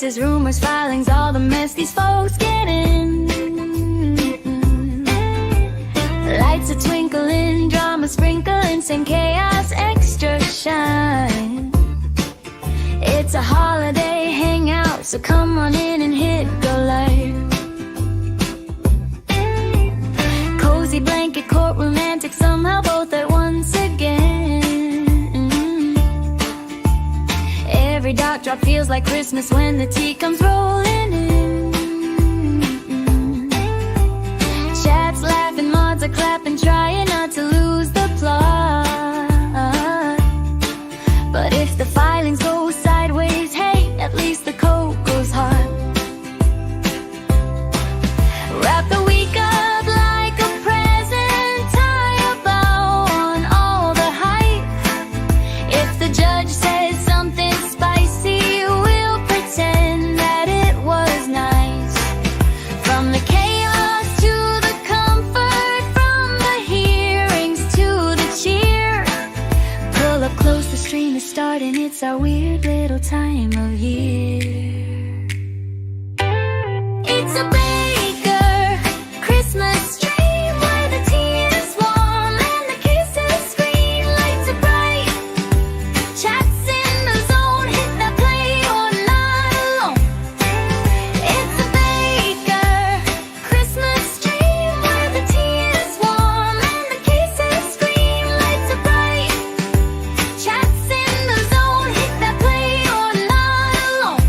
cases, rumors, filings, all the mess these folks get in. Lights are twinkling, drama sprinkling, same chaos, extra shine. It's a holiday hangout, so come on in and hit the light. Cozy blanket, court romantic, somehow both at once again. Every dark drop feels like Christmas when the tea comes rolling in. Chats laughing, mods are clapping, trying not to lose the plot. But if the filings go sideways, hey, at least the coat goes hot. Wrap the week up like a present, tie a bow on all the hype. If the judge says something spicy, we'll pretend that it was nice. From the chaos to the comfort, from the hearings to the cheer, pull up close, the stream is starting, it's our weird little time of year. It's a baker Christmas dream where the tea is warm and the kisses scream, lights are bright, chats in the zone, hit that play or not alone. It's a baker Christmas dream where the tea is warm and the kisses scream, lights are bright, chats in the zone, hit that play or not alone.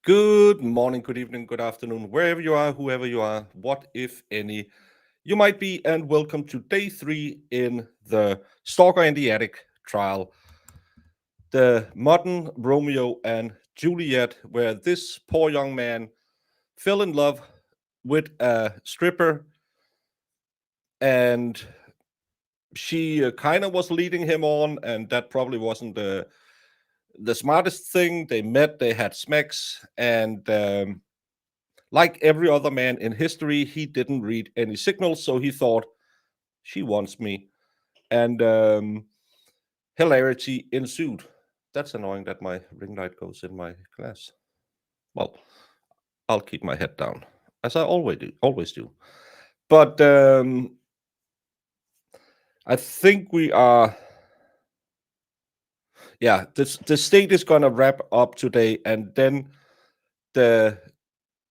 Good morning, good evening, good afternoon, wherever you are, whoever you are, what, if any, you might be, and welcome to day 3 in the Stalker in the Attic trial. The modern Romeo and Juliet, where this poor young man fell in love with a stripper, and she kind of was leading him on, and that probably wasn't the smartest thing. They met, they had smacks, and like every other man in history, he didn't read any signals, so he thought, she wants me. And hilarity ensued. That's annoying that my ring light goes in my glass. Well, I'll keep my head down, as I always do. But I think we are... Yeah, the state is going to wrap up today, and then the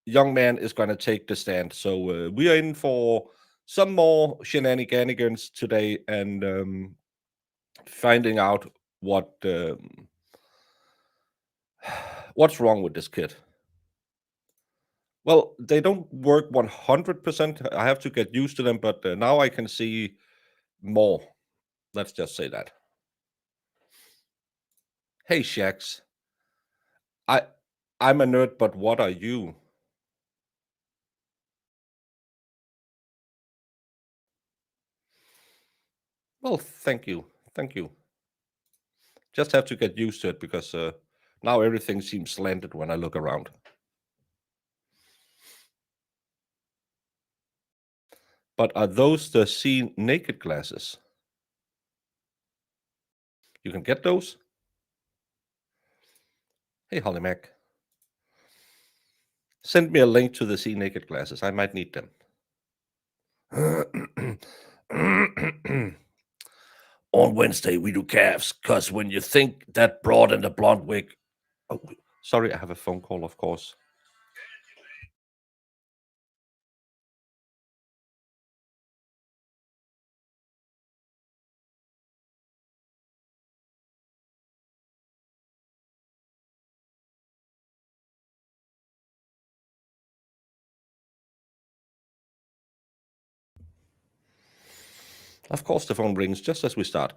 young man is going to take the stand. So we are in for some more shenanigans today, and finding out what's wrong with this kid. Well, they don't work 100%. I have to get used to them, but now I can see more. Let's just say that. Hey, Shax. I'm a nerd, but what are you? Well, thank you. Thank you. Just have to get used to it, because now everything seems slanted when I look around. But are those the See Naked glasses? You can get those? Hey, Holly Mac. Send me a link to the See Naked glasses. I might need them. On Wednesday, we do calves, because when you think that broad and the blonde wig... Oh, sorry, I have a phone call, of course. Of course, the phone rings just as we start.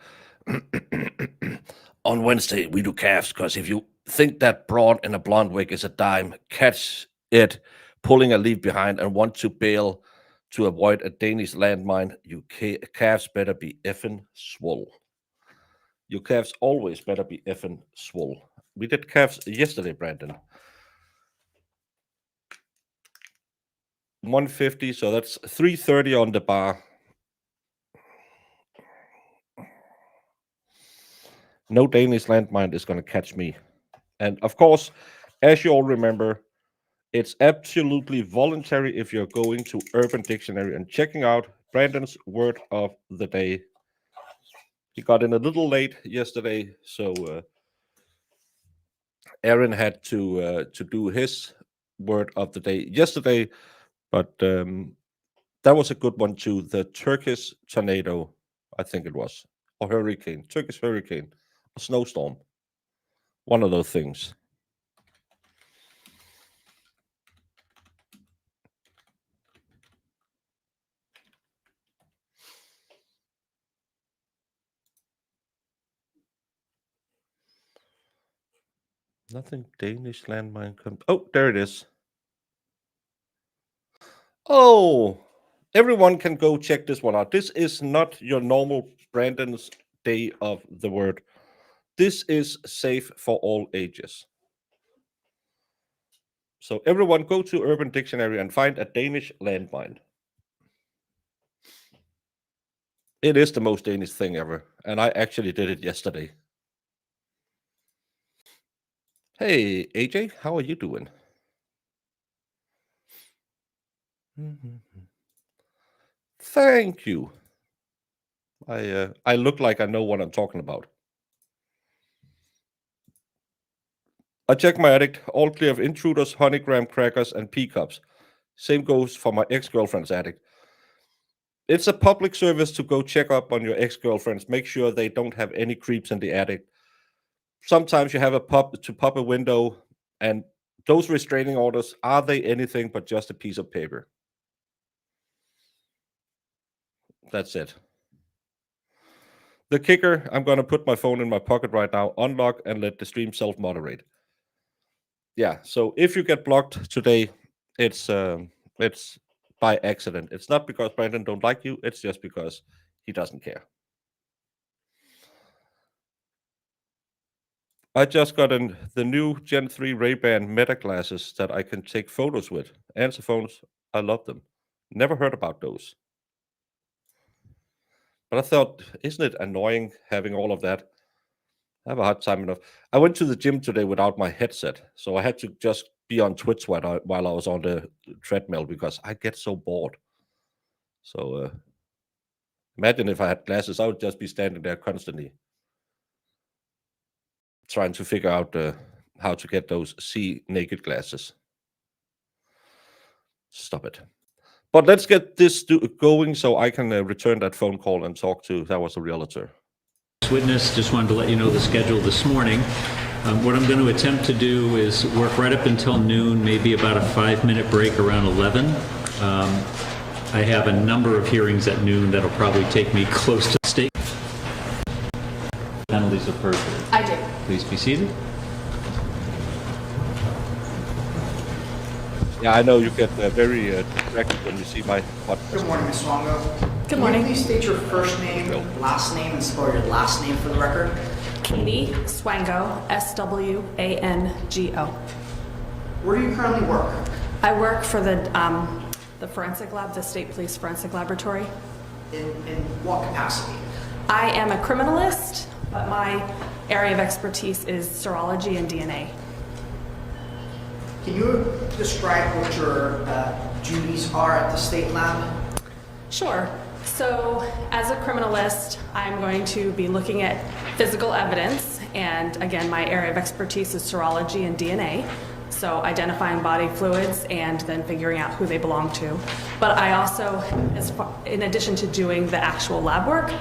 On Wednesday, we do calves, because if you think that broad in a blonde wig is a dime, catch it pulling a leaf behind and want to bail to avoid a Danish landmine, you calves better be effing swole. Your calves always better be effing swole. We did calves yesterday, Brandon. 150, so that's 330 on the bar. No Danish landmine is going to catch me. And of course, as you all remember, it's absolutely voluntary if you're going to Urban Dictionary and checking out Brandon's word of the day. He got in a little late yesterday, so Aaron had to do his word of the day yesterday, but that was a good one too. The Turkish tornado, I think it was, or hurricane, Turkish hurricane, a snowstorm, one of those things. Nothing Danish landmine comes. Oh, there it is. Oh, everyone can go check this one out. This is not your normal Brandon's day of the word. This is safe for all ages. So everyone go to Urban Dictionary and find a Danish landmine. It is the most Danish thing ever, and I actually did it yesterday. Hey, AJ, how are you doing? Thank you. I look like I know what I'm talking about. I check my attic, all clear of intruders, honey graham crackers, and peacups. Same goes for my ex-girlfriend's attic. It's a public service to go check up on your ex-girlfriends. Make sure they don't have any creeps in the attic. Sometimes you have to pop a window, and those restraining orders, are they anything but just a piece of paper? That's it. The kicker, I'm going to put my phone in my pocket right now, unlock, and let the stream self-moderate. Yeah, so if you get blocked today, it's by accident. It's not because Brandon don't like you, it's just because he doesn't care. I just got in the new Gen 3 Ray-Ban Meta glasses that I can take photos with. Answer phones, I love them. Never heard about those. But I thought, isn't it annoying having all of that? I have a hard time enough. I went to the gym today without my headset, so I had to just be on Twitch while I was on the treadmill because I get so bored. So imagine if I had glasses, I would just be standing there constantly trying to figure out how to get those see naked glasses. Stop it. But let's get this going so I can return that phone call and talk to, that was a realtor. Witness, just wanted to let you know the schedule this morning. What I'm going to attempt to do is work right up until noon, maybe about a 5-minute break around 11. I have a number of hearings at noon that'll probably take me close to state. Penalties of perjury. I do. Please be seated. Yeah, I know you get very distracted when you see my podcast. Good morning, Ms. Swango. Good morning. Can you please state your first name, last name, and spell your last name for the record? Katie Swango, S-W-A-N-G-O. Where do you currently work? I work for the forensic lab, the State Police Forensic Laboratory. In what capacity? I am a criminalist, but my area of expertise is serology and DNA. Can you describe what your duties are at the state lab? Sure. So as a criminalist, I'm going to be looking at physical evidence, and again, my area of expertise is serology and DNA. So identifying body fluids and then figuring out who they belong to. But I also, in addition to doing the actual lab work,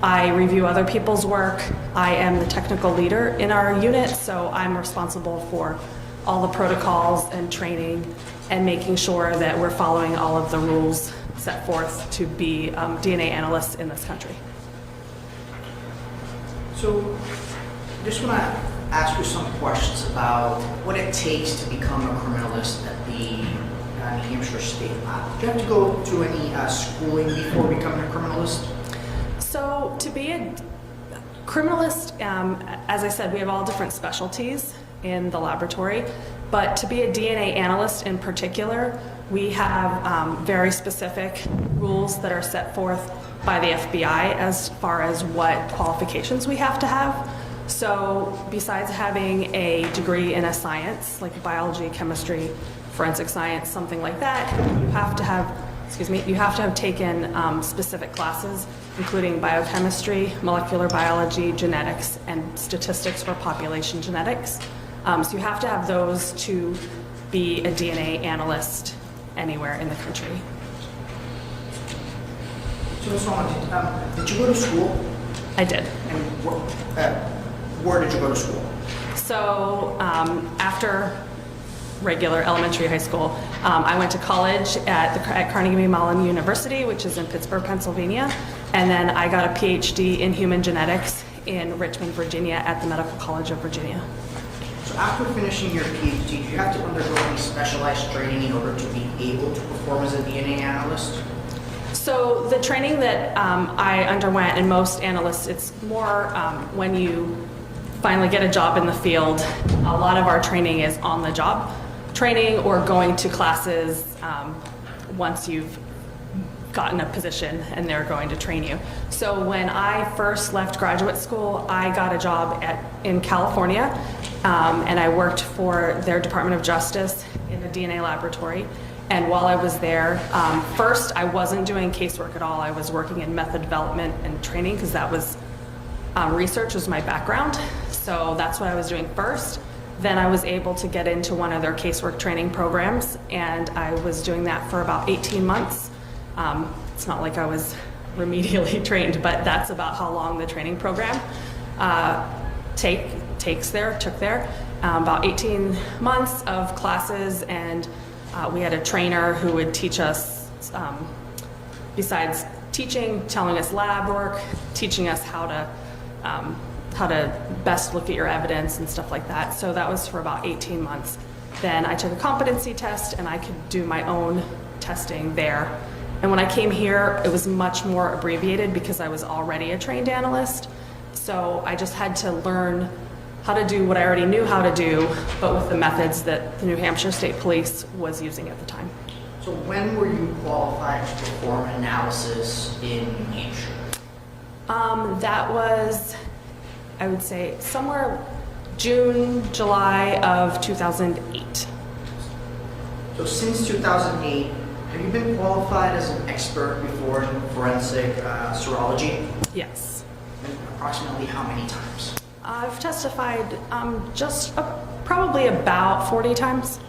I review other people's work. I am the technical leader in our unit, so I'm responsible for all the protocols and training and making sure that we're following all of the rules set forth to be DNA analysts in this country. So, I just want to ask you some questions about what it takes to become a criminalist at the New Hampshire State Lab. Do you have to go through any schooling before becoming a criminalist? So to be Criminalist, as I said, we have all different specialties in the laboratory, but to be a DNA analyst in particular, we have very specific rules that are set forth by the FBI as far as what qualifications we have to have. So besides having a degree in a science, like biology, chemistry, forensic science, something like that, you have to have, you have to have taken specific classes, including biochemistry, molecular biology, genetics, and statistics for population genetics. So you have to have those to be a DNA analyst anywhere in the country. So Ms. Swan, did you go to school? I did. And where did you go to school? So after regular elementary high school, I went to college at Carnegie Mellon University, which is in Pittsburgh, Pennsylvania, and then I got a PhD in human genetics in Richmond, Virginia at the Medical College of Virginia. So after finishing your PhD, did you have to undergo any specialized training in order to be able to perform as a DNA analyst? So the training that I underwent, and most analysts, it's more when you finally get a job in the field. A lot of our training is on the job training or going to classes once you've gotten a position and they're going to train you. So when I first left graduate school, I got a job in California, and I worked for their Department of Justice in the DNA laboratory. And while I was there, first I wasn't doing casework at all. I was working in method development and training because that was research was my background. So that's what I was doing first. Then I was able to get into one of their casework training programs, and I was doing that for about 18 months. It's not like I was remedially trained, but that's about how long the training program took there. About 18 months of classes, and we had a trainer who would teach us, besides teaching, telling us lab work, teaching us how to best look at your evidence and stuff like that. So that was for about 18 months. Then I took a competency test, and I could do my own testing there. And when I came here, it was much more abbreviated because I was already a trained analyst. So I just had to learn how to do what I already knew how to do, but with the methods that the New Hampshire State Police was using at the time. So when were you qualified to perform analysis in New Hampshire? That was, I would say, somewhere June, July of 2008. So since 2008, have you been qualified as an expert before in forensic serology? Yes. And approximately how many times? I've testified probably about 40 times.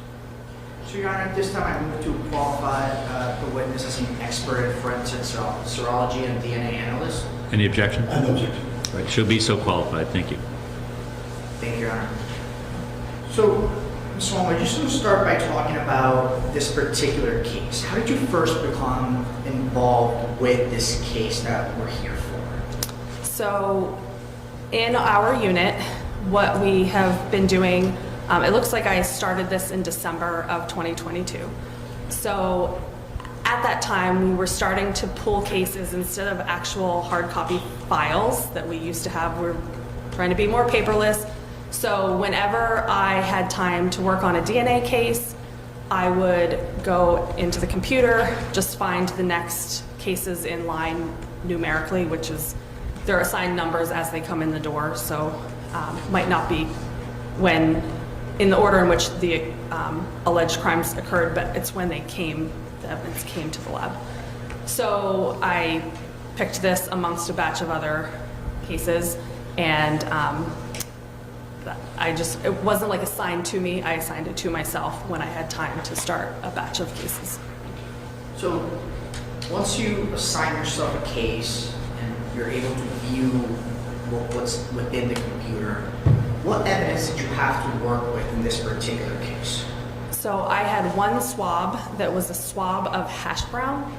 So, Your Honor, at this time I move to qualify the witness as an expert in forensic serology and DNA analyst. Any objection? No objection. Right, she'll be so qualified. Thank you. Thank you, Your Honor. So, Ms. Swan, I just want to start by talking about this particular case. How did you first become involved with this case that we're here for? So in our unit, what we have been doing, it looks like I started this in December of 2022. So at that time, we were starting to pull cases instead of actual hard copy files that we used to have. We're trying to be more paperless. So whenever I had time to work on a DNA case, I would go into the computer, just find the next cases in line numerically, which is, they're assigned numbers as they come in the door, so might not be when in the order in which the alleged crimes occurred, but it's when they came, the evidence came to the lab. So I picked this amongst a batch of other cases, and it wasn't like assigned to me, I assigned it to myself when I had time to start a batch of cases. So once you assign yourself a case and you're able to view what's within the computer, what evidence did you have to work with in this particular case? So I had one swab that was a swab of hash brown,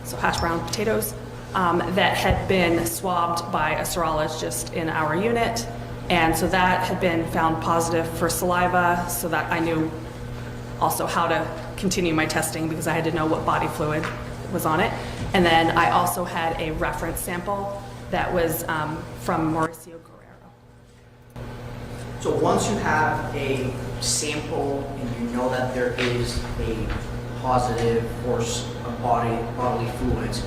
so hash brown potatoes, that had been swabbed by a serologist in our unit. And so that had been found positive for saliva, so that I knew also how to continue my testing because I had to know what body fluid was on it. And then I also had a reference sample that was from Mauricio Guerrero. So once you have a sample and you know that there is a positive or bodily fluids,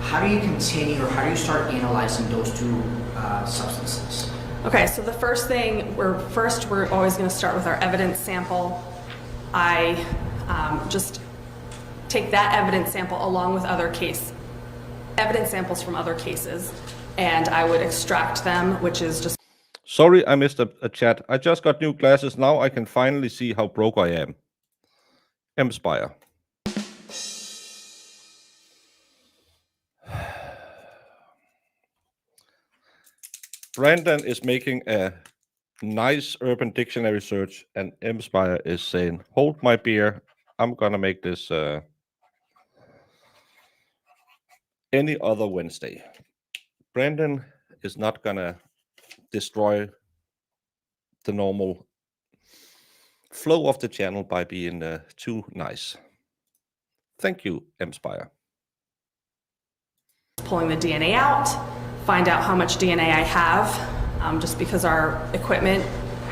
how do you continue or how do you start analyzing those two substances? Okay, so the first thing, we're always going to start with our evidence sample. I just take that evidence sample along with evidence samples from other cases, and I would extract them, which is just... Sorry, I missed a chat. I just got new glasses. Now I can finally see how broke I am. Spire. Brandon is making a nice Urban Dictionary search, and Spire is saying, "Hold my beer. I'm gonna make this any other Wednesday." Brandon is not gonna destroy the normal flow of the channel by being too nice. Thank you, Spire. Pulling the DNA out, find out how much DNA I have, just because our equipment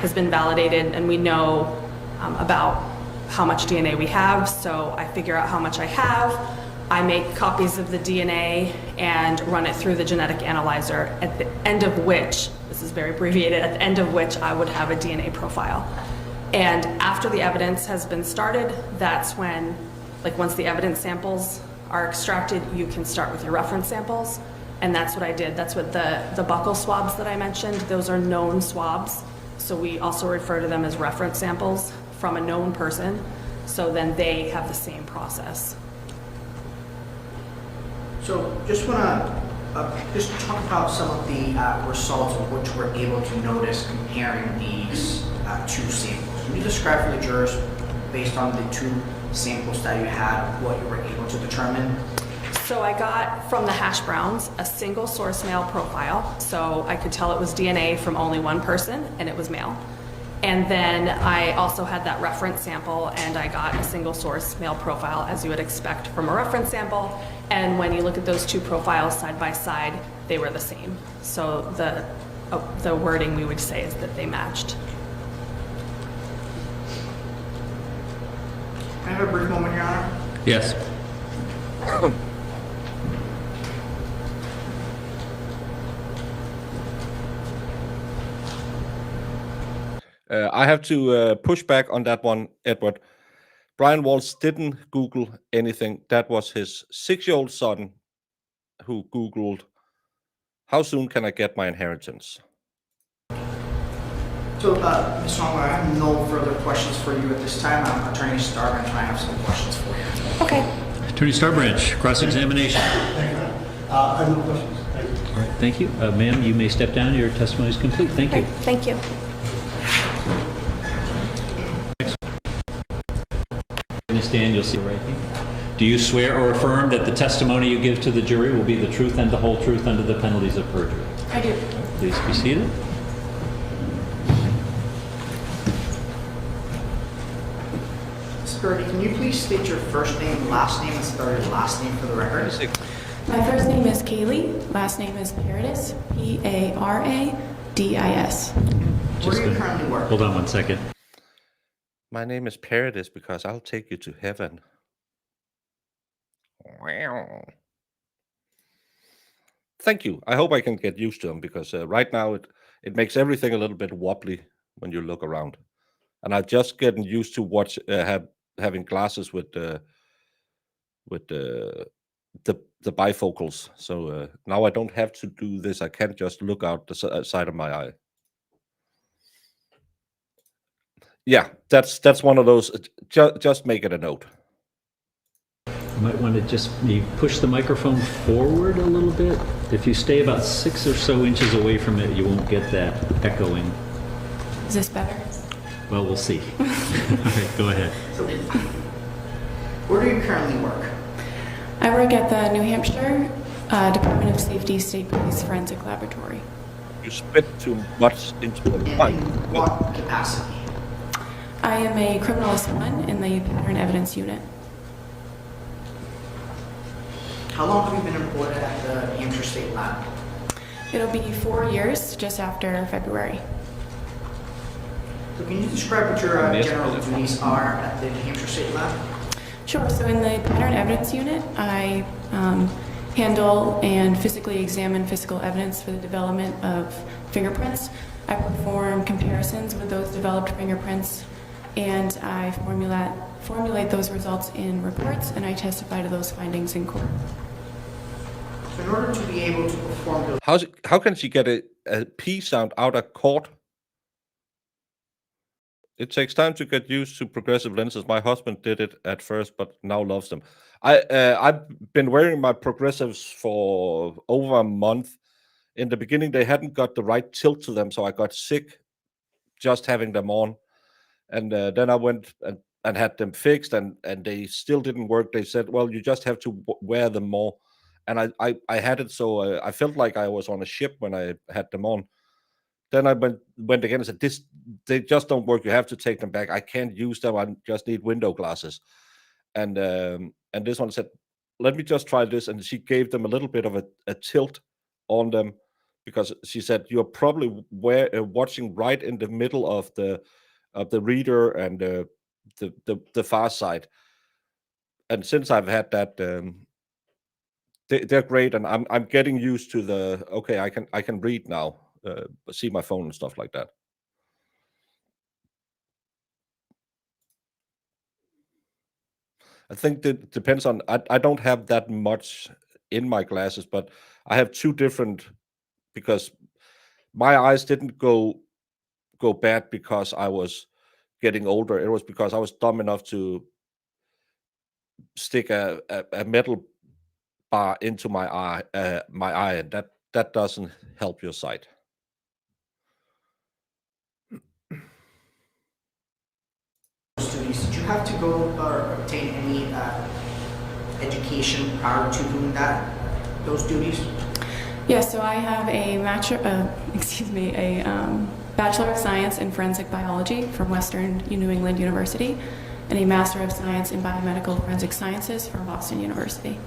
has been validated and we know about how much DNA we have. So I figure out how much I have. I make copies of the DNA and run it through the genetic analyzer, at the end of which, this is very abbreviated, at the end of which I would have a DNA profile. And after the evidence has been started, that's when, like once the evidence samples are extracted, you can start with your reference samples. And that's what I did. That's what the buccal swabs that I mentioned, those are known swabs. So we also refer to them as reference samples from a known person. So then they have the same process. So just want to just talk about some of the results of which we're able to notice comparing these two samples. Can you describe for the jurors, based on the two samples that you had, what you were able to determine? So I got from the hash browns a single source male profile. So I could tell it was DNA from only one person and it was male. And then I also had that reference sample and I got a single source male profile, as you would expect from a reference sample. And when you look at those two profiles side by side, they were the same. So the wording we would say is that they matched. Can I have a brief moment, Your Honor? Yes. I have to push back on that one, Edward. Brian Walsh didn't Google anything. That was his 6-year-old son who Googled, "How soon can I get my inheritance?" So, Ms. Song, I have no further questions for you at this time. I'm Attorney Starbranch, and I have some questions for you. Okay. Attorney Starbranch, cross-examination. I have no questions. Thank you. All right, thank you. Ma'am, you may step down. Your testimony is complete. Thank you. Thank you. Stand, you'll see right here. Do you swear or affirm that the testimony you give to the jury will be the truth and the whole truth under the penalties of perjury? I do. Please be seated. Ms. Birdie, can you please state your first name, last name, and spell your last name for the record? My first name is Kaylee. Last name is Paradis. Paradis. Where do you currently work? Hold on one second. My name is Paradis because I'll take you to heaven. Wow. Thank you. I hope I can get used to them because right now it makes everything a little bit wobbly when you look around. And I'm just getting used to having glasses with the bifocals. So now I don't have to do this. I can just look out the side of my eye. Yeah, that's one of those. Just make it a note. You might want to just maybe push the microphone forward a little bit. If you stay about 6 or so inches away from it, you won't get that echoing. Is this better? Well, we'll see. All right, go ahead. So, where do you currently work? I work at the New Hampshire Department of Safety State Police Forensic Laboratory. You spit too much into the In mic. what capacity? I am a criminalist 1 in the Pattern Evidence Unit. How long have you been employed at the New Hampshire State Lab? It'll be 4 years, just after February. So can you describe what your general duties are at the New Hampshire State Lab? Sure. So in the pattern evidence unit, I handle and physically examine physical evidence for the development of fingerprints. I perform comparisons with those developed fingerprints, and I formulate those results in reports, and I testify to those findings in court. So in order to be able to perform those How can she get a P sound out of court? It takes time to get used to progressive lenses. My husband did it at first, but now loves them. I've been wearing my progressives for over a month. In the beginning, they hadn't got the right tilt to them, so I got sick just having them on. And then I went and had them fixed, and they still didn't work. They said, "Well, you just have to wear them more." And I had it, so I felt like I was on a ship when I had them on. Then I went again and said, they just don't work. You have to take them back. I can't use them. I just need window glasses. And this one said, let me just try this. And she gave them a little bit of a tilt on them, because she said, you're probably watching right in the middle of the reader and the far side. And since I've had that, they're great, and I'm getting used to the, okay, I can read now. See my phone and stuff like that. I think that depends on, I don't have that much in my glasses, but I have two different, because my eyes didn't go bad because I was getting older. It was because I was dumb enough to stick a metal bar into my eye, and that doesn't help your sight. studies, did you have to go or obtain any education prior to doing those duties? Yes, so I have a Bachelor of Science in Forensic Biology from Western New England University, and a Master of Science in Biomedical Forensic Sciences from Boston University.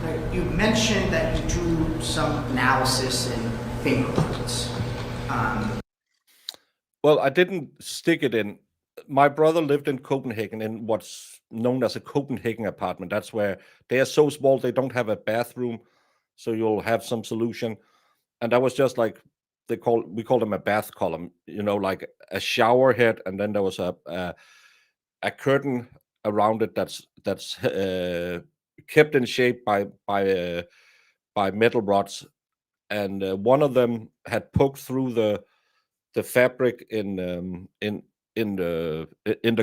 Now, you mentioned that you do some analysis in fingerprints. Well, I didn't stick it in. My brother lived in Copenhagen in what's known as a Copenhagen apartment. That's where they are so small they don't have a bathroom, so you'll have some solution. And that was just like we call them a bath column, like a shower head, and then there was a curtain around it that's kept in shape by metal rods, and one of them had poked through the fabric in the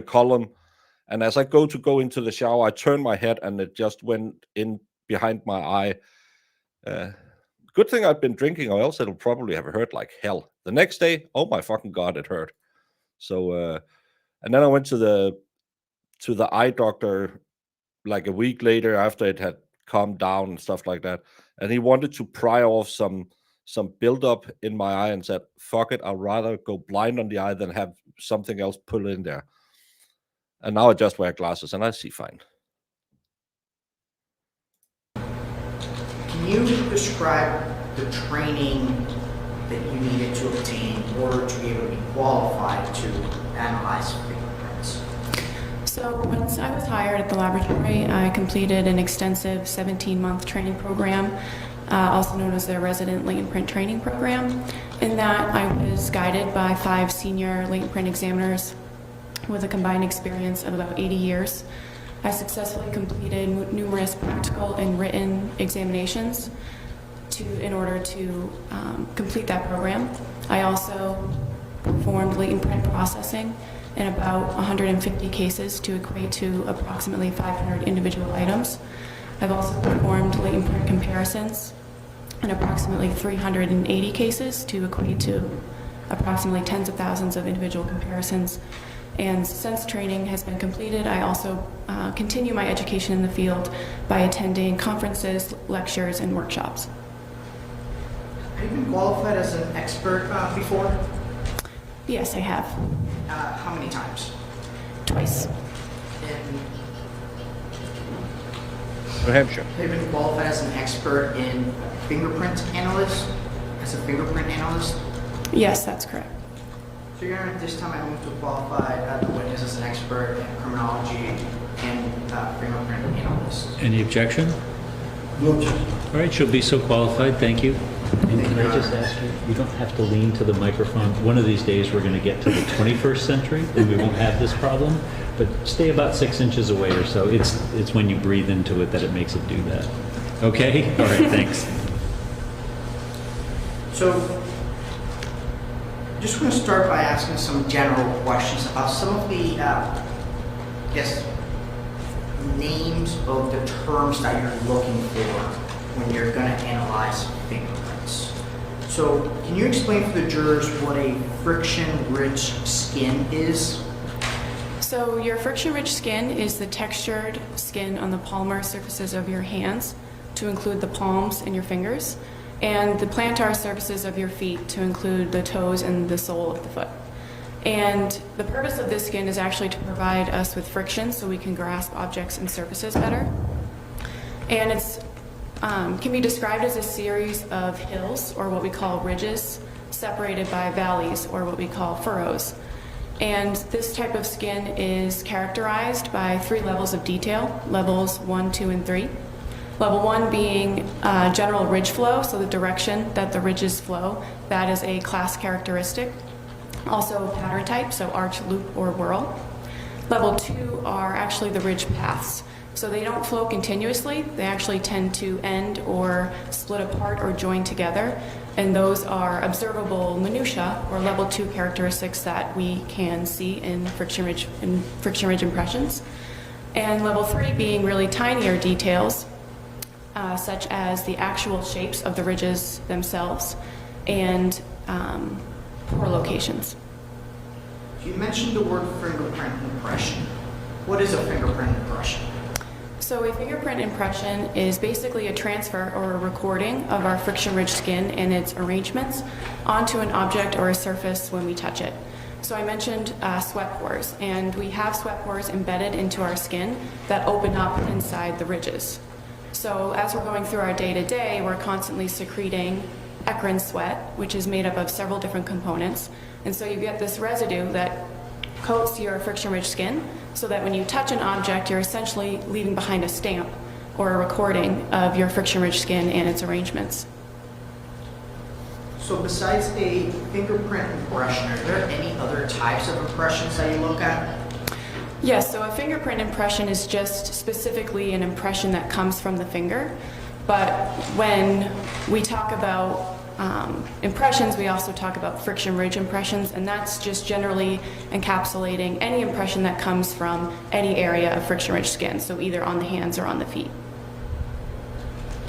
column. And as I go into the shower, I turn my head and it just went in behind my eye. Good thing I've been drinking, or else it'll probably have hurt like hell. The next day, oh my fucking god, it hurt. So and then I went to the eye doctor like a week later after it had calmed down and stuff like that, and he wanted to pry off some buildup in my eye and said, fuck it, I'd rather go blind on the eye than have something else pull in there. And now I just wear glasses and I see fine. Can you describe the training that you needed to obtain in order to be able to be qualified to analyze fingerprints? So once I was hired at the laboratory, I completed an extensive 17-month training program, also known as the Resident Latent Print Training Program. In that, I was guided by 5 senior latent print examiners with a combined experience of about 80 years. I successfully completed numerous practical and written examinations in order to complete that program. I also performed latent print processing in about 150 cases to equate to approximately 500 individual items. I've also performed latent print comparisons in approximately 380 cases to equate to approximately tens of thousands of individual comparisons. And since training has been completed, I also continue my education in the field by attending conferences, lectures, and workshops. Have you been qualified as an expert before? Yes, I have. How many times? Twice. And New Hampshire. Have you been qualified as an expert in fingerprint analyst? As a fingerprint analyst? Yes, that's correct. So, Your Honor, at this time I move to qualify the witness as an expert in criminology and fingerprint analyst. Any objection? No objection. All right, she'll be so qualified, thank you. And Thank can you, I just Your Honor. ask you, you don't have to lean to the microphone. One of these days, we're going to get to the 21st century, and we won't have this problem, but stay about 6 inches away or so. It's when you breathe into it that it makes it do that. Okay? All right, thanks. So, just want to start by asking some general questions about some of the, names of the terms that you're looking for when you're going to analyze fingerprints. So, can you explain for the jurors what a friction-rich skin is? So your friction-rich skin is the textured skin on the palmar surfaces of your hands, to include the palms and your fingers, and the plantar surfaces of your feet, to include the toes and the sole of the foot. And the purpose of this skin is actually to provide us with friction so we can grasp objects and surfaces better. And it's can be described as a series of hills, or what we call ridges, separated by valleys, or what we call furrows. And this type of skin is characterized by 3 levels of detail, levels 1, 2, and 3. Level 1 being general ridge flow, so the direction that the ridges flow, that is a class characteristic. Also pattern type, so arch, loop, or whirl. Level 2 are actually the ridge paths. So they don't flow continuously, they actually tend to end or split apart or join together. And those are observable minutia, or level 2 characteristics that we can see in friction-ridge impressions. And level 3 being really tinier details, such as the actual shapes of the ridges themselves and pore locations. You mentioned the word fingerprint impression. What is a fingerprint impression? So a fingerprint impression is basically a transfer or a recording of our friction-rich skin and its arrangements onto an object or a surface when we touch it. So I mentioned sweat pores, and we have sweat pores embedded into our skin that open up inside the ridges. So as we're going through our day-to-day, we're constantly secreting eccrine sweat, which is made up of several different components. And so you get this residue that coats your friction-rich skin, so that when you touch an object, you're essentially leaving behind a stamp or a recording of your friction-rich skin and its arrangements. So besides a fingerprint impression, are there any other types of impressions that you look at? Yes, so a fingerprint impression is just specifically an impression that comes from the finger. But when we talk about impressions, we also talk about friction-ridge impressions, and that's just generally encapsulating any impression that comes from any area of friction-rich skin, so either on the hands or on the feet.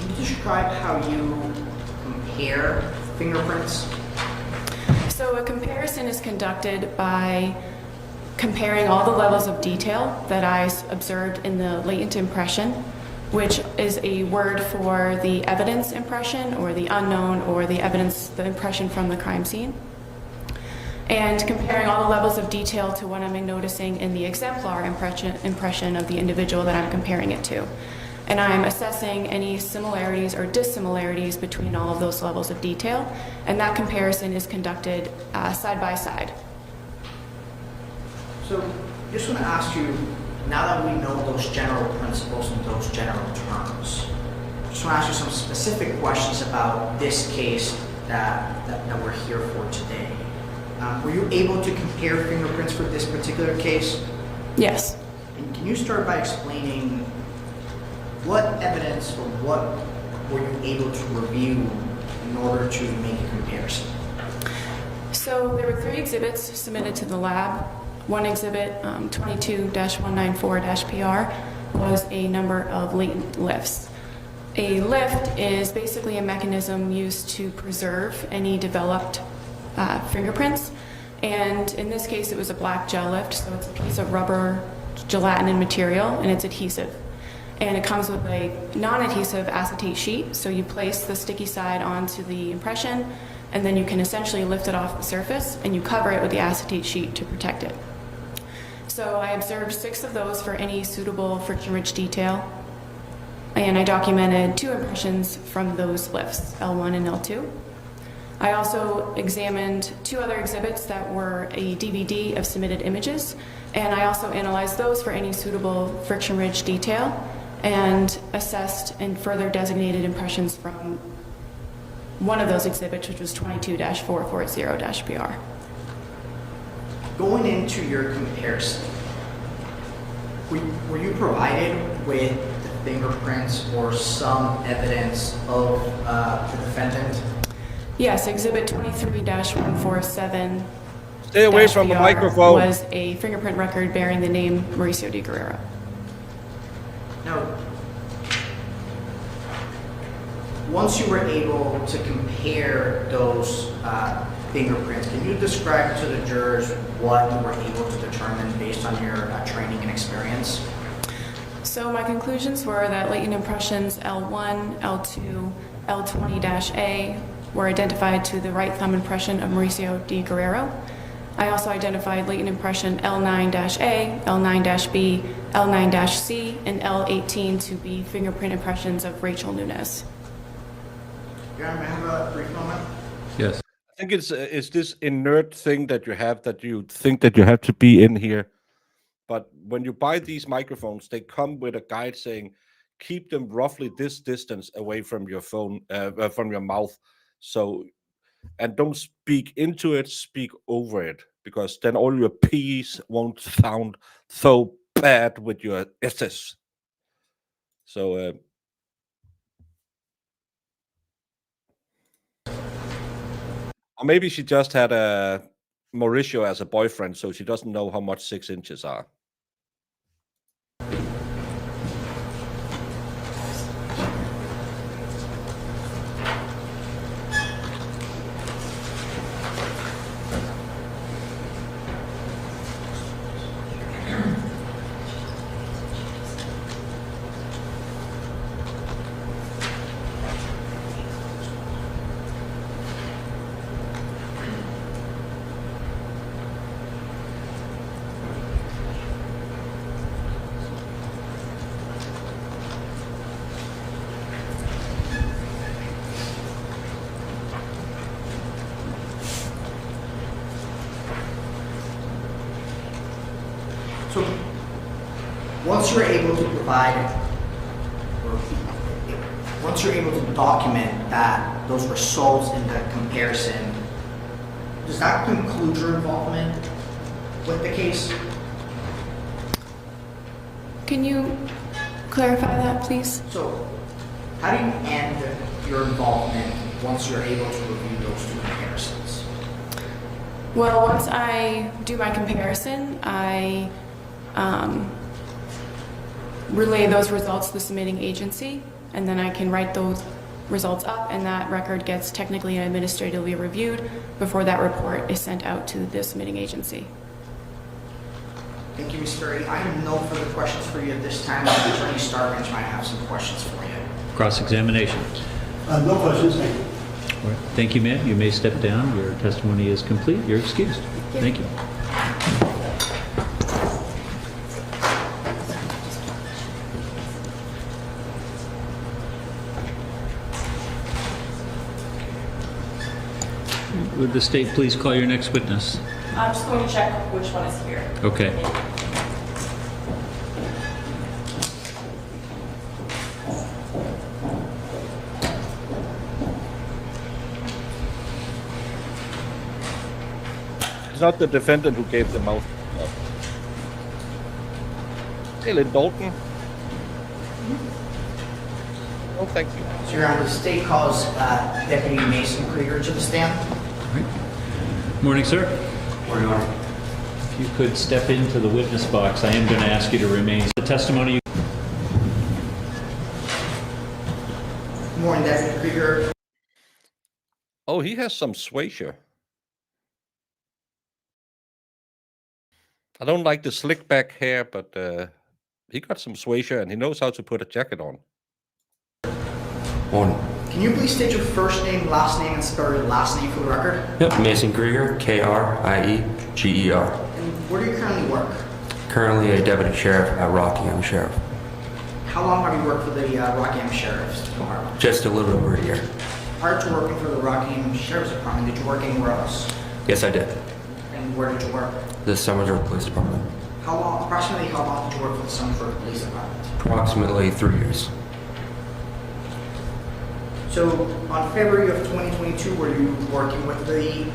Can you describe how you compare fingerprints? So a comparison is conducted by comparing all the levels of detail that I observed in the latent impression, which is a word for the evidence impression or the unknown, or the evidence, the impression from the crime scene. And comparing all the levels of detail to what I'm noticing in the exemplar impression of the individual that I'm comparing it to. And I'm assessing any similarities or dissimilarities between all of those levels of detail, and that comparison is conducted side by side. So, just want to ask you, now that we know those general principles and those general terms, just want to ask you some specific questions about this case that we're here for today. Were you able to compare fingerprints for this particular case? Yes. And can you start by explaining what evidence or what were you able to review in order to make a comparison? So there were 3 exhibits submitted to the lab. One exhibit, 22-194-PR, was a number of latent lifts. A lift is basically a mechanism used to preserve any developed fingerprints. And in this case, it was a black gel lift, so it's a piece of rubber gelatinous material, and it's adhesive. And it comes with a non-adhesive acetate sheet, so you place the sticky side onto the impression, and then you can essentially lift it off the surface, and you cover it with the acetate sheet to protect it. So I observed 6 of those for any suitable friction-rich detail. and I documented 2 impressions from those lifts, L1 and L2. I also examined 2 other exhibits that were a DVD of submitted images, and I also analyzed those for any suitable friction ridge detail and assessed and further designated impressions from one of those exhibits, which was 22-440-PR. Going into your comparison, were you provided with the fingerprints or some evidence of the defendant? Yes, exhibit 23-147 Stay away from the PR microphone. was a fingerprint record bearing the name Mauricio de Guerrero. Now, once you were able to compare those fingerprints, can you describe to the jurors what you were able to determine based on your training and experience? So my conclusions were that latent impressions L1, L2, L20-A were identified to the right thumb impression of Mauricio de Guerrero. I also identified latent impression L9-A, L9-B, L9-C, and L18 to be fingerprint impressions of Rachel Nunez. Your Honor, may I have a brief moment? Yes. I think it's this inert thing that you have that you think that you have to be in here. But when you buy these microphones, they come with a guide saying, keep them roughly this distance away from your phone, from your mouth. So, and don't speak into it, speak over it, because then all your P's won't sound so bad with your S's. So, or maybe she just had a Mauricio as a boyfriend, so she doesn't know how much 6 inches are. So, once you're able to provide, or once you're able to document that those results in the comparison, does that conclude your involvement with the case? Can you clarify that, please? So, how do you end your involvement once you're able to review those 2 comparisons? Well, once I do my comparison, I relay those results to the submitting agency, and then I can write those results up, and that record gets technically and administratively reviewed before that report is sent out to the submitting agency. Thank you, Ms. Ferry. I have no further questions for you at this time. Attorney Starkins might have some questions for you. Cross-examination. No questions, thank you. All right. Thank you, ma'am. You may step down. Your testimony is complete. You're excused. Thank you. Would the state please call your next witness? I'm just going to check which one is here. Okay. It's not the defendant who gave the mouth. Hey, Lynn Dalton. Oh, thank you. So, Your Honor, the state calls Deputy Mason Krieger to the stand. Morning, sir. Morning, Your Honor. If you could step into the witness box, I am going to ask you to remain. The testimony. Good morning, Deputy Krieger. Oh, he has some suasion. I don't like the slick back hair, but he got some suasion and he knows how to put a jacket on. Morning. Can you please state your first name, and spell your last name for the record? Yep, Mason Krieger, K-R-I-E-G-E-R. And where do you currently work? Currently a deputy sheriff at Rockingham Sheriff. How how long have you worked for the Rockingham Sheriff's Department? Just a little over a year. Prior to working for the Rockingham Sheriff's Department, did you work anywhere else? Yes, I did. And where did you work? The Somersworth Police Department. Approximately how long did you work for the Somersworth Police Department? Approximately 3 years. So on February of 2022, were you working with the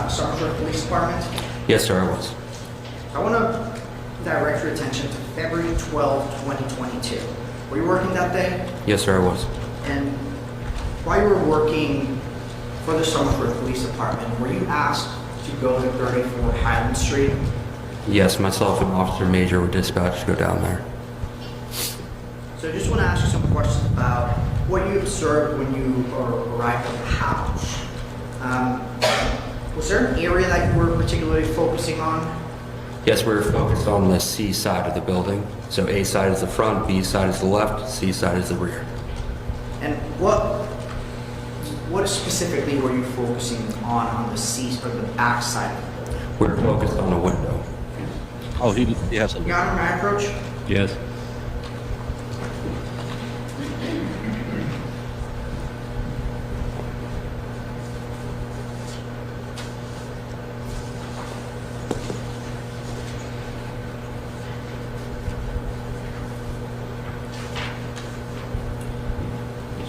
Somersworth Police Department? Yes, sir, I was. I want to direct your attention to February 12, 2022. Were you working that day? Yes, sir, I was. And while you were working for the Somersworth Police Department, were you asked to go to 34 Highland Street? Yes, myself and Officer Major were dispatched to go down there. So I just want to ask you some questions about what you observed when you arrived at the house. Was there an area that you were particularly focusing on? Yes, we were focused on the C side of the building. So A side is the front, B side is the left, C side is the rear. And what specifically were you focusing on the C or the back side of the building? We were focused on the window. Oh, he has a. Your Honor, may I approach? Yes.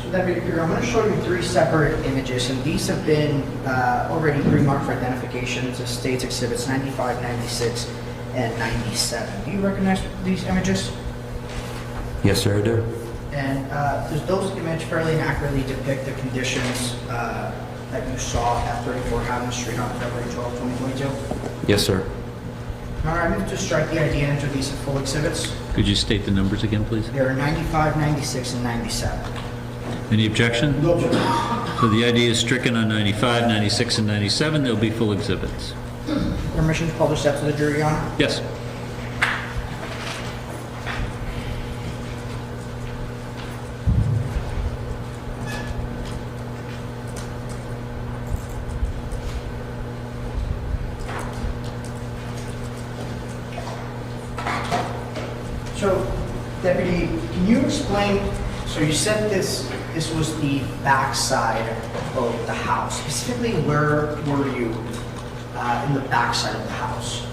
So Deputy Peter, I'm going to show you 3 separate images, and these have been already pre-marked for identification to States Exhibits 95, 96, and 97. Do you recognize these images? Yes, sir, I do. And does those images fairly accurately depict the conditions that you saw at 34 Highland Street on February 12, 2022? Yes, sir. All right, I move to strike the ID and enter these as full exhibits. Could you state the numbers again, please? There are 95, 96, and 97. Any objection? No objection. So the ID is stricken on 95, 96, and 97. They'll be full exhibits. Permission to publish that to the jury, Your Honor? Yes. So, Deputy, can you explain, so you said this was the back side of the house. Specifically, where were you in the back side of the house?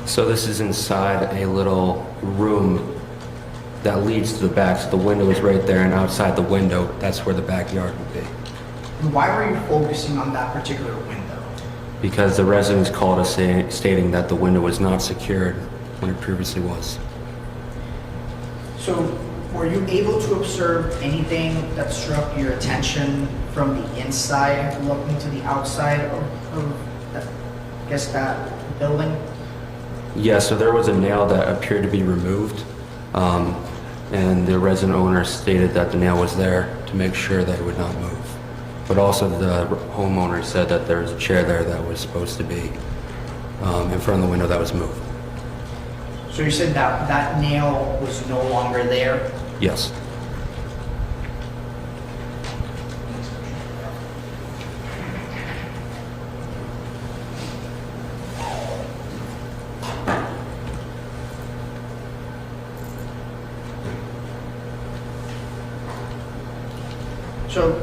So this is inside a little room that leads to the back. So the window is right there, and outside the window, that's where the backyard would be. And why were you focusing on that particular window? Because the residents called us stating that the window was not secured when it previously was. So, were you able to observe anything that struck your attention from the inside looking to the outside of that, I guess, that building? Yeah, so there was a nail that appeared to be removed, and the resident owner stated that the nail was there to make sure that it would not move. But also the homeowner said that there was a chair there that was supposed to be in front of the window that was moved. So you said that that nail was no longer there? Yes. So,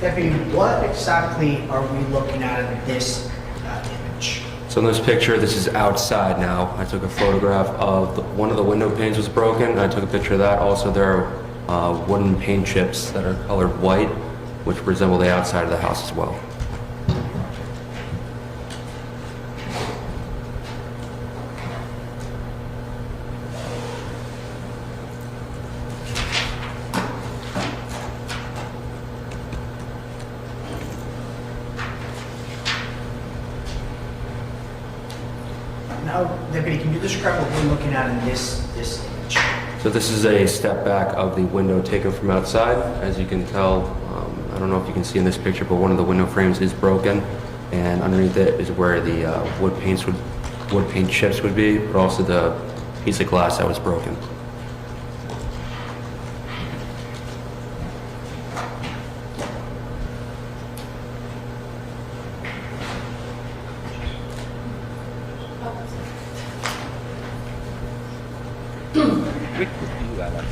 Deputy, what exactly are we looking at in this image? So in this picture, this is outside now. I took a photograph of one of the window panes was broken. I took a picture of that. Also, there are wooden paint chips that are colored white, which resemble the outside of the house as well. Now, Deputy, can you describe what we're looking at in this image? So this is a step back of the window taken from outside. As you can tell, I don't know if you can see in this picture, but one of the window frames is broken, and underneath it is where the wood paint chips would be, but also the piece of glass that was broken. Riktigt gärna.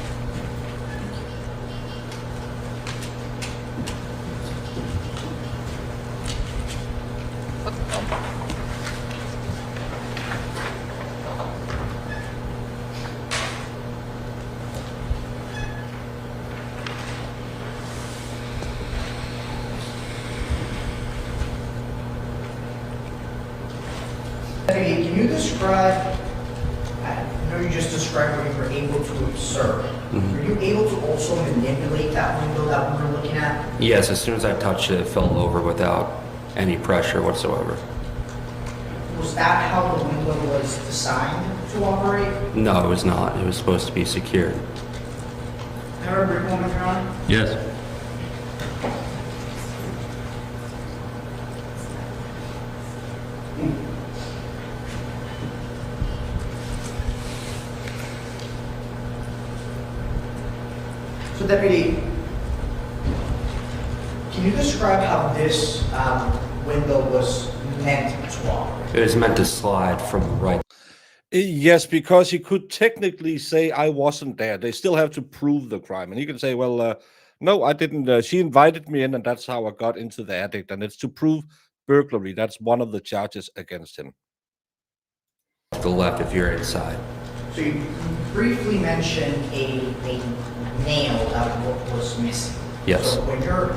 Hey, can you describe, I know you just described what you were able to observe. Were you able to also manipulate that window that we were looking at? Yes, as soon as I touched it, it fell over without any pressure whatsoever. Was that how the window was designed to operate? No, it was not. It was supposed to be secured. Can I have a brief moment, Your Honor? Yes. So Deputy, can you describe how this window was meant to operate? It was meant to slide from the right. Yes, because he could technically say I wasn't there. They still have to prove the crime, and he can say, "Well, no, I didn't. She invited me in, and that's how I got into the attic." And it's to prove burglary. That's one of the charges against him. The left if you're inside. So you briefly mentioned a nail that was missing. Yes. So when you're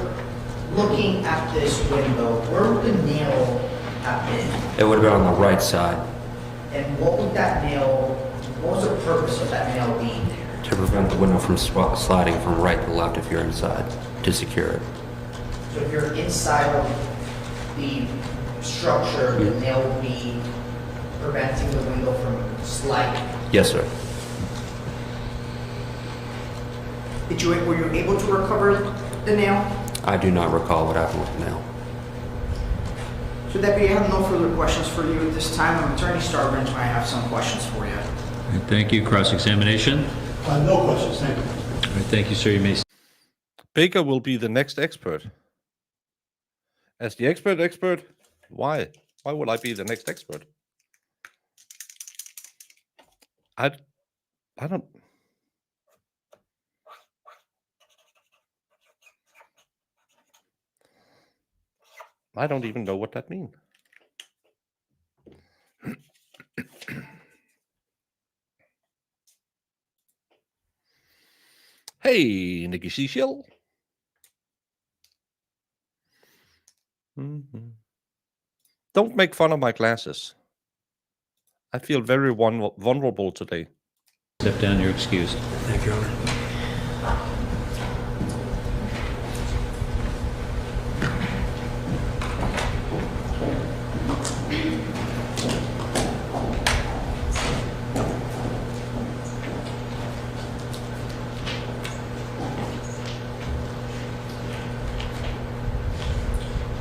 looking at this window, where would the nail have been? It would have been on the right side And what would that nail, what was the purpose of that nail being there? to prevent the window from sliding from right to left if you're inside, to secure it. So if you're inside of the structure, the nail would be preventing the window from sliding. Yes, sir. Were you able to recover the nail? I do not recall what happened with the nail. So Deputy, I have no further questions for you at this time. Attorney Starbridge might have some questions for you. All right, thank you. Cross-examination. No questions, thank you. All right, thank you, sir. You may. Baker will be the next expert. As the expert, why? Why would I be the next expert? I don't. I don't even know what that means. Hey, Nikki Seashell. Don't make fun of my glasses. I feel very vulnerable today. Step down, you're excused. Thank you, Your Honor.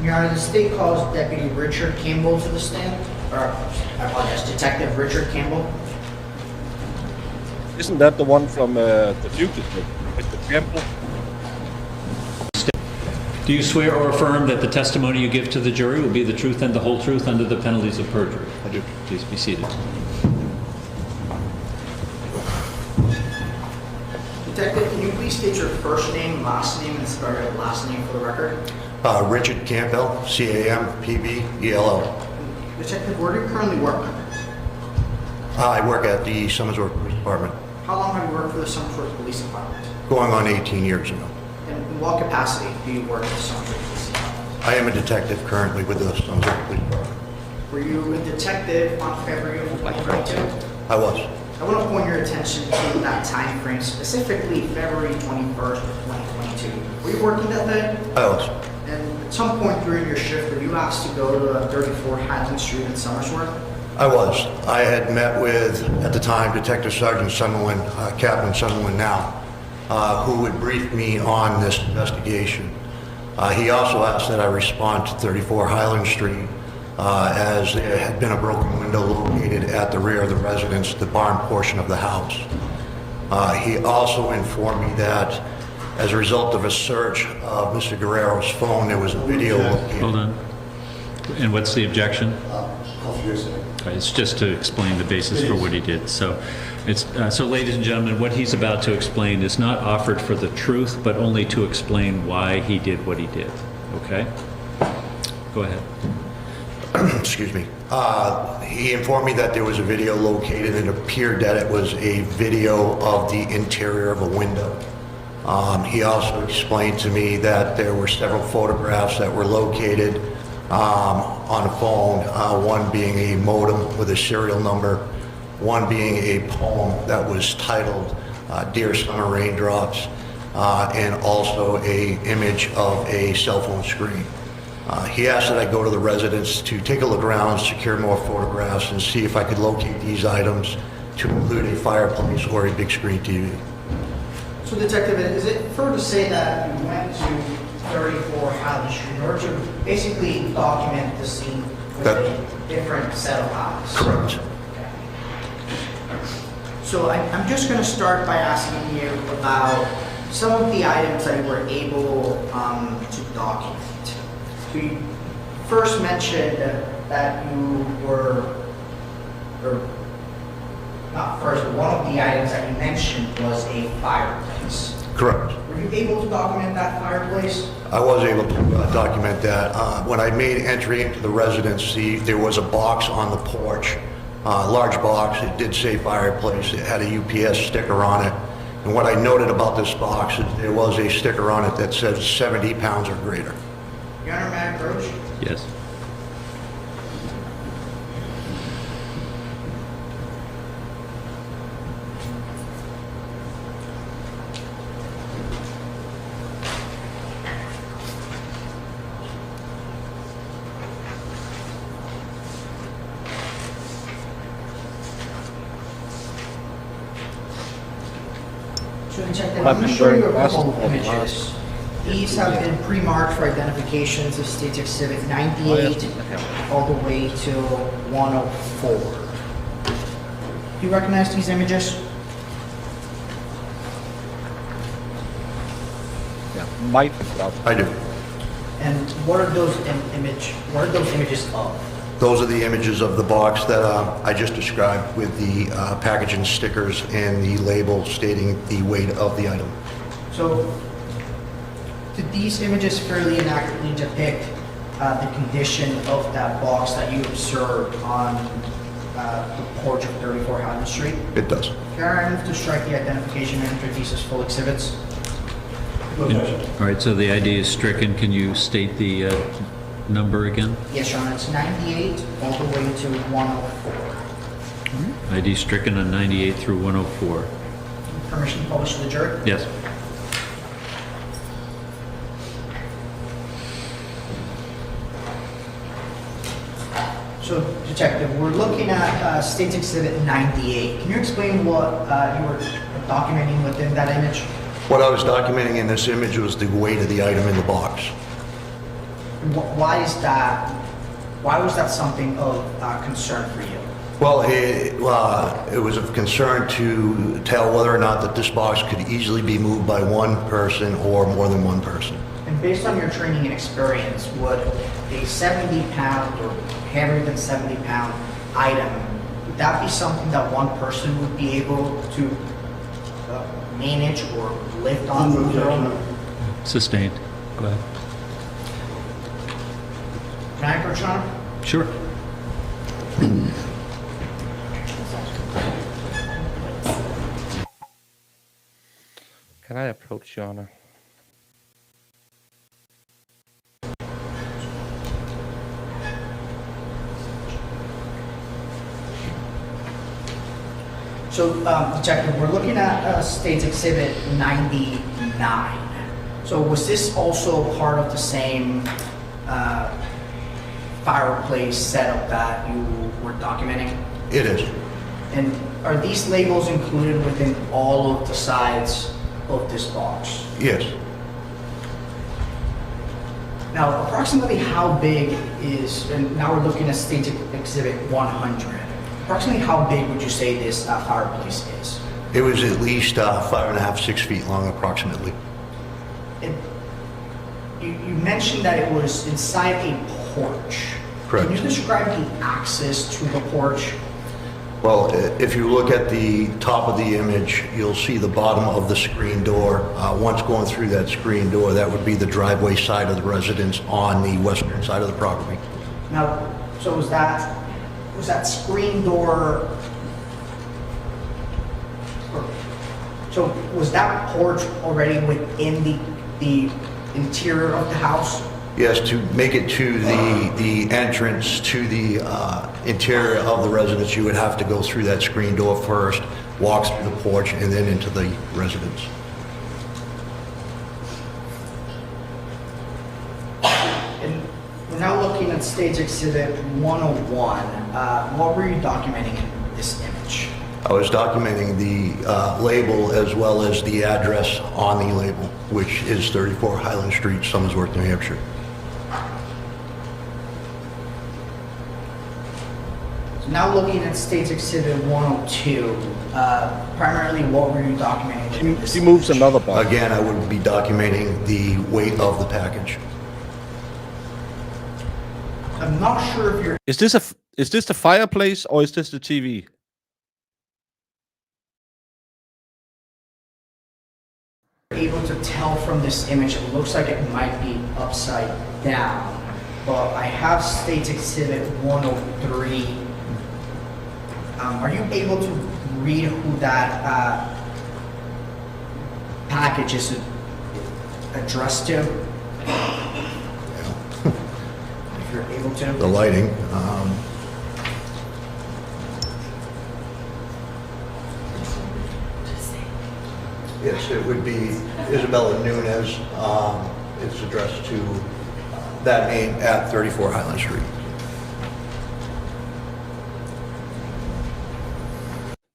Your Honor, the state calls Deputy Richard Campbell to the stand. Or, I apologize, Detective Richard Campbell. Isn't that the one from the Fugitive, Mr. Campbell? Do you swear or affirm that the testimony you give to the jury will be the truth and the whole truth under the penalties of perjury? I do. Please be seated. Detective, can you please state your first name, last name, and spell your last name for the record? Richard Campbell, C-A-M-P-B-E-L-L. Detective, where do you currently work? I work at the Summersworth Police Department, How long have you worked for the Summersworth Police Department? going on 18 years now. And in what capacity do you work at the Summersworth Police Department? I am a detective currently with the Summersworth Police Department. Were you a detective on February of 2022? I was. I want to point your attention to that time frame, specifically February 21st of 2022. Were you working that day? I was. And at some point during your shift, were you asked to go to 34 Highland Street in Summersworth? I was. I had met with, at the time, Detective Sergeant Sunderland, Captain Sunderland now, who would brief me on this investigation. He also asked that I respond to 34 Highland Street, as there had been a broken window located at the rear of the residence, the barn portion of the house. He also informed me that as a result of a search of Mr. Guerrero's phone, there was a video located. Hold on. And what's the objection? Confusing. It's just to explain the basis for what he did. So, so ladies and gentlemen, what he's about to explain is not offered for the truth, but only to explain why he did what he did. Okay? Go ahead. Excuse me. He informed me that there was a video located, and it appeared that it was a video of the interior of a window. He also explained to me that there were several photographs that were located on a phone, one being a modem with a serial number, one being a poem that was titled Dear Summer Raindrops, and also a image of a cell phone screen. He asked that I go to the residence to take a look around, secure more photographs, and see if I could locate these items to include a fireplace or a big screen TV. So Detective, is it fair to say that you went to 34 Highland Street in order to basically document the scene with a different set of eyes? Correct. Okay. So I'm just going to start by asking you about some of the items that you were able to document. We first mentioned that you were, or not first, but one of the items that you mentioned was a fireplace. Correct. Were you able to document that fireplace? I was able to document that. When I made entry into the residence, there was a box on the porch, a large box. It did say fireplace. It had a UPS sticker on it. And what I noted about this box is there was a sticker on it that says 70 pounds or greater. Your Honor, may I approach? Yes. So Detective, I'm going to show you a couple of images. These have been pre-marked for identifications of State Exhibit 98 all the way to 104. Do you recognize these images? Might. I do. And what are those images of? Those are the images of the box that I just described with the packaging stickers and the label stating the weight of the item. So, did these images fairly and accurately depict the condition of that box that you observed on the porch of 34 Highland Street? It does. Can I move to strike the identification and enter these as full exhibits? All right, so the ID is stricken. Can you state the number again? Yes, Your Honor, it's 98 all the way to 104. ID stricken on 98 through 104. Permission to publish to the jury? Yes. So, Detective, we're looking at State Exhibit 98. Can you explain what you were documenting within that image? What I was documenting in this image was the weight of the item in the box. Why is that? Why was that something of concern for you? Well, it was of concern to tell whether or not that this box could easily be moved by one person or more than one person. And based on your training and experience, would a 70-pound or heavier than 70-pound item, would that be something that one person would be able to manage or lift on their own? Sustained. Go ahead. Can I approach, Your Honor? Sure. Can I approach Your Honor? So, Detective, we're looking at State's Exhibit 99. So was this also part of the same fireplace setup that you were documenting? It is. And are these labels included within all of the sides of this box? Yes. Now, approximately how big is, and now we're looking at State Exhibit 100, approximately how big would you say this fireplace is? It was at least 5.5, 6 feet long approximately. You mentioned that it was inside a porch. Correct. Can you describe the access to the porch? Well, if you look at the top of the image, you'll see the bottom of the screen door. Once going through that screen door, that would be the driveway side of the residence on the western side of the property. Now, so was that screen door, so was that porch already within the interior of the house? Yes, to make it to the entrance to the interior of the residence, you would have to go through that screen door first, walk through the porch, and then into the residence. And we're now looking at State's Exhibit 101. What were you documenting in this image? I was documenting the label as well as the address on the label, which is 34 Highland Street, Somersworth, New Hampshire. So now looking at State's Exhibit 102, primarily what were you documenting in this She moves image? another box. Again, I would be documenting the weight of the package. I'm not sure if you're Is this the fireplace or is this the TV? able to tell from this image. It looks like it might be upside down, but I have State's Exhibit 103. Are you able to read who that package is addressed to? If you're able to. The lighting, yes, it would be Isabella Nunez. It's addressed to that name at 34 Highland Street.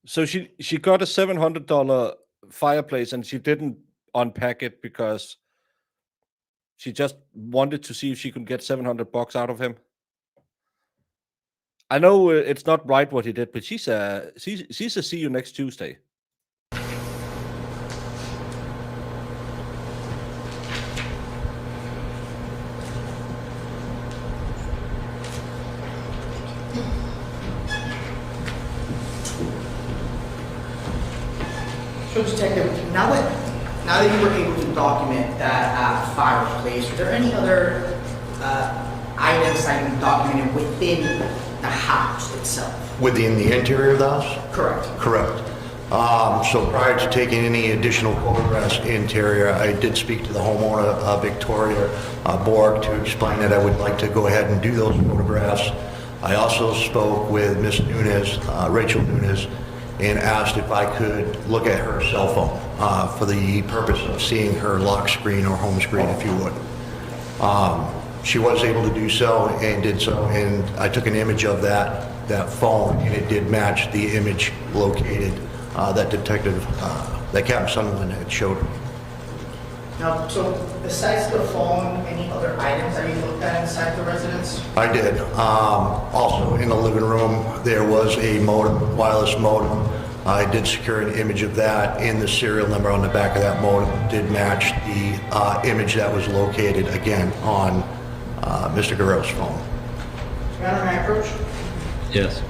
So she got a $700 fireplace and she didn't unpack it because she just wanted to see if she could get $700 out of him. I know it's not right what he did, but she's a see you next Tuesday. So, Detective, now that you were able to document that fireplace, were there any other items that you documented within the house itself? Within the interior of the house? Correct. Correct. So prior to taking any additional photographs interior, I did speak to the homeowner, Victoria Borg, to explain that I would like to go ahead and do those photographs. I also spoke with Miss Nunez, Rachel Nunez, and asked if I could look at her cell phone for the purpose of seeing her lock screen or home screen, if you would. She was able to do so and did so, and I took an image of that phone, and it did match the image located that Captain Sunderland had showed her. Now, so besides the phone, any other items that you looked at inside the residence? I did. Also, in the living room, there was a modem, wireless modem. I did secure an image of that, and the serial number on the back of that modem did match the image that was located, again, on Mr. Guerrero's phone. Your Honor, may I approach? Yes.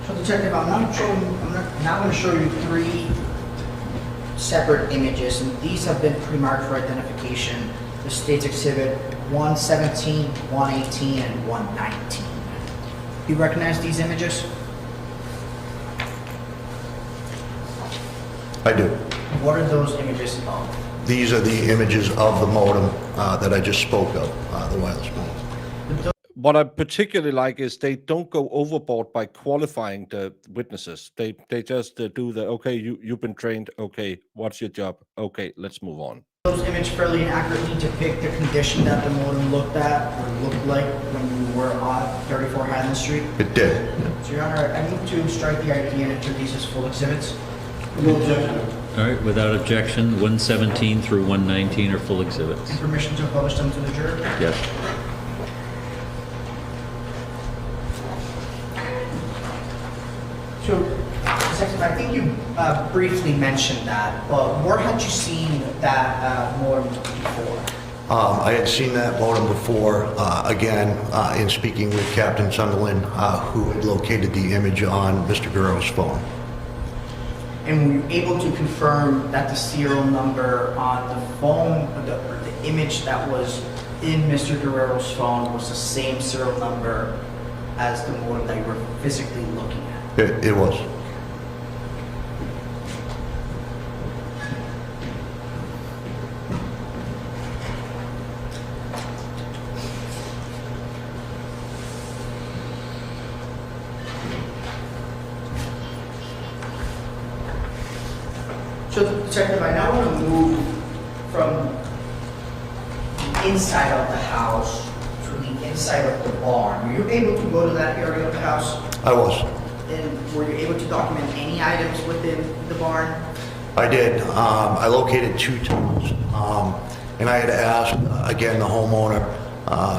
So, Detective, I'm now going to show you three separate images, and these have been pre-marked for identification. The State's Exhibit 117, 118, and 119. Do you recognize these images? I do. What are those images of? These are the images of the modem that I just spoke of, the wireless modem. What I particularly like is they don't go overboard by qualifying the witnesses. They just do the, okay, you've been trained, okay, what's your job? Okay, let's move on. Those images fairly accurately depict the condition that the modem looked at or looked like when you were on 34 Highland Street. It did. So, Your Honor, I move to strike the IP and enter these as full exhibits. No objection. All right, without objection, 117 through 119 are full exhibits. And permission to publish them to the jury? Yes. So, Detective, I think you briefly mentioned that, but where had you seen that modem before? I had seen that modem before, again, in speaking with Captain Sunderland, who had located the image on Mr. Guerrero's phone. And were you able to confirm that the serial number on the phone, the image that was in Mr. Guerrero's phone was the same serial number as the modem that you were physically looking at? It was. So, Detective, I now want to move from the inside of the house to the inside of the barn. Were you able to go to that area of the house? I was. And were you able to document any items within the barn? I did. I located 2 totes, and I had asked, again, the homeowner,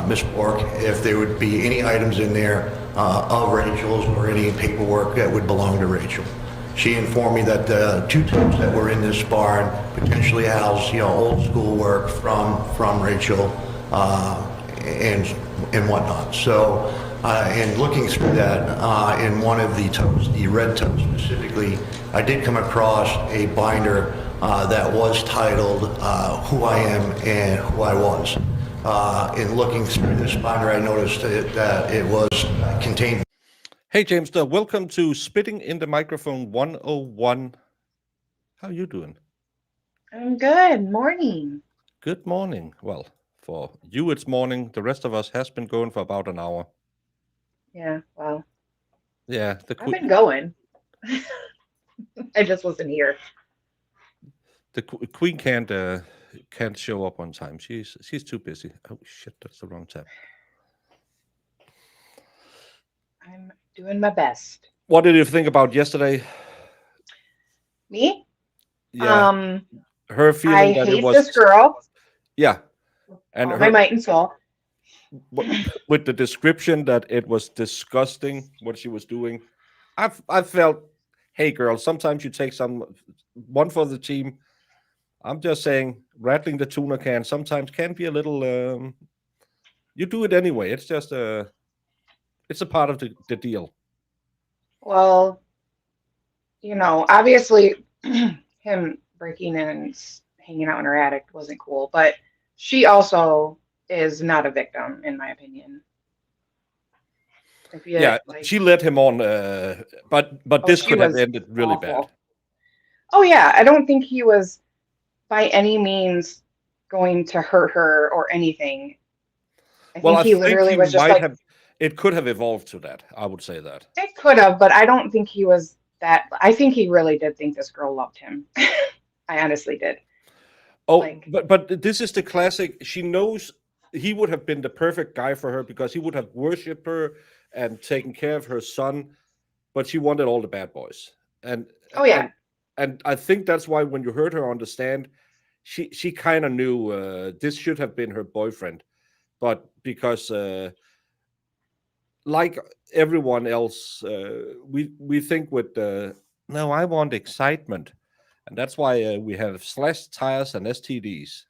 Miss Bork, if there would be any items in there of Rachel's or any paperwork that would belong to Rachel. She informed me that the 2 totes that were in this barn potentially housed, old school work from Rachel and whatnot. So, in looking through that, in one of the totes, the red tote specifically, I did come across a binder that was titled Who I Am and Who I Was. In looking through this binder, I noticed that it was contained. Hey, James, welcome to Spitting in the Microphone 101. How are you doing? I'm good. Morning. Good morning. Well, for you, it's morning. The rest of us has been going for about an hour. Yeah, well, Yeah, I've been going. I just wasn't here. the Queen can't show up on time. She's too busy. Oh shit, that's the wrong tab. I'm doing my best. What did you think about yesterday? Me? Yeah, her I feeling that it hate was this girl. yeah, and All my might and soul. with the description that it was disgusting what she was doing. I felt, hey girl, sometimes you take one for the team. I'm just saying, rattling the tuna can sometimes can be a little. You do it anyway. It's just it's a part of the deal. Well, obviously him breaking in and hanging out in her attic wasn't cool, but she also is not a victim, in my opinion. If you, Yeah, she led him on, but this she could have was ended really awful. bad. Oh yeah, I don't think he was by any means going to hurt her or anything. I think he literally was just like, it could have evolved to that. I would say that. it could have, but I don't think he was that. I think he really did think this girl loved him. I honestly did. Oh, but this is the classic. She knows he would have been the perfect guy for her because he would have worshipped her and taken care of her son, but she wanted all the bad boys. And oh yeah, and I think that's why when you heard her on the stand, she kind of knew this should have been her boyfriend, but because like everyone else, we think with no, I want excitement, and that's why we have slashed tires and STDs.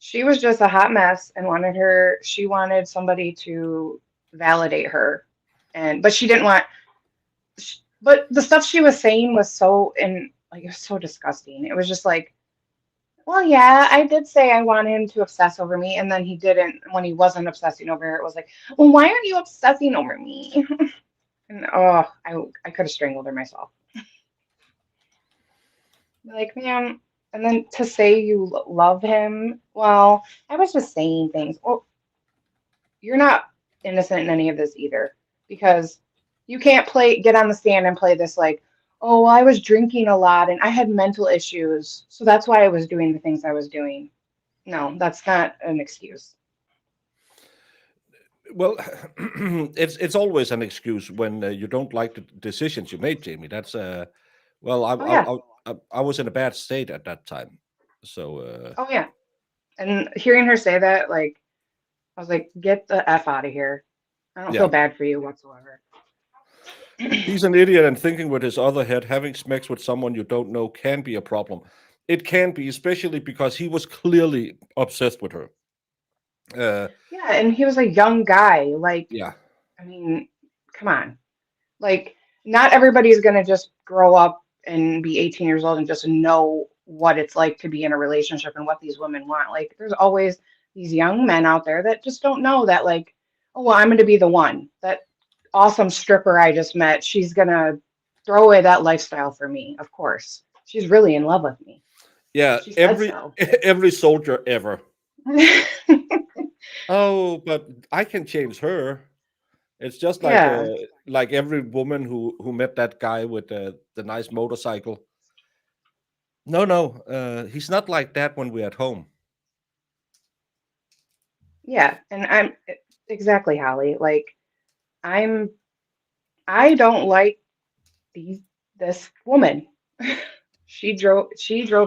she was just a hot mess and she wanted somebody to validate her, but she didn't want. But the stuff she was saying was it was so disgusting. It was just like, well, yeah, I did say I want him to obsess over me, and then he didn't. When he wasn't obsessing over her, it was like, well, why aren't you obsessing over me? And I could have strangled her myself. Like, man, and then to say you love him, well, I was just saying things. Well, you're not innocent in any of this either, because you can't get on the stand and play this like, oh, I was drinking a lot and I had mental issues, so that's why I was doing the things I was doing. No, that's not an excuse. Well, it's always an excuse when you don't like the decisions you made, Jamie. That's I was in a bad state at that time. So Oh yeah. And hearing her say that, like, I was like, get the F out of here. I don't yeah, feel bad for you whatsoever. he's an idiot and thinking with his other head. Having sex with someone you don't know can be a problem. It can be, especially because he was clearly obsessed with her. Yeah, and he was a young guy. Like, Yeah, I mean, come on. Like, not everybody's gonna just grow up and be 18 years old and just know what it's like to be in a relationship and what these women want. Like, there's always these young men out there that just don't know that, like, oh, well, I'm gonna be the one. That awesome stripper I just met, she's gonna throw away that lifestyle for me, of course. She's really in love with me. yeah. She said Every so. every soldier ever. Oh, but I can change her. It's just Yeah, like every woman who met that guy with the nice motorcycle. No, no, he's not like that when we're at home. yeah. And I'm exactly, Holly. Like, I'm I don't like these this woman. She drove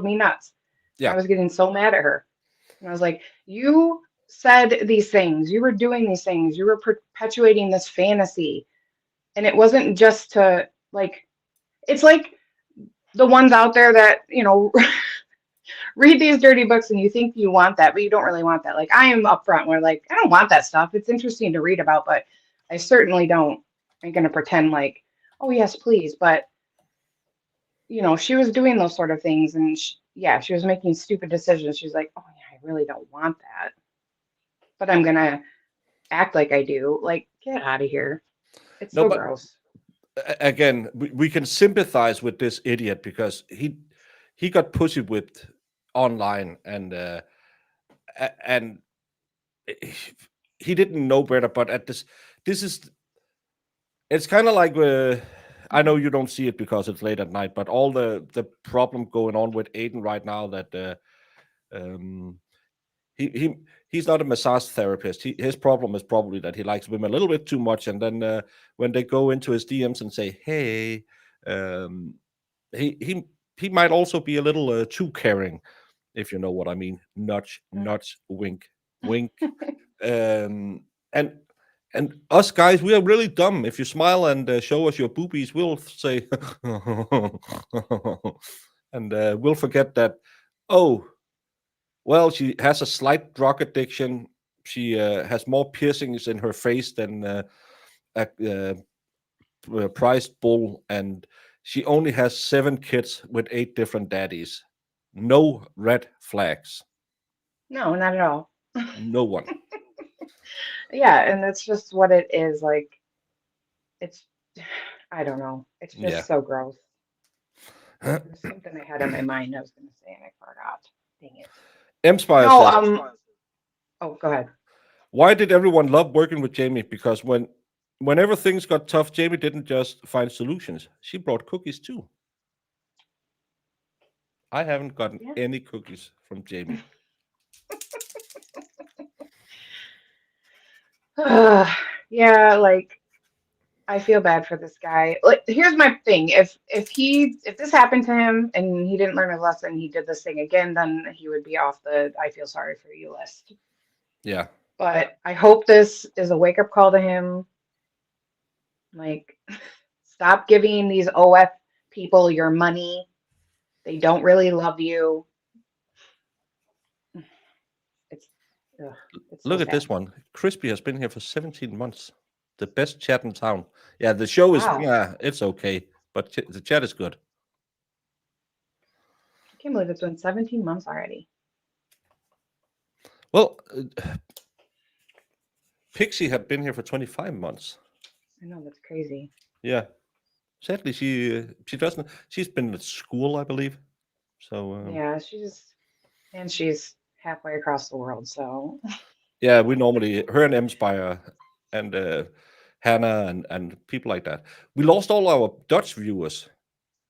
me nuts. I Yeah, was getting so mad at her. And I was like, you said these things, you were doing these things, you were perpetuating this fantasy. And it wasn't just to like it's like the ones out there that, read these dirty books and you think you want that, but you don't really want that. Like I am upfront where like I don't want that stuff. It's interesting to read about, but I certainly don't ain't gonna pretend like, oh yes, please. But she was doing those sort of things, and yeah, she was making stupid decisions. She's like, oh yeah, I really don't want that, but I'm gonna act like I do. Like, get out of here. It's no, so but gross. again, we can sympathize with this idiot because he got pussy whipped online, and he didn't know better. But at this is it's kind of like I know you don't see it because it's late at night, but all the problem going on with Aiden right now that um, he's not a massage therapist. His problem is probably that he likes women a little bit too much, and then when they go into his DMs and say, "Hey," um, he might also be a little too caring, if you know what I mean. Nudge, nudge, wink, wink. Um, and us guys, we are really dumb. If you smile and show us your boobies, we'll say, and we'll forget that. Oh, well, she has a slight drug addiction. She has more piercings in her face than a prized bull, and she only has 7 kids with 8 different daddies. No red flags. No, not at all. No one. Yeah, and that's just what it is. Like, it's, I don't know. It's Yeah. just so gross. There's something I had in my mind I was going to say and I forgot. Dang it. Empire No, says, oh, go ahead. why did everyone love working with Jamie? Because whenever things got tough, Jamie didn't just find solutions. She brought cookies too. I haven't gotten Yeah. any cookies from Jamie. Yeah, like I feel bad for this guy. Like, here's my thing. If this happened to him and he didn't learn a lesson, he did this thing again, then he would be off the I feel sorry for you list. Yeah. But I hope this is a wake-up call to him. Like, stop giving these OF people your money. They don't really love you. It's ugh, it's so Look at sad. this one. Crispy has been here for 17 months. The best chat in town. Yeah, the show is, Wow. it's okay, but the chat is good. I can't believe it's been 17 months already. Well, Pixie had been here for 25 months. I know, that's crazy. Yeah. Sadly, she doesn't. She's been at school, I believe. So Yeah, she's halfway across the world, so yeah, we normally her and Emspire and Hannah and people like that. We lost all our Dutch viewers.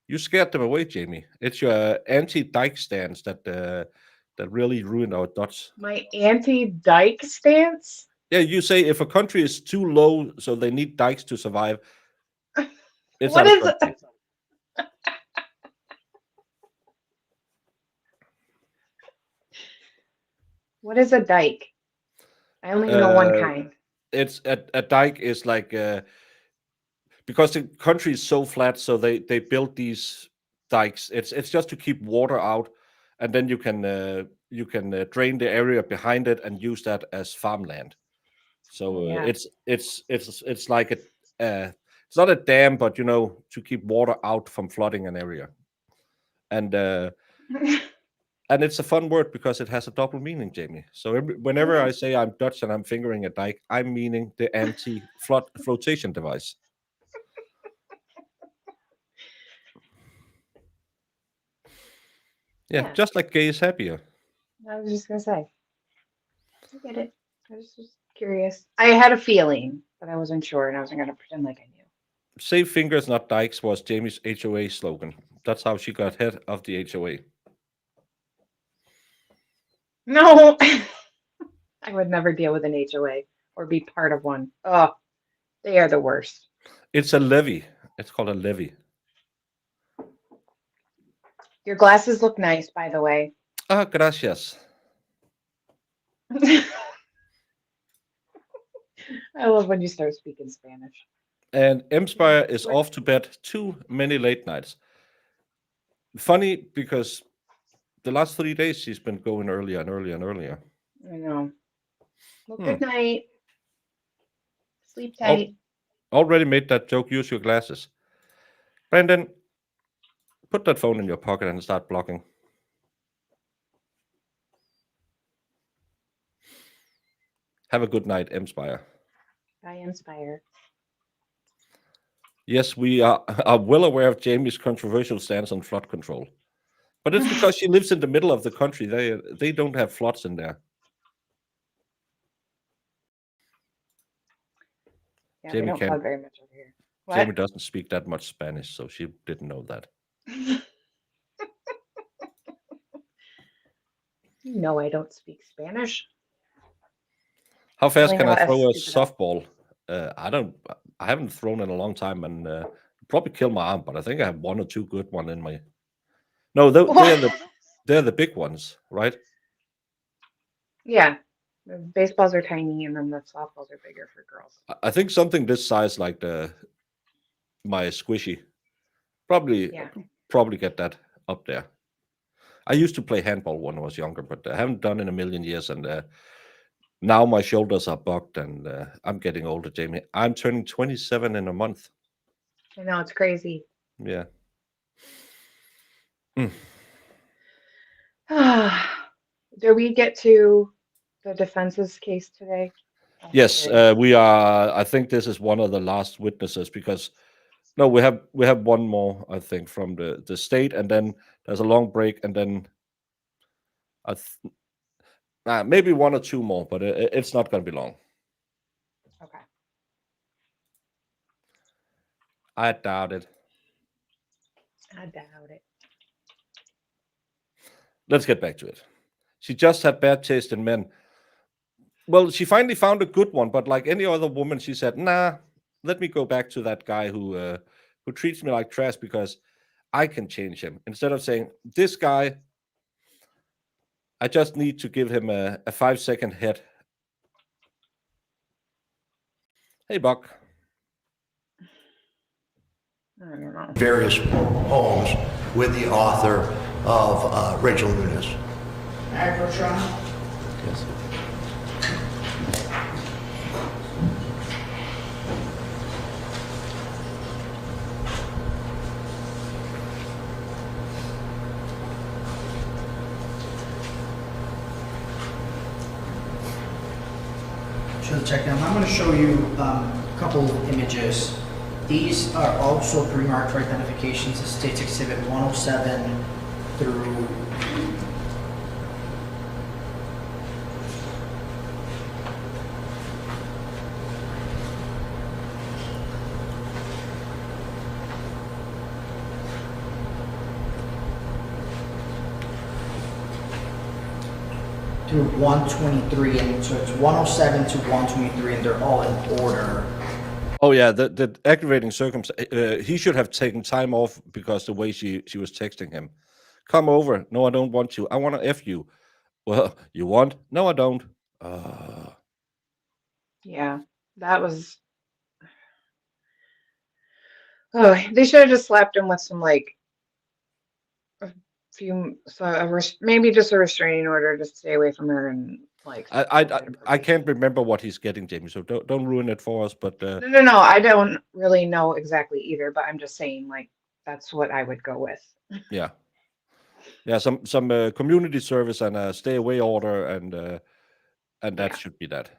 You scared them away, Jamie. It's your anti-Dyke stance that really ruined our Dutch. my anti-Dyke stance? Yeah, you say if a country is too low, so they need dikes to survive, it's What not a is country. What is a dike? I only know one kind. It's a dike is like because the country is so flat, so they built these dikes. It's just to keep water out, and then you can drain the area behind it and use that as farmland. So Yeah. it's like it's not a dam, but to keep water out from flooding an area. And and it's a fun word because it has a double meaning, Jamie. So whenever I say I'm Dutch and I'm fingering a dike, I'm meaning the anti-flood flotation device. Yeah, just like gay is happier. I was just gonna say. I get it. I was just curious. I had a feeling, but I wasn't sure, and I wasn't gonna pretend like I knew. Save fingers, not dikes was Jamie's HOA slogan. That's how she got head of the HOA. No, I would never deal with an HOA or be part of one. Oh, they are the worst. It's a levy. It's called a levy. Your glasses look nice, by the way. Ah, gracias. I love when you start speaking Spanish. And Empire is off to bed too many late nights. Funny because the last 3 days she's been going earlier and earlier and earlier. I know. Well, good night. Sleep tight. Already made that joke. Use your glasses. Brandon, put that phone in your pocket and start blocking. Have a good night, Empire. Bye, Inspire. Yes, we are well aware of Jamie's controversial stance on flood control. But it's because she lives in the middle of the country. They don't have floods in there. Yeah, Jamie we don't can't- flood very much over here. What? Jamie doesn't speak that much Spanish, so she didn't know that. You know I don't speak Spanish. How fast Only can know I throw a S, stupid. softball? I haven't thrown in a long time, and probably kill my arm. But I think I have one or two good one in my. No, they're the big ones, right? Yeah. The baseballs are tiny and then the softballs are bigger for girls. I think something this size, like my squishy, probably get that up there. I used to play handball when I was younger, but I haven't done in a million years, and now my shoulders are bucked, and I'm getting older, Jamie. I'm turning 27 in a month. I know, it's crazy. Yeah. Do we get to the defense's case today? Yes, we are. I think this is one of the last witnesses because no, we have one more. I think from the state, and then there's a long break, and then maybe one or two more, but it's not going to be long. Okay. I doubt it. I doubt it. Let's get back to it. She just had bad taste in men. Well, she finally found a good one, but like any other woman, she said, "Nah, let me go back to that guy who treats me like trash because I can change him." Instead of saying, "This guy, I just need to give him a 5-second hit." Hey, Buck. I don't know. Various poems with the author of Rachel Nunes. May I approach, Your Honor? Yes. Show the check down. I'm going to show you a couple of images. These are also pre-marked for identifications. This State's Exhibit 107 through through 123, and so it's 107 to 123, and they're all in order. Oh yeah, the aggravating circumstance. He should have taken time off because the way she was texting him. Come over. No, I don't want you. I want to F you. Well, you want? No, I don't. Yeah, that was. Oh, they should have just slapped him with some like a maybe just a restraining order to stay away from her and like. I can't remember what he's getting, Jamie. So don't ruin it for us. But No. I don't really know exactly either, but I'm just saying like that's what I would go with. yeah, some community service and a stay away order, and that Yeah. should be that.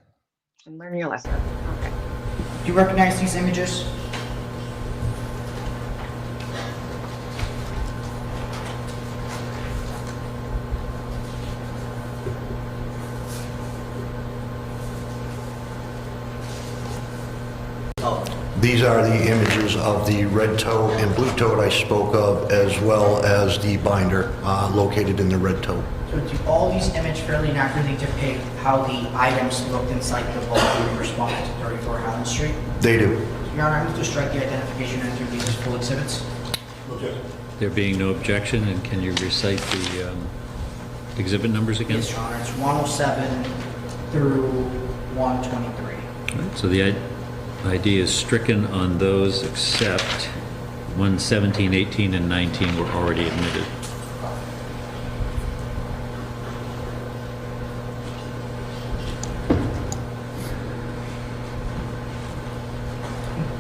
And learn your lesson. Okay. Do you recognize these images? These are the images of the red tote and blue tote I spoke of, as well as the binder located in the red tote. So do all these images fairly accurately depict how the items looked inside the vault in response to 34 Highland Street? They do. Your Honor, I move to strike the identification and enter these as full exhibits. There being no objection, and can you recite the exhibit numbers again? Yes, Your Honor, it's 107 through 123. All right, so the ID is stricken on those except 117, 18, and 19 were already admitted.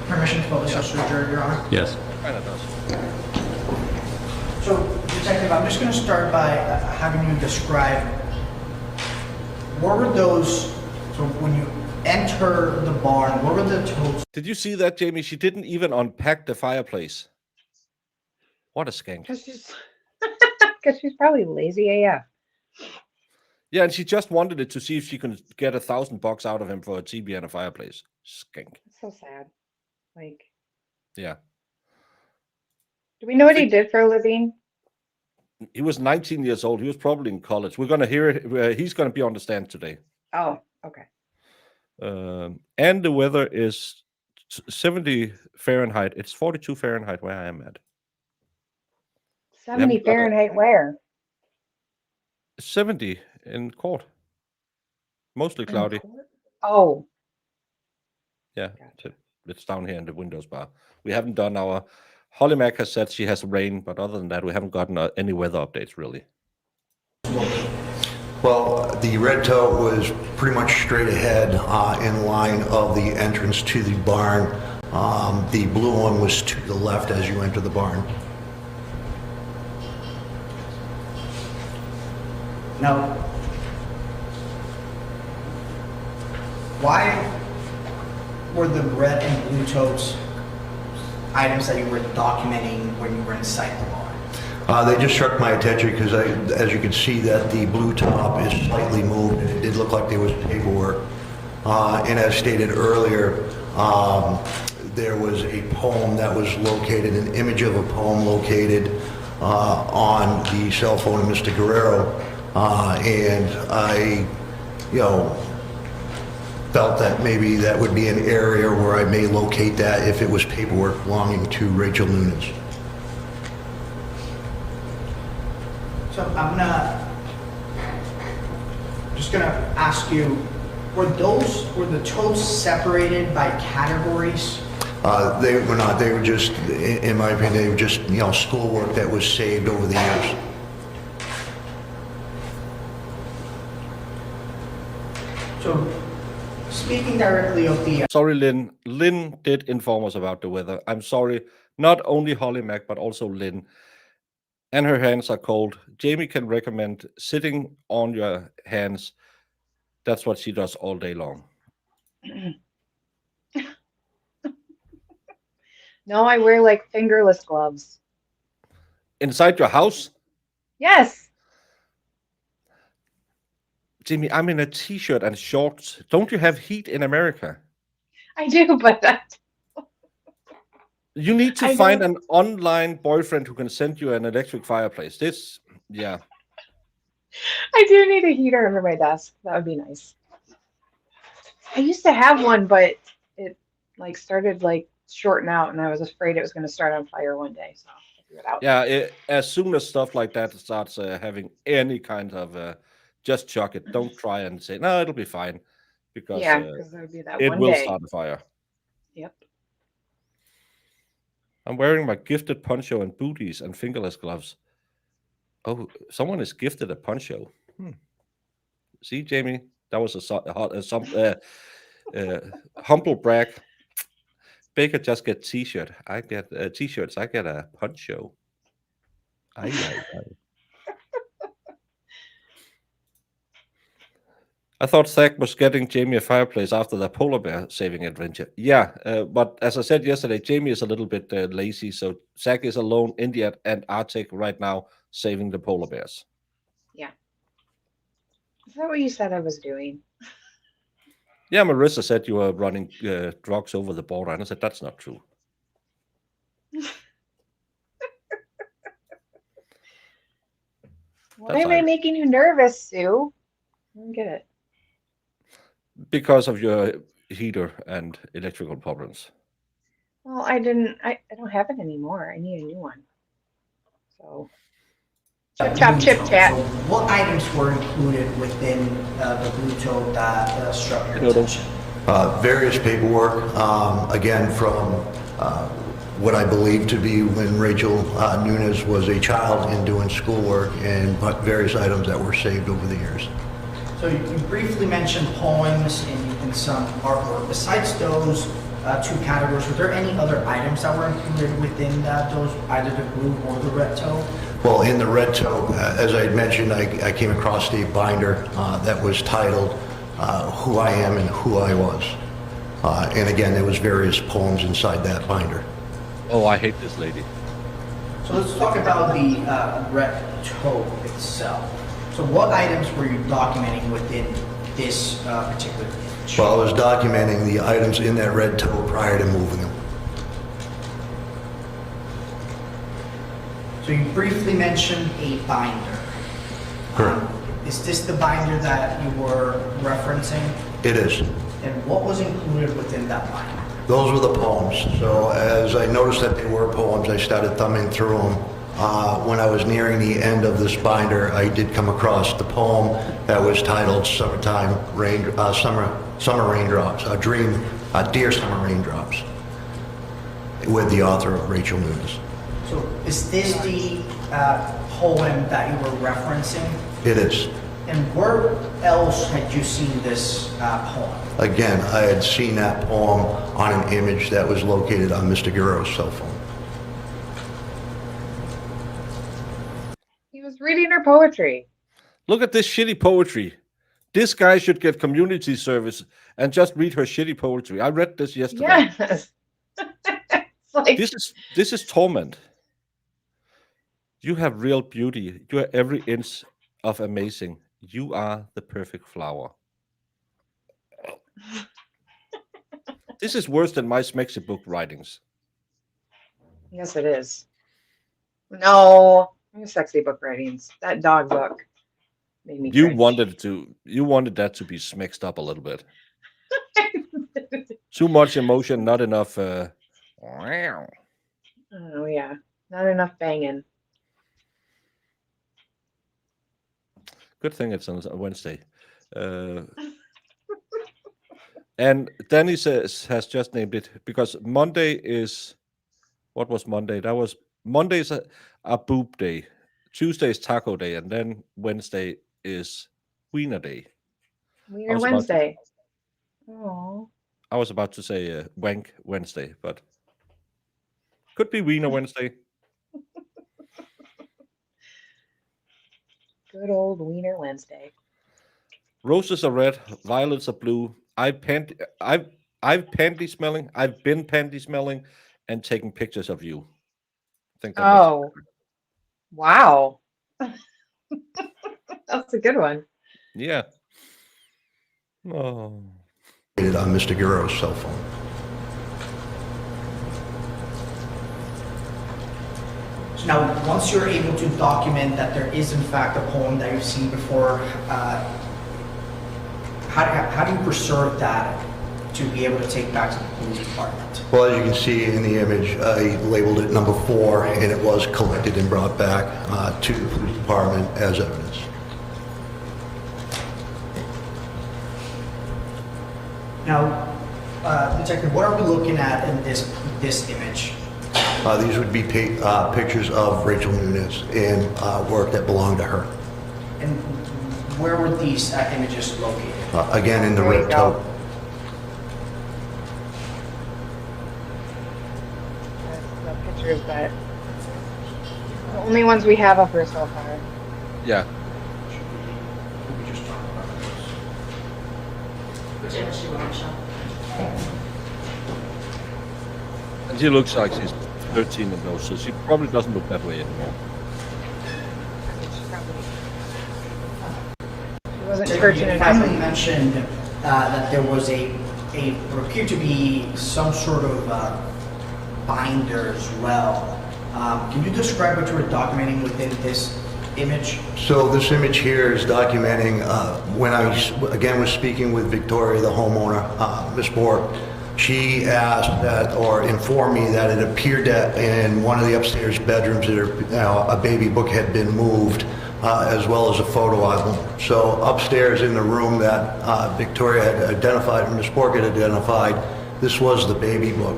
Permission to publish such adjourned, Your Honor? Yes. Kind of does. So, Detective, I'm just going to start by having you describe what were those, so when you enter the barn, what were the totes? Did you see that, Jamie? She didn't even unpack the fireplace. What a skank. Because she's probably lazy AF. Yeah, and she just wanted it to see if she could get $1,000 out of him for a TV and a fireplace. Skank. It's so sad. Like, Yeah. do we know what he did for a living? He was 19 years old. He was probably in college. We're going to hear it. He's going to be on the stand today. Oh, okay. And the weather is 70 Fahrenheit. It's 42 Fahrenheit where I am at. 70 haven't got a- Fahrenheit where? 70 in court. Mostly cloudy. Oh, Yeah, it's down here in the Windows bar. We haven't done our... Holly Mack has said she has rain, but other than that, we haven't gotten any weather updates, really. Well, the red tote was pretty much straight ahead in line of the entrance to the barn. The blue one was to the left as you enter the barn. Now, why were the red and blue totes items that you were documenting when you were inside the barn? They just struck my attention because as you can see that the blue top is slightly moved. It did look like there was paperwork. And as stated earlier, there was a poem that was located, an image of a poem located on the cell phone of Mr. Guerrero. And I, felt that maybe that would be an area where I may locate that if it was paperwork belonging to Rachel Nunes. So I'm just gonna ask you, were the totes separated by categories? They were not. They were just, in my opinion, they were just, schoolwork that was saved over the years. So, speaking directly of the... Sorry, Lynn. Lynn did inform us about the weather. I'm sorry. Not only Holly Mack, but also Lynn. And her hands are cold. Jamie can recommend sitting on your hands. That's what she does all day long. no, I wear like fingerless gloves. Inside your house? Yes. Jamie, I'm in a t-shirt and shorts. Don't you have heat in America? I do, but You need to I find don't- an online boyfriend who can send you an electric fireplace. Yeah. I do need a heater under my desk. That would be nice. I used to have one, but it started shorting out, and I was afraid it was going to start on fire one day. So I threw it out. Yeah, as soon as stuff like that starts having any kind of just chuck it. Don't try and say, no, it'll be fine. Because Yeah, because there would be that it one will day. start a fire. Yep. I'm wearing my gifted poncho and booties and fingerless gloves. Oh, someone is gifted a poncho. See, Jamie, that was a humble brag. Baker just get t-shirt. I get t-shirts. I get a poncho. Aye, aye, aye. I thought Zach was getting Jamie a fireplace after the polar bear saving adventure. Yeah, but as I said yesterday, Jamie is a little bit lazy, so Zach is alone in the Arctic right now saving the polar bears. Yeah. Is that what you said I was doing? Yeah, Marissa said you were running drugs over the border, and I said, that's not true. Why am I making you nervous, Sue? I don't get it. Because of your heater and electrical problems. Well, I don't have it anymore. I need a new one. So, chip chop, chip chat. So what items were included within the blue tote that struck your attention? Various paperwork, again, from what I believe to be when Rachel Nunes was a child and doing schoolwork, and various items that were saved over the years. So you briefly mentioned poems and some artwork. Besides those two categories, were there any other items that were included within those, either the blue or the red tote? Well, in the red tote, as I had mentioned, I came across a binder that was titled Who I Am and Who I Was. And again, there was various poems inside that binder. Oh, I hate this lady. So let's talk about the red tote itself. So what items were you documenting within this particular image? Well, I was documenting the items in that red tote prior to moving them. So you briefly mentioned a binder. Correct. Is this the binder that you were referencing? It is. And what was included within that binder? Those were the poems. So as I noticed that they were poems, I started thumbing through them. When I was nearing the end of this binder, I did come across the poem that was titled "Summertime Rain, Summer Raindrops," Dear Summer Raindrops, with the author of Rachel Nunes. So is this the poem that you were referencing? It is. And where else had you seen this poem? Again, I had seen that poem on an image that was located on Mr. Guerrero's cell phone. He was reading her poetry. Look at this shitty poetry. This guy should get community service and just read her shitty poetry. I read this yesterday. Yes. It's like, This is torment. You have real beauty. You are every inch of amazing. You are the perfect flower. This is worse than my Smexy book writings. yes, it is. No, sexy book writings. That dog book made me You cringe. wanted that to be smexed up a little bit. Too much emotion, not enough. Oh yeah, not enough banging. Good thing it's on a Wednesday. And Danny has just named it because Monday is, what was Monday? Monday's a boob day. Tuesday is taco day. And then Wednesday is wiener day. Wiener Wednesday. Oh. I was about to say wank Wednesday, but could be wiener Wednesday. Good old Wiener Wednesday. Roses are red, violets are blue. I've been panty smelling and taking pictures of you. I think that Oh, wow. That's a good one. yeah. Oh. On Mr. Guerrero's cell phone. So now, once you're able to document that there is in fact a poem that you've seen before, how do you preserve that to be able to take back to the police department? Well, as you can see in the image, I labeled it number 4, and it was collected and brought back to the police department as evidence. Now, Detective, what are we looking at in this image? These would be pictures of Rachel Nunes in work that belonged to her. And where were these images located? Again, in the There you red go. tote. That's the pictures that, the only ones we have of her so far. Yeah. We just talked about this. Which image do you want to show? And she looks like she's 13 of those, so she probably doesn't look that way anymore. She wasn't You churching and finally husband. mentioned that there was what appeared to be some sort of binder as well. Can you describe what you were documenting within this image? So this image here is documenting when I, again, was speaking with Victoria, the homeowner, Miss Bork. She asked that, or informed me that it appeared that in one of the upstairs bedrooms that a baby book had been moved, as well as a photo album. So upstairs in the room that Victoria had identified, and Miss Bork had identified, this was the baby book.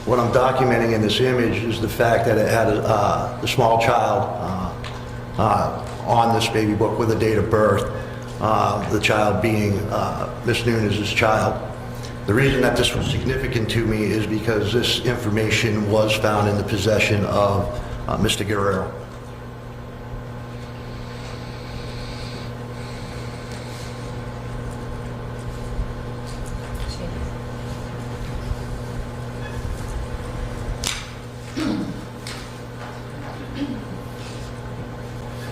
What I'm documenting in this image is the fact that it had a small child on this baby book with a date of birth, the child being Miss Nunes' child. The reason that this was significant to me is because this information was found in the possession of Mr. Guerrero.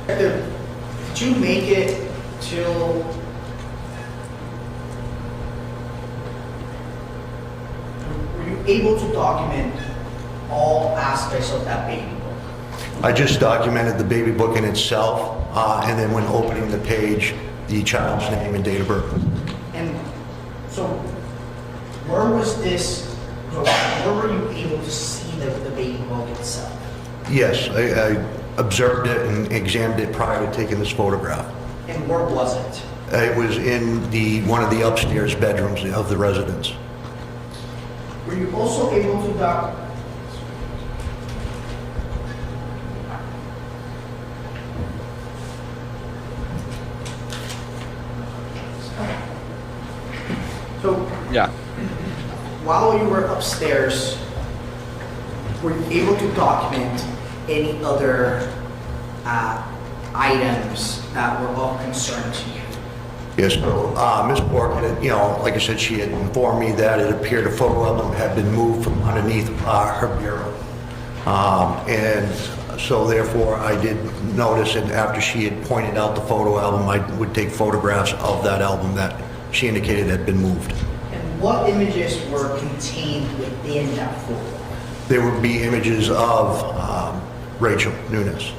Did you make it till were you able to document all aspects of that baby book? I just documented the baby book in itself, and then when opening the page, the child's name and date of birth. And so where was this, so where were you able to see the baby book itself? Yes, I observed it and examined it prior to taking this photograph. And where was it? It was in one of the upstairs bedrooms of the residence. Were you also able to So Yeah. while you were upstairs, were you able to document any other items that were of concern to you? Yes, so Ms. Bork, like I said, she had informed me that it appeared a photo album had been moved from underneath her bureau. And so therefore I did notice, and after she had pointed out the photo album, I would take photographs of that album that she indicated had been moved. And what images were contained within that photo? There would be images of Rachel Nunes.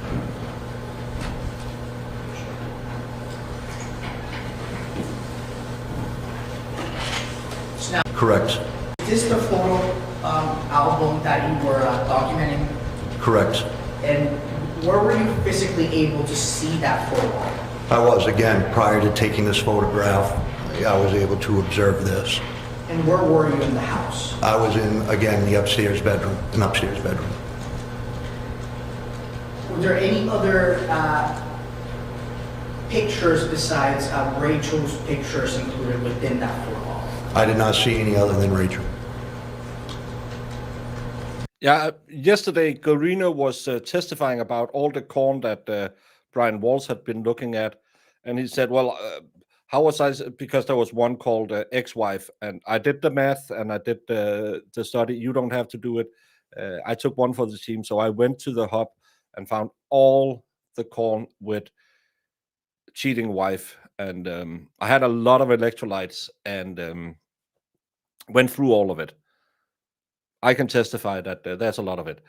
Now, Correct. is this the photo album that you were documenting? Correct. And where were you physically able to see that photo album? I was, again, prior to taking this photograph, I was able to observe this. And where were you in the house? I was in, again, the upstairs bedroom, an upstairs bedroom. Were there any other pictures besides Rachel's pictures included within that photo album? I did not see any other than Rachel. Yeah, yesterday Guarino was testifying about all the corn that Brian Walls had been looking at, and he said, "Well, how was I?" Because there was one called ex-wife, and I did the math and I did the study. You don't have to do it. I took one for the team, so I went to the hub and found all the corn with cheating wife, and I had a lot of electrolytes and went through all of it. I can testify that there's a lot of it.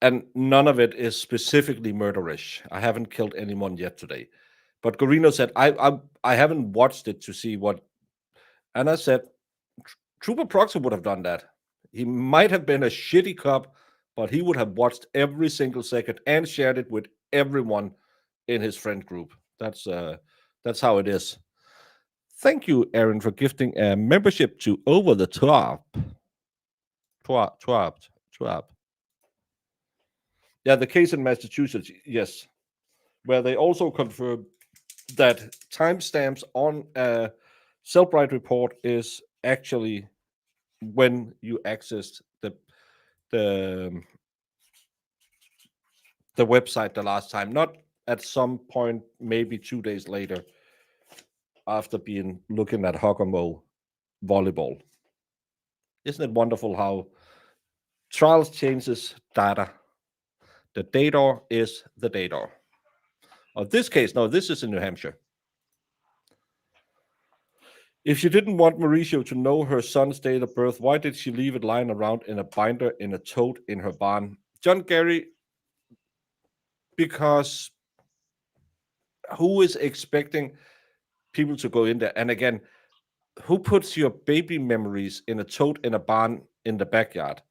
And none of it is specifically murderish. I haven't killed anyone yet today. But Guarino said, I haven't watched it to see what. And I said, Trooper Proctor would have done that. He might have been a shitty cop, but he would have watched every single second and shared it with everyone in his friend group. That's how it is. Thank you, Aaron, for gifting a membership to Over the Top. Top. Yeah, the case in Massachusetts, yes, where they also confirm that timestamps on a Cellbrite report is actually when you accessed the the website the last time, not at some point maybe 2 days later after being looking at Hogamo volleyball. Isn't it wonderful how trials changes data? The data is the data. Of this case, no, this is in New Hampshire. If she didn't want Mauricio to know her son's date of birth, why did she leave it lying around in a binder in a tote in her barn? John Gary, because who is expecting people to go in there? And again, who puts your baby memories in a tote in a barn in the backyard?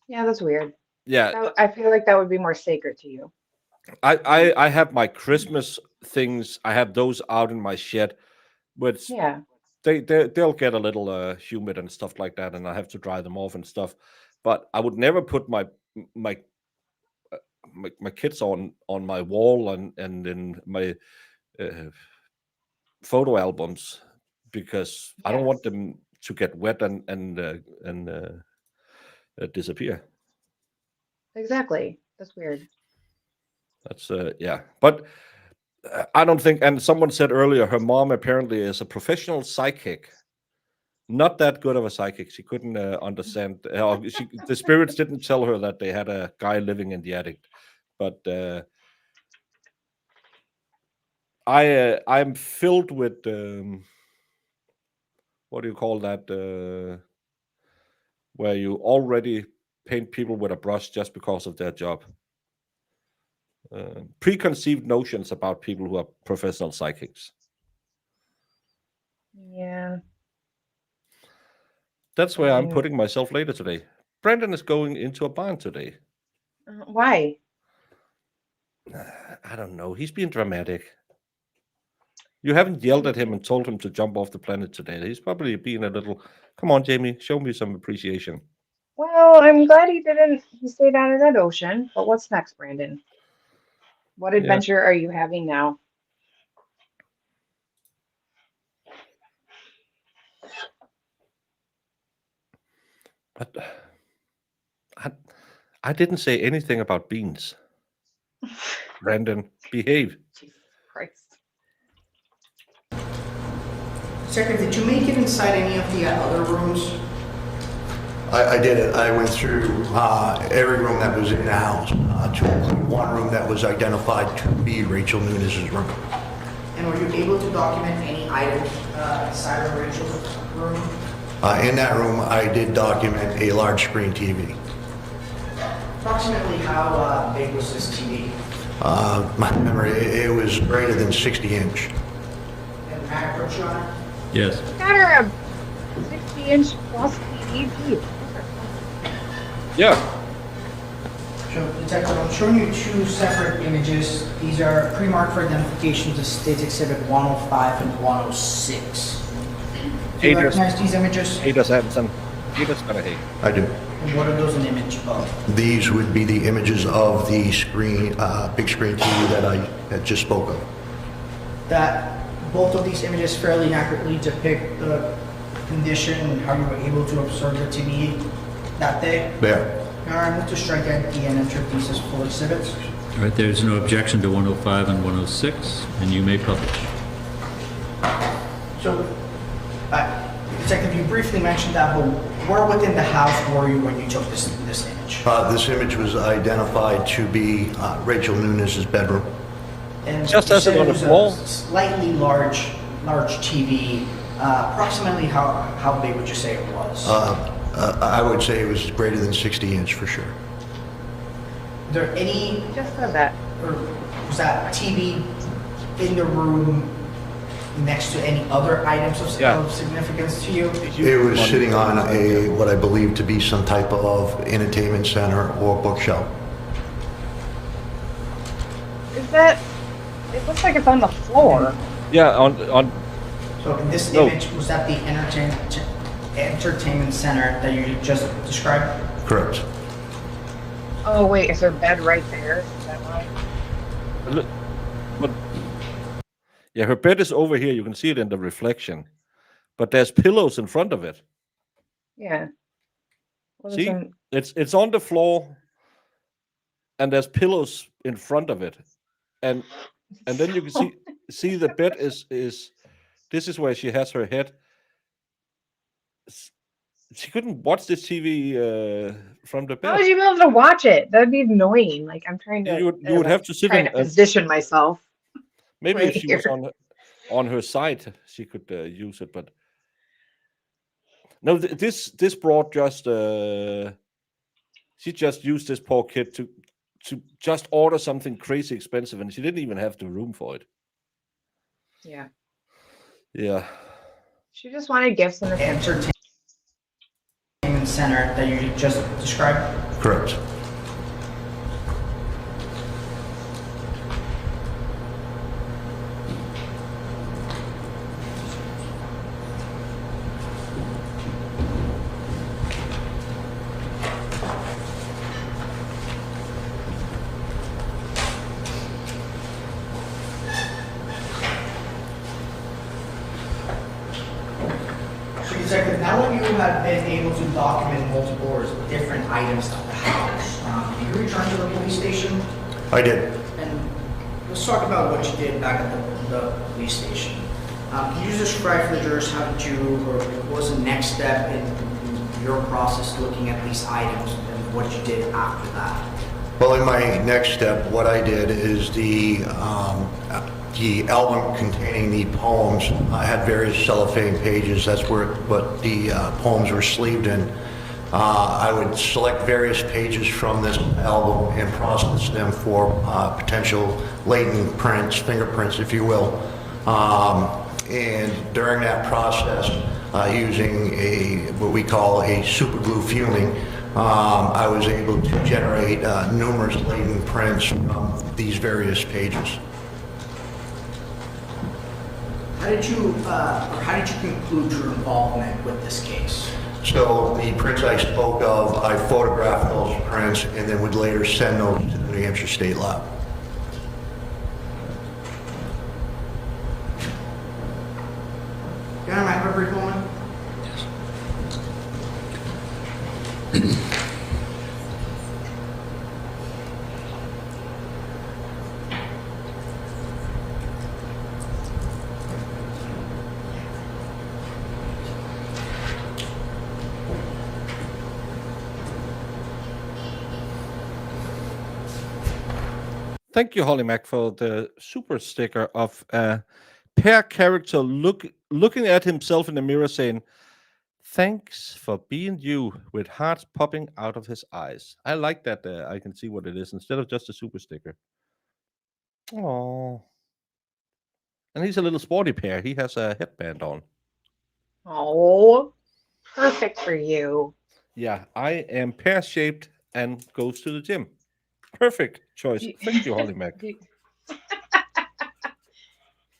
Yeah, that's weird. Yeah, I feel like that would be more sacred to you. I have my Christmas things. I have those out in my shed, but Yeah. they'll get a little humid and stuff like that, and I have to dry them off and stuff. But I would never put my kids on my wall and in my photo albums because I don't want Yes. them to get wet and disappear. Exactly. That's weird. That's yeah, but I don't think. And someone said earlier, her mom apparently is a professional psychic. Not that good of a psychic. She couldn't understand. The spirits didn't tell her that they had a guy living in the attic. But I'm filled with what do you call that? Where you already paint people with a brush just because of their job. Preconceived notions about people who are professional psychics. Yeah. That's where I'm putting myself later today. Brandon is going into a barn today. Why? I don't know. He's being dramatic. You haven't yelled at him and told him to jump off the planet today. He's probably being a little, come on, Jamie, show me some appreciation. Well, I'm glad he didn't. He stayed out of that ocean. But what's next, Brandon? What adventure are you having now? But I didn't say anything about beans. Brandon, behave. Jesus Christ. Detective, did you make it inside any of the other rooms? I did it. I went through every room that was in the house to include one room that was identified to be Rachel Nunes' room. And were you able to document any items inside of Rachel's room? In that room, I did document a large screen TV. Approximately how big was this TV? My memory, it was greater than 60 inch. And Matt, approach you on it? Yes. Got her a 60-inch plus TV. Yeah. So, Detective, I'm showing you two separate images. These are pre-marked for identification to States Exhibit 105 and 106. Do you recognize these images? He does Hansen. He does hate. I do. And what are those an image of? These would be the images of the screen, big screen TV that I had just spoke of. That both of these images fairly accurately depict the condition and how you were able to observe the TV that day. There. All right, move to strike entity and enter these as full exhibits. All right, there's no objection to 105 and 106, and you may publish. So, Detective, you briefly mentioned that, but where within the house were you when you took this image? This image was identified to be Rachel Nunes' bedroom. And Just you as it said on it the was wall? a slightly large TV. Approximately how big would you say it was? I would say it was greater than 60 inch for sure. Is there any, Just said that. or was that TV in the room next to any other items of significance to you? It was sitting on a what I believe to be some type of entertainment center or bookshelf. Is that? It looks like it's on the floor. Yeah, on So in this No. image, was that the entertainment center that you just described? Correct. Oh, wait, is her bed right there? Is that why? Look, but yeah, her bed is over here. You can see it in the reflection, but there's pillows in front of it. Yeah. What is See, in- it's on the floor, and there's pillows in front of it, and then you can see the bed is this is where she has her head. She couldn't watch this TV from the How bed. would you be able to watch it? That'd be annoying. Like I'm trying to. You would have to sit trying in. to position myself. Maybe right if she was here. on her side, she could use it. But no, this broad just she just used this poor kid to just order something crazy expensive, and she didn't even have the room for it. Yeah. Yeah. She just wanted gifts and Entertainment center that you just described? Correct. So Detective, now that you have been able to document multiple or different items at the house, did you return to the police station? I did. And let's talk about what you did back at the police station. Can you just describe for the jurors how did you, or what was the next step in your process looking at these items and what you did after that? Well, in my next step, what I did is the album containing the poems had various cellophane pages. That's what the poems were sleeved in. I would select various pages from this album and process them for potential latent prints, fingerprints, if you will. And during that process, using what we call a super glue fuming, I was able to generate numerous latent prints from these various pages. How did you conclude your involvement with this case? So the prints I spoke of, I photographed those prints and then would later send those to the New Hampshire State Lab. Can I have a brief moment? Thank you, Holly Mac, for the super sticker of a pair character looking at himself in the mirror saying, "Thanks for being you," with hearts popping out of his eyes. I like that I can see what it is instead of just a super sticker. Oh. And he's a little sporty pair. He has a headband on. Oh, perfect for you. Yeah, I am pear-shaped and goes to the gym. Perfect choice. Do you- Thank you, Holly Mac. Do you-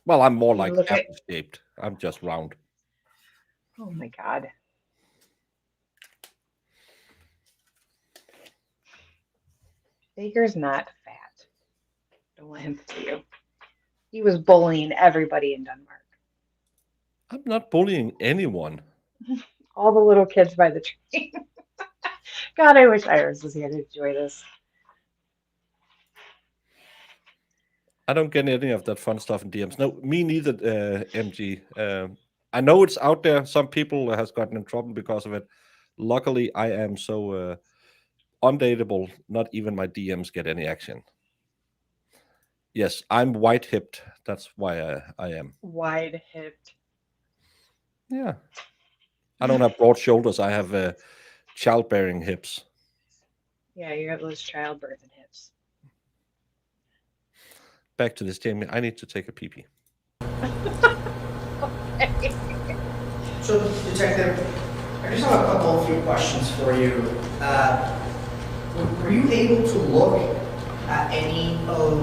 Well, I'm more do you like look at- apple-shaped. I'm just round. Oh my God. Baker's not fat. Don't let him fool you. He was bullying everybody in Denmark. I'm not bullying anyone. All the little kids by the train. God, I wish Iris was here to enjoy this. I don't get any of that fun stuff in DMs. No, me neither, MG. I know it's out there. Some people has gotten in trouble because of it. Luckily, I am so undateable. Not even my DMs get any action. Yes, I'm white-hipped. That's why I am. Wide hipped. Yeah. I don't have broad shoulders. I have childbearing hips. Yeah, you have those childbirth and hips. Back to this, Jamie. I need to take a pee-pee. So, Detective, I just have a few questions for you. Were you able to look at any of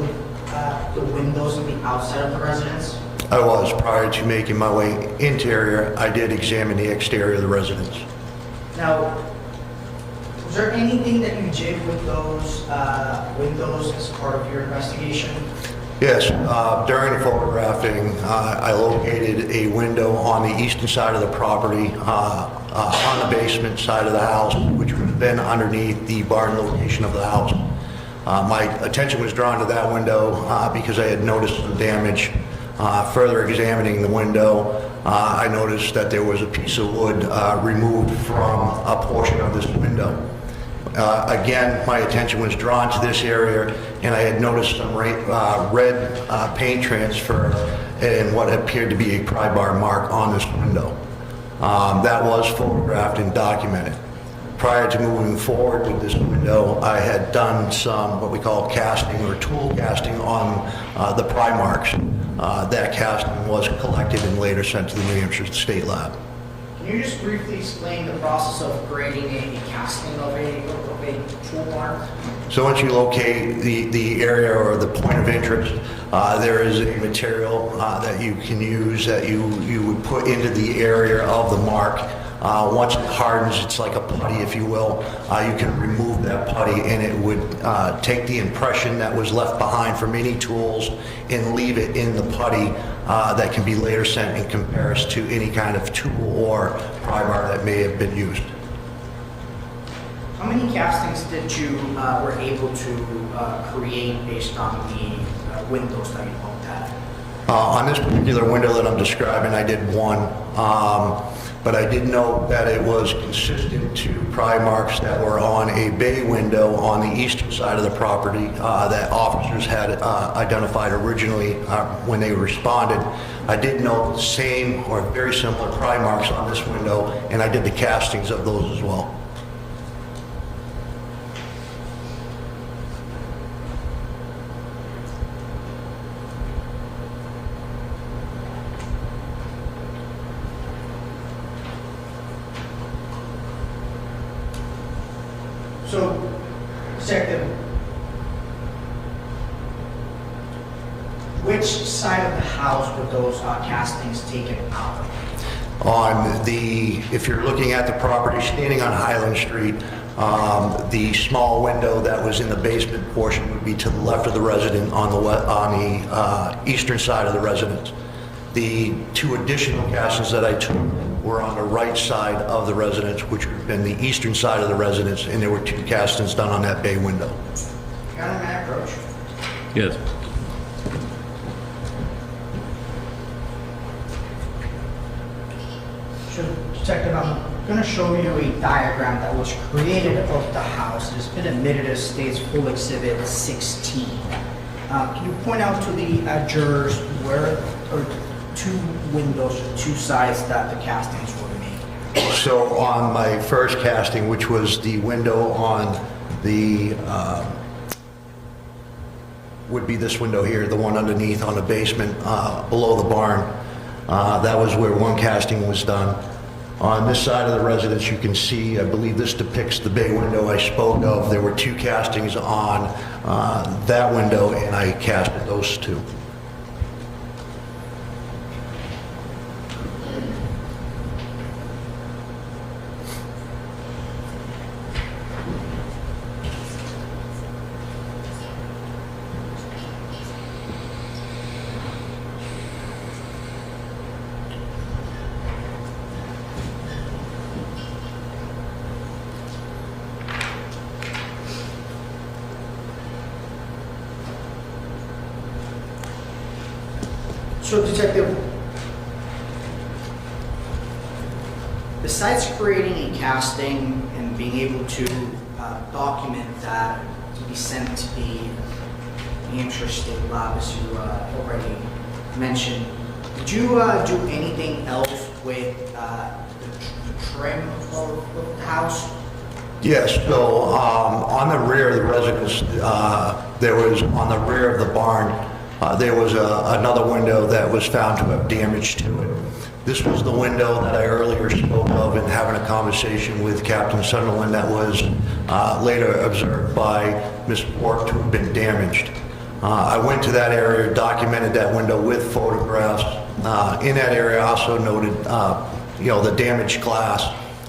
the windows on the outside of the residence? I was. Prior to making my way interior, I did examine the exterior of the residence. Now, was there anything that you did with those windows as part of your investigation? Yes, during the photographing, I located a window on the eastern side of the property, on the basement side of the house, which would have been underneath the barn location of the house. My attention was drawn to that window because I had noticed some damage. Further examining the window, I noticed that there was a piece of wood removed from a portion of this window. Again, my attention was drawn to this area, and I had noticed some red paint transfer and what appeared to be a pry bar mark on this window. That was photographed and documented. Prior to moving forward with this window, I had done some what we call casting or tool casting on the pry marks. That casting was collected and later sent to the New Hampshire State Lab. Can you just briefly explain the process of creating a casting of a tool mark? So once you locate the area or the point of interest, there is a material that you can use that you would put into the area of the mark. Once it hardens, it's like a putty, if you will. You can remove that putty and it would take the impression that was left behind from any tools and leave it in the putty that can be later sent in comparison to any kind of tool or pry bar that may have been used. How many castings did you were able to create based on the windows that you looked at? On this particular window that I'm describing, I did one. But I did note that it was consistent to pry marks that were on a bay window on the eastern side of the property that officers had identified originally when they responded. I did note the same or very similar pry marks on this window, and I did the castings of those as well. So, Detective, which side of the house were those castings taken out of? On the, if you're looking at the property standing on Highland Street, the small window that was in the basement portion would be to the left of the resident on the eastern side of the residence. The two additional castings that I took were on the right side of the residence, which would have been the eastern side of the residence, and there were two castings done on that bay window. You got a man approach? Yes. So, Detective, I'm going to show you a diagram that was created of the house. It's been admitted as State's Full Exhibit 16. Can you point out to the jurors where, or two windows, two sides that the castings were made? So on my first casting, which was the window on the, would be this window here, the one underneath on the basement below the barn, that was where one casting was done. On this side of the residence, you can see, I believe this depicts the bay window I spoke of. There were two castings on that window, and I casted those two. So, Detective, besides creating a casting and being able to document that to be sent to the New Hampshire State Lab, as you already mentioned, did you do anything else with the trim of the house? Yes, so on the rear of the residence, there was, on the rear of the barn, there was another window that was found to have damage to it. This was the window that I earlier spoke of in having a conversation with Captain Sunderland that was later observed by Ms. Bork to have been damaged. I went to that area, documented that window with photographs. In that area, I also noted, the damaged glass.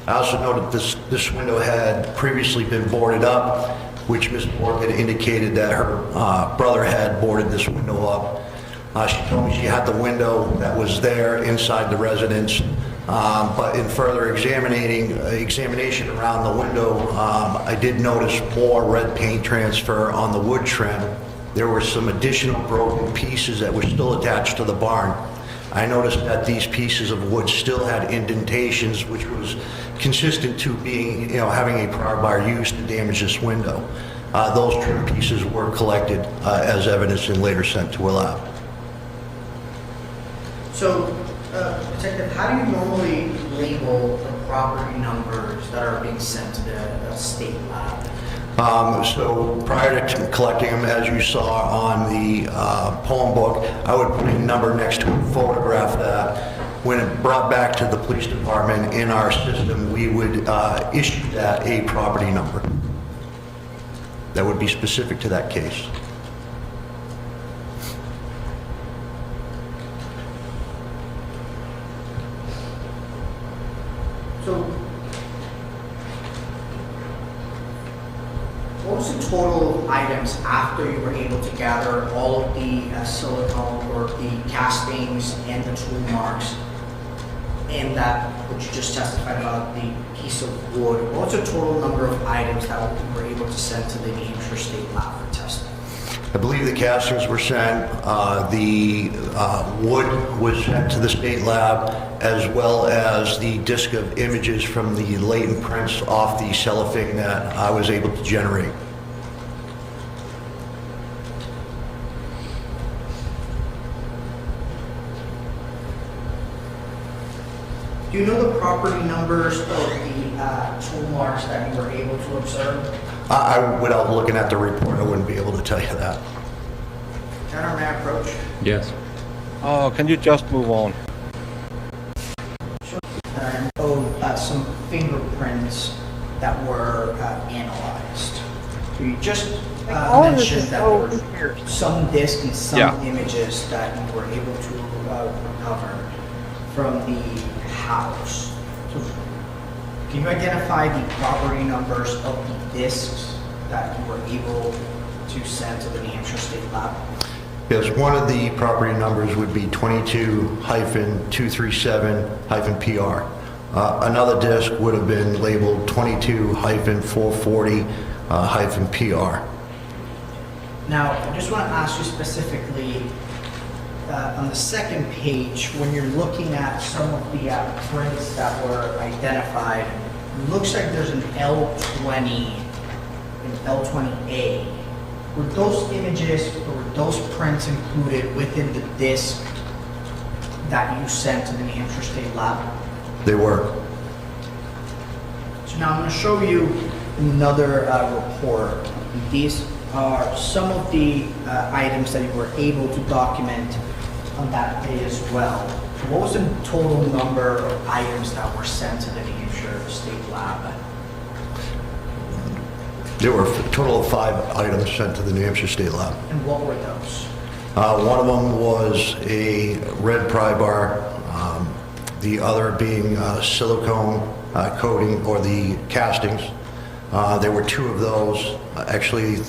I also noted this window had previously been boarded up, which Ms. Borg had indicated that her brother had boarded this window up. She told me she had the window that was there inside the residence, but in further examination around the window, I did notice more red paint transfer on the wood trim. There were some additional broken pieces that were still attached to the barn. I noticed that these pieces of wood still had indentations, which was consistent to being, having a prior buyer used to damage this window. Those trim pieces were collected as evidence and later sent to a lab. So, Detective, how do you normally label the property numbers that are being sent to the state lab? So prior to collecting them, as you saw on the poem book, I would put a number next to it, photograph that. When it brought back to the police department in our system, we would issue that a property number that would be specific to that case. So, what was the total of items after you were able to gather all of the silicone or the castings and the tool marks and that which you just testified about, the piece of wood? What was the total number of items that you were able to send to the New Hampshire State Lab for testing? I believe the castings were sent, the wood was sent to the state lab, as well as the disc of images from the latent prints off the cellophane that I was able to generate. Do you know the property numbers of the tool marks that you were able to observe? Without looking at the report, I wouldn't be able to tell you that. General, may I approach? Yes. Oh, can you just move on? Some fingerprints that were analyzed. So you just all of this mentioned is that so there were weird. some discs and some Yeah. images that you were able to recover from the house. So can you identify the property numbers of the discs that you were able to send to the New Hampshire State Lab? Yes, one of the property numbers would be 22-237-PR. Another disc would have been labeled 22-440-PR. Now, I just want to ask you specifically, on the second page, when you're looking at some of the prints that were identified, it looks like there's an L20, an L20A. Were those images or were those prints included within the disc that you sent to the New Hampshire State Lab? They were. So now I'm going to show you another report. These are some of the items that you were able to document on that day as well. So what was the total number of items that were sent to the New Hampshire State Lab? There were a total of 5 items sent to the New Hampshire State Lab. And what were those? One of them was a red pry bar, the other being silicone coating or the castings. There were 2 of those actually,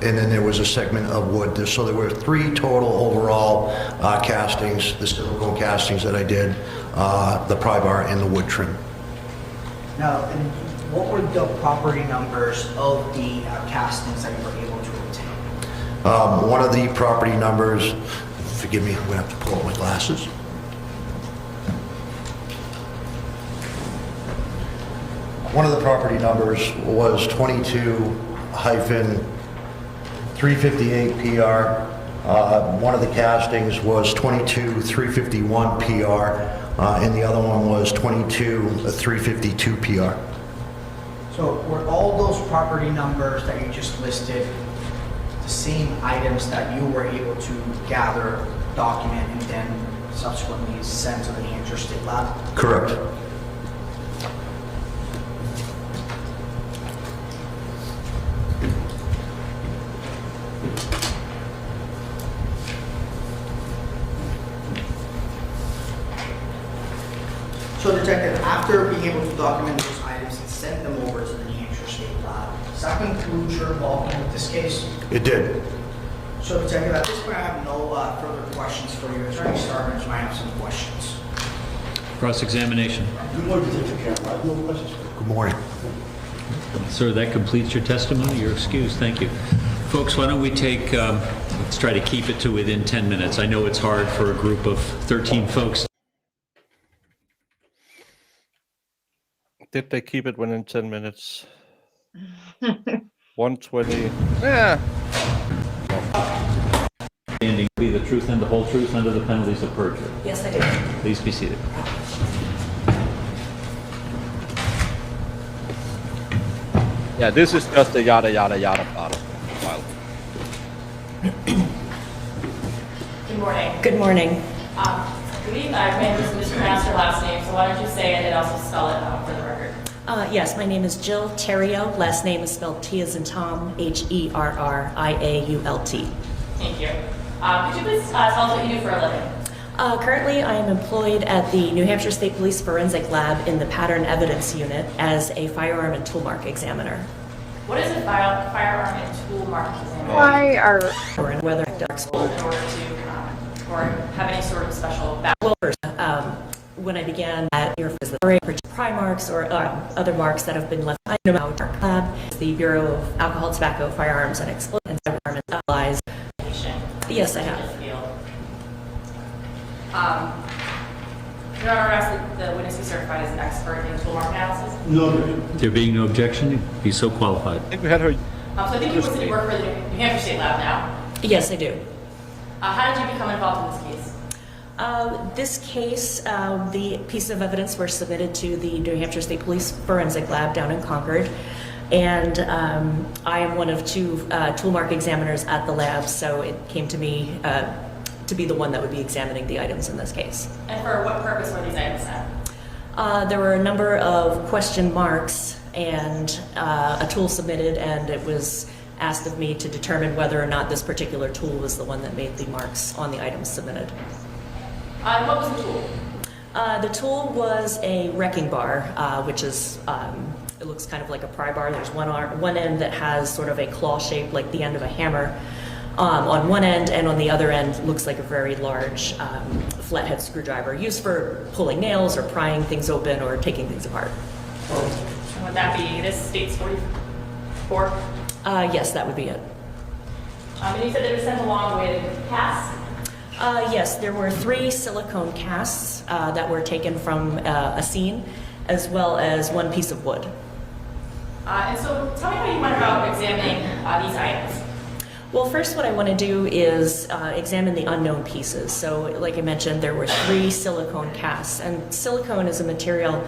and then there was a segment of wood. So there were 3 total overall castings, the silicone castings that I did, the pry bar and the wood trim. Now, and what were the property numbers of the castings that you were able to obtain? One of the property numbers, forgive me, I'm going to have to pull out my glasses. One of the property numbers was 22-358-PR. One of the castings was 22-351-PR, and the other one was 22-352-PR. So were all those property numbers that you just listed the same items that you were able to gather, document, and then subsequently send to the New Hampshire State Lab? Correct. that after being able to document those items and send them over to the New Hampshire State Lab, does that conclude your involvement with this case? It did. So, Detective, at this point, I have no further questions for you. Attorney Starburns might have some questions. Cross-examination. Good morning, Detective Campbell. I have no questions. Good morning. Sir, that completes your testimony. You're excused. Thank you. Folks, why don't we take, let's try to keep it to within 10 minutes. I know it's hard for a group of 13 folks. Did they keep it within 10 minutes? 120. Yeah. Standing be the truth and the whole truth under the penalties of perjury. Yes, I do. Please be seated. Yeah, this is just a yada yada yada yada file. Good morning. Good morning. Good evening. My name is mispronounce your last name, so why don't you say it and also spell it for the record? Yes, my name is Jill Terrio. Last name is spelled T as in Tom, Herriault. Thank you. Could you please tell us what you do for a living? Currently, I am employed at the New Hampshire State Police Forensic Lab in the Pattern Evidence Unit as a firearm and tool mark examiner. What is a firearm and tool mark examiner? Why are Or in whether dark school. In order to, or have any sort of special background? Well, first, when I began at your prime marks or other marks that have been left behind in our lab, the Bureau of Alcohol, Tobacco, Firearms, and Explosives applies. Yes, I have. Your Honor, asked the witness be certified as an expert in tool mark analysis. No. There being no objection, he's so qualified. I think we had her. So I think you said you work for the New Hampshire State Lab now. Yes, I do. How did you become involved in this case? This case, the pieces of evidence were submitted to the New Hampshire State Police Forensic Lab down in Concord, and I am one of two tool mark examiners at the lab, so it came to me to be the one that would be examining the items in this case. And for what purpose were these items sent? There were a number of question marks and a tool submitted, and it was asked of me to determine whether or not this particular tool was the one that made the marks on the items submitted. What was the tool? The tool was a wrecking bar, which is, it looks kind of like a pry bar. There's one end that has sort of a claw shape like the end of a hammer on one end, and on the other end looks like a very large flathead screwdriver used for pulling nails or prying things open or taking things apart. And would that be this state's 44? Yes, that would be it. And you said they were sent along with casts? Yes, there were 3 silicone casts that were taken from a scene, as well as 1 piece of wood. And so tell me how you went about examining these items. Well, first what I want to do is examine the unknown pieces. So like I mentioned, there were 3 silicone casts, and silicone is a material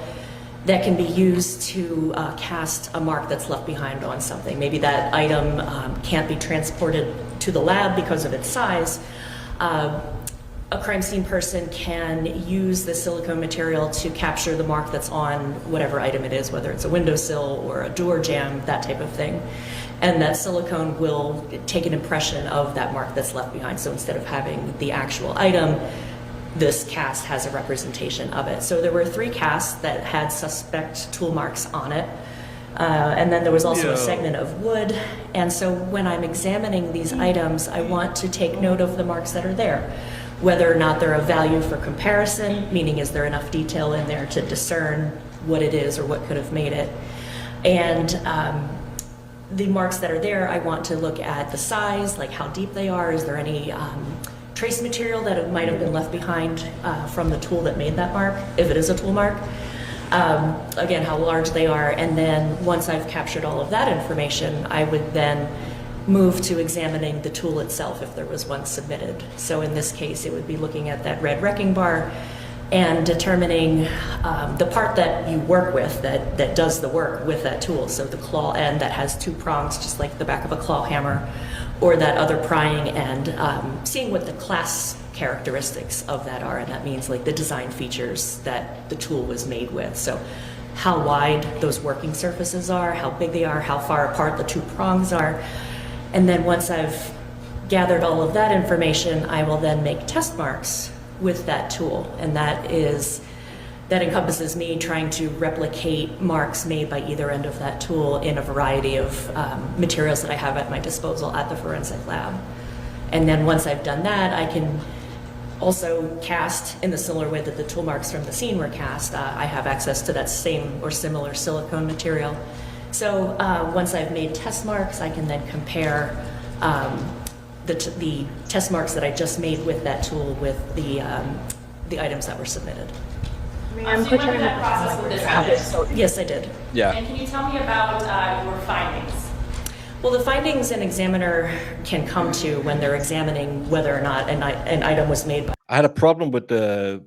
that can be used to cast a mark that's left behind on something. Maybe that item can't be transported to the lab because of its size. A crime scene person can use the silicone material to capture the mark that's on whatever item it is, whether it's a windowsill or a door jamb, that type of thing. And that silicone will take an impression of that mark that's left behind. So instead of having the actual item, this cast has a representation of it. So there were 3 casts that had suspect tool marks on it. And then there was also a segment of wood. And so when I'm examining these items, I want to take note of the marks that are there, whether or not they're of value for comparison, meaning is there enough detail in there to discern what it is or what could have made it. And the marks that are there, I want to look at the size, like how deep they are. Is there any trace material that might have been left behind from the tool that made that mark, if it is a tool mark? Again, how large they are, and then once I've captured all of that information, I would then move to examining the tool itself if there was one submitted. So in this case, it would be looking at that red wrecking bar and determining the part that you work with that does the work with that tool. So the claw end that has 2 prongs, just like the back of a claw hammer, or that other prying end, seeing what the class characteristics of that are, and that means like the design features that the tool was made with. So how wide those working surfaces are, how big they are, how far apart the 2 prongs are. And then once I've gathered all of that information, I will then make test marks with that tool, and that that encompasses me trying to replicate marks made by either end of that tool in a variety of materials that I have at my disposal at the forensic lab. And then once I've done that, I can also cast in the similar way that the tool marks from the scene were cast. I have access to that same or similar silicone material. So once I've made test marks, I can then compare the test marks that I just made with that tool with the items that were submitted. So you went through that process with this evidence. Yes, I did. Yeah. And can you tell me about your findings? Well, the findings an examiner can come to when they're examining whether or not an item was made by. I had a problem with the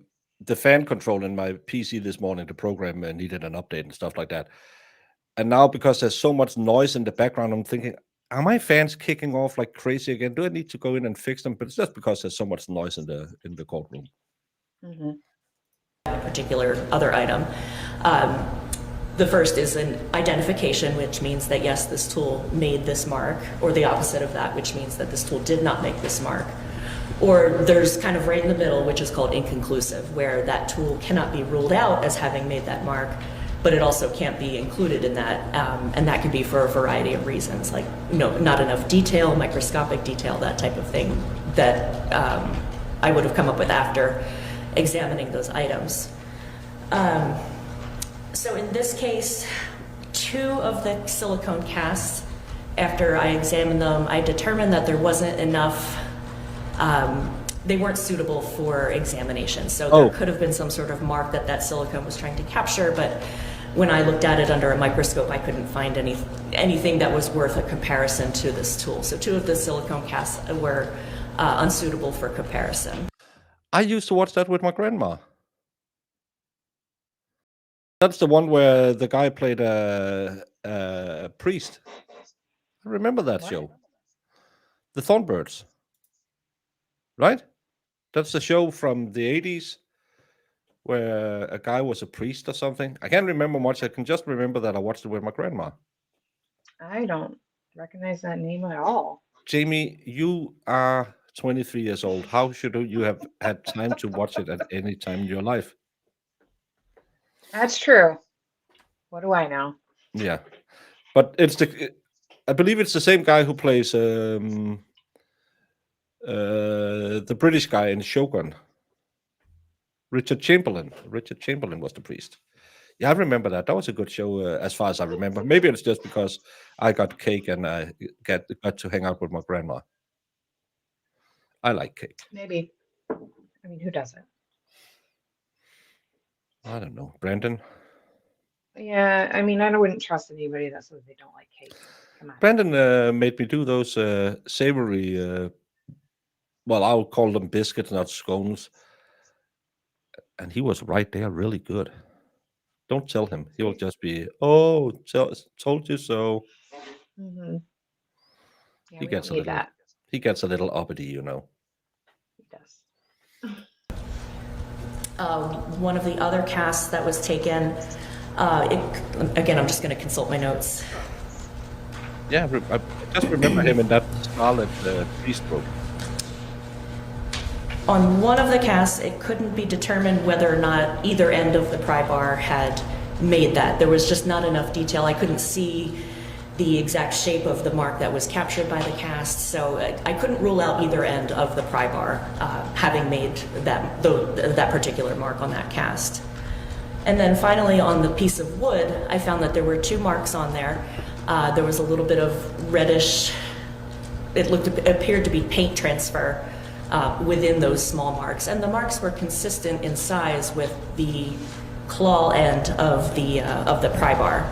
fan control in my PC this morning. The program needed an update and stuff like that. And now, because there's so much noise in the background, I'm thinking, are my fans kicking off like crazy again? Do I need to go in and fix them? But it's just because there's so much noise in the courtroom. Mm-hmm. A particular other item. The first is an identification, which means that yes, this tool made this mark, or the opposite of that, which means that this tool did not make this mark. Or there's kind of right in the middle, which is called inconclusive, where that tool cannot be ruled out as having made that mark, but it also can't be included in that, and that could be for a variety of reasons, like not enough detail, microscopic detail, that type of thing that I would have come up with after examining those items. So in this case, 2 of the silicone casts, after I examined them, I determined that there wasn't enough, they weren't suitable for examination. So there could have been some sort of mark that silicone was trying to capture, but when I looked at it under a microscope, I couldn't find anything that was worth a comparison to this tool. So 2 of the silicone casts were unsuitable for comparison. I used to watch that with my grandma. That's the one where the guy played a priest. I remember that show. The Thornbirds. Right? That's the show from the 80s where a guy was a priest or something. I can't remember much. I can just remember that I watched it with my grandma. I don't recognize that name at all. Jamie, you are 23 years old. How should you have had time to watch it at any time in your life? That's true. What do I know? Yeah, but I believe it's the same guy who plays the British guy in Shogun. Richard Chamberlain. Richard Chamberlain was the priest. Yeah, I remember that. That was a good show, as far as I remember. Maybe it's just because I got cake and I got to hang out with my grandma. I like cake. Maybe. I mean, who doesn't? I don't know. Brandon? Yeah, I mean, I wouldn't trust anybody that says they don't like cake. Come on. Brandon made me do those savory, well, I'll call them biscuits, not scones. And he was right there, really good. Don't tell him. He'll just be, oh, told you so. Mm-hmm. Yeah, He we gets don't need that. He gets a little uppity, He does. One of the other casts that was taken, again, I'm just going to consult my notes. Yeah, I just remember him in that Scarlet Beast book. On one of the casts, it couldn't be determined whether or not either end of the pry bar had made that. There was just not enough detail. I couldn't see the exact shape of the mark that was captured by the cast, so I couldn't rule out either end of the pry bar having made that particular mark on that cast. And then finally, on the piece of wood, I found that there were 2 marks on there. There was a little bit of reddish, it appeared to be paint transfer within those small marks, and the marks were consistent in size with the claw end of the pry bar.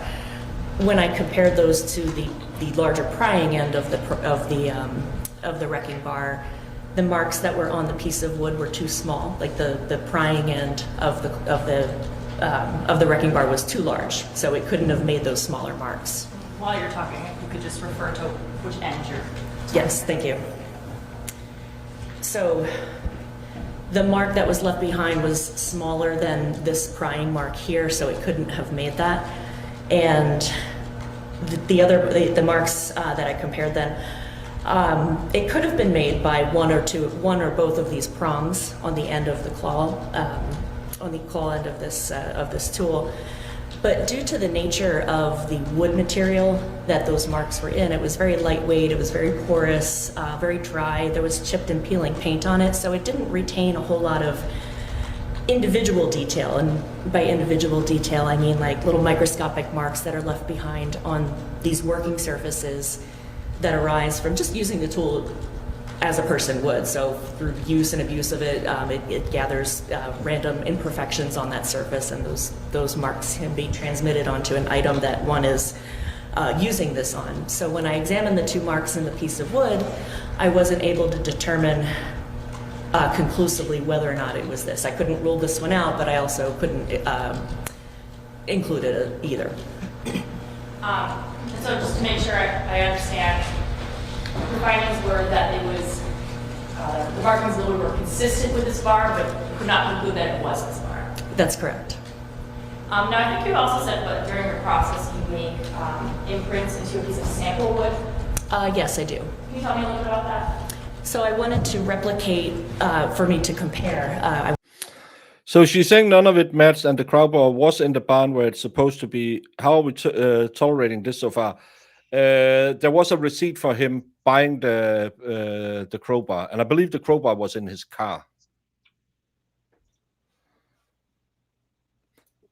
When I compared those to the larger prying end of the wrecking bar, the marks that were on the piece of wood were too small. Like the prying end of the wrecking bar was too large, so it couldn't have made those smaller marks. While you're talking, if you could just refer to which end you're... Yes, thank you. So the mark that was left behind was smaller than this prying mark here, so it couldn't have made that. And the marks that I compared then, it could have been made by one or both of these prongs on the end of the claw, claw end of this tool. But due to the nature of the wood material that those marks were in, it was very lightweight, it was very porous, very dry. There was chipped and peeling paint on it, so it didn't retain a whole lot of individual detail. And by individual detail, I mean like little microscopic marks that are left behind on these working surfaces that arise from just using the tool as a person would. So through use and abuse of it, it gathers random imperfections on that surface, and those marks can be transmitted onto an item that one is using this on. So when I examined the two marks in the piece of wood, I wasn't able to determine conclusively whether or not it was this. I couldn't rule this one out, but I also couldn't include it either. So just to make sure I understand, the findings were that it was, the markings of the wood were consistent with this bar, but could not conclude that it was this bar. That's correct. Now, I think you also said that during your process you make imprints into a piece of sample wood. Yes, I do. Can you tell me a little bit about that? So I wanted to replicate, for me to compare. So she's saying none of it matched, and the crowbar was in the barn where it's supposed to be. How are we tolerating this so far? There was a receipt for him buying the crowbar, and I believe the crowbar was in his car.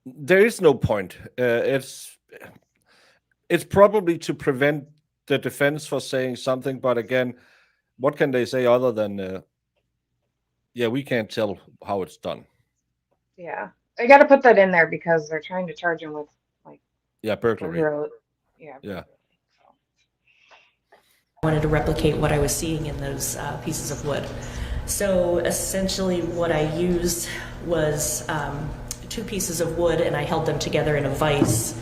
There is no point. It's probably to prevent the defense for saying something, but again, what can they say other than, yeah, we can't tell how it's done. Yeah, I got to put that in there because they're trying to charge him with like burglary. Yeah. Yeah. I wanted to replicate what I was seeing in those pieces of wood. So essentially what I used was two pieces of wood, and I held them together in a vise,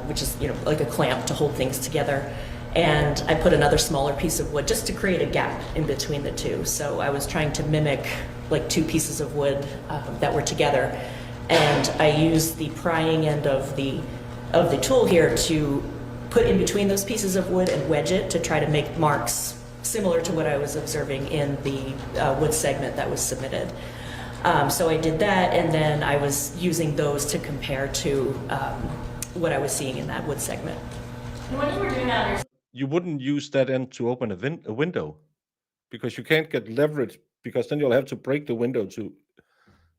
which is, like a clamp to hold things together. And I put another smaller piece of wood just to create a gap in between the two. So I was trying to mimic like two pieces of wood that were together. And I used the prying end of the tool here to put in between those pieces of wood and wedge it to try to make marks similar to what I was observing in the wood segment that was submitted. So I did that, and then I was using those to compare to what I was seeing in that wood segment. And when you were doing that, You wouldn't use that end to open a window, because you can't get leverage, because then you'll have to break the window to.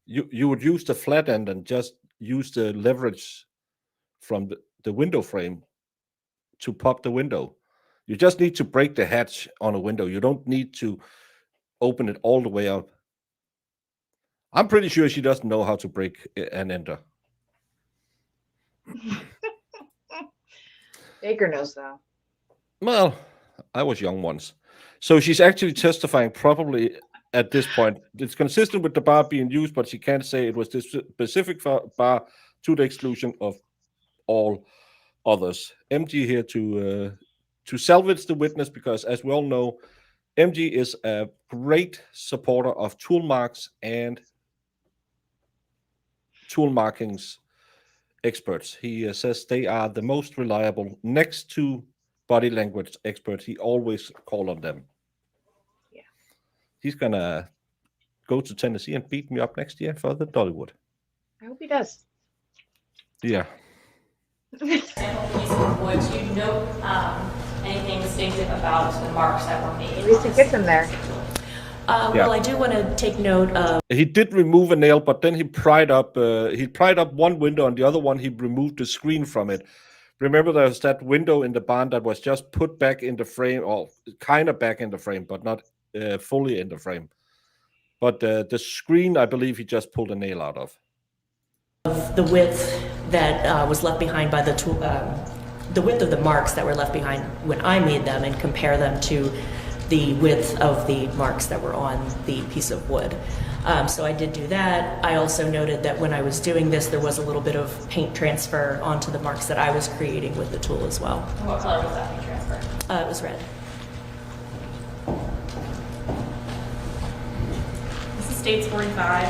You would use the flat end and just use the leverage from the window frame to pop the window. You just need to break the hatch on a window. You don't need to open it all the way up. I'm pretty sure she doesn't know how to break an ender. Baker knows though. Well, I was young once. So she's actually testifying probably at this point. It's consistent with the bar being used, but she can't say it was this specific bar to the exclusion of all others. MG here to salvage the witness, because as we all know, MG is a great supporter of tool marks and tool markings experts. He says they are the most reliable next to body language experts. He always call on them. Yeah. He's gonna go to Tennessee and beat me up next year for the Dollywood. I hope he does. Yeah. sample piece of wood, do you note anything distinctive about the marks that were made? At least it gets him there. Well, I do want to take note of. He did remove a nail, but then he pried up one window, and the other one he removed the screen from it. Remember, there's that window in the barn that was just put back in the frame, or kind of back in the frame, but not fully in the frame. But the screen, I believe he just pulled a nail out of. The width that was left behind by the tool, the width of the marks that were left behind when I made them, and compare them to the width of the marks that were on the piece of wood. So I did do that. I also noted that when I was doing this, there was a little bit of paint transfer onto the marks that I was creating with the tool as well. And what color was that paint transfer? It was red. This is States 45.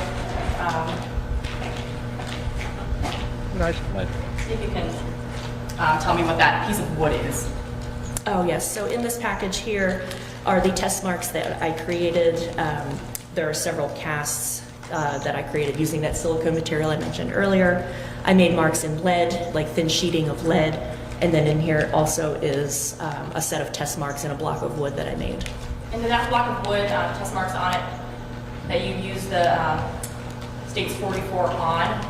Nice. See if you can tell me what that piece of wood is. Oh yes, so in this package here are the test marks that I created. There are several casts that I created using that silicone material I mentioned earlier. I made marks in lead, like thin sheeting of lead, and then in here also is a set of test marks in a block of wood that I made. And in that block of wood, test marks on it, that you use the states 44 on,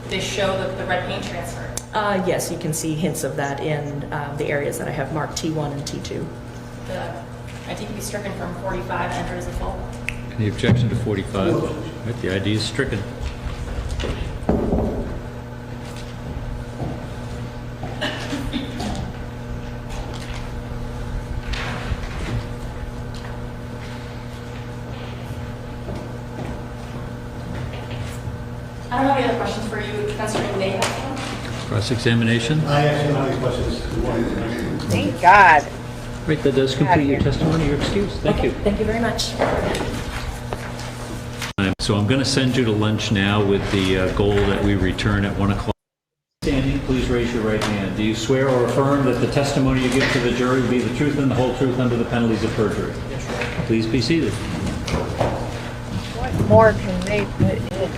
do they show the red paint transfer? Yes, you can see hints of that in the areas that I have marked T1 and T2. I think we stricken from 45 and entered as a full. Any objection to 45? Right, the ID is stricken. I don't have any other questions for you concerning the one. Cross-examination? I actually don't have any questions. Thank God. Right, that does complete your testimony. You're excused. Thank you. Thank you very much. So I'm going to send you to lunch now with the goal that we return at 1 o'clock. Standing, please raise your right hand. Do you swear or affirm that the testimony you give to the jury will be the truth and the whole truth under the penalties of perjury? Yes. Please be seated. What more can they put in?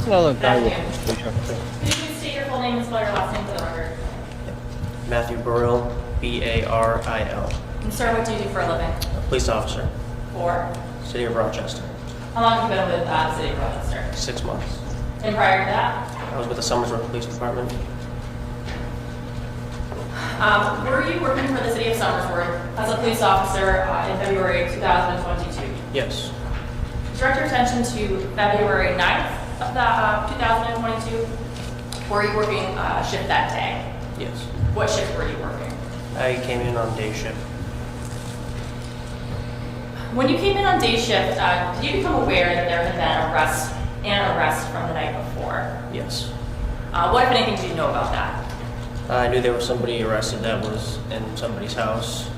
Another guy with Could you please state your full name and spell your last name for the record? Matthew Burrill, B-A-R-I-L. And sir, what do you do for a living? Police officer, For? City of Rochester. How long have you been with the City of Rochester? 6 months. And prior to that? I was with the Somersworth Police Department. Were you working for the City of Somersworth as a police officer in February 2022? Yes. Direct your attention to February 9th of 2022. Were you working shift that day? Yes. What shift were you working? I came in on day shift. When you came in on day shift, did you become aware that there had been an arrest from the night before? Yes. What, if anything, did you know about that? I knew there was somebody arrested that was in somebody's house.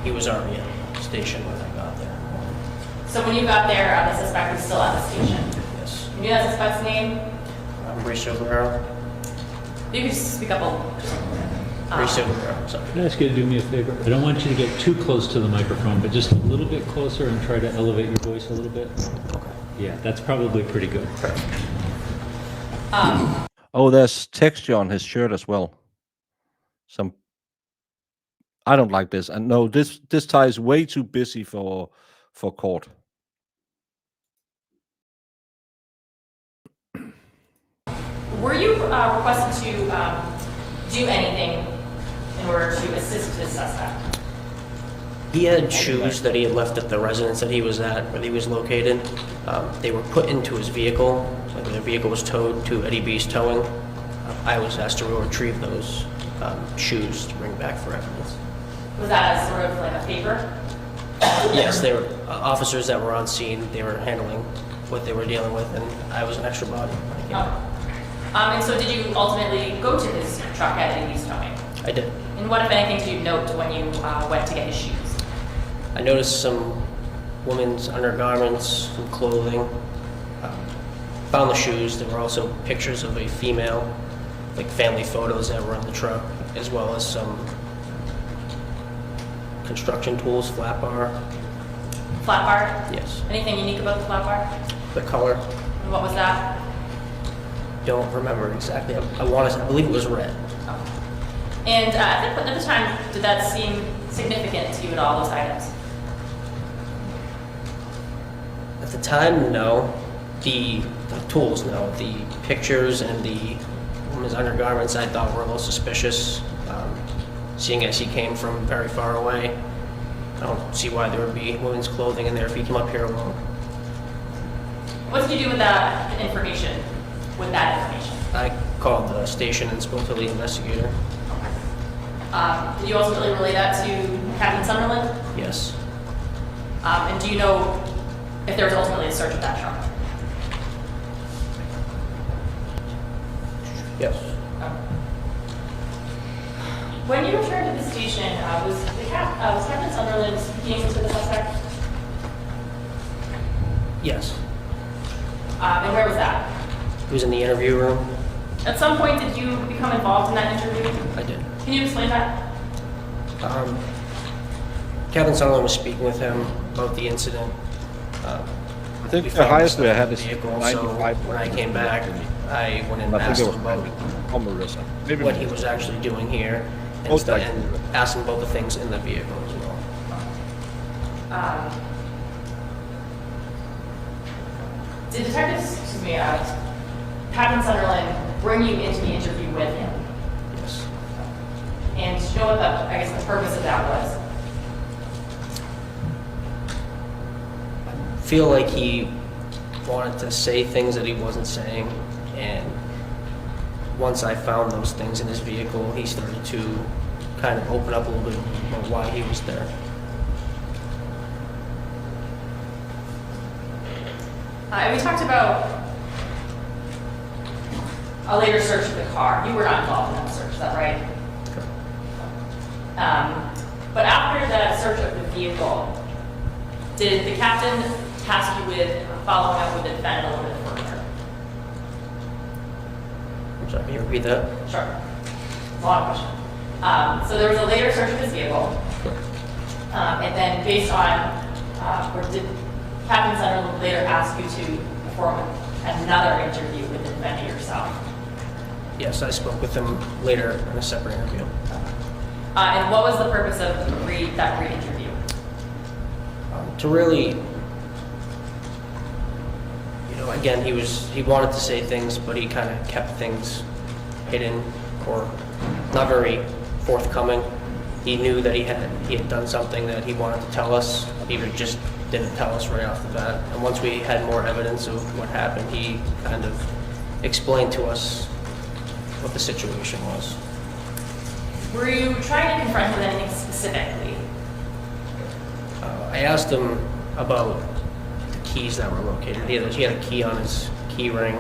He was already at the station when I got there. So when you got there, the suspect was still at the station. Yes. You knew that suspect's name? Mauricio Guerrero. You could just speak up a little. Mauricio Guerrero, sorry. Can I ask you to do me a favor? I don't want you to get too close to the microphone, but just a little bit closer and try to elevate your voice a little bit. Okay. Yeah, that's probably pretty good. Oh, there's texture on his shirt as well. I don't like this. And no, this tie is way too busy for court. Were you requested to do anything in order to assist the suspect? He had shoes that he had left at the residence that he was at, where he was located. They were put into his vehicle. So the vehicle was towed to Eddie B's towing. I was asked to retrieve those shoes to bring back for evidence. Was that as sort of like a favor? Yes, they were officers that were on scene. They were handling what they were dealing with, and I was an extra body. Oh. And so did you ultimately go to his truck at Eddie B's towing? I did. And what, if anything, did you note when you went to get his shoes? I noticed some women's undergarments, some clothing. Found the shoes. There were also pictures of a female, like family photos that were on the truck, as well as some construction tools, flat bar. Flat bar? Yes. Anything unique about the flat bar? The color, And what was that? don't remember exactly. I believe it was red. And at the time, did that seem significant to you at all, those items? At the time, no. The tools, no. The pictures and the woman's undergarments I thought were a little suspicious. Seeing as he came from very far away, I don't see why there would be women's clothing in there if he came up here alone. What did you do with that information? With that information? I called the station and spoke to the investigator. Did you ultimately relay that to Captain Sunderland? Yes. And do you know if there was ultimately a search of that truck? Yes. When you returned to the station, was Captain Sunderland speaking to the suspect? Yes. And where was that? He was in the interview room. At some point, did you become involved in that interview? I did. Can you explain that? Captain Sunderland was speaking with him about the incident. I think We the found highest stuff we in had the is vehicle, so 95. when I came back, I went and I think asked it him was about Homer, maybe what he was actually doing here and, Most stuff, likely. and asked him about the things in the vehicle as well. Did detectives, Captain Sunderland bring you into the interview with him? Yes. And do you know what the purpose of that was? I feel like he wanted to say things that he wasn't saying, and once I found those things in his vehicle, he started to kind of open up a little bit about why he was there. And we talked about a later search of the car. You were not involved in that search, is that right? But after the search of the vehicle, did the captain task you with following up with the defendant a little bit further? I'm sorry, can you repeat that? Sure. Long question. So there was a later search of his vehicle, and then based on, or did Captain Sunderland later ask you to perform another interview with the defendant yourself? Yes, I spoke with him later in a separate interview. And what was the purpose of that re-interview? To really, again, he wanted to say things, but he kind of kept things hidden or not very forthcoming. He knew that he had done something that he wanted to tell us. He just didn't tell us right off the bat. And once we had more evidence of what happened, he kind of explained to us what the situation was. Were you trying to confront him with anything specifically? I asked him about the keys that were located. He had a key on his key ring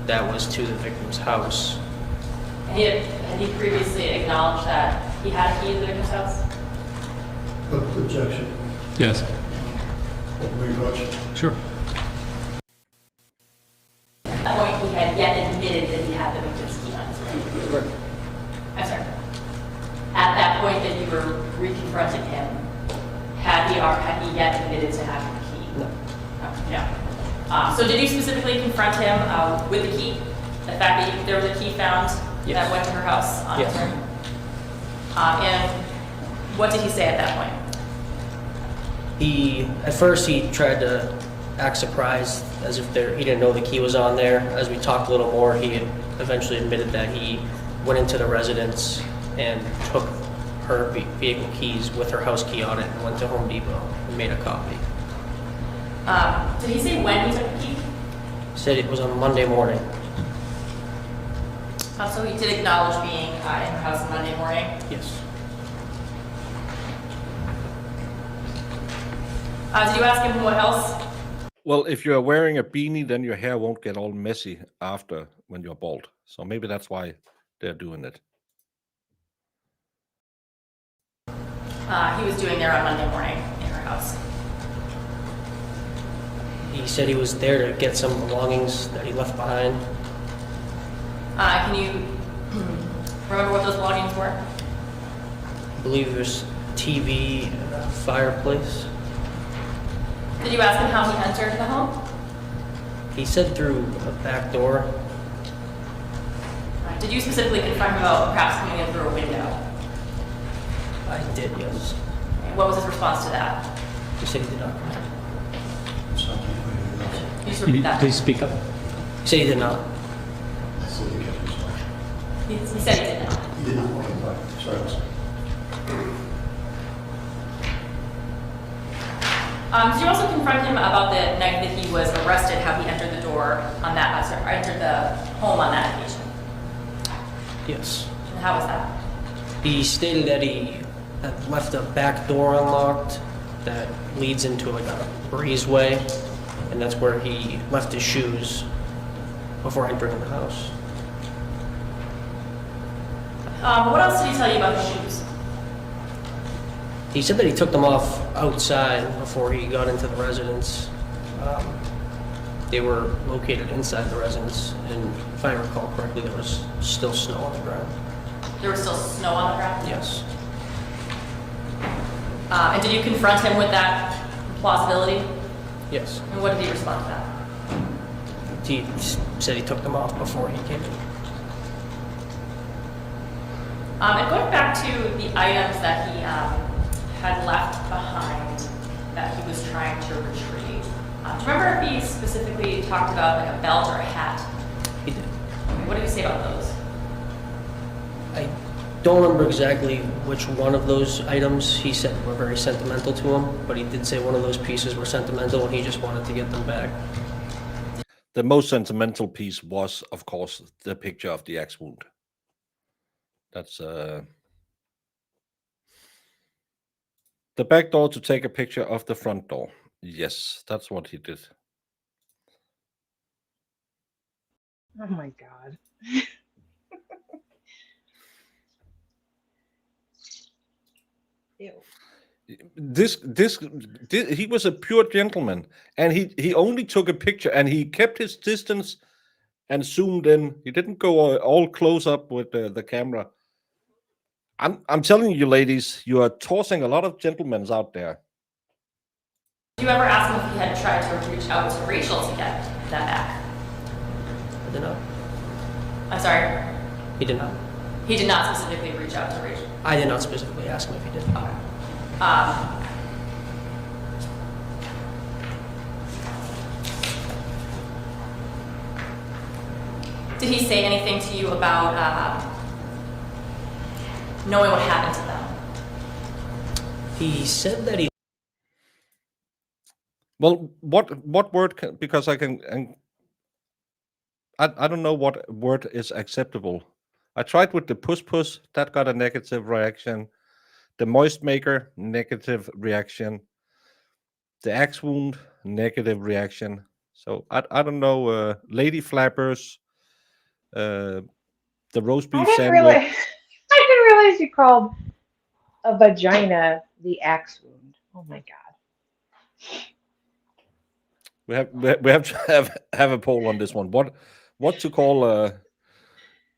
that was to the victim's house. Had he previously acknowledged that he had a key to the victim's house? Objection. Yes. Rewatching. Sure. At that point, he had yet admitted that he had the victim's key on his ring. I'm sorry. At that point that you were re-confronting him, had he yet admitted to having the key? No. No. So did you specifically confront him with the key? The fact that there was a key found that went to her house on his ring? And what did he say at that point? At first he tried to act surprised as if he didn't know the key was on there. As we talked a little more, he eventually admitted that he went into the residence and took her vehicle keys with her house key on it and went to Home Depot and made a copy. Did he say when he took the key? He said it was on Monday morning. So he did acknowledge being in her house on Monday morning? Yes. Did you ask him what else? Well, if you're wearing a beanie, then your hair won't get all messy after when you're bald. So maybe that's why they're doing it. He was doing there on Monday morning in her house. He said he was there to get some belongings that he left behind. Can you remember what those belongings were? I believe there's TV and a fireplace. Did you ask him how he entered the home? He said through a back door. Did you specifically confront him about perhaps coming in through a window? I did, yes. And what was his response to that? He said he did not. Can you just repeat that? Please speak up. He said he did not. He said he did not. He did not. Okay, sorry. Did you also confront him about the night that he was arrested, how he entered the door on that, entered the home on that occasion? Yes. And how was that? He stated that he had left a back door unlocked that leads into like a breezeway, and that's where he left his shoes before entering the house. What else did he tell you about his shoes? He said that he took them off outside before he got into the residence. They were located inside the residence, and if I recall correctly, there was still snow on the ground. There was still snow on the ground? Yes. And did you confront him with that plausibility? Yes. And what did he respond to that? He said he took them off before he came in. And going back to the items that he had left behind that he was trying to retrieve, do you remember if he specifically talked about like a belt or a hat? He did. What did he say about those? I don't remember exactly which one of those items he said were very sentimental to him, but he did say one of those pieces were sentimental and he just wanted to get them back. The most sentimental piece was, of course, the picture of the axe wound. That's the back door to take a picture of the front door. Yes, that's what he did. Oh my God. Ew. This he was a pure gentleman, and he only took a picture, and he kept his distance and zoomed in. He didn't go all close up with the camera. I'm telling you, ladies, you are tossing a lot of gentlemen out there. Did you ever ask him if he had tried to reach out to Rachel to get that back? I did not. I'm sorry? He did not. He did not specifically reach out to Rachel. I did not specifically ask him if he did. Okay. Did he say anything to you about knowing what happened to them? He said that he... Well, what word? Because I don't know what word is acceptable. I tried with the puss, that got a negative reaction. The moist maker, negative reaction. The axe wound, negative reaction. So I don't know. Lady flappers. The roast beef sandwich. I didn't realize you called a vagina the axe wound. Oh my God. We have to have a poll on this one. What to call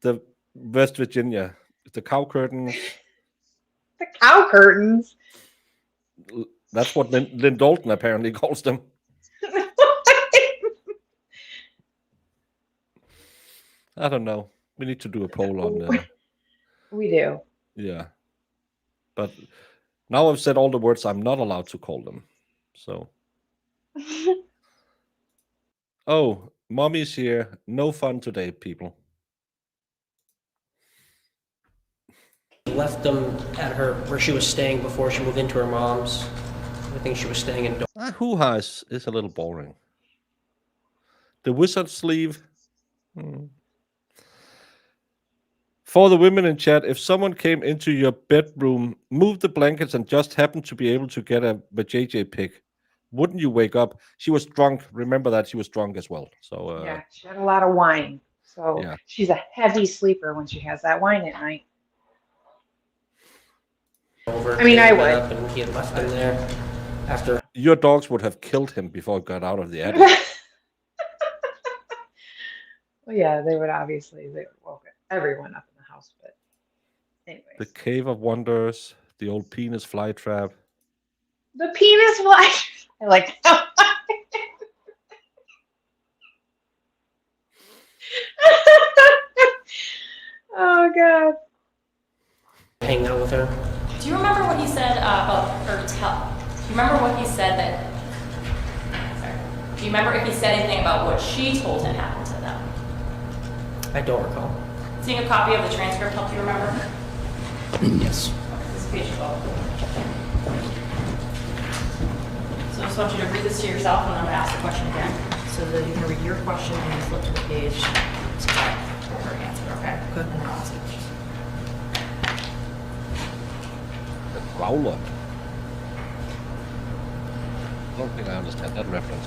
the West Virginia? The cow curtains. The cow curtains. That's what Lynn Dalton apparently calls them. I don't know. We need to do a poll on. We do. Yeah, but now I've said all the words I'm not allowed to call them. So. Oh, mommy's here. No fun today, people. left them at her, where she was staying before she moved into her mom's. I think she was staying in... Hoo-ha is a little boring. The wizard sleeve. For the women in chat, if someone came into your bedroom, moved the blankets, and just happened to be able to get a JJ pic, wouldn't you wake up? She was drunk. Remember that she was drunk as well. So yeah, she had a lot of wine. So yeah. She's a heavy sleeper when she has that wine at night. I mean, I would. And he had left him there after. Your dogs would have killed him before it got out of the attic. Well, yeah, they would obviously. They woke everyone up in the house, but anyways. The Cave of Wonders, the old penis fly trap. The penis fly. I like that. Oh God. Hanging out with her. Do you remember what he said about her do you remember what he said that... Sorry. Do you remember if he said anything about what she told him happened to them? I don't recall. Seeing a copy of the transcript help you remember? Yes. This is page 12. So I just want you to read this to yourself, and I'm going to ask the question again. So that you can read your question and you flip to the page to type her answer, okay? Good. And I'll ask you questions. The Growler. I don't think I understand that reference.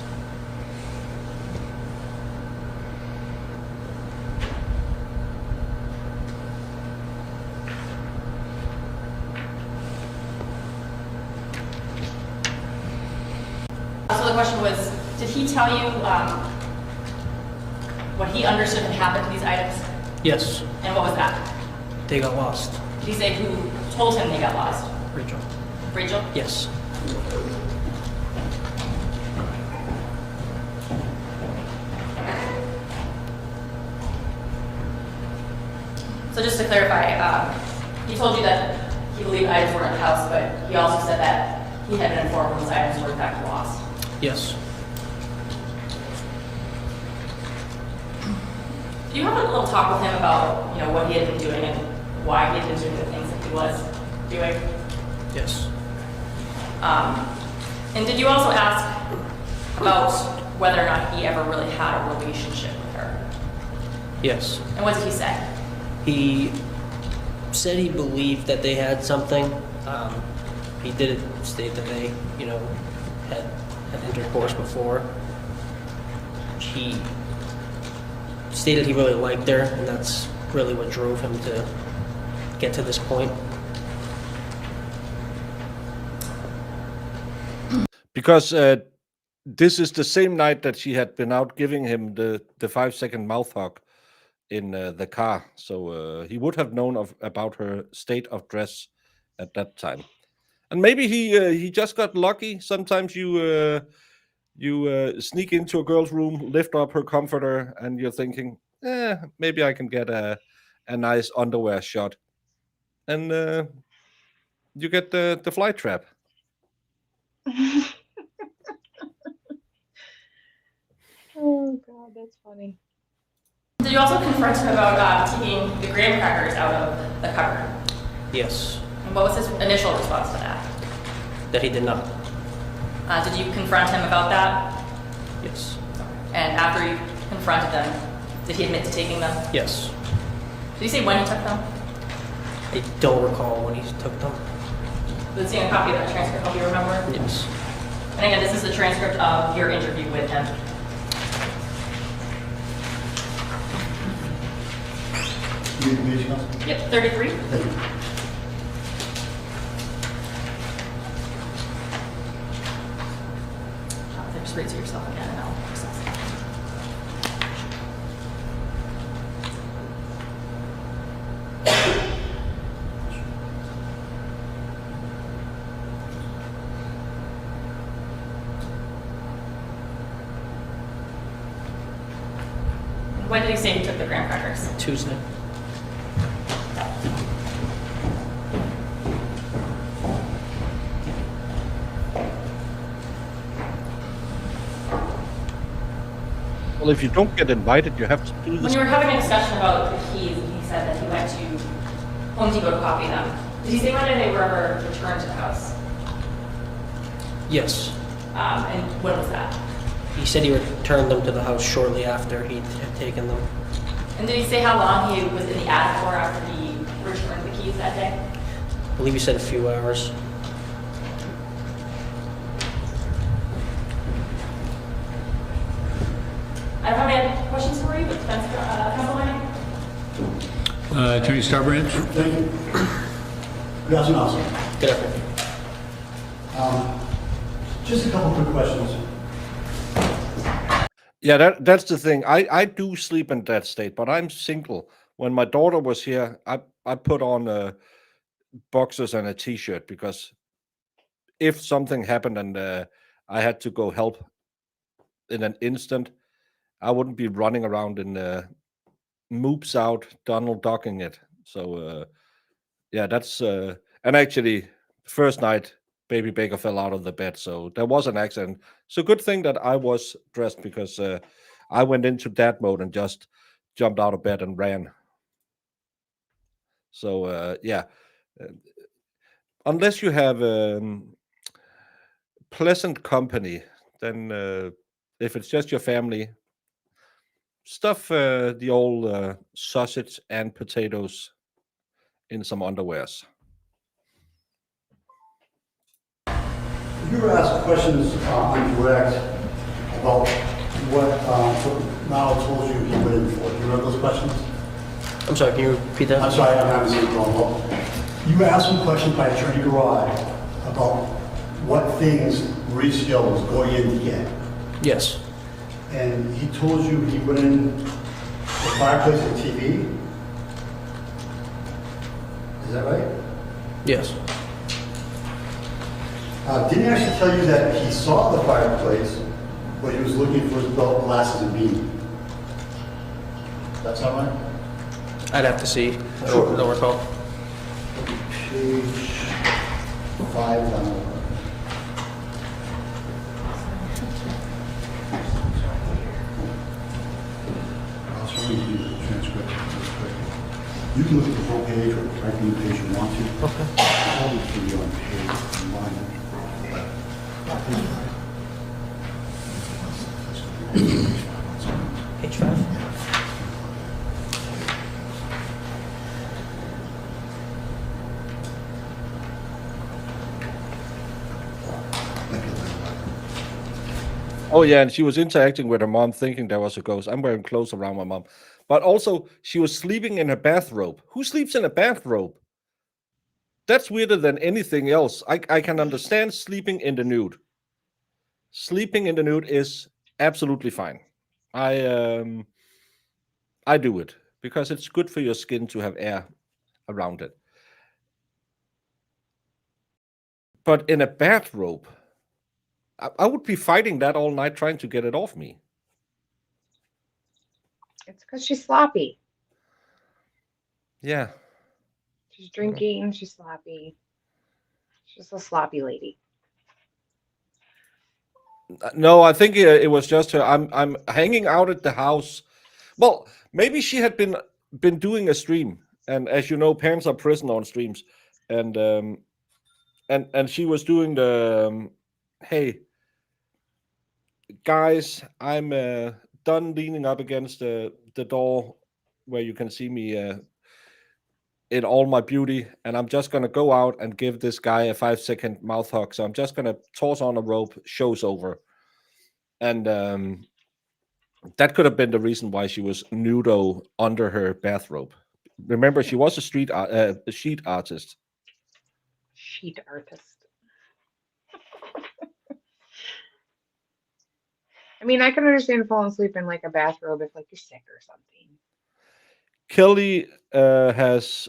So the question was, did he tell you what he understood had happened to these items? Yes. And what was that? They got lost. Did he say who told him they got lost? Rachel. Rachel? Yes. So just to clarify, he told you that he believed items were in the house, but he also said that he had been informed those items were in fact lost. Yes. Do you have a little talk with him about, what he had been doing and why he had been doing the things that he was doing? Yes. And did you also ask about whether or not he ever really had a relationship with her? Yes. And what did he say? He said he believed that they had something. He did state that they, had intercourse before. He stated he really liked her, and that's really what drove him to get to this point. Because this is the same night that she had been out giving him the 5-second mouth hug in the car, so he would have known about her state of dress at that time. And maybe he just got lucky. Sometimes you sneak into a girl's room, lift up her comforter, and you're thinking, maybe I can get a nice underwear shot, and you get the fly trap. Oh God, that's funny. Did you also confront him about taking the graham crackers out of the cupboard? Yes. And what was his initial response to that? That he did not. Did you confront him about that? Yes. And after you confronted them, did he admit to taking them? Yes. Did he say when he took them? I don't recall when he took them. Did seeing a copy of that transcript help you remember? Yes. And again, this is the transcript of your interview with him. Yep, 33. Just read to yourself again and I'll process it. When did he say he took the graham crackers? Tuesday. Well, if you don't get invited, you have to do When this. you were having a discussion about the keys, and he said that he went to Home Depot to copy them. Did he say whether they were ever returned to the house? Yes. And when was that? He said he returned them to the house shortly after he had taken them. And did he say how long he was in the attic for after he returned the keys that day? I believe he said a few hours. I don't have any questions for you, but defense counsel, any? Attorney Starbranch? Thank you. Good afternoon, officer. Good afternoon. Just a couple quick questions. Yeah, that's the thing. I do sleep in that state, but I'm single. When my daughter was here, I put on boxers and a t-shirt because if something happened and I had to go help in an instant, I wouldn't be running around in moops out, Donald ducking it. So yeah, that's and actually first night baby Baker fell out of the bed, so there was an accident. So good thing that I was dressed because I went into dad mode and just jumped out of bed and ran. So yeah, unless you have pleasant company, then if it's just your family, stuff the old sausage and potatoes in some underwears. You were asked questions on direct about what Mal told you he went in for. Do you remember those questions? I'm sorry, can you repeat that? I'm sorry, I'm having something wrong. You were asked some questions by Attorney Garage about what things Maurice Gill was going in to get. Yes. And he told you he went in the fireplace and TV. Is that right? Yes. Didn't he actually tell you that he saw the fireplace, but he was looking for his belt, glasses, and beanie? That sound right? I'd have to see. I don't recall. Page 5 down over. I'll show you the transcript real quick. You can look at the whole page or right from the page you want to. Okay. I'll look for you on page 1. Page 5. Oh yeah, and she was interacting with her mom, thinking there was a ghost. I'm wearing clothes around my mom, but also she was sleeping in a bathrobe. Who sleeps in a bathrobe? That's weirder than anything else. I can understand sleeping in the nude. Sleeping in the nude is absolutely fine. I do it because it's good for your skin to have air around it. But in a bathrobe, I would be fighting that all night trying to get it off me. It's because she's sloppy. Yeah. She's drinking. She's sloppy. She's a sloppy lady. No, I think it was just her. I'm hanging out at the house. Well, maybe she had been doing a stream, and as you know, parents are prison on streams, and she was doing the hey guys, I'm done leaning up against the door where you can see me in all my beauty, and I'm just gonna go out and give this guy a 5-second mouth hug. So I'm just gonna toss on a rope. Show's over, and that could have been the reason why she was nudo under her bathrobe. Remember, she was a sheet artist. Sheet artist. I mean, I can understand falling asleep in like a bathrobe if like you're sick or something. Kelly has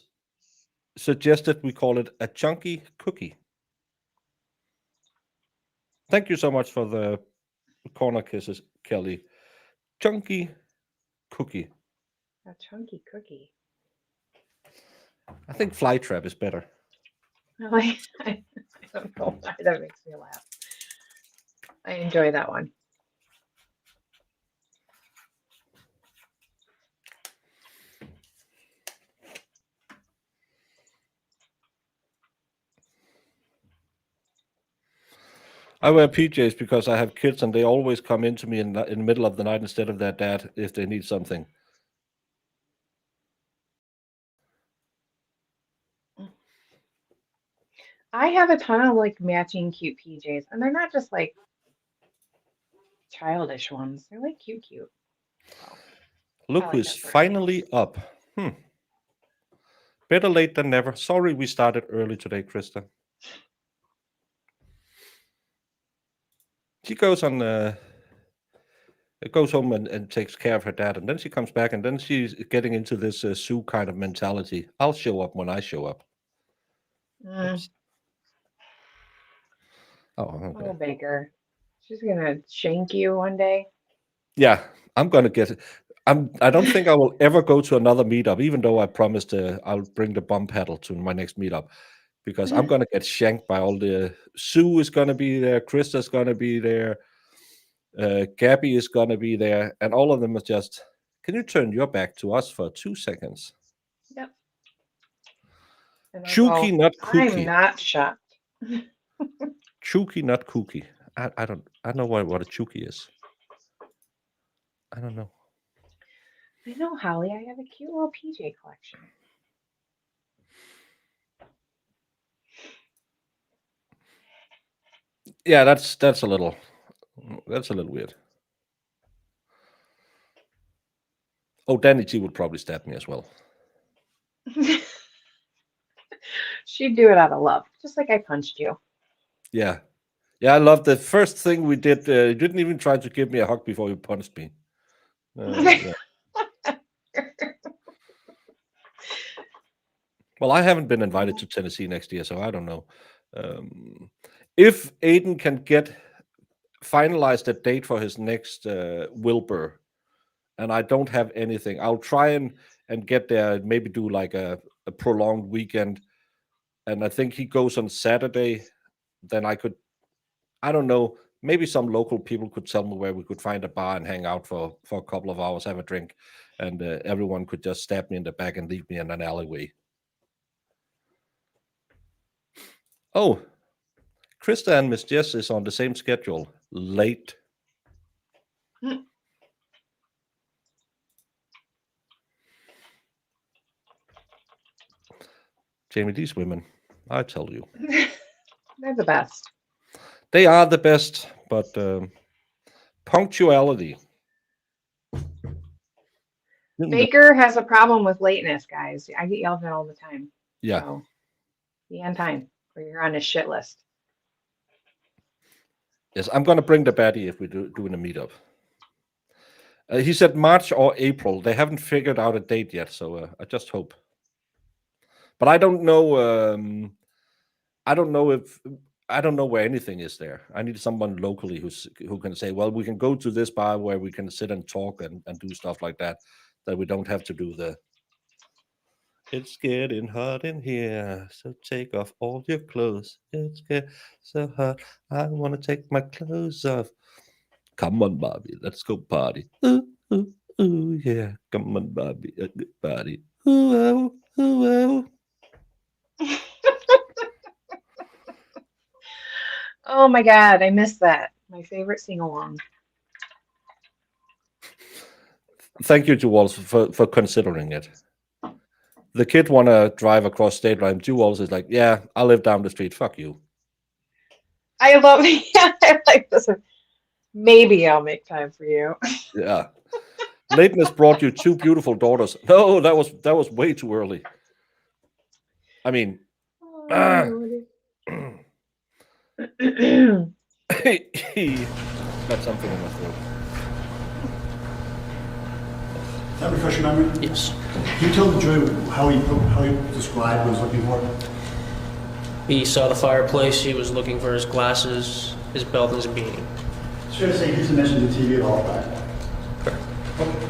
suggested we call it a chunky cookie. Thank you so much for the corner kisses, Kelly. Chunky cookie. A chunky cookie. I think Flytrap is better. I don't know why that makes me laugh. I enjoy that one. I wear PJs because I have kids and they always come into me in the middle of the night instead of their dad if they need something. I have a ton of like matching cute PJs, and they're not just like childish ones. They're like cute. So, Look I like who's that for finally up. Better late than never. Sorry we started early today, Krista. She goes on goes home and takes care of her dad, and then she comes back, and then she's getting into this Sue kind of mentality. I'll show up when I show up. Oops. Oh, okay. Oh, Baker. She's gonna shank you one day. Yeah, I'm gonna get it. I don't think I will ever go to another meetup, even though I promised I'll bring the bomb paddle to my next meetup, because I'm gonna get shanked by all the Sue is gonna be there, Krista's gonna be there, Gabby is gonna be there, and all of them are just. Can you turn your back to us for 2 seconds? Yep. Chooky, not cookie. I'm not shocked. Chooky, not cookie. I don't know what a chooky is. I don't know. I know, Holly. I have a cute little PJ collection. Yeah, that's a little weird. Oh, Danny G would probably stab me as well. She'd do it out of love, just like I punched you. Yeah. I love the first thing we did. You didn't even try to give me a hug before you punched me. Yeah. Well, I haven't been invited to Tennessee next year, so I don't know. If Aiden can finalize the date for his next Wilbur, and I don't have anything, I'll try and and get there and maybe do like a prolonged weekend. And I think he goes on Saturday. Then I don't know, maybe some local people could tell me where we could find a bar and hang out for a couple of hours, have a drink, and everyone could just stab me in the back and leave me in an alleyway. Oh, Krista and Miss Jess is on the same schedule, late. Jamie, these women, I tell you. They're the best. They are the best, but punctuality. Baker has a problem with lateness, guys. I get yelled at all the time. Yeah. So be on time or you're on a shit list. Yes, I'm going to bring the baddie if we're doing a meetup. He said March or April. They haven't figured out a date yet, so I just hope. But I don't know. I don't know where anything is there. I need someone locally who can say, well, we can go to this bar where we can sit and talk and do stuff like that. That we don't have to do the. It's getting hot in here, so take off all your clothes. It's getting so hot, I want to take my clothes off. Come on, Bobby, let's go party. Ooh, ooh, ooh, yeah. Come on, Bobby, a good party. Ooh, oh, ooh, oh. Oh my God, I missed that. My favorite sing-along. Thank you, Jules, for considering it. The kid want to drive across state line. Jules is like, yeah, I live down the street. Fuck you. I love I like this. Maybe I'll make time for you. Yeah. Lateness brought you two beautiful daughters. No, that was way too early. I mean, got something in my throat. That refresh your memory? Yes. Can you tell the jury how he described what he was looking for? He saw the fireplace, he was looking for his glasses, his belt, and his beanie. It's fair to say he doesn't mention the TV at all, right? Correct. Okay.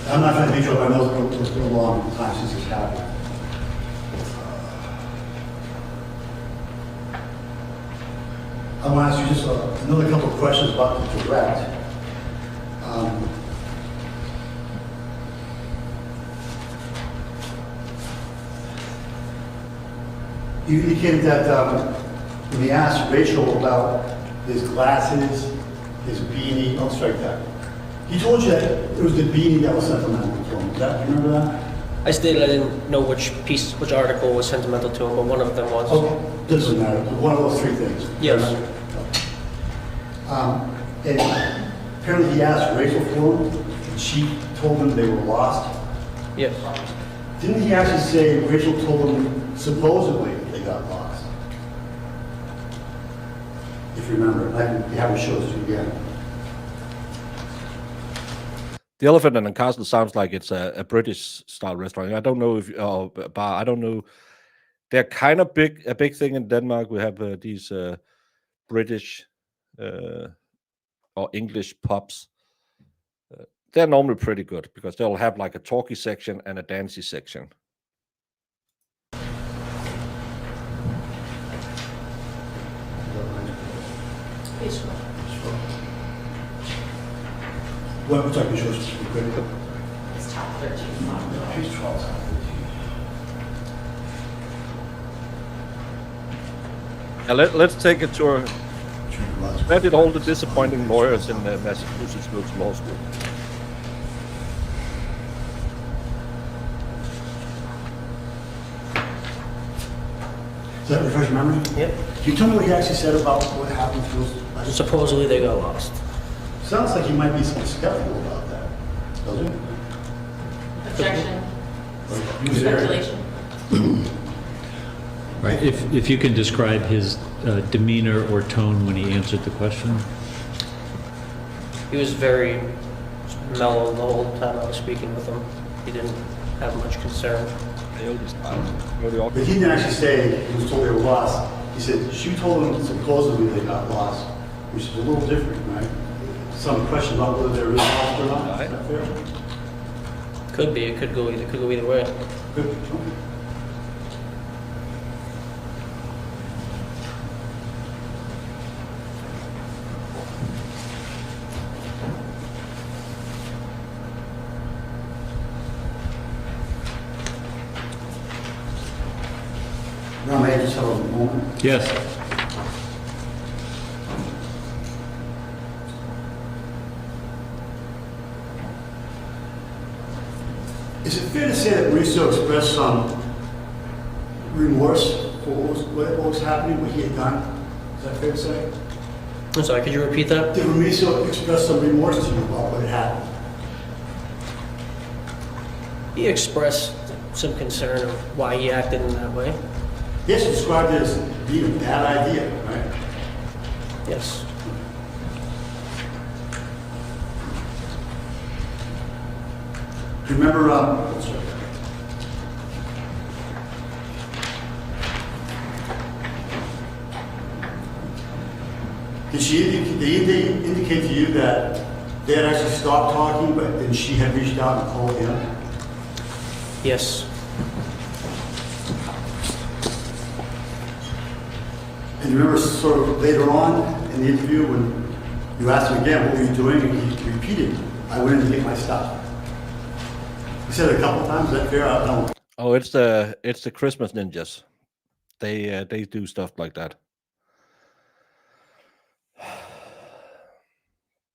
I'm not trying to be sure, but I know it's been a long time since this happened. I want to ask you just another couple of questions about the direct. You indicated that when he asked Rachel about his glasses, his beanie, I'll strike that. He told you that it was the beanie that was sentimental to him. Do you remember that? I stated I didn't know which article was sentimental to him, but one of them was. Okay, doesn't matter. One of those three things. Yes. And apparently he asked Rachel for them, and she told him they were lost. Yes. Didn't he actually say Rachel told him supposedly they got lost? If you remember, I can have it show it to you again. The Elephant and the Castle sounds like it's a British style restaurant. I don't know if bar. I don't know. They're kind of big. A big thing in Denmark. We have these British or English pubs. They're normally pretty good because they'll have like a talkie section and a dancey section. What was I sure? It's top 13. Page 12. Let's take a tour. Where did all the disappointing lawyers in Massachusetts go to law school? Does that refresh your memory? Yep. Can you tell me what he actually said about what happened to us? Supposedly they got lost. Sounds like he might be skeptical about that, doesn't it? Objection. He was there. Speculation. Right. If you can describe his demeanor or tone when he answered the question. He was very mellow the whole time I was speaking with him. He didn't have much concern. But he didn't actually say he was told they were lost. He said she told him supposedly they got lost, which is a little different, right? Some question about whether they're really lost or not. Is that fair? Could be. It could go either way. Good. Okay. Now, may I just have a moment? Yes. Is it fair to say that Mauricio expressed some remorse for what was happening, what he had done? Is that fair to say? I'm sorry, could you repeat that? Did Mauricio express some remorse to you about what had happened? He expressed some concern of why he acted in that way. Yes, you described it as being a bad idea, right? Yes. Do you remember, oh, sorry. Did they indicate to you that they had actually stopped talking, but then she had reached out and called him? Yes. And you remember sort of later on in the interview when you asked him again, what were you doing? And he repeated, I went in to get my stuff. He said it a couple times, is that fair? I don't know. Oh, it's the Christmas ninjas. They do stuff like that.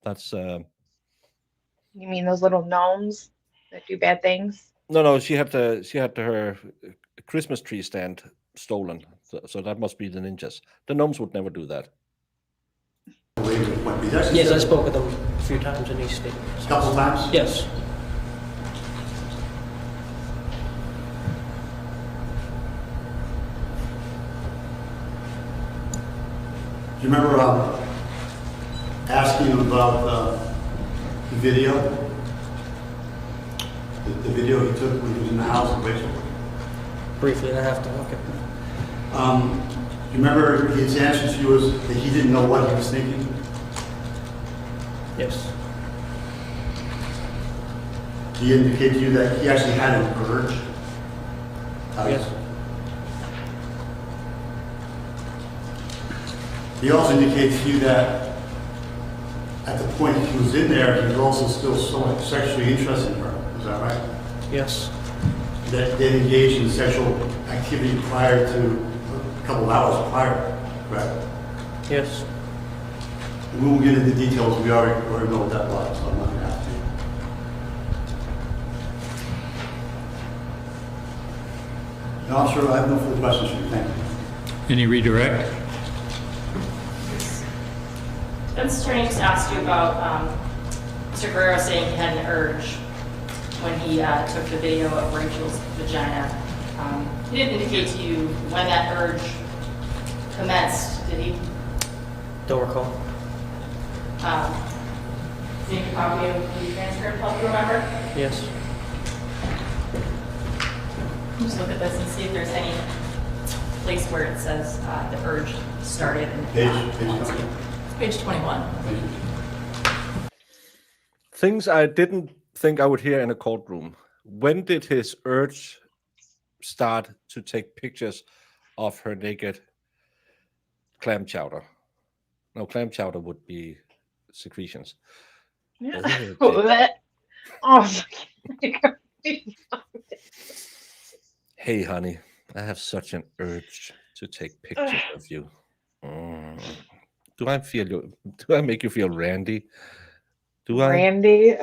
That's You mean those little gnomes that do bad things? no. She had her Christmas tree stand stolen, so that must be the ninjas. The gnomes would never do that. Yes, I spoke with him a few times and he stated. A couple of times? Yes. Do you remember asking him about the video? The video he took when he was in the house with Rachel? Briefly, and I have to look at that. You remember his answer to you was that he didn't know what he was thinking? Yes. He indicated to you that he actually had an urge? Yes. He also indicated to you that at the point he was in there, he was also still somewhat sexually interested in her. Is that right? Yes. That they engaged in sexual activity prior to a couple of hours prior, correct? Yes. We won't get into details, we already know what that was, so I'm not going to have to. No, I'm sure I have no further questions for you, thank you. Any redirect? Defense attorney just asked you about Mr. Guerrero saying he had an urge when he took the video of Rachel's vagina. He didn't indicate to you when that urge commenced, did he? Don't recall. Do you have a copy of the transcript, help you remember? Yes. Just look at this and see if there's any place where it says the urge started. And page 21. Things I didn't think I would hear in a courtroom. When did his urge start to take pictures of her naked clam chowder? No, clam chowder would be secretions. Yeah. Oh, Oh, hey, honey, I have such an urge to take pictures of you. Mm. Do I make you feel randy? Do I? Randy.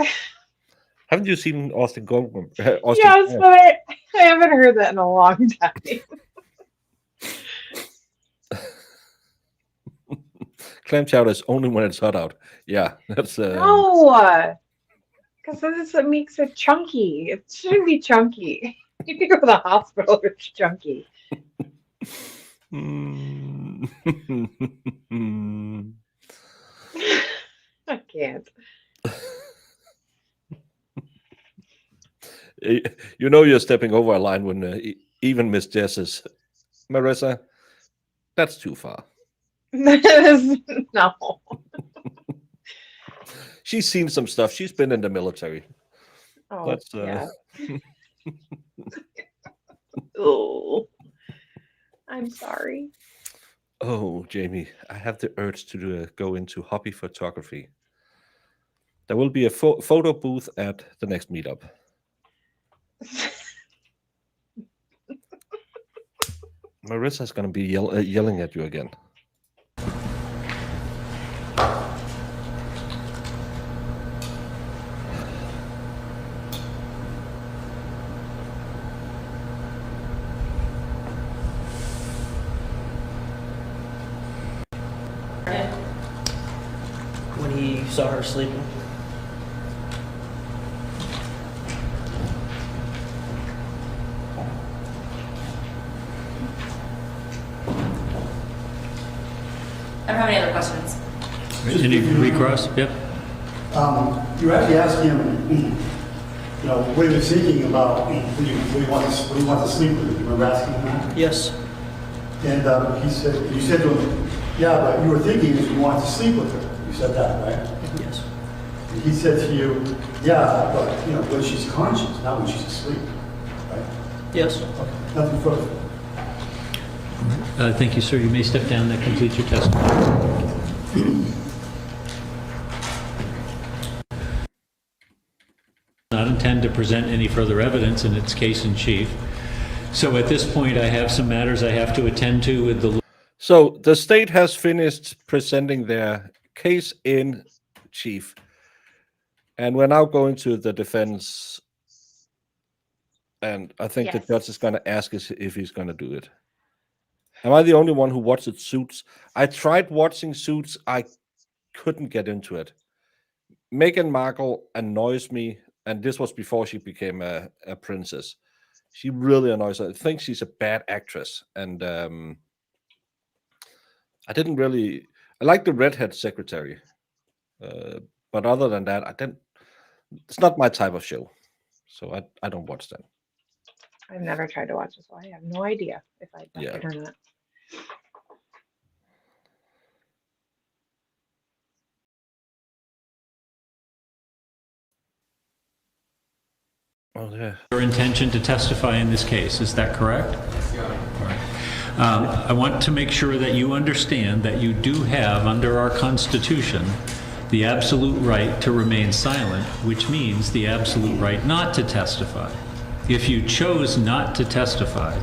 Haven't you seen Austin Goldberg? Yes, but I haven't heard that in a long time. Clam chowder is only when it's hot out. Yeah, that's No, because it makes it chunky. It shouldn't be chunky. You can go to the hospital if it's chunky. I can't. You know you're stepping over a line when even Miss Jess is, Marissa, that's too far. No. She's seen some stuff. She's been in the military. Oh, Let's. yeah. Oh, I'm sorry. Oh, Jamie, I have the urge to go into hobby photography. There will be a photo booth at the next meetup. Marissa's going to be yelling at you again. When he saw her sleeping. I don't have any other questions. Any recross? Yep. You actually asked him, you know, what he was thinking about when he wanted to sleep with you. You remember asking him that? Yes. And he said, you said to him, yeah, but you were thinking that you wanted to sleep with her. You said that, right? Yes. And he said to you, yeah, but, you know, when she's conscious, not when she's asleep, right? Yes. Okay, nothing further. Thank you, sir. You may step down. That completes your testimony. Not intend to present any further evidence in its case in chief. So at this point, I have some matters I have to attend to with the... So the state has finished presenting their case in chief. And we're now going to the defense. And I think the judge is going to ask us if he's going to do it. Am I the only one who watched Suits? I tried watching Suits. I couldn't get into it. Meghan Markle annoys me. And this was before she became a princess. She really annoys me. I think she's a bad actress. And I didn't really... I like the redhead secretary. But other than that, I didn't... It's not my type of show. So I don't watch that. I've never tried to watch it, so I have no idea if I like it or not. Oh, yeah. Your intention to testify in this case, is that correct? Yes, Your Honor. All right. I want to make sure that you understand that you do have, under our Constitution, the absolute right to remain silent, which means the absolute right not to testify. If you chose not to testify,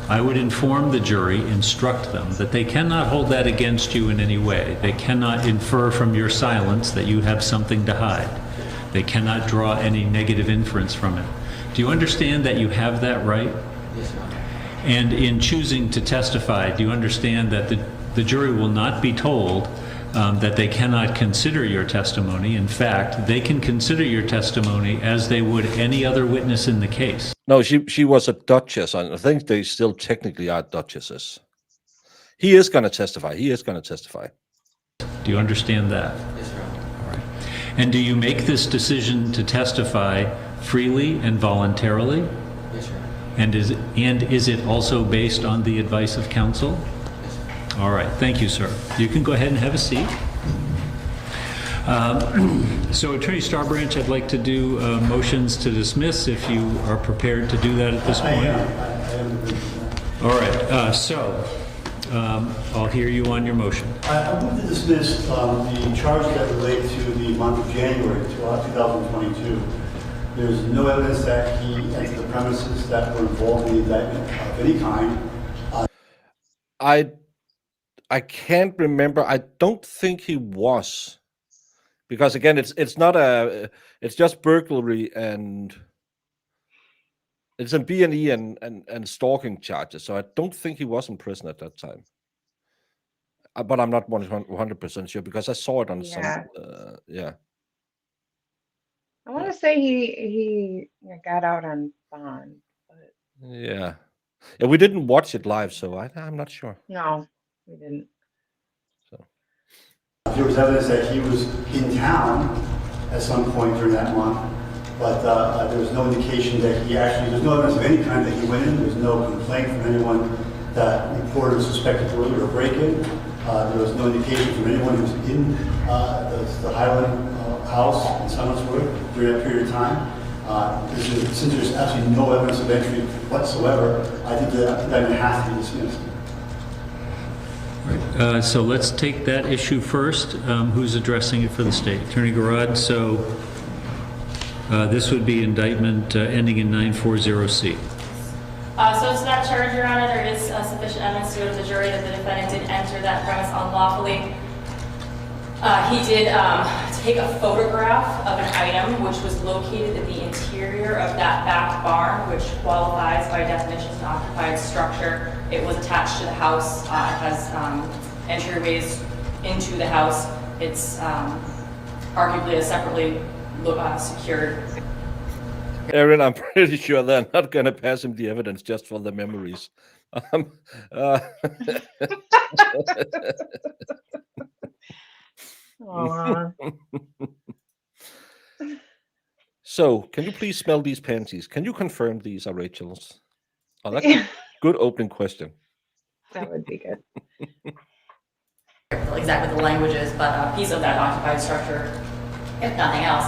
I would inform the jury, instruct them that they cannot hold that against you in any way. They cannot infer from your silence that you have something to hide. They cannot draw any negative inference from it. Do you understand that you have that right? Yes, Your Honor. And in choosing to testify, do you understand that the jury will not be told that they cannot consider your testimony? In fact, they can consider your testimony as they would any other witness in the case. No, she was a duchess. I think they still technically are duchesses. He is going to testify. He is going to testify. Do you understand that? Yes, Your Honor. All right. And do you make this decision to testify freely and voluntarily? Yes, Your Honor. And is it also based on the advice of counsel? Yes, Your Honor. All right, thank you, sir. You can go ahead and have a seat. So, Attorney Starbranch, I'd like to do motions to dismiss if you are prepared to do that at this point. I am. All right, I'll hear you on your motion. I move to dismiss the charges that relate to the month of January 2022. There's no evidence that he entered the premises that were involved in the indictment of any kind. I can't remember. I don't think he was, because again, it's not it's just burglary and it's a B&E and stalking charges. So I don't think he was in prison at that time. But I'm not 100% sure because I saw it on some. Yeah. I want to say he got out on bond, but Yeah. We didn't watch it live, so I'm not sure. no, we didn't. So There was evidence that he was in town at some point during that month, but there was no indication that there's no evidence of any kind that he went in. There was no complaint from anyone that reported a suspected burglary or break-in. There was no indication from anyone who was in the Highland house in Summersworth during that period of time. Since there's absolutely no evidence of entry whatsoever, I think that indictment has to be dismissed. So let's take that issue first. Who's addressing it for the state? Attorney Garrod. So this would be indictment ending in 940C. So to that charge, Your Honor, there is sufficient evidence to go to the jury that the defendant did enter that premise unlawfully. He did take a photograph of an item which was located in the interior of that back barn, which qualifies by definition as an occupied structure. It was attached to the house, it has entryways into the house. It's arguably a separately secured. Aaron, I'm pretty sure they're not going to pass him the evidence just for the memories. So, can you please smell these panties? Can you confirm these are Rachel's? Oh, that's a good opening question. That would be good. Exactly the language is, but a piece of that occupied structure, if nothing else.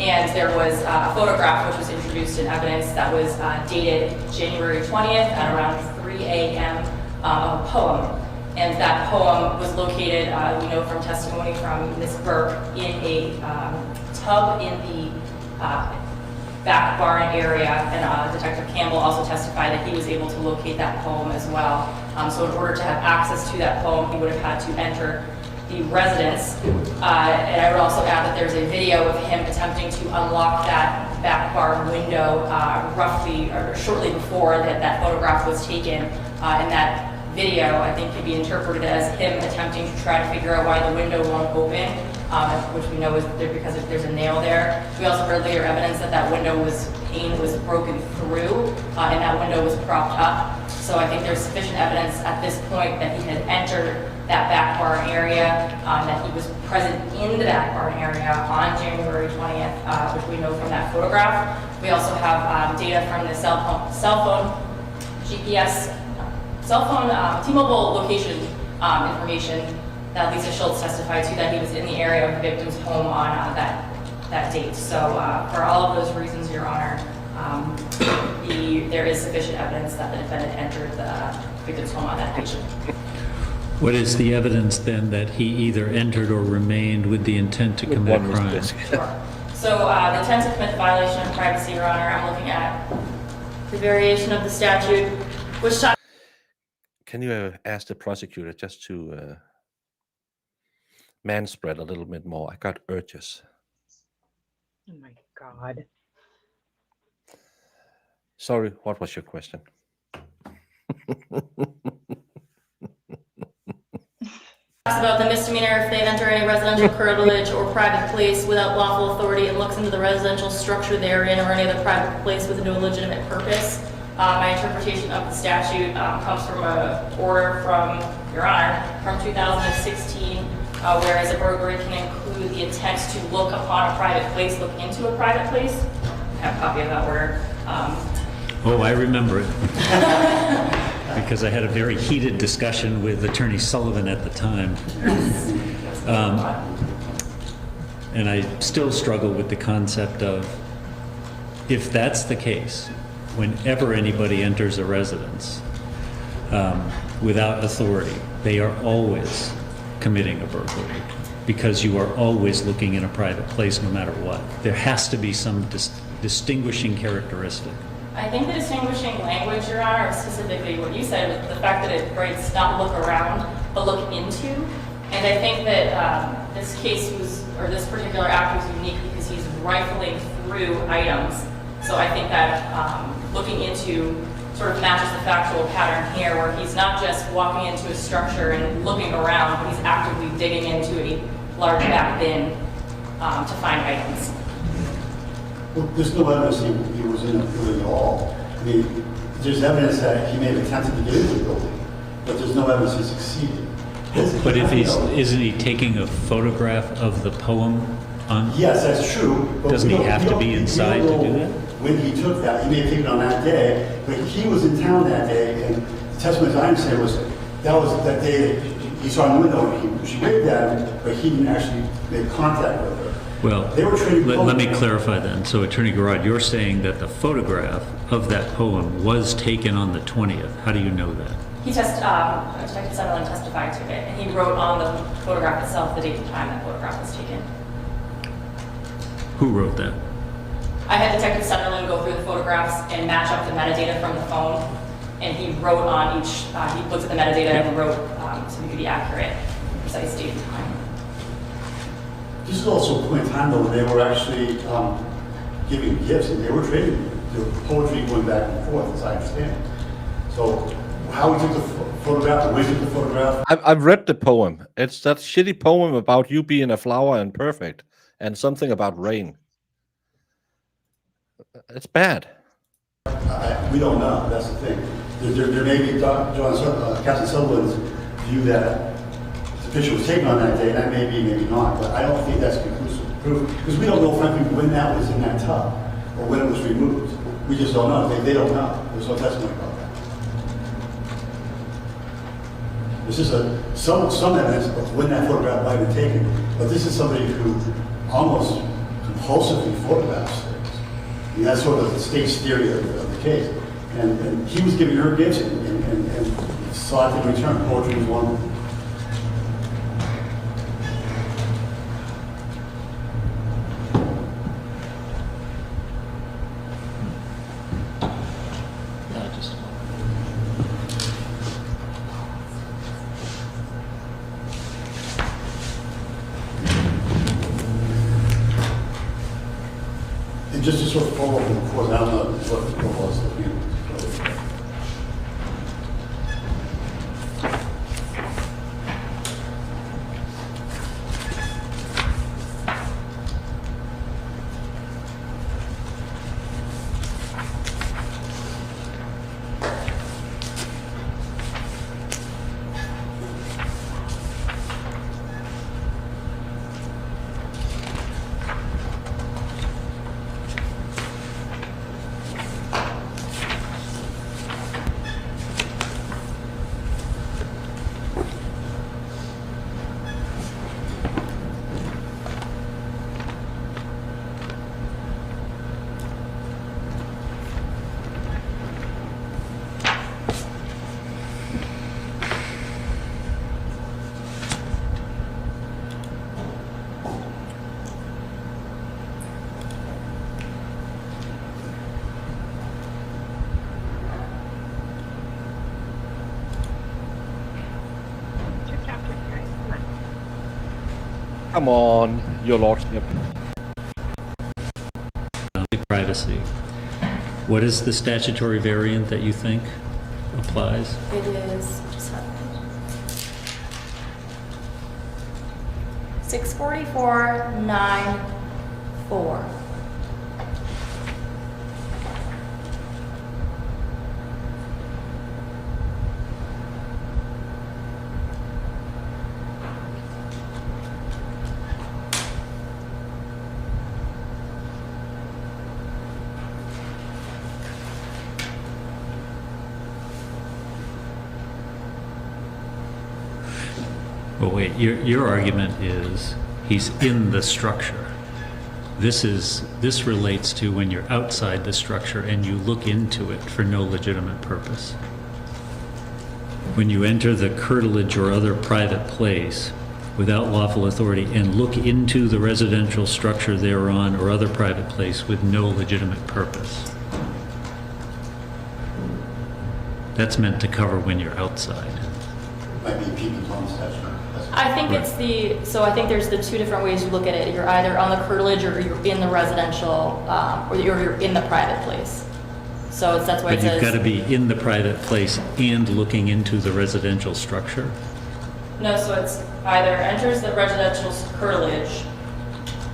And there was a photograph which was introduced in evidence that was dated January 20th at around 3 a.m. Of a poem. And that poem was located, we know from testimony from Ms. Burke, in a tub in the back barn area. And Detective Campbell also testified that he was able to locate that poem as well. So in order to have access to that poem, he would have had to enter the residence. And I would also add that there's a video of him attempting to unlock that back barn window roughly or shortly before that photograph was taken. And that video, I think, can be interpreted as him attempting to try to figure out why the window won't open, which we know is there because there's a nail there. We also heard later evidence that pane was broken through, and that window was propped up. So I think there's sufficient evidence at this point that he had entered that back barn area, that he was present in the back barn area on January 20th, which we know from that photograph. We also have data from the cell phone GPS, T-Mobile location information that Lisa Schultz testified to, that he was in the area of the victim's home on that date. So for all of those reasons, Your Honor, there is sufficient evidence that the defendant entered the victim's home on that date. What is the evidence then that he either entered or remained with the intent to commit a crime? Sure. So the intent to commit the violation of privacy, Your Honor, I'm looking at the variation of the statute, which talks. Can you ask the prosecutor just to manspread a little bit more? I got urges. Oh my God. Sorry, what was your question? About the misdemeanor if they enter any residential curtilage or private place without lawful authority and looks into the residential structure therein or any other private place with no legitimate purpose. My interpretation of the statute comes from an order from Your Honor from 2016, whereas a burglary can include the intent to look upon a private place, look into a private place. I have a copy of that order. Oh, I remember it. Because I had a very heated discussion with Attorney Sullivan at the time. And I still struggle with the concept of, if that's the case, whenever anybody enters a residence without authority, they are always committing a burglary, because you are always looking in a private place no matter what. There has to be some distinguishing characteristic. I think the distinguishing language, Your Honor, specifically what you said, was the fact that it writes not look around, but look into. And I think that this case or this particular act was unique because he's rifling through items. So I think that looking into sort of matches the factual pattern here, where he's not just walking into a structure and looking around, but he's actively digging into a large back bin to find items. Well, there's no evidence he was in the building at all. I mean, there's evidence that he may have attempted to get into the building, but there's no evidence he succeeded. But if isn't he taking a photograph of the poem on? Yes, that's true. But doesn't he have to be inside to do that? When he took that, he may have taken it on that day, but he was in town that day, and the testimony I understand was that day that he saw in the window, she waved at him, but he didn't actually make contact with her. Well, They were training let me poems. clarify then. So Attorney Garrard, you're saying that the photograph of that poem was taken on the 20th. How do you know that? Detective Sutherland testified to it, and he wrote on the photograph itself the date and time that photograph was taken. Who wrote that? I had Detective Sutherland go through the photographs and match up the metadata from the phone, and he wrote on each, he looked at the metadata and wrote so we could be accurate, precise date and time. This is also a point in time though when they were actually giving gifts and they were trading. The poetry going back and forth, as I understand it. So how we took the photograph, the way we took the photograph. I've read the poem. It's that shitty poem about you being a flower and perfect, and something about rain. It's bad. We don't know. That's the thing. There may be Captain Sutherland's view that the picture was taken on that day, and that may be, maybe not. But I don't think that's conclusive proof because we don't know, frankly, when that was in that tub or when it was removed. We just don't know. They don't know. There's no testimony about that. This is some evidence of when that photograph might have been taken, but this is somebody who almost compulsively photographs things. I mean, that's sort of the state's theory of the case. And he was giving her gifts and sought in return. Poetry was one of them. And just to sort of follow up before, I don't know what was the Come on, your lordship. Privacy. What is the statutory variant that you think applies? It is 644-9-4. But wait, your argument is he's in the structure. This relates to when you're outside the structure and you look into it for no legitimate purpose. When you enter the curtilage or other private place without lawful authority and look into the residential structure thereon or other private place with no legitimate purpose. That's meant to cover when you're outside. Might be peeping Tom's statute. I think it's I think there's the two different ways you look at it. You're either on the curtilage or you're in the residential, or you're in the private place. So that's why it But says. you've got to be in the private place and looking into the residential structure. No, so it's either enters the residential curtilage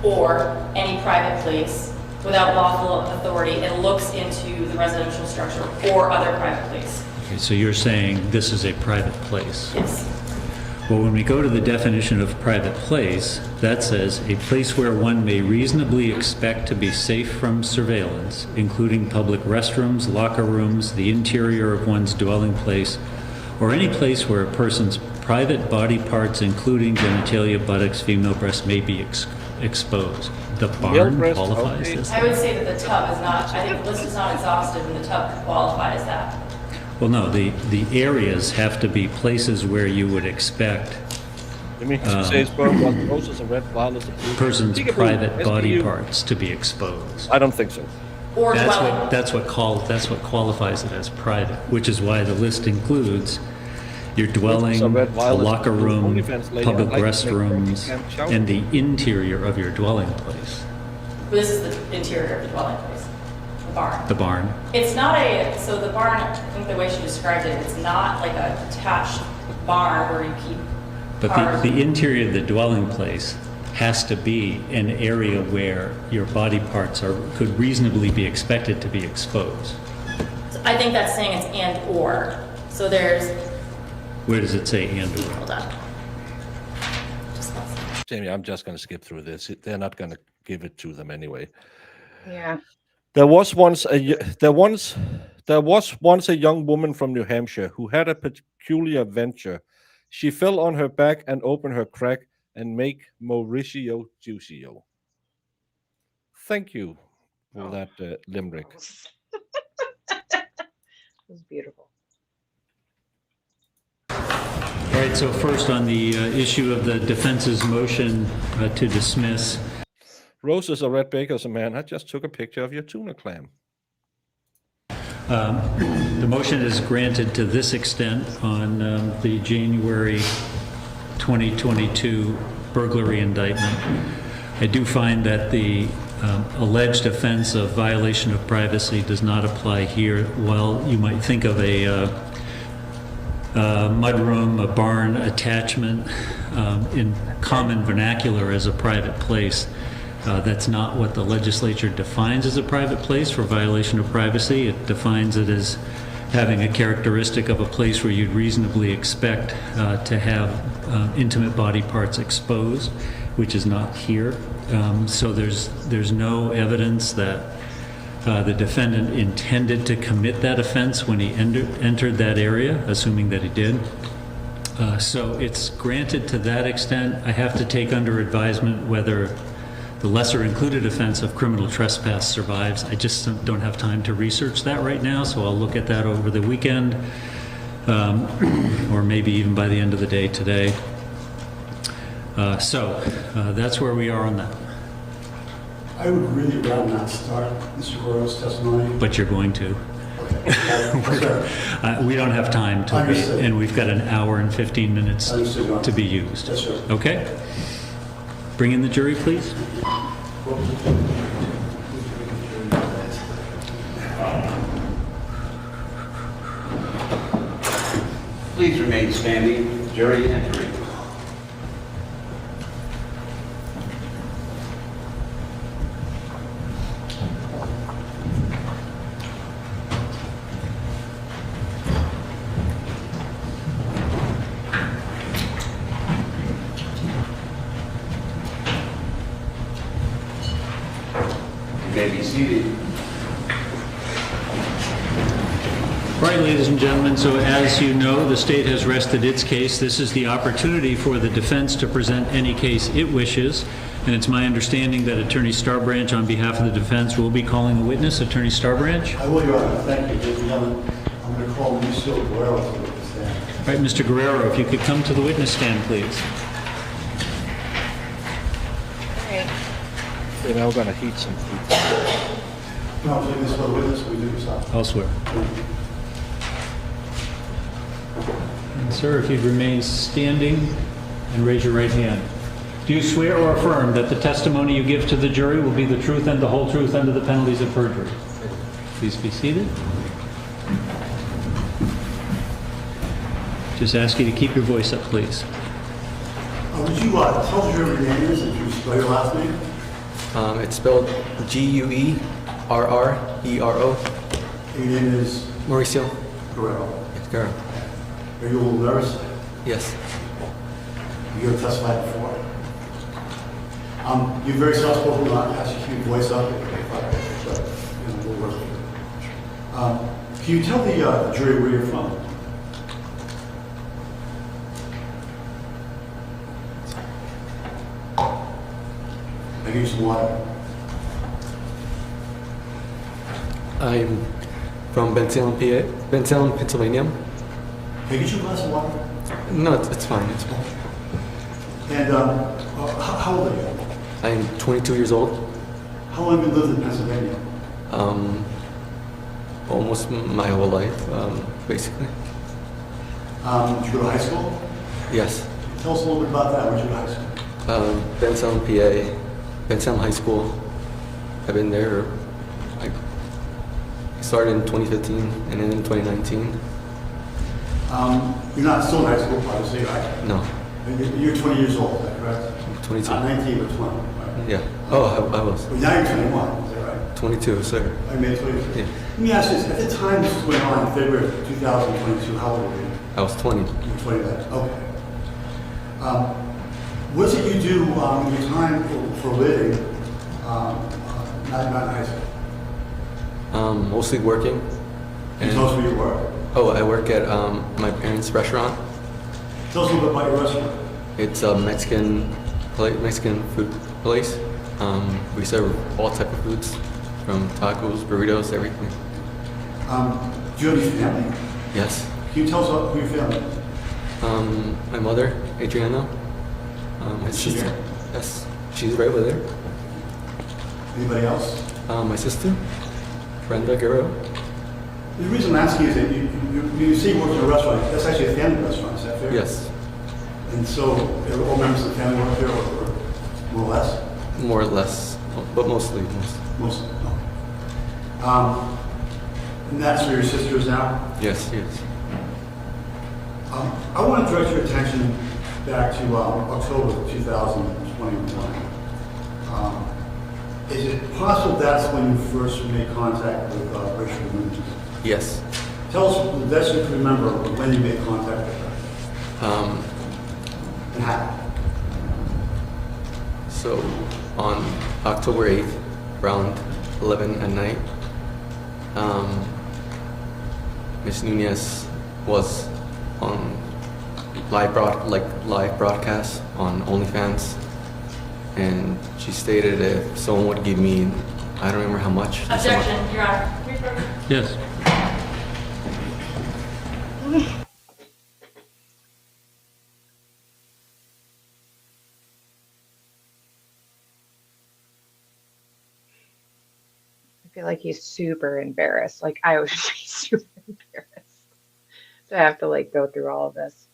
or any private place without lawful authority and looks into the residential structure or other private place. Okay, so you're saying this is a private place. Yes. Well, when we go to the definition of private place, that says a place where one may reasonably expect to be safe from surveillance, including public restrooms, locker rooms, the interior of one's dwelling place, or any place where a person's private body parts, including genitalia, buttocks, female breasts, may be exposed. The Male barn breast, qualifies okay. this? I would say that the tub is not, I think the list is not exhaustive and the tub could qualify as that. Well, no, the areas have to be places where you would expect Let me say sperm was roses and red violets. person's private body parts to be exposed. I don't think so. Or dwelling. That's what qualifies it as private, which is why the list includes your dwelling, So red a violet, locker room, OnlyFans lady, public I'd like to make restrooms, a shower. and the interior of your dwelling place, This is the interior of the dwelling place, the barn. the barn. It's not so the barn, I think the way she described it, it's not like a detached barn where you keep But cars. the interior of the dwelling place has to be an area where your body parts could reasonably be expected to be exposed. I think that's saying it's and or. So there's, Where does it say and or? hold on. Jamie, I'm just going to skip through this. They're not going to give it to them anyway. Yeah. There was once a young woman from New Hampshire who had a peculiar venture. She fell on her back and opened her crack and make Mauricio Juicio. Thank you for that limerick. It was beautiful. All right, so first on the issue of the defense's motion to dismiss. Roses are red bakers, man. I just took a picture of your tuna clam. The motion is granted to this extent on the January 2022 burglary indictment. I do find that the alleged offense of violation of privacy does not apply here. While you might think of a mudroom, a barn attachment in common vernacular as a private place, that's not what the legislature defines as a private place for violation of privacy. It defines it as having a characteristic of a place where you'd reasonably expect to have intimate body parts exposed, which is not here. So there's no evidence that the defendant intended to commit that offense when he entered that area, assuming that he did. So it's granted to that extent. I have to take under advisement whether the lesser included offense of criminal trespass survives. I just don't have time to research that right now, so I'll look at that over the weekend, or maybe even by the end of the day today. So that's where we are on that. I would really rather not start Mr. Guerrero's testimony. But you're going to. Okay. Sir. We don't have time to wait, Understood. and we've got an hour and 15 minutes Understood, Your Honor. to be used. Yes, sir. Okay? Bring in the jury, please. Please remain standing. Jury entering. You may be seated. All right, ladies and gentlemen, so as you know, the state has rested its case. This is the opportunity for the defense to present any case it wishes. And it's my understanding that Attorney Starbranch, on behalf of the defense, will be calling a witness. Attorney Starbranch? I will, Your Honor. Thank you. Ladies and gentlemen, I'm going to call Mr. Guerrero to the witness stand. All right, Mr. Guerrero, if you could come to the witness stand, please. They're now going to heat some food. No, I'm taking this for the witness. We do this up. I'll swear. And sir, if you'd remain standing and raise your right hand. Do you swear or affirm that the testimony you give to the jury will be the truth and the whole truth under the penalties of perjury? Please be seated. Just ask you to keep your voice up, please. Would you tell us your name is and you spell your last name? It's spelled Guerrero. Your name is Mauricio. Guerrero. It's Guerrero. Are you a little nervous? Yes. You going to testify before? You're very soft-spoken. I'll ask you to keep your voice up. But, we'll work with you. Can you tell the jury where you're from? I give you some water. I'm from Bensalem, Pennsylvania. Can I get you a glass of water? No, it's fine. It's fine. And how old are you? I'm 22 years old. How long have you lived in Pennsylvania? Almost my whole life, basically. Did you go to high school? Yes. Tell us a little bit about that. Where'd you go to high school? Bensalem, PA, Bensalem High School. I've been there. I started in 2015 and then in 2019. You're not still in high school, obviously, right? No, You're 20 years old, is that correct? 22. Not 19, but 20, right? Yeah. Oh, I was. Well, now you're 21, is that right? 22, sir. I made 22. Yeah. Let me ask you this. At the time this was going on in February of 2022, how old were you? I was 20. You were 20 then. Okay. What is it you do in your time for a living, not in high school? Mostly working. Can you tell us where you work? Oh, I work at my parents' restaurant. Tell us a little bit about your restaurant. It's a Mexican food place. We serve all type of foods, from tacos, burritos, everything. Do you have any family? Yes. Can you tell us who your family is? My mother, Adriana. My Is she sister. here? Yes, she's right over there. Anybody else? My sister, Brenda Guerrero. The reason I'm asking is that you say you work in a restaurant. That's actually a family restaurant, is that fair? Yes, And so all members of the family work there, or more or less? more or less, but mostly. Mostly. Okay. And that's where your sister is now? Yes, yes. I want to direct your attention back to October 2021. Is it possible that's when you first made contact with Rachel Nunez? Yes. Tell us the best you can remember when you made contact with her. And how? So on October 8th, around 11 at night, Miss Nunez was on live broadcast on OnlyFans, and she stated if someone would give me, I don't remember how much. Objection, Your Honor. Yes. I feel like he's super embarrassed. Like I would be super embarrassed to have to like go through all of this.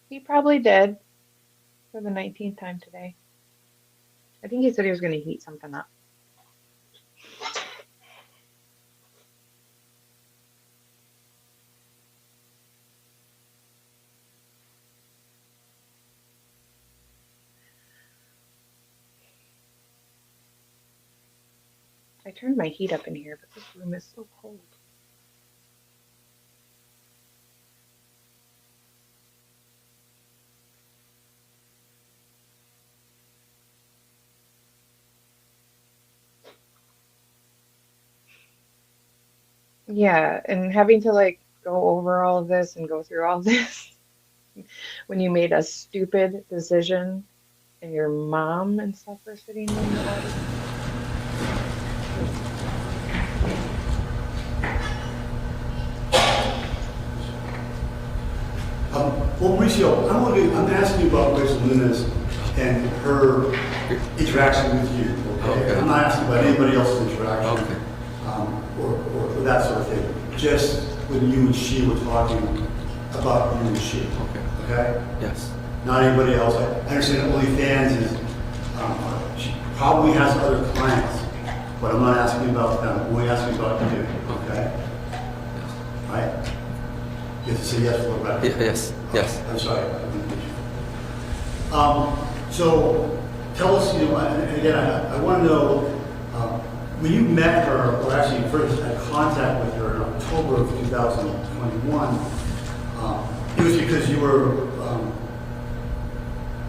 He probably did for the 19th time today. I think he said he was going to heat something up. I turned my heat up in here, but this room is so cold. Yeah, and having to like go over all of this and go through all this when you made a stupid decision and your mom and stuff were sitting in the audience. Well, Mauricio, I'm asking you about Rachel Nunez and her interaction with you. Okay? I'm not asking about anybody else's interaction. Okay. Or that sort of thing. Just when you and she were talking about you and she. Okay. Okay? Yes. Not anybody else. I understand that OnlyFans is, she probably has other clients, but I'm not asking about them. I'm only asking about you. Okay? Right? You have to say yes or no. Yes. Yes. I'm sorry. I didn't get you. So tell us, and again, I want to know, when you met her, or actually first had contact with her in October of 2021, it was because you were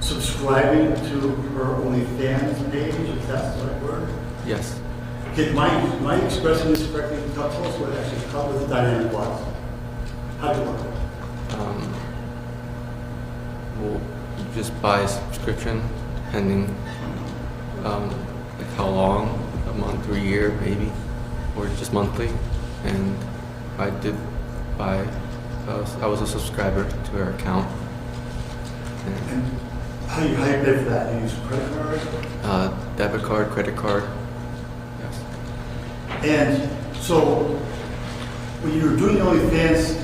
subscribing to her OnlyFans page, if that's the right word? Yes. Okay, am I expressing this correctly? Tell us what actually, how the dynamic was. How do you work? We'll just buy a subscription, depending like how long, a month or a year maybe, or just monthly. And I did buy, I was a subscriber to her account. And how do you pay for that? Do you use a credit card? Debit card, credit card, yes. And so, when you were doing the OnlyFans,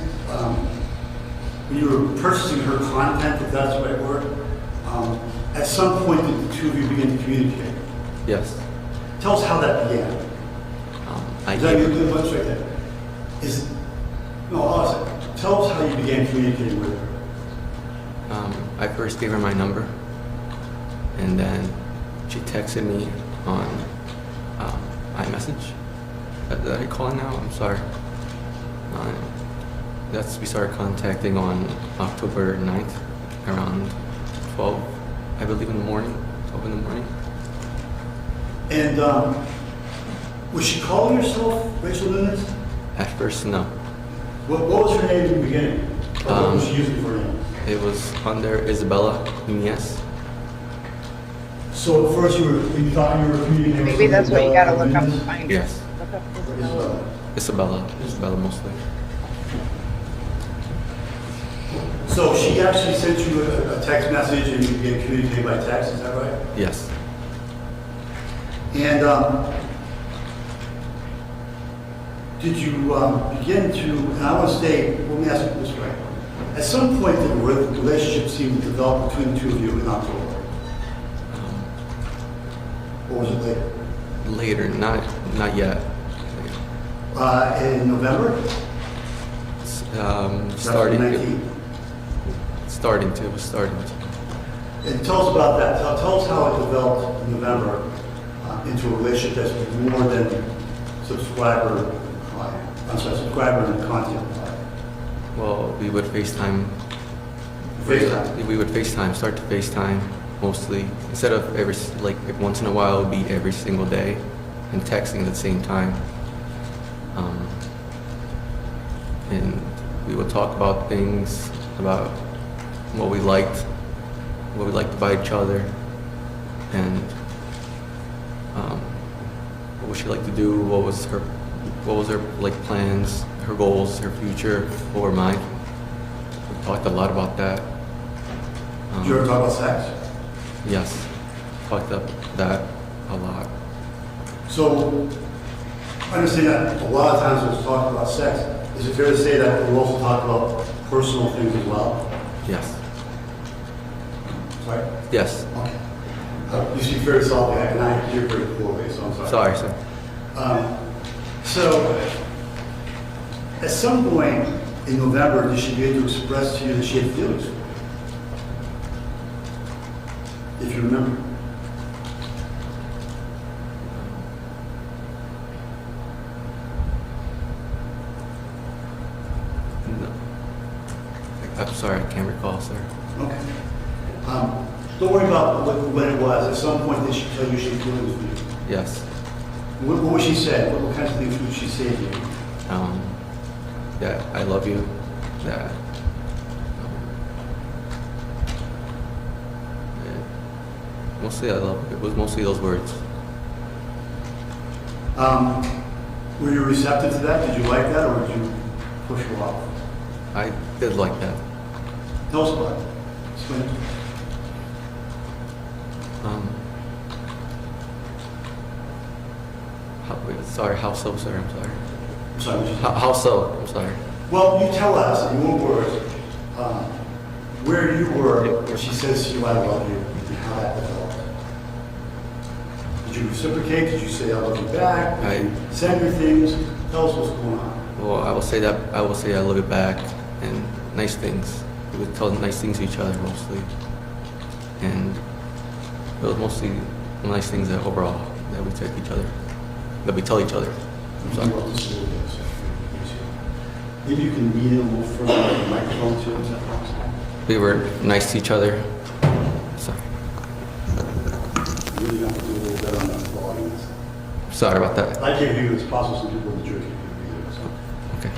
when you were purchasing her content, if that's the right word, at some point did the two of you begin to communicate? Yes. Tell us how that began. What's right there? Tell us how you began communicating with her. I first gave her my number, and then she texted me on iMessage. Did I call it now? I'm sorry. We started contacting on October 9th, around 12, I believe, in the morning, 12 in the morning. And was she calling herself Rachel Nunes? At first, no. What was her name in the beginning? What was she using for her name? It was under Isabella Nunez. So at first you thought you were communicating with Maybe that's what you gotta look up Nunes? and find. Yes. Look up Isabella mostly. So she actually sent you a text message and you began communicating by text, is that right? Yes. And did you begin to, and I want to say, let me ask you this way. At some point did the relationship seem to develop between the two of you in October? Or was it later? Later, not yet. In November? Starting 19? It was starting to. And tell us about that. Tell us how it developed in November into a relationship that's more than subscriber client. I'm sorry, subscriber and content client. Well, we would FaceTime. We would FaceTime, start to FaceTime mostly. Instead of once in a while, it would be every single day, and texting at the same time. And we would talk about things, about what we liked about each other, and what would she like to do, what was her plans, her goals, her future, what were mine. We talked a lot about that. Did you ever talk about sex? Yes, talked about that a lot. So, I understand that a lot of times when it's talked about sex, is it fair to say that we'll also talk about personal things as well? Yes. Sorry? Yes. Okay. You speak very softly, and I hear very poorly, so I'm sorry. Sorry, sir. So, at some point in November, did she begin to express to you that she had feelings for you? If you remember. No. I'm sorry, I can't recall, sir. Okay. Don't worry about when it was. At some point, did she tell you she had feelings for you? Yes. What was she say? What kinds of things would she say to you? That I love you, that mostly I love you. It was mostly those words. Were you receptive to that? Did you like that, or did you push her off? I did like that. Tell us about it. Explain it. How so, sir? I'm sorry. I'm sorry. What you said? How so? I'm sorry. Well, you tell us in your words where you were when she says to you, "I love you," and how that developed. Did you reciprocate? Did you say, "I love you" back? Did you send her things? Tell us what's going on. Well, I will say I love you back, and nice things. We would tell nice things to each other mostly, and it was mostly nice things that overall that we tell each other. I'm sorry. Maybe you can lean in a little further on the microphone too. Is that possible? We were nice to each other. So, You're really going to have to do a little better on that volume. Sorry about that. I can't hear you, it's possible some people in the jury can hear you, so. Okay.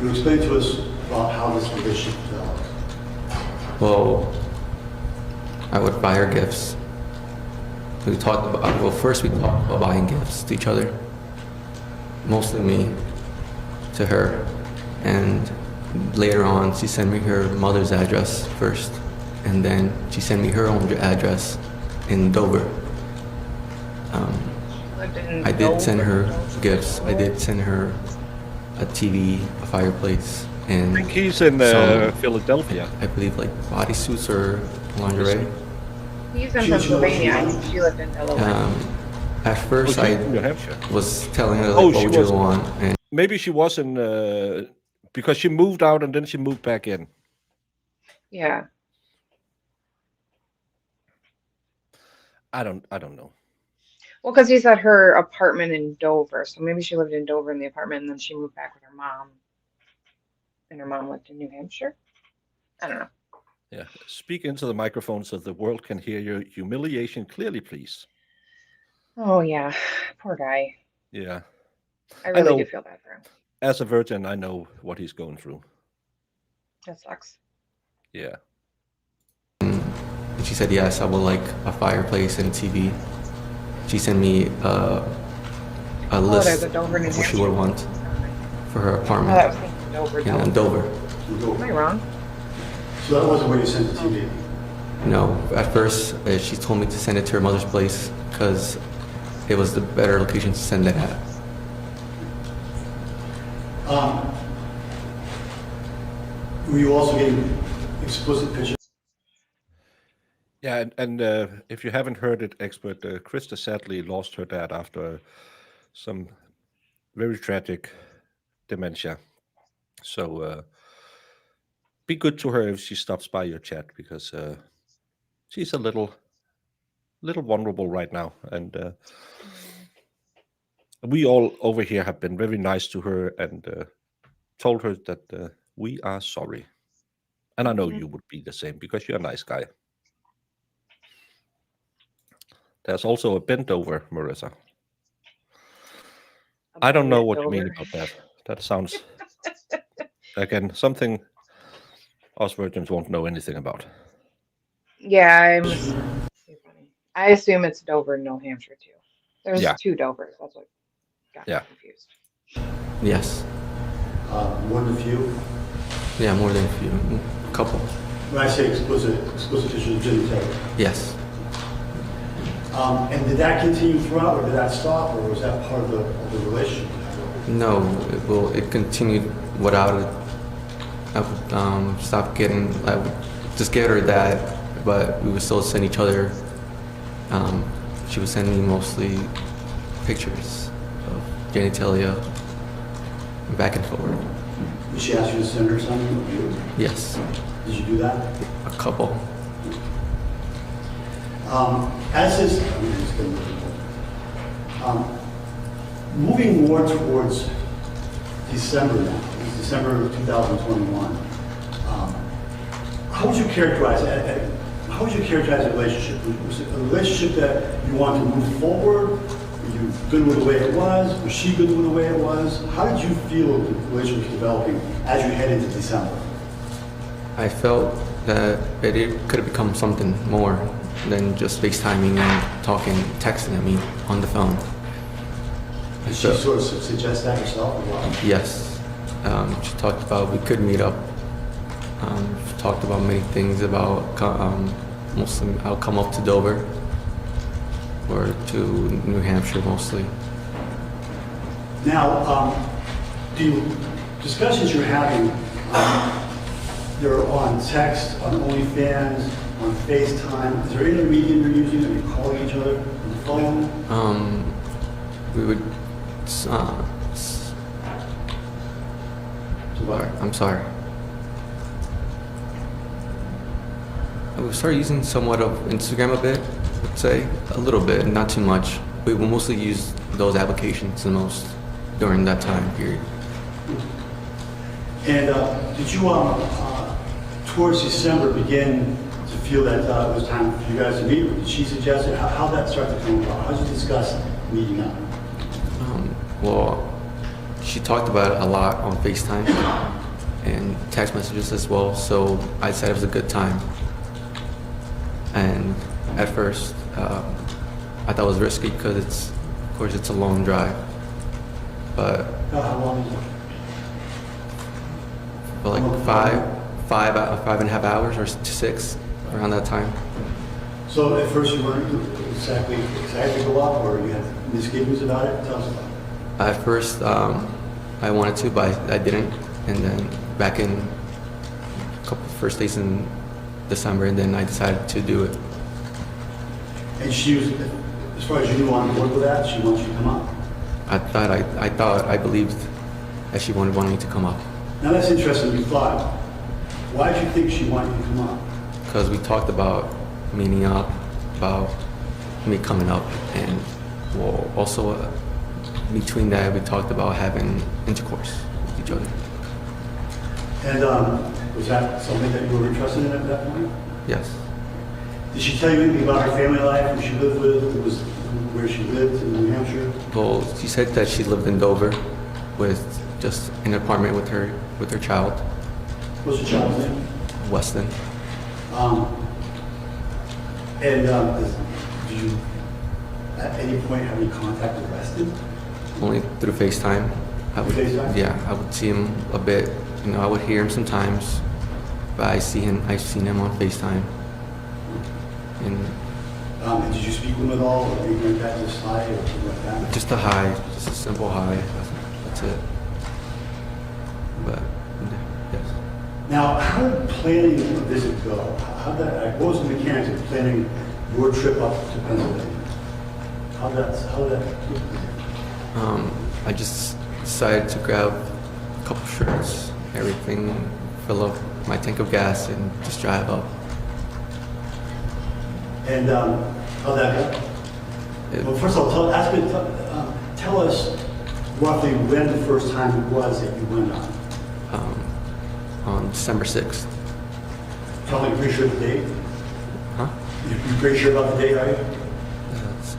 You explain to us about how this relationship developed. Well, I would buy her gifts. We talked about, well, first we talked about buying gifts to each other. Mostly me to her. And later on, she sent me her mother's address first. And then she sent me her own address in Dover. I did send her gifts. I did send her a TV, a fireplace, and I think he's in some, Philadelphia. I believe like bodysuits or lingerie. He's in Pennsylvania. She lived in Delaware. At first, Oh, she's in New Hampshire. was telling her Oh, like, she what would was. you want, and Maybe she was in because she moved out and then she moved back in. Yeah. I don't know. Well, because he said her apartment in Dover, so maybe she lived in Dover in the apartment, and then she moved back with her mom, and her mom lived in New Hampshire. I don't know. Yeah. Speak into the microphone so the world can hear your humiliation clearly, please. Oh yeah, poor guy. Yeah. I really know. do feel bad for him. As a virgin, I know what he's going through. That sucks. and Yeah. she said yes, I would like a fireplace and TV. She sent me a list there's a Dover, New of what she Hampshire. would want for her Oh, apartment that was thinking Dover. in Dover. Am I wrong? So that wasn't where you sent the TV? No, at first she told me to send it to her mother's place because it was the better location to send it at. Were you also getting explicit pictures? Yeah, and if you haven't heard it, expert, Krista sadly lost her dad after some very tragic dementia. So be good to her if she stops by your chat, because she's a little vulnerable right now, and we all over here have been very nice to her and told her that we are sorry, and I know you would be the same because you're a nice guy. There's also a bent over, Marissa. I don't know what you mean about that. That sounds, again, something us virgins won't know anything about. Yeah, I assume it's Dover, New Hampshire too. There's Yeah. 2 Dovers. That's what got me Yeah. confused. Yes. More than a few? Yeah, more than a few. A couple. When I say explicit pictures, you didn't take. Yes. And did that continue throughout, or did that stop, or was that part of the relationship? No, it continued without it. I would stop getting, I would just get her that, but we would still send each other. She would send me mostly pictures of genitalia, back and forward. Did she ask you to send her something, or you? Yes, Did you do that? a couple. As is, moving more towards December now, it's December of 2021. How would you characterize it? How would you characterize the relationship? Was it a relationship that you wanted to move forward? Were you good with the way it was? Was she good with the way it was? How did you feel the relationship was developing as you head into December? I felt that it could have become something more than just FaceTiming and talking, texting at me on the phone. Did she sort of suggest that herself as well? Yes. She talked about we could meet up. She talked about many things about mostly I'll come up to Dover or to New Hampshire mostly. Now, discussions you're having, they're on text, on OnlyFans, on FaceTime. Is there any medium you're using? Are you calling each other on the phone? We would. I'm sorry. We started using somewhat of Instagram a bit, I'd say. A little bit, not too much. We will mostly use those applications the most during that time period. And did you, towards December, begin to to feel that it was time for you guys to meet? Did she suggest it? How did that start to come about? How did you discuss meeting up? Well, she talked about it a lot on FaceTime and text messages as well, so I said it was a good time. And at first, I thought it was risky because of course, it's a long drive. But How long is it? for like five and a half hours or 6 around that time. So at first you weren't exactly excited to go up, or you had misgivings about it? Tell us about it. At first, I wanted to, but I didn't. And then back in a couple first days in December, and then I decided to do it. And she was, as far as you knew, on board with that? She wants you to come up? I believed that she wanted me to come up. Now that's interesting, you thought. Why did you think she wanted you to come up? Because we talked about meeting up, about me coming up, and well, also between that we talked about having intercourse with each other. And was that something that you were interested in at that point? Yes. Did she tell you anything about her family life, who she lived with, where she lived in New Hampshire? Well, she said that she lived in Dover with just an apartment with her child. What's your child's name? Weston. Did you at any point have any contact with Weston? Only through FaceTime. FaceTime? Yeah, I would see him a bit. You know, I would hear him sometimes, but I've seen him on FaceTime. And did you speak with him at all, or anything like that, just hi or something like that? just a hi, just a simple hi. That's it. But yes. Now, how did planning a visit go? What was the mechanics of planning your trip up to Pennsylvania? How did that I just decided to grab a couple shirts, everything, fill up my tank of gas, and just drive up. And how'd that go? Well, first of all, tell us roughly when the first time it was that you went on. On December 6th. Probably pretty sure of the date? Huh? You're pretty sure about the date, are you? Yes.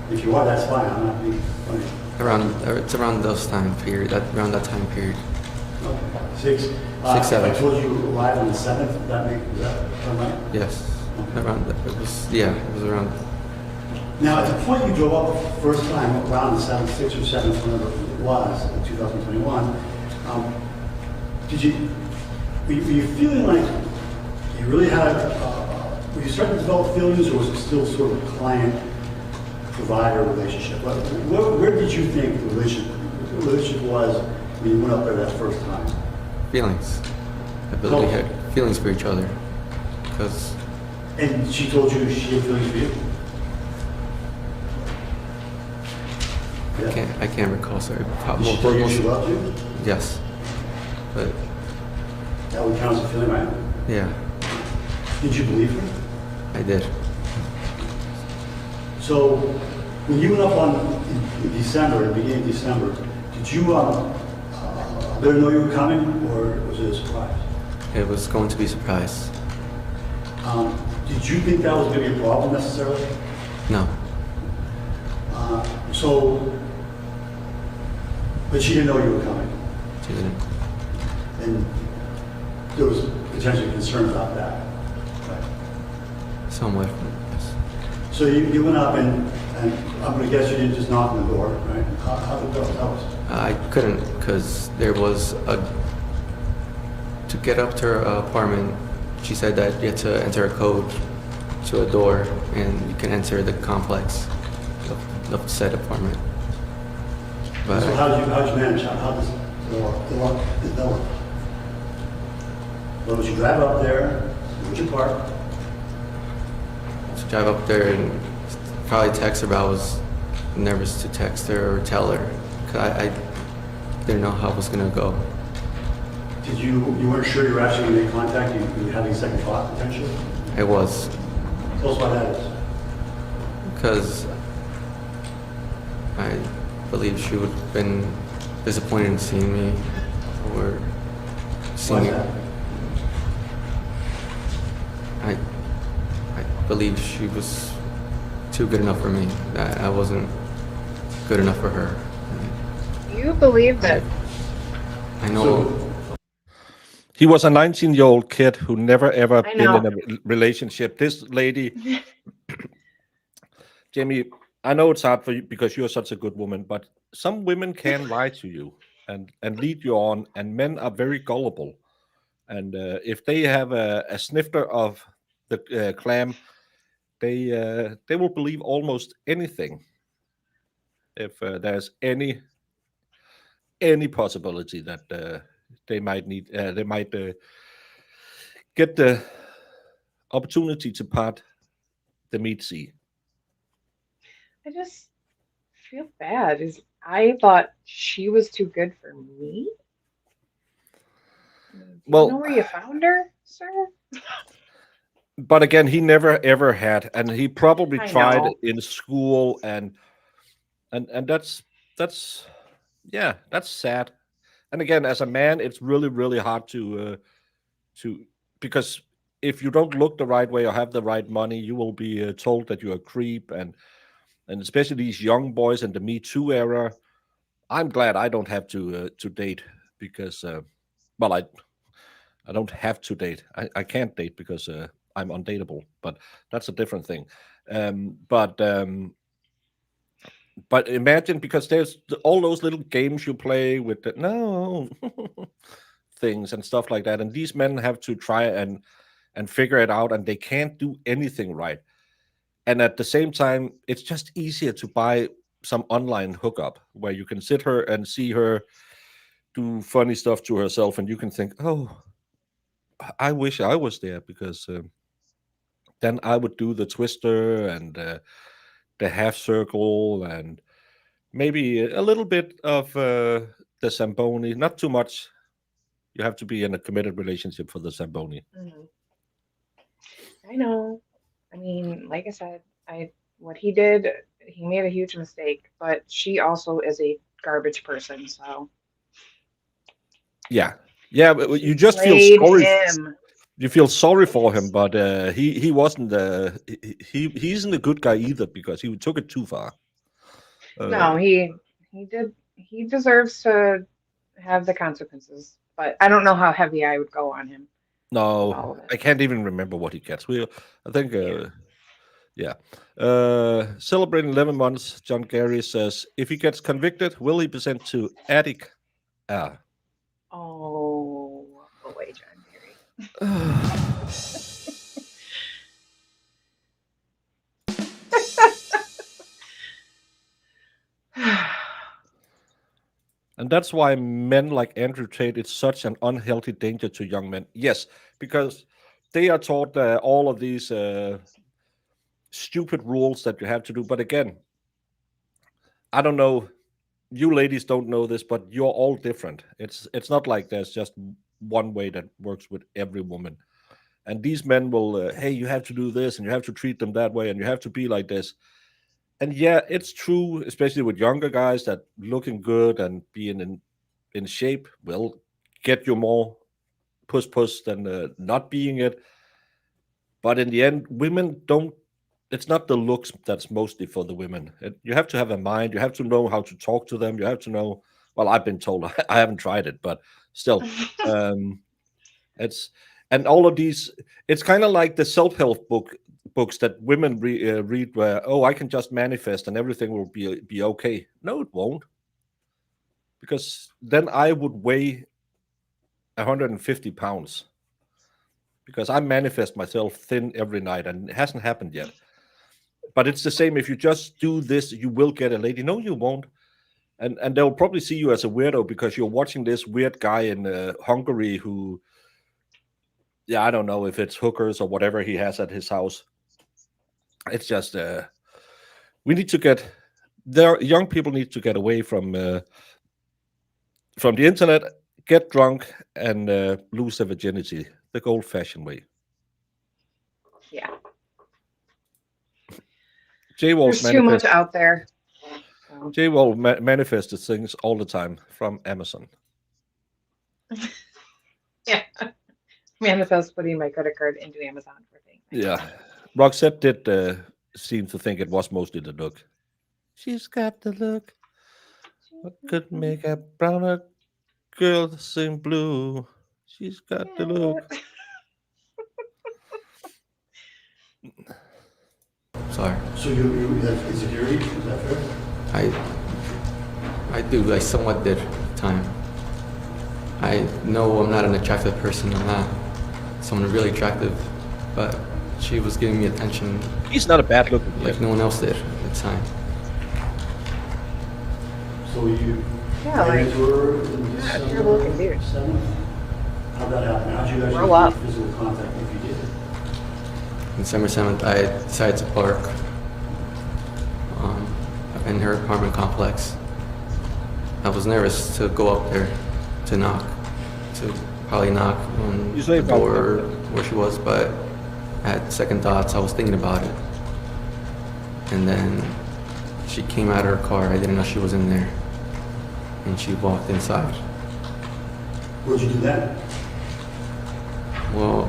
If you are, that's fine. I'm not being funny. It's around those time period. Around that time period. Okay. 6, 7. I told you arrived on the 7th. Is that right? Yes. Around that. It was around. Now, at the point you drove up the first time, around the 7th, 6th or 7th, whenever it was, in 2021, were you feeling like you really had, were you starting to develop feelings, or was it still sort of a client-provider relationship? Where did you think the relationship was when you went up there that first time? Feelings. I believe we had feelings for each other. Because. And she told you she had feelings for you? I can't recall, sorry. Did she tell you she loved you? Yes. But. That would count as a feeling, right? Yeah. Did you believe her? I did. So, when you went up in December, the beginning of December, did you let her know you were coming, or was it a surprise? It was going to be a surprise. Did you think that was going to be a problem necessarily? No. But she didn't know you were coming? She didn't. And there was potentially concern about that, right? Somewhat, yes. So you went up and I'm going to guess you didn't just knock on the door, right? How did it go? Tell us. I couldn't, because there was to get up to her apartment, she said that you had to enter a code to a door and you can enter the complex of said apartment. But so how did you manage? How does it develop? Well, did you drive up there? Where'd you park? to drive up there and probably text her, but I was nervous to text her or tell her, because I didn't know how it was going to go. Did you weren't sure you were actually going to make contact? You were having a second thought, potentially? It was. Tell us why that is. Because I believe she would have been disappointed in seeing me or seeing Why it. that? believe she was too good enough for me. I wasn't good enough for her. You believe that? I know. He was a 19-year-old kid who never ever I been in know. a relationship. This lady, Jamie, I know it's hard for you because you're such a good woman, but some women can lie to you and lead you on, and men are very gullible. And if they have a snifter of the clam, they will believe almost anything if there's any possibility that they might get the opportunity to part the meat sea. I just feel bad. I thought she was too good for me. Do you know Well, where you found her, sir? but again, he never ever had, and he probably I tried know. in school, and that's yeah, that's sad. And again, as a man, it's really hard to because if you don't look the right way or have the right money, you will be told that you're a creep, and especially these young boys in the Me Too era. I'm glad I don't have to date because well, I don't have to date. I can't date because I'm undateable, but that's a different thing. Um, but um, but imagine because there's all those little games you play with the no things and stuff like that, and these men have to try and figure it out, and they can't do anything right. And at the same time, it's just easier to buy some online hookup where you can sit her and see her do funny stuff to herself, and you can think, oh, I wish I was there because then I would do the twister and the half circle and maybe a little bit of the Zamboni. Not too much. You have to be in a committed relationship for the Zamboni. Mhm. I know. I mean, like I said, what he did, he made a huge mistake, but she also is a garbage person, so Yeah, yeah. But she you just feel played sorry. him. You feel sorry for him, but he wasn't. He isn't a good guy either because he took it too far. Uh, No, he did he deserves to have the consequences, but I don't know how heavy I would go on him with no, all of it. I can't even remember what he gets. I think. Yeah. Yeah. Celebrating 11 months, John Gary says, if he gets convicted, will he be sent to attic? Ah. Oh boy, John Gary. And that's why men like Andrew Tate is such an unhealthy danger to young men. Yes, because they are taught all of these stupid rules that you have to do. But again, I don't know. You ladies don't know this, but you're all different. It's not like there's just one way that works with every woman. And these men will, hey, you have to do this, and you have to treat them that way, and you have to be like this. And yeah, it's true, especially with younger guys, that looking good and being in shape will get you more puss than not being it. But in the end, women don't. It's not the looks that's mostly for the women. You have to have a mind. You have to know how to talk to them. You have to know. Well, I've been told. I haven't tried it, but still, it's and all of these. It's kind of like the self-help books that women read, where oh, I can just manifest and everything will be okay. No, it won't, because then I would weigh 150 pounds because I manifest myself thin every night, and it hasn't happened yet. But it's the same. If you just do this, you will get a lady. No, you won't. And they'll probably see you as a weirdo because you're watching this weird guy in Hungary who, yeah, I don't know if it's hookers or whatever he has at his house. It's just we need to get there. Young people need to get away from the internet, get drunk, and lose their virginity the old-fashioned way. Yeah. J-Walls There's too much out there. So. J-Wall manifested things all the time from Amazon. Yeah. Manifest putting my credit card into Amazon for things. Yeah. Roxette did seem to think it was mostly the look. She's got the look. What could make a browner girl sing blue? She's got the look. Sorry. So you have insecurity, is that fair? I do. I somewhat did at the time. I know I'm not an attractive person. I'm not someone really attractive, but she was giving me attention He's not a bad looking like kid. no one else did at the time. So you Yeah, ran like, into her in yeah, December you're looking dude. 7th? How'd that happen? How'd you guys Grow up. make physical contact if you did? December 7th, I decided to park in her apartment complex. I was nervous to go up there to knock, to probably knock on You say the door about- where she was, but at second thoughts, I was thinking about it. And then she came out of her car. I didn't know she was in there. And she walked inside. What'd you do then? Well,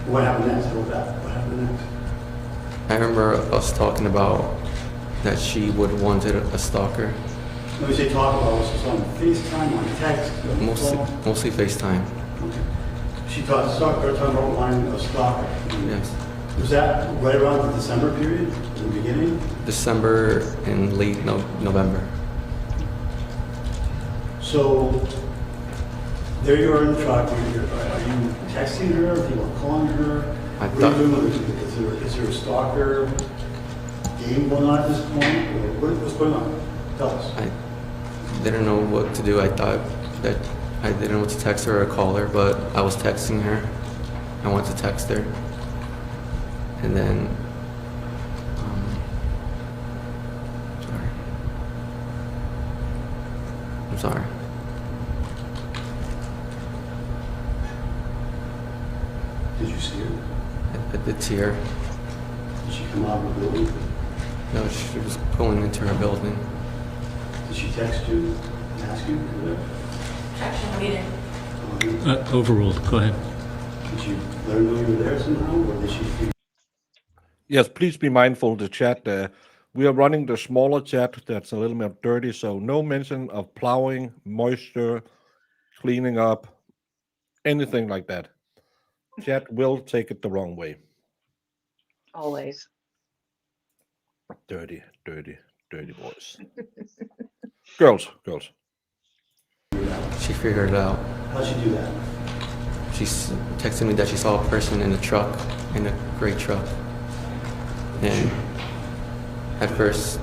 What happened next? What happened next? I remember us talking about that she would wanted a stalker. Let me say talk about, was this on FaceTime, on text? on phone? Mostly FaceTime. Okay. She talked about wanting a stalker. Yes. Was that right around the December period, in the beginning? December and late November. So, there you are in the truck, are you texting her, are you calling her? I What are thought- you doing with it? Is there a stalker game going on at this point, or what's going on? Tell us. I didn't know what to do. I thought that I didn't know what to text her or call her, but I was texting her. I wanted to text her. And then, sorry. I'm sorry. Did you see her? I did see her. Did she come out of the building? No, she was going into her building. Did she text you and ask you for that? Objection, we didn't. Overruled. Go ahead. Did you let her know you were there somehow, or did she? Yes, please be mindful of the chat. We are running the smaller chat that's a little more dirty, so no mention of plowing, moisture, cleaning up, anything like that. Chat will take it the wrong way. Always. Dirty, dirty, dirty boys. Girls. She figured it out. How'd she do that? She texted me that she saw a person in a truck, in a gray truck. And at first,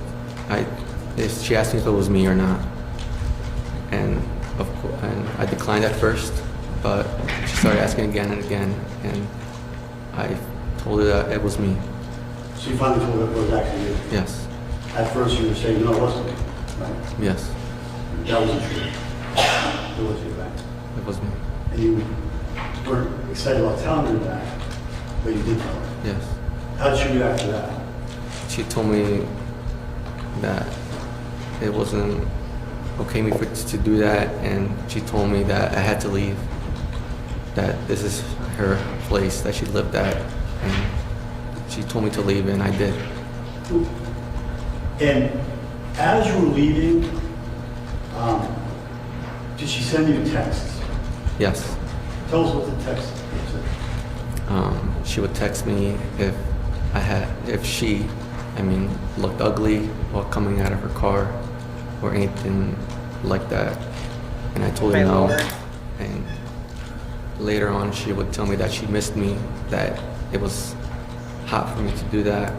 she asked me if it was me or not. And I declined at first, but she started asking again and again, and I told her that it was me. So you finally told her it was actually you? Yes. At first you were saying, no, it wasn't me, right? Yes, That wasn't true. It was you, right? it was me. And you weren't excited about telling her that, but you did tell her. Yes. How did she react to that? She told me that it wasn't okay me to do that, and she told me that I had to leave. That this is her place that she lived at, and she told me to leave, and I did. And as you were leaving, did she send you texts? Yes. Tell us what the text said. She would text me if she looked ugly while coming out of her car or anything like that. And I told her no. And later on, she would tell me that she missed me, that it was hot for me to do that.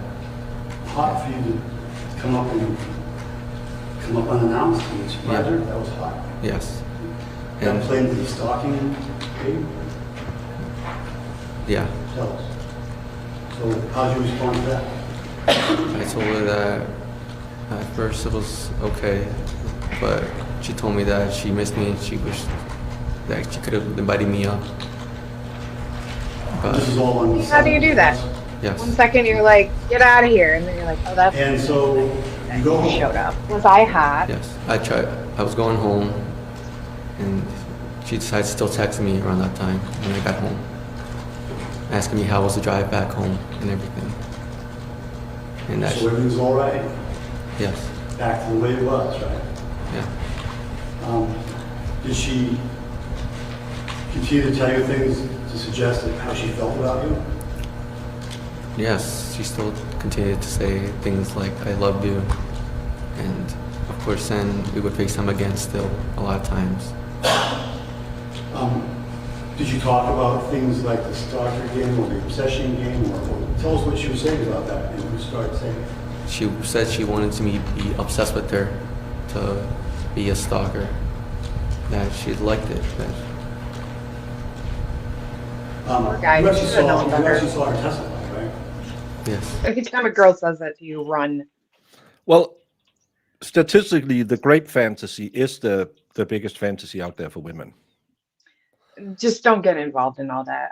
Hot for you to come up unannounced and surprise her? That was hot. Yes. That And played into the stalking game? yeah, Tell us. So how'd you respond to that? I told her that at first it was okay, but she told me that she missed me and she wished that she could have invited me up. But This is all on the How do you do that? yes, 1 second you're like, get out of here, and then you're like, oh, that's And so you go you home. showed up. Was I hot? yes. I was going home, and she decided to still text me around that time when I got home. asking me how was the drive back home and everything. And that, So everything's all right? yes, Back to the way it was, right? yeah. Did she continue to tell you things to suggest that how she felt about you? Yes, she still continued to say things like, I love you. And of course, then we would FaceTime again still a lot of times. Did you talk about things like the Stalker game or the obsession game? Or tell us what she was saying about that and you started saying. She said she wanted to me be obsessed with her, to be a stalker, that she liked it. Poor guy, You you actually should've known better. saw her testify, right? Yes. Every time a girl says that to you, run. Well, statistically, the great fantasy is the biggest fantasy out there for women. Just don't get involved in all that.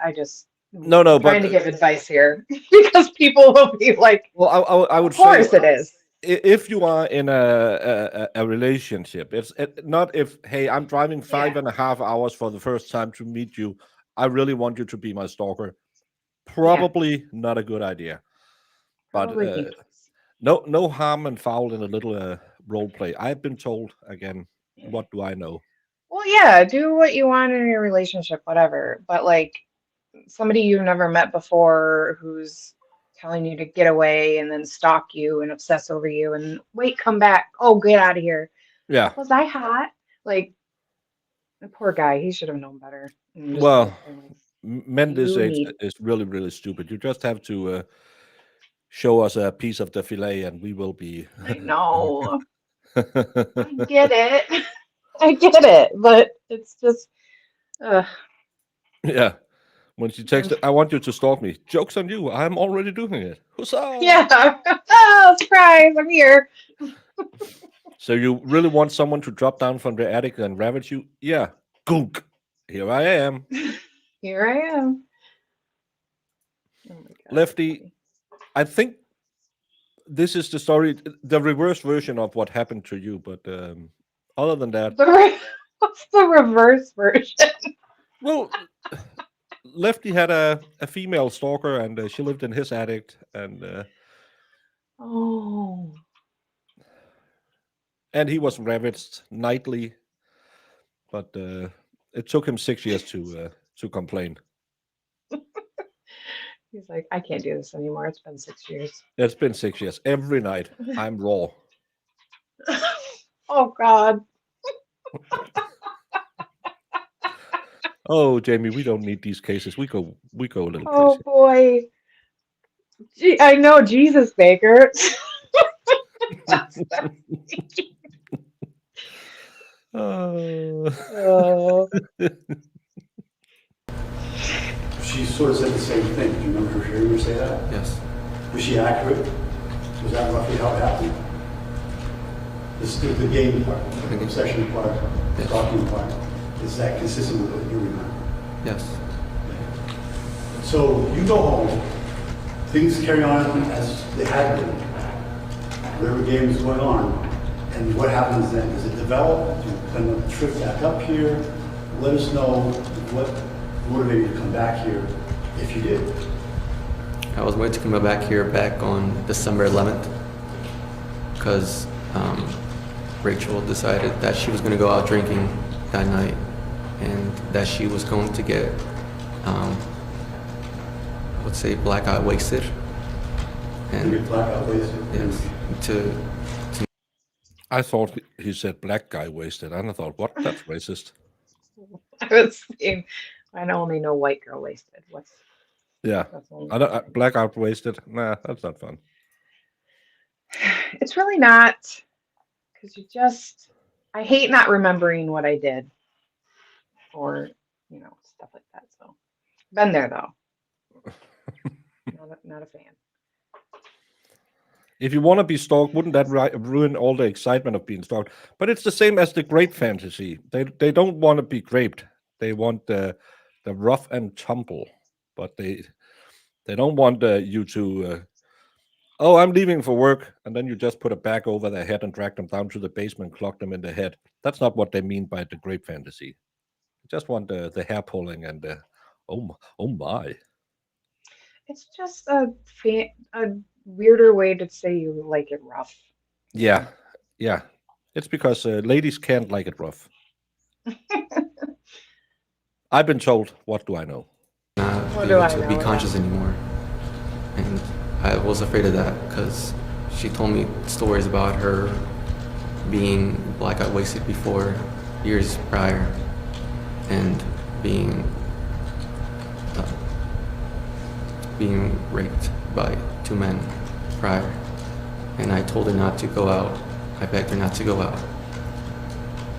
No, I'm trying to but give advice here because people will be like, well, I would of course say it is. if you are in a relationship, it's not if, hey, I'm driving 5.5 hours for the first time to meet you. I really want you to be my stalker. Probably not a good idea. But Probably useless. no harm and foul in a little role play. I've been told again. What do I know? Well, yeah, do what you want in your relationship, whatever. But like somebody you've never met before who's telling you to get away and then stalk you and obsess over you and wait, come back. Oh, get out of here. Yeah. Was I hot? Like, the poor guy, he should have known better. And just Well, been like, men this you age need. is really, really stupid. You just have to show us a piece of the fillet, and we will be. I know. I get it. I get it. But it's just, uh, Yeah. When she texted, I want you to stalk me. Joke's on you. I'm already doing it. Huzzah! yeah. Oh, surprise, I'm here. So you really want someone to drop down from the attic and ravage you? Yeah. Gook. Here I am. Here I am. Oh my God. Lefty, I think this is the story, the reverse version of what happened to you. But other than that, What's the reverse version? well, Lefty had a female stalker, and she lived in his attic, and Oh. he was ravaged nightly. But it took him 6 years to complain. He's like, I can't do this anymore. It's been 6 years. It's been 6 years. Every night, I'm raw. Oh God. Oh, Jamie, we don't need these cases. We go a little Oh crazy. boy. Gee, I know, Jesus, Baker. Oh. She sort of said the same thing. Do you remember hearing her say that? Yes. Was she accurate? Was that roughly how it happened? This is the game part, the obsession part, the Yes. talking part. Is that consistent with what you remember? Yes. So you go home, things carry on as they had been. Whatever game is going on, and what happens then? Does it develop? Do you kind of trip back up here? Let us know what motivated you to come back here, if you did. I was going to come back here back on December 11th because Rachel decided that she was going to go out drinking that night and that she was going to get, I would say, blackout wasted. And You get blackout wasted? yes, I thought he said black guy wasted, and I thought, what? That's racist. I was saying, I only know white girl wasted. What's Yeah. that's only I don't, blackout wasted. Nah, that's not fun. It's really not, because you just, I hate not remembering what I did or, stuff like that. So, been there though. Not a fan. If you want to be stalked, wouldn't that ruin all the excitement of being stalked? But it's the same as the grape fantasy. They don't want to be graped. They want the rough and tumble, but they don't want you to. Oh, I'm leaving for work, and then you just put a bag over their head and drag them down to the basement, clock them in the head. That's not what they mean by the grape fantasy. They just want the hair pulling and the oh my. It's just a weirder way to say you like it rough. Yeah, yeah. It's because ladies can't like it rough. I've been told. What do I know? Not What be do able I to be know? conscious anymore. And I was afraid of that because she told me stories about her being blackout wasted before, years prior, and being raped by 2 men prior. And I told her not to go out. I begged her not to go out.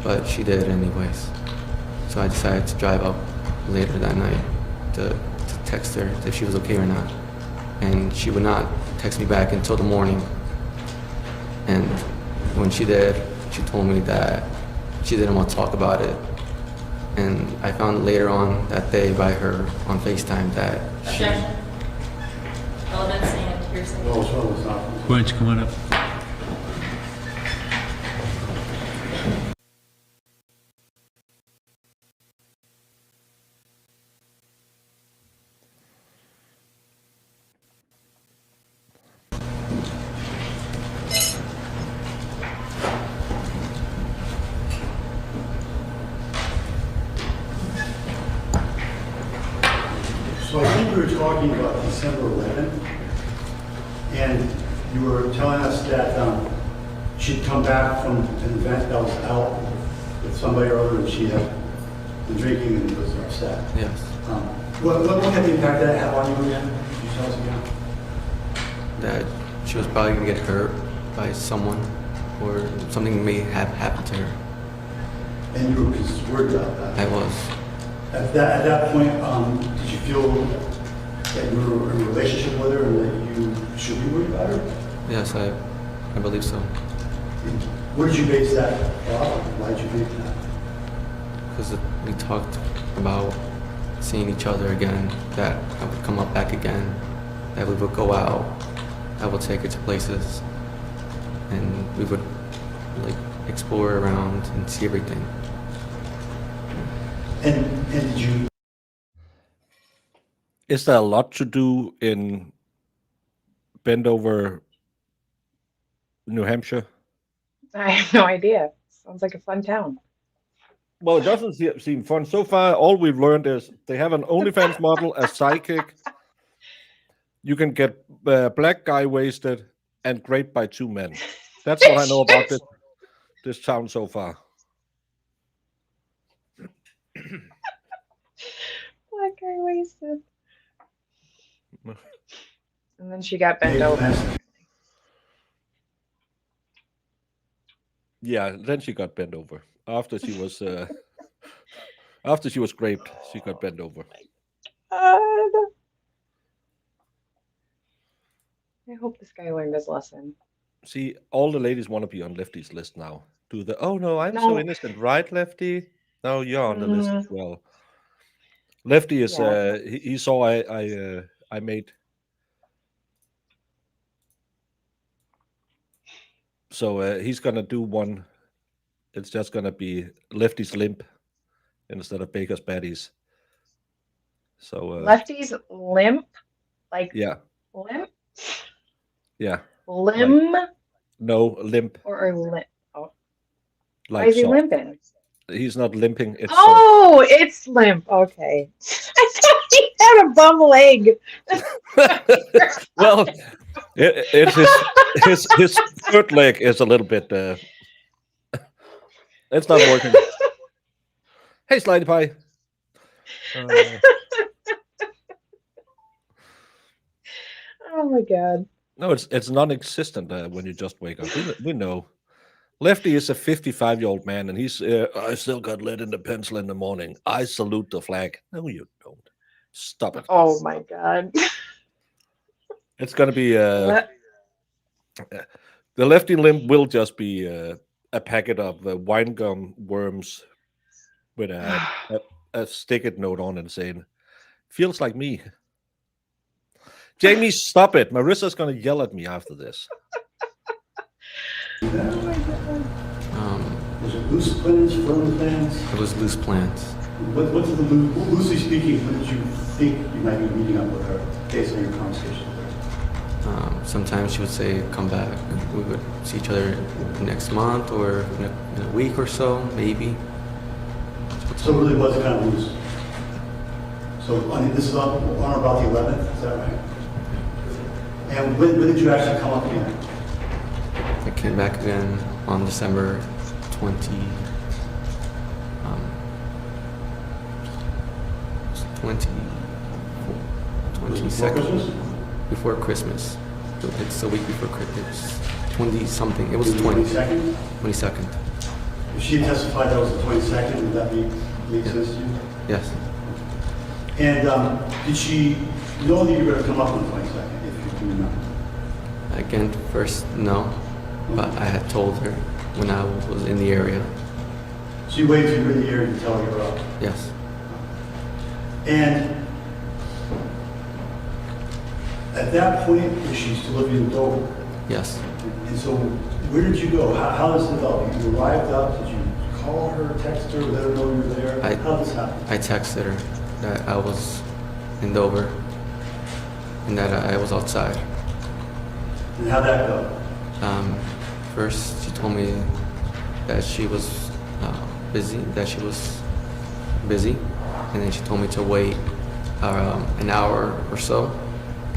But she did anyways. So I decided to drive up later that night to text her if she was okay or not. And she would not text me back until the morning. And when she did, she told me that she didn't want to talk about it. And I found later on that day by her on FaceTime that she... Objection. Relevance and hearsay. Well, so it's not. Why don't you come on up? So I think we were talking about December 11th, and you were telling us that she'd come back from an event that was out with somebody or other, and she had been drinking and was upset. Yes. What kind of impact did that have on you again? Could you tell us again? That she was probably going to get hurt by someone or something may have happened to her. And you were just worried about that. I was. At that point, did you feel that you were in a relationship with her and that you should be worried about her? Yes, I believe so. What did you base that on? Why did you think that? Because we talked about seeing each other again, that I would come up back again, that we would go out, I would take her to places, and we would like explore around and see everything. And did you? Is there a lot to do in Bendover, New Hampshire? I have no idea. Sounds like a fun town. Well, it doesn't seem fun. So far, all we've learned is they have an OnlyFans model, a psychic. You can get a black guy wasted and raped by 2 men. That's what I know about this town so far. Black guy wasted. And then she got bent over. Yeah, then she got bent over. After she was after she was raped, she got bent over. God. I hope this guy learned his lesson. See, all the ladies want to be on Lefty's list now. Oh no, I'm No. so innocent, right, Lefty? No, you're on the list as Mhm. well. Lefty is Yeah. he saw I made. So he's gonna do one. It's just gonna be Lefty's limp instead of Baker's baddies. So Lefty's limp? Like yeah, limp? yeah. Limb? No limp. Or limp? Oh. Why Like is he soft. limping? He's not limping. It's Oh, it's limp. Okay. I thought he had a bum leg. well, it's his third leg is a little bit. It's not working. Hey, Slidey Pie. Oh my God. No, it's non-existent when you just wake up. We know. Lefty is a 55-year-old man, and he's. I still got lead in the pencil in the morning. I salute the flag. No, you don't. Stop it. Oh my God. It's gonna be. What? The lefty limb will just be a packet of wine gum worms with a stick-it note on and saying, "Feels like me." Jamie, stop it. Marissa's going to yell at me after this. Was it loose plans, firm plans? It was loose plans. What's the, loosely speaking, when did you think you might be meeting up with her based on your conversation with her? Sometimes she would say, come back. We would see each other next month or in a week or so, maybe. So it really was kind of loose. So this is on about the 11th, is that right? And when did you actually come up again? I came back again on December 20, 22nd. Before Christmas. It's a week before Christmas. 20 something. It was the 22nd? 22nd. If she testified that was the 22nd, would that make sense to you? Yes. And did she know that you were going to come up on the 22nd, if you can remember? Again, first, no. But I had told her when I was in the area. So you waited till you were in the area to tell her you were up? Yes. And at that point, was she still living in Dover? Yes. And so where did you go? How does it develop? You arrived up, did you call her, text her, let her know you were there? How did this happen? I texted her that I was in Dover and that I was outside. And how'd that go? First, she told me that she was busy, and then she told me to wait an hour or so,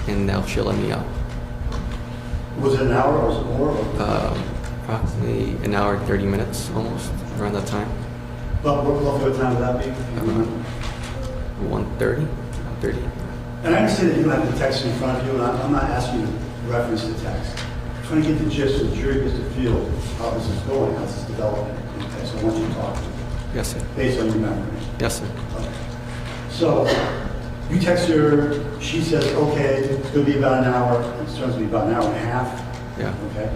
and now she'll let me out. Was it an hour or was it more? Approximately an hour and 30 minutes, almost, around that time. But what time would that be? 1:30. And I understand that you don't have the text in front of you, and I'm not asking you to reference the text. I'm trying to get the gist so the jury gets to feel how this is going, how this is developing. Okay, so I want you to talk to me. Yes, sir. Based on your memory. Yes, sir. Okay. So you text her, she says, okay, it's going to be about an hour. It turns to be about an hour and a half. Yeah. Okay.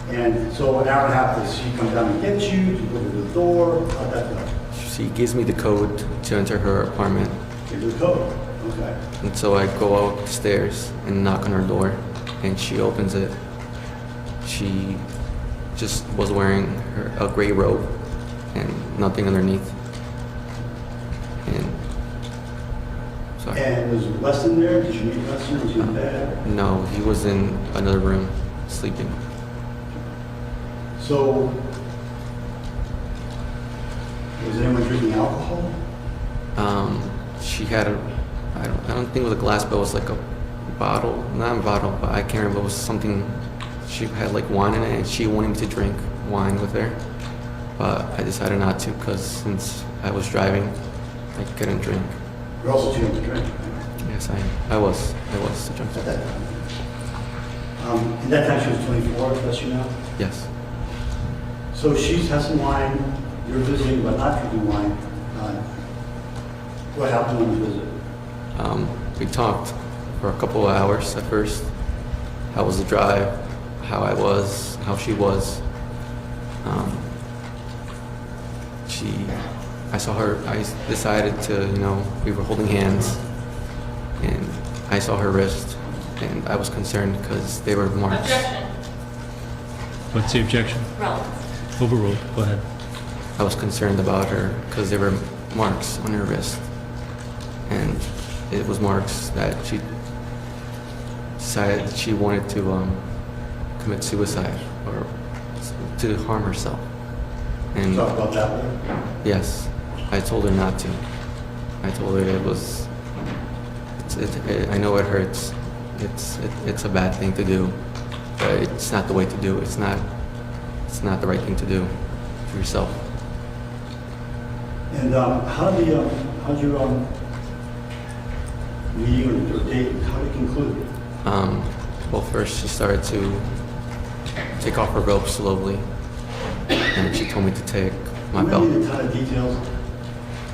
And so an hour and a half, does she come down and get you? Do you go to the door? How'd that go? She gives me the code to enter her apartment. Give you the code. Okay. And so I go out the stairs and knock on her door, and she opens it. She just was wearing a gray robe and nothing underneath. And sorry. And was Weston there? Did you meet Weston? Was he in bed? No, he was in another room sleeping. So, was anyone drinking alcohol? She had I don't think it was a glass, but it was like a bottle, not a bottle, but I can't remember, it was something, she had like wine in it, and she wanted me to drink wine with her, but I decided not to, because since I was driving, I couldn't drink. You're also too young to drink, right? Yes, I was too drunk. At that time. In that time she was 24, does she know? Yes. So she's had some wine, you're visiting but not drinking wine. What happened on the visit? We talked for a couple of hours at first. How was the drive? How I was? How she was? I saw her. I decided to, we were holding hands, and I saw her wrist, and I was concerned because they were marks. Objection. What's the objection? Relevance. Overruled. Go ahead. I was concerned about her because there were marks on her wrist, and it was marks that she decided she wanted to commit suicide or to harm herself. And Talk about that later. yes, I told her not to. I told her it was. I know it hurts. It's a bad thing to do, but it's not the way to do. It's not the right thing to do for yourself. And how'd your meeting or date, how did it conclude? Well, first she started to take off her robe slowly, and she told me to take my belt. You need a ton of details.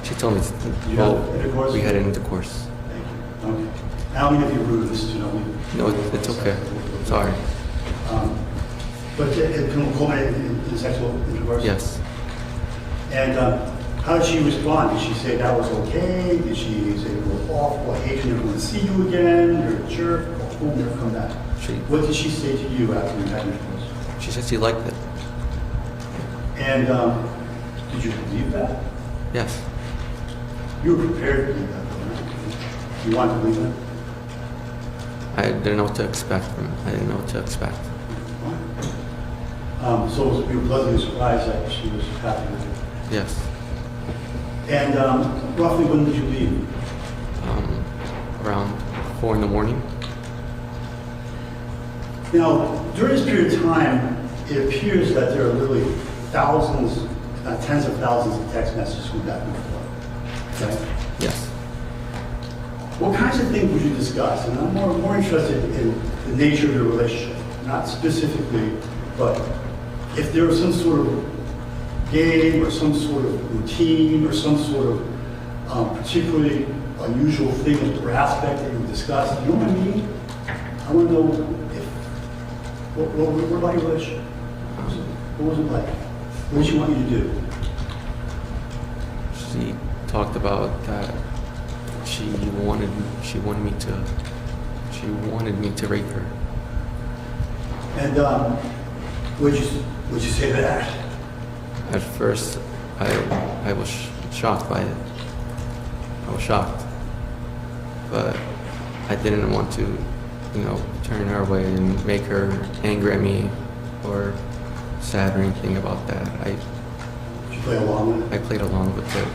She told me You had intercourse? we had intercourse. Thank you. Okay. I don't mean to be rude, this is, No, it's okay. Sorry. But it culminated in sexual intercourse? Yes. And how did she respond? Did she say that was okay? Did she say it was awful? I hate you, never want to see you again? You're a jerk? We'll never come back. What did she say to you after you had intercourse? She said she liked it. And did you believe that? Yes. You were prepared to leave that, though, right? You wanted to leave it? I didn't know what to expect from it. I didn't know what to expect. So you were pleasantly surprised that she was happy with you. Yes. And roughly when did you leave? Around 4 in the morning. Now, during this period of time, it appears that there are really thousands, tens of thousands of text messages from back and forth. Okay? Yes. What kinds of things would you discuss? And I'm more interested in the nature of your relationship, not specifically, but if there was some sort of game or some sort of routine or some sort of particularly unusual thing or aspect that you discussed, you know what I mean? I want to know if, what about your relationship? What was it like? What did she want you to do? She talked about that she wanted me to rape her. And would you say that? At first, I was shocked by it. I was shocked, but I didn't want to, turn her away and make her angry at me or sad or anything about that. Did you play along with it? I played along with it.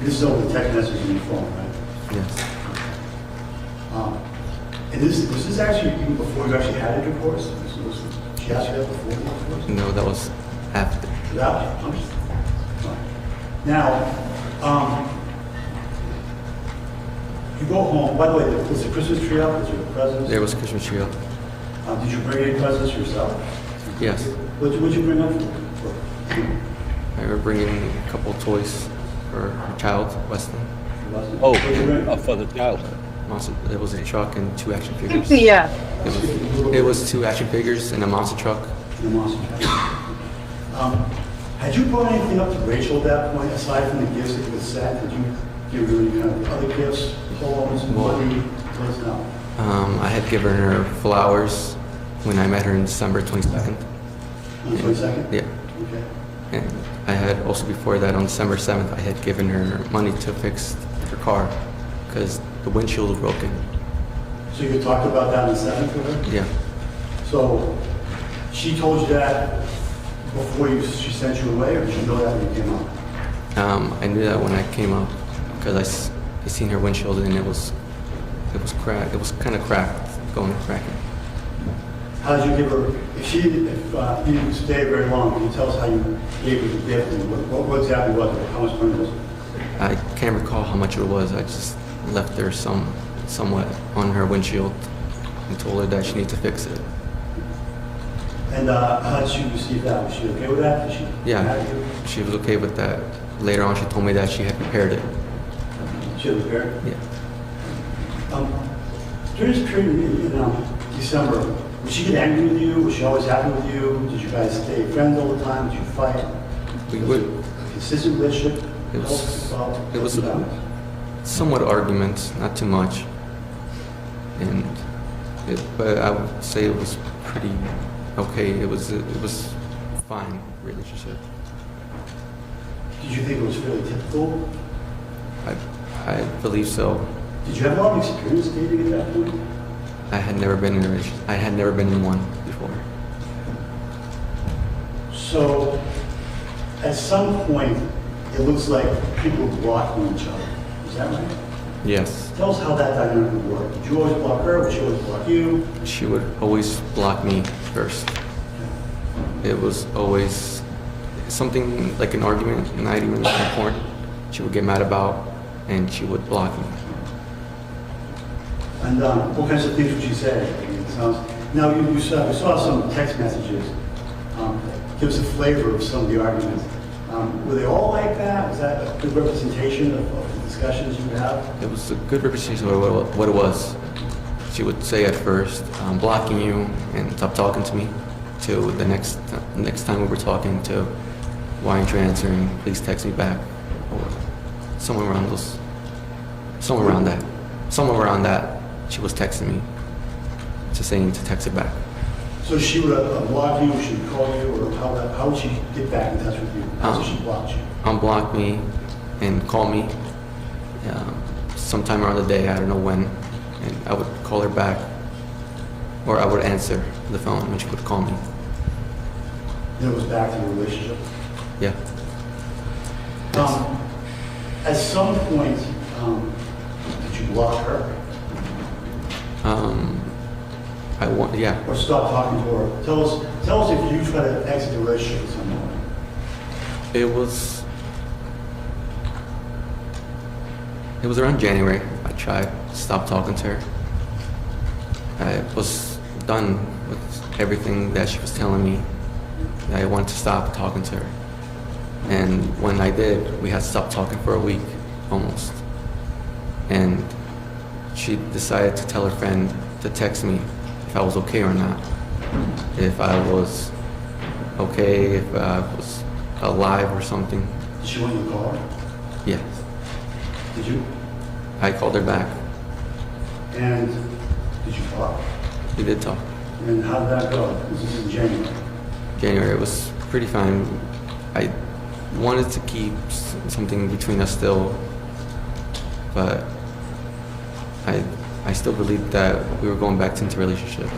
This is over the text message on your phone, right? Yes. And was this actually even before you actually had a divorce? She asked you that before the divorce? No, that was after. Now, you go home. By the way, was the Christmas tree up? Was there presents? There was a Christmas tree up. Did you bring any presents yourself? Yes. What'd you bring up for? I remember bringing a couple toys for her child, Weston. Oh, for the child. Also, there was a truck and 2 action figures. Yeah. It was 2 action figures and a monster truck. Had you brought anything up to Rachel at that point, aside from the gifts that you had sent? Did you give her any kind of other gifts, poems, money? I had given her flowers when I met her in December 22nd. On the 22nd? Yeah. Okay. And I had also before that on December 7th, I had given her money to fix her car because the windshield was broken. So you talked about that on the 7th with her? Yeah. So she told you that before she sent you away, or did you know that when you came up? I knew that when I came up because I seen her windshield and it was cracked. It was kind of cracked, going cracking. How did you give her? If you didn't stay very long, can you tell us how you gave her the gift and what exactly was it? How much money was it? I can't recall how much it was. I just left her somewhat on her windshield and told her that she needed to fix it. And how did she receive that? Was she okay with that? Did she She was okay with that. Later on, she told me that she had prepared it. She had prepared it? Yeah. During this period in December, would she get angry with you? Was she always happy with you? Did you guys stay friends all the time? Did you fight? We would. A consistent relationship? It was somewhat arguments, not too much. But I would say it was pretty okay. It was fine relationship. Did you think it was fairly typical? I believe so. Did you have a lot of experience dating at that point? I had never been in a relationship. I had never been in one before. So, at some point, it looks like people blocking each other. Is that right? Yes. Tell us how that dynamic would work. Did you always block her? Would she always block you? She would always block me first. It was always something like an argument, not even important. She would get mad about, and she would block me. And what kinds of things would she say? I mean, it sounds, now, we saw some text messages. Give us a flavor of some of the arguments. Were they all like that? Was that a good representation of the discussions you have? It was a good representation of what it was. She would say at first, I'm blocking you and stop talking to me, to the next time we were talking to, why aren't you answering? Please text me back. Or somewhere around that, she was texting me, just saying to text her back. So she would block you, she would call you, or how would she get back in touch with you? How did she block you? Unblock me and call me sometime around the day, I don't know when, and I would call her back, or I would answer the phone when she would call me. And it was back to the relationship. Yeah. At some point, did you block her? Yeah. Or stop talking to her? Tell us if you try to exit the relationship at some point. It was around January. I tried to stop talking to her. I was done with everything that she was telling me. I wanted to stop talking to her. And when I did, we had stopped talking for a week, almost. And she decided to tell her friend to text me if I was okay or not. If I was okay, if I was alive or something. Did she want you to call her? Yes. Did you? I called her back. And did you talk? We did talk. And how did that go? This is in January. January, it was pretty fine. I wanted to keep something between us still, but I still believed that we were going back into a relationship,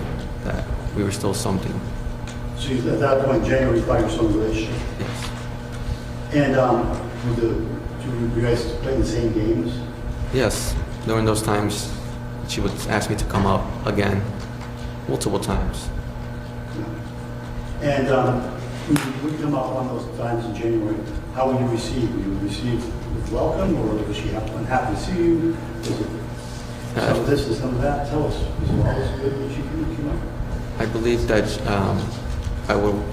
that we were still something. So at that point, January, you thought you were still in a relationship? Yes. And do you guys play the same games? Yes. During those times, she would ask me to come up again, multiple times. And when you would come up on those times in January, how would you receive? Would you receive with welcome, or was she unhappy to see you? Was it some of this and some of that? Tell us. Was it always good that she came up? I believe that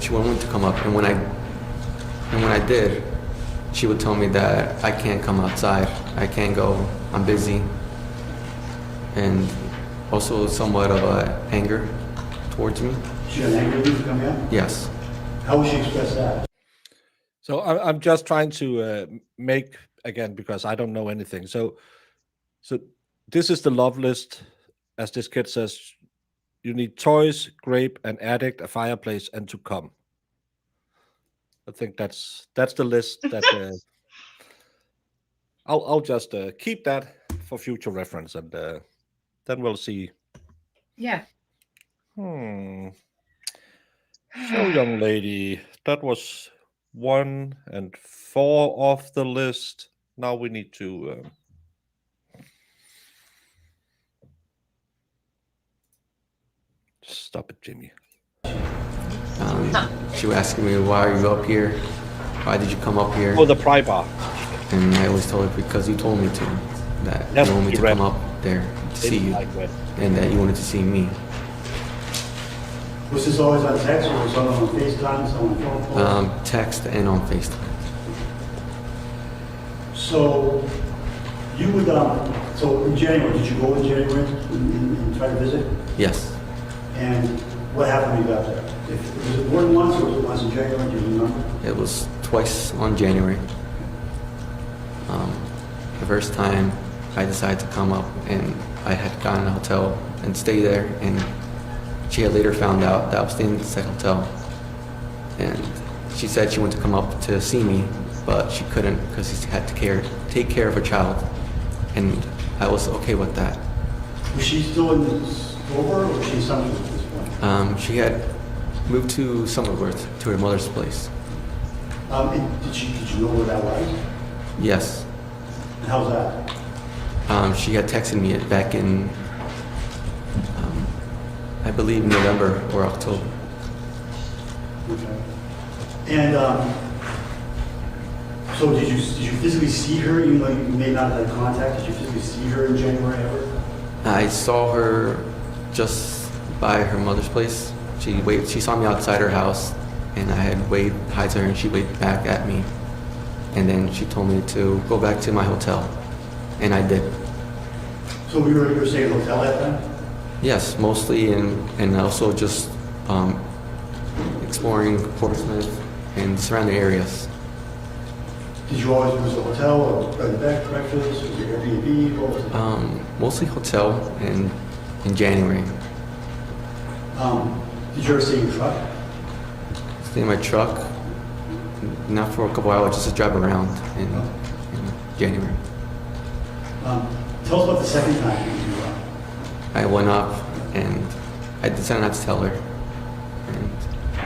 she wanted to come up, and when I did, she would tell me that I can't come outside, I can't go, I'm busy, and also somewhat of anger towards me. She had anger with you for coming out? Yes. How would she express that? So I'm just trying to make, again, because I don't know anything. So this is the love list, as this kid says. You need toys, grape, an addict, a fireplace, and to come. I think that's the list that I'll just keep that for future reference, and then we'll see. Yeah. So, young lady, that was 1 and 4 off the list. Now we need to stop it, Jimmy. She was asking me, why are you up here? Why did you come up here? Oh, the pry bar. And I always told her, because you told me to. That Yes, you wanted me you to read. come up there to see you. Like that. And that you wanted to see me. Was this always on text, or was someone on FaceTime, someone on phone call? Text and on FaceTime. So you would, so in January, did you go in January and try to visit? Yes. And what happened when you got there? Was it more than once, or was it once in January? Do you remember? It was twice on January. The first time I decided to come up, and I had gotten a hotel and stay there, and she had later found out that I was staying in the said hotel. And she said she wanted to come up to see me, but she couldn't because she had to take care of a child. And I was okay with that. Was she still in Dover, or was she in Somerville at this point? She had moved to Somerworth, to her mother's place. And did you know where that was? Yes. And how's that? She had texted me back in, I believe, November or October. Okay. And so did you physically see her, even though you may not have had contact? Did you physically see her in January ever? I saw her just by her mother's place. She saw me outside her house, and I had waved hi to her, and she waved back at me. And then she told me to go back to my hotel, and I did. So you were staying at a hotel that time? Yes, mostly, and also just exploring Portsmouth and the surrounding areas. Did you always use a hotel, or bed and breakfast, was it Airbnb? What was it? Mostly hotel, and in January. Did you ever stay in your truck? Stay in my truck, not for a couple hours, just to drive around in January. Tell us about the second time you I went up and I decided not to tell her. And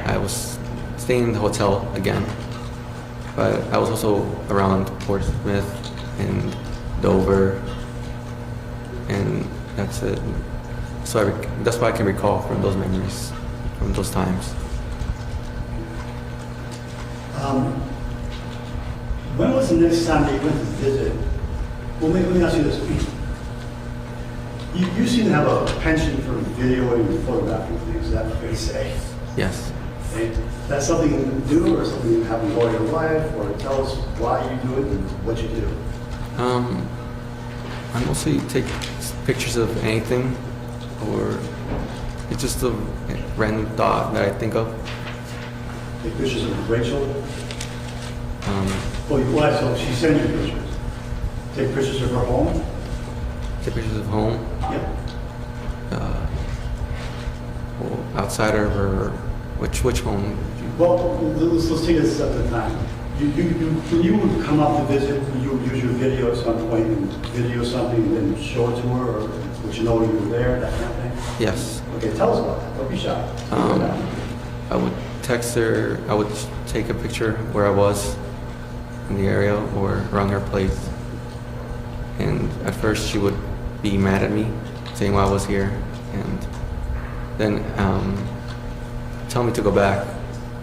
I was staying in the hotel again. But I was also around Portsmouth and Dover. And that's it. So that's what I can recall from those memories, from those times. When was the next time that you went to visit? Well, let me ask you this. You seem to have a penchant for videoing and photographing things, is that fair to say? Yes. Is that something you do or something you have in your life? Or tell us why you do it and what you do. I mostly take pictures of anything, or it's just a random thought that I think of. Take pictures of Rachel? Well, so she sent you pictures. Take pictures of her home? Take pictures of home. Yeah. Well, outside of her, which home? Well, let's take it a step at a time. When you would come up to visit, you would use your video at some point and video something and then show it to her, or would you know you were there, that kind of thing? Yes. Okay, tell us about that. Don't be shy. I would text her. I would take a picture where I was in the area or around her place. And at first she would be mad at me, saying why I was here, and then tell me to go back.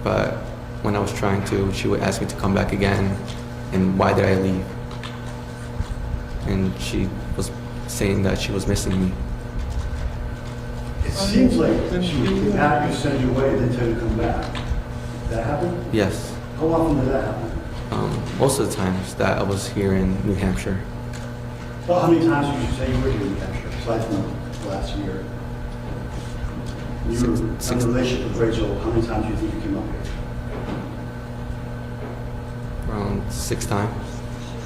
But when I was trying to, she would ask me to come back again, and why did I leave? And she was saying that she was missing me. It seems like she had you send you away and then tell you to come back. Did that happen? Yes. How often did that happen? Most of the times that I was here in New Hampshire. Well, how many times did you say you were here in New Hampshire, aside from the last year? You were in a relationship with Rachel, how many times do you think you came up here? Around 6 times.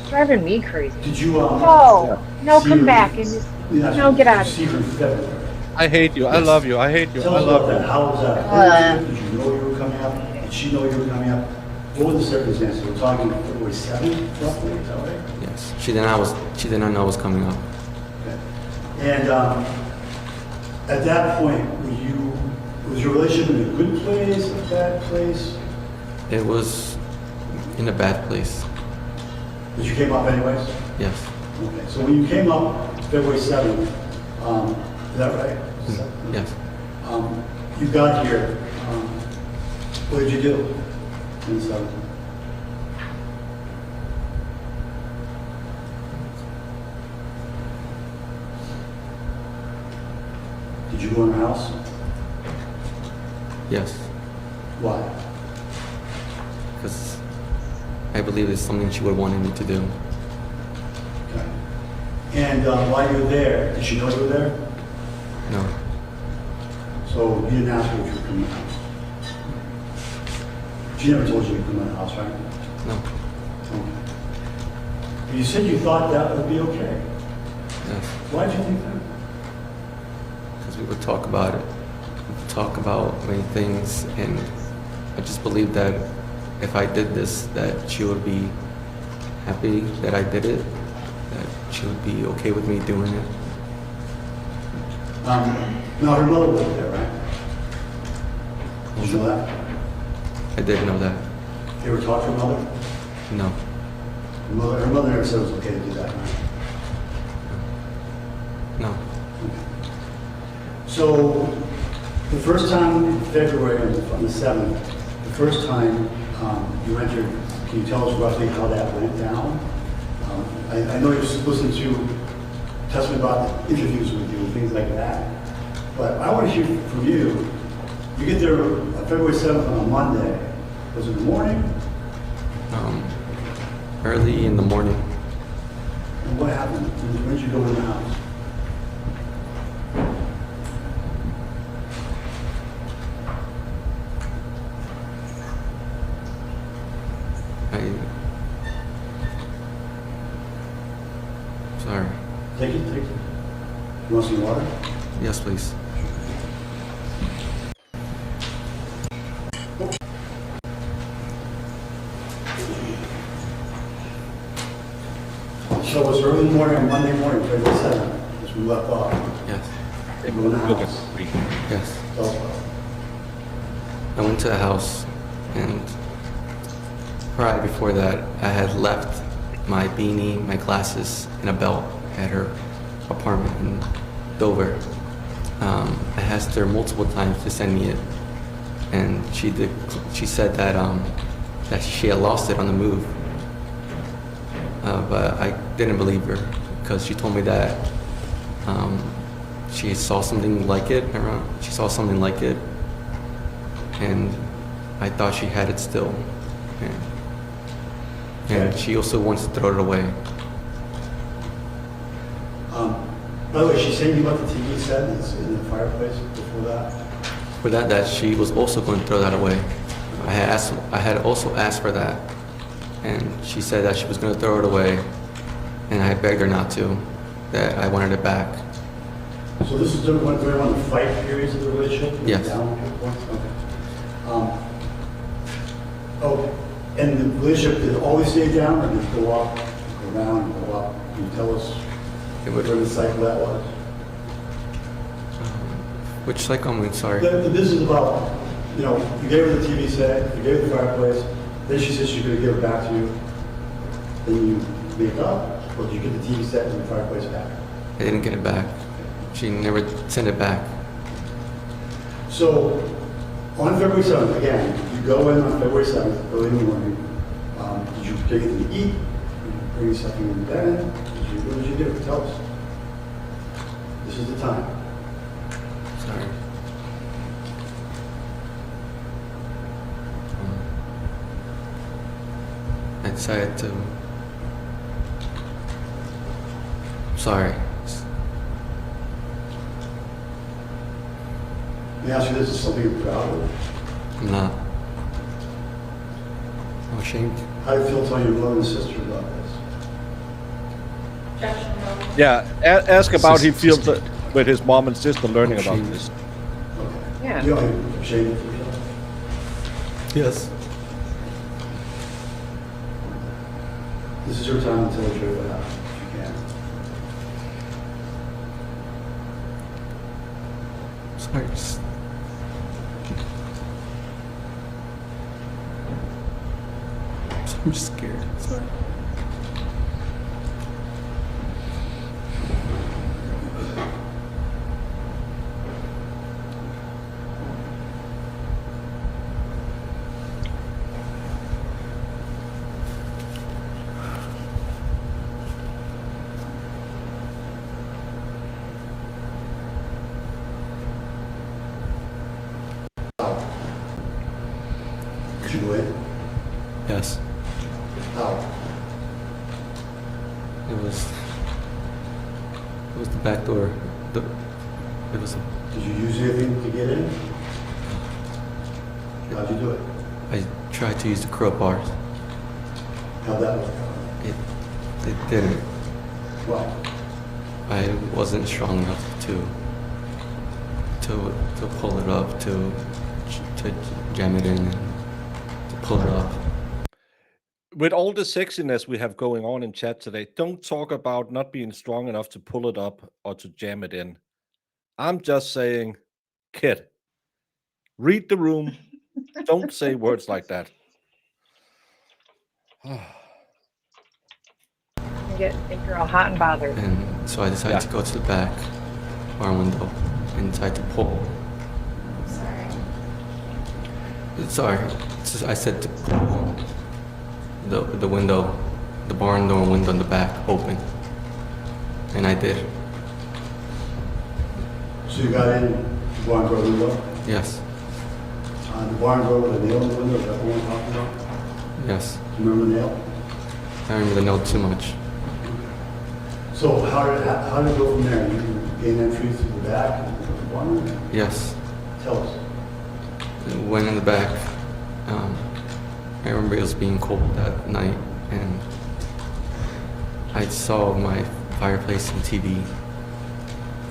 It's driving me crazy. Did you, No, see come her- back and just, no, get out of See here. her in February. I hate you. I love you. I hate you. Tell I us love about you. that. How was that? Did you know you were coming up? Did she know you were coming up? What were the circumstances? We're talking February 7th, roughly, is that right? Yes. She did not know I was coming up. Okay. And at that point, was your relationship in a good place, a bad place? It was in a bad place. But you came up anyways? Yes. Okay, so when you came up February 7th, is that right? Yes. You got here, what did you do? And so, did you go in her house? Yes. Why? Because I believe it's something she would wanted me to do. Okay. And while you were there, did she know you were there? No. So you didn't ask her if you were coming out? She never told you to come in the house, right? No. Okay. But you said you thought that would be okay. Yes. Why did you think that? Because we would talk about it. We would talk about many things, and I just believed that if I did this, that she would be happy that I did it, that she would be okay with me doing it. Now, her mother wasn't there, right? Did you know that? I did know that. They were talking to her mother? No. Her mother never said it was okay to do that, right? No. So, the first time in February on the 7th, the first time you entered, can you tell us roughly how that went down? I know you've listened to testimony about interviews with you and things like that, but I want to hear from you. You get there on February 7th on a Monday. Was it in the morning? Early in the morning. And what happened? When did you go in the house? Sorry. Take it. You want some water? Yes, please. So it was early in the morning on Monday morning, February 7th, as we left off. Yes. You go in the Look at house. three. Yes. Tell us about it. I went to the house, and right before that, I had left my beanie, my glasses, and a belt at her apartment in Dover. I asked her multiple times to send me it, and she said that that she had lost it on the move. But I didn't believe her because she told me that she saw something like it around. She saw something like it, and I thought she had it still. And she also wants to throw it away. By the way, she's saying about the TV set that's in the fireplace before that. For that she was also going to throw that away. I had also asked for that, and she said that she was going to throw it away, and I begged her not to, that I wanted it back. So this is during one of the fight periods of the relationship? Yes. Down points? Okay. And the relationship, did it always stay down, or did it go up, go down, go up? Can you tell us where the cycle that was? Which cycle? I'm sorry. The business about, you gave her the TV set, you gave her the fireplace, then she says she's going to give it back to you, then you make up, or did you get the TV set and the fireplace back? I didn't get it back. She never sent it back. So, on February 7th, again, you go in on February 7th, early in the morning. Did you take anything to eat? Did you bring something in bed? What did you do? Tell us. This is the time. Sorry. I decided to... Sorry. Let me ask you this, is something you're proud of? I'm not. I'm ashamed. How do you feel telling your brother and sister about this? Yeah, ask about how he feels with his mom and sister learning about this. Okay. Yeah. You are ashamed of yourself? Yes. This is your time to tell the truth about it, if you can. Sorry. I'm just scared. Sorry. Did you go in? Yes. How? It was the back door. It was. Did you use anything to get in? How'd you do it? I tried to use the crowbars. How'd that work? It didn't. Why? I wasn't strong enough to pull it up, to jam it in and to pull it up. With all the sexiness we have going on in chat today, don't talk about not being strong enough to pull it up or to jam it in. I'm just saying, kid, read the room. Don't say words like that. Think you're all hot and bothered. And so I decided to go to the back bar window and decided to pull. Sorry. I said to pull the window, the barn door window in the back open. And I did. So you got in the barn door window? Yes. The barn door with a nail in the window, is that the one you're talking about? Yes. Do you remember the nail? I remember the note too much. So how did it go from there? You gained entry through the back and the barn? Yes. Tell us. Went in the back. I remember it was being cold that night, and I saw my fireplace and TV,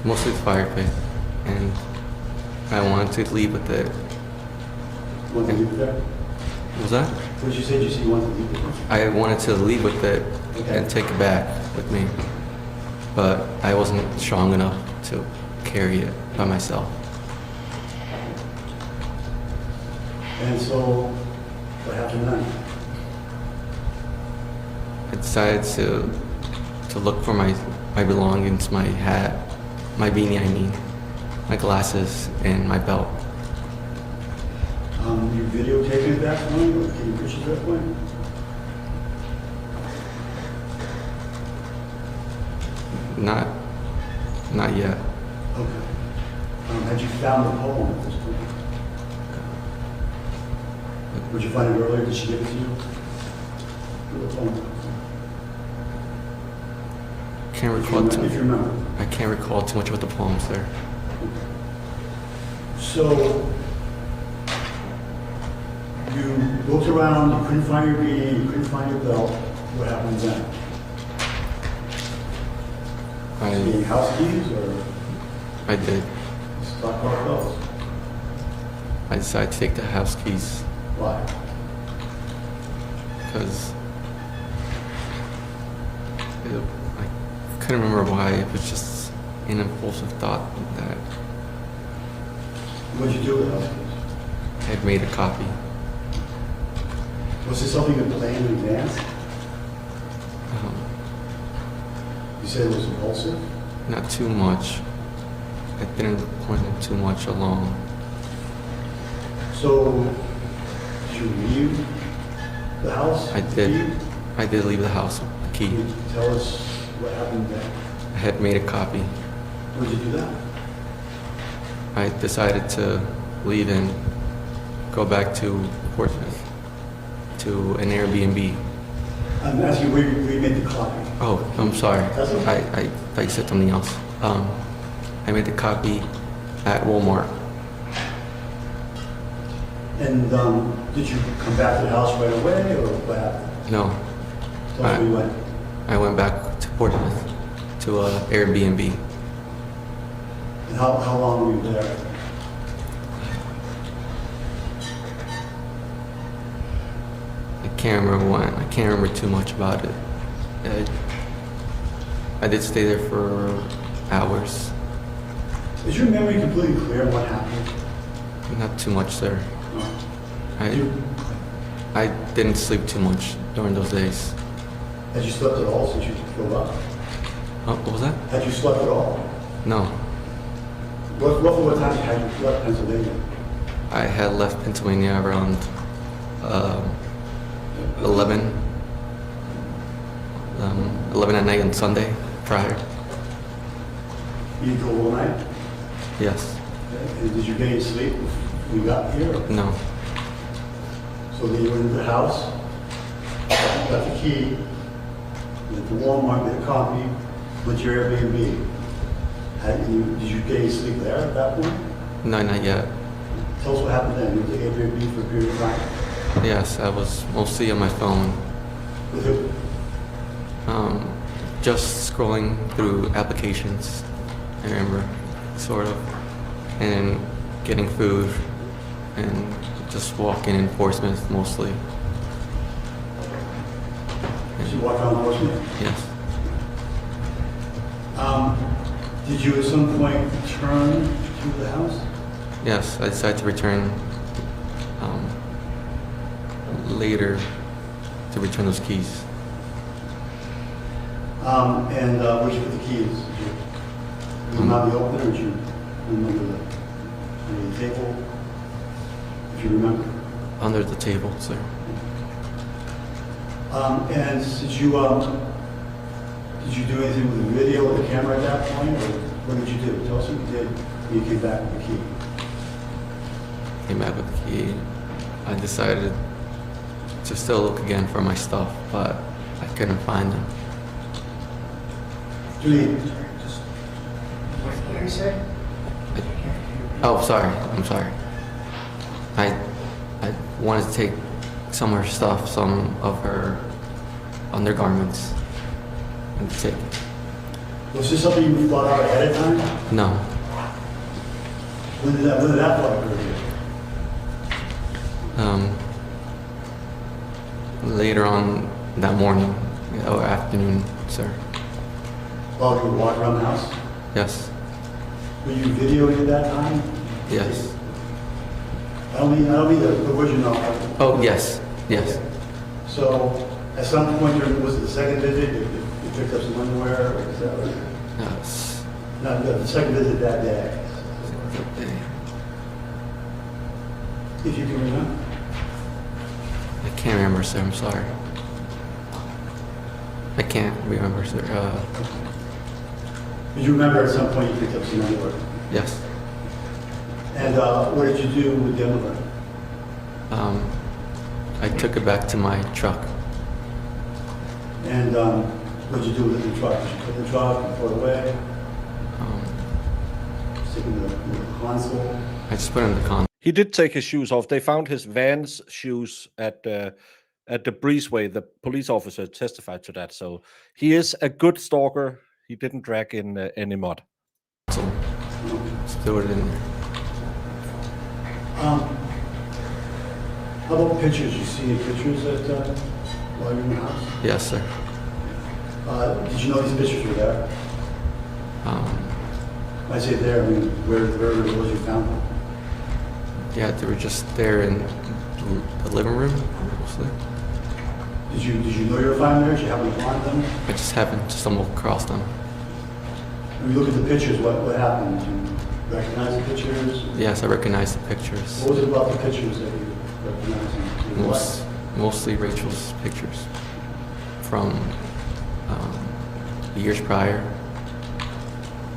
mostly the fireplace, and I wanted to leave with it. Want to leave it there? What was that? What did you say? Did you say you wanted to leave with it? I wanted to leave with it and take it back with me, but I wasn't strong enough to carry it by myself. And so, what happened then? I decided to look for my belongings, my hat, my beanie, I mean, my glasses, and my belt. You videotaping at that point, or taking pictures at that point? Not yet. Okay. Had you found the poem at this point? Would you find it earlier? Did she give it to you? The poem? Can't recall too. If you remember. I can't recall too much about the poems there. So, you looked around, you couldn't find your beanie, you couldn't find your belt. What happened then? Any house keys or I did. stock car belts? I decided to take the house keys Why? because I couldn't remember why. It was just an impulsive thought that What'd you do with the house keys? I had made a copy. Was this something you planned in advance? You said it was impulsive? Not too much. I didn't point it too much along. So, did you leave the house? I did. I did leave the house with the key. Can you tell us what happened then? I had made a copy. When did you do that? I decided to leave and go back to Portsmouth to an Airbnb. I'm asking where you made the copy. Oh, I'm sorry. That's okay. I thought you said something else. I made the copy at Walmart. And did you come back to the house right away, or what happened? No, Tell us where you went. I went back to Portsmouth to a Airbnb. And how long were you there? I can't remember when. I can't remember too much about it. I did stay there for hours. Is your memory completely clear on what happened? Not too much there. You- I didn't sleep too much during those days. Had you slept at all since you drove up? What was that? Had you slept at all? No. Roughly what time had you left Pennsylvania? I had left Pennsylvania around 11 at night on Sunday prior. You drove all night? Yes. Okay. And did you get any sleep when you got here? No. So then you went into the house, got the key, went to Walmart, made a copy, went to your Airbnb. Did you get any sleep there at that point? No, not yet. Tell us what happened then. You went to Airbnb for a period of time. Yes, I was mostly on my phone. With who? Just scrolling through applications, I remember, sort of, and getting food, and just walking in Portsmouth mostly. Did you walk around Portsmouth? Yes. Did you at some point return to the house? Yes, I decided to return later to return those keys. And where'd you put the keys? Did you not be open, or did you remember under the table? If you remember. Under the table, sir. And did you do anything with the video or the camera at that point, or what did you do? Tell us what you did when you came back with the key. Came back with the key. I decided to still look again for my stuff, but I couldn't find them. Julie, What you say? Oh, sorry. I'm sorry. I wanted to take some of her stuff, some of her undergarments, and take. was this something you thought out ahead of time? No. When did that thought occur to you? later on that morning or afternoon, sir. While you were walking around the house? Yes. Were you videoing at that time? Yes. I don't mean the original. Oh, yes. Yes. So, at some point during, was it the second visit, you picked up some underwear, or is that right? Yes. No, the second visit that day, Okay. if you can remember. I can't remember, sir. I'm sorry. I can't remember, sir. Did you remember at some point you picked up some underwear? Yes. And what did you do with the underwear? I took it back to my truck. And what did you do with the truck? Did you put the truck and throw it away? Stick in the console? I just put it in the con. He did take his shoes off. They found his Vans shoes at the breezeway. The police officer testified to that. So he is a good stalker. He didn't drag in any mud. So just threw it in there. How about pictures? You see any pictures that while you're in the house? Yes, sir. Did you know these pictures were there? When I say there, I mean where was you found them? Yeah, they were just there in the living room, mostly. Did you know you were finding there? Did you happen to find them? I just happened to stumble across them. When you look at the pictures, what happened? Did you recognize the pictures? Yes, I recognize the pictures. What was it about the pictures that you recognized? Mostly Rachel's pictures from years prior.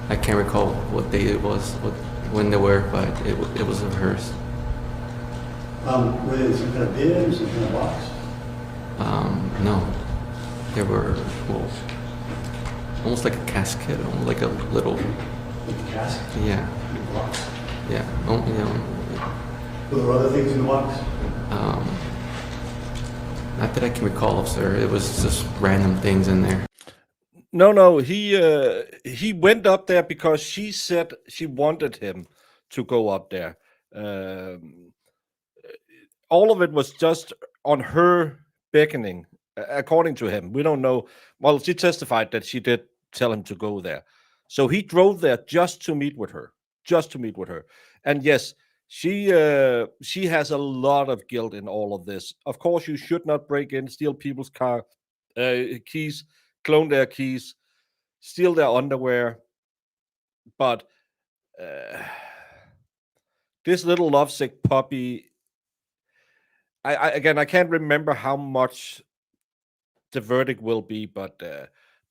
I can't recall what day it was, when they were, but it was of hers. Were they in some kind of bin, some kind of box? No, they were almost like a casket, almost like a little. Like a casket? Yeah. In a box? Yeah. Were there other things in the box? Not that I can recall of, sir. It was just random things in there. No, he went up there because she said she wanted him to go up there. All of it was just on her beckoning, according to him. We don't know. Well, she testified that she did tell him to go there. So he drove there just to meet with her, And yes, she has a lot of guilt in all of this. Of course, you should not break in, steal people's car keys, clone their keys, steal their underwear. But this little lovesick puppy, I can't remember how much the verdict will be, but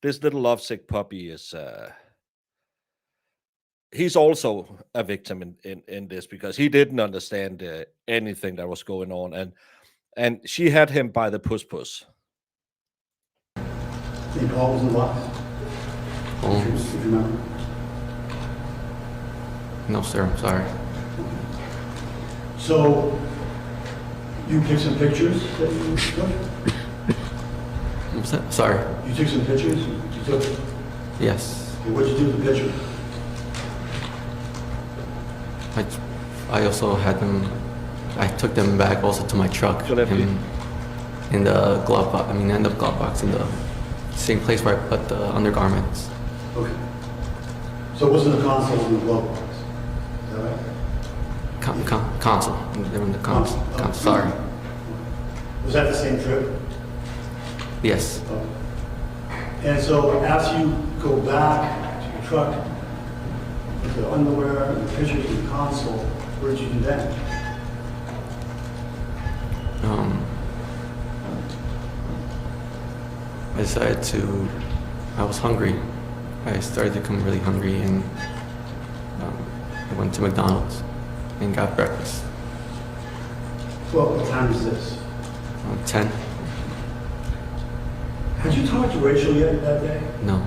this little lovesick puppy is he's also a victim in this, because he didn't understand anything that was going on, and she had him by the puss. Any calls in the box? If you remember. No, sir. I'm sorry. So, you took some pictures that you took? What's that? Sorry. You took some pictures? You took? Yes. Okay, what'd you do with the picture? I also had them. I took them back also to my truck in the glove box. I mean, end of glove box, in the same place where I put the undergarments. Okay. So it wasn't a console in the glove box? Is that right? Console. They were in the console. Sorry. Was that the same trip? Yes. And so after you go back to your truck with the underwear and the pictures in the console, where did you do that? I decided to. I was hungry. I started to become really hungry, and I went to McDonald's and got breakfast. Well, what time is this? 10. Had you talked to Rachel yet that day? No,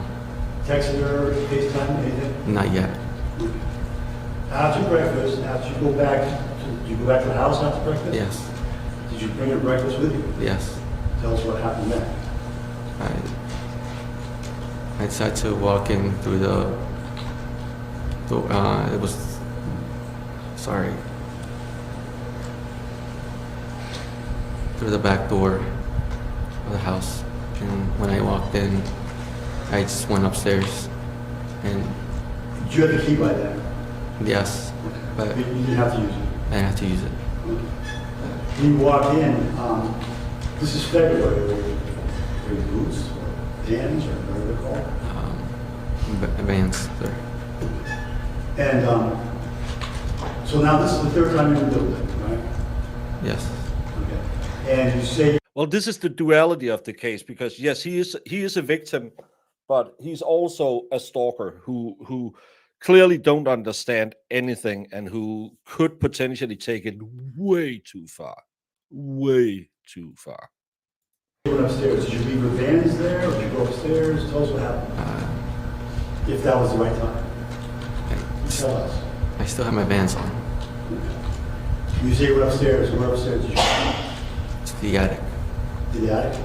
Texted her, FaceTime, anything? not yet. After breakfast, after you go back, did you go back to the house after breakfast? Yes. Did you bring her breakfast with you? Yes. Tell us what happened then. I decided to walk in through it was, sorry, through the back door, of the house. And when I walked in, I just went upstairs. And Did you have the key by then? yes, but You didn't have to use it. I had to use it. When you walk in, this is February, were you boots or Dan's or whatever they're called? Vans, sir. And so now this is the third time you're in the building, right? Yes. Okay. And you say Well, this is the duality of the case because yes, he is a victim, but he's also a stalker who clearly don't understand anything and who could potentially take it way too far. Way too far. you went upstairs. Did you leave your vans there or did you go upstairs? Tell us what happened. If that was the right time. You tell us. I still have my Vans on. You say you went upstairs. Where upstairs did you go? It's the attic. To the attic?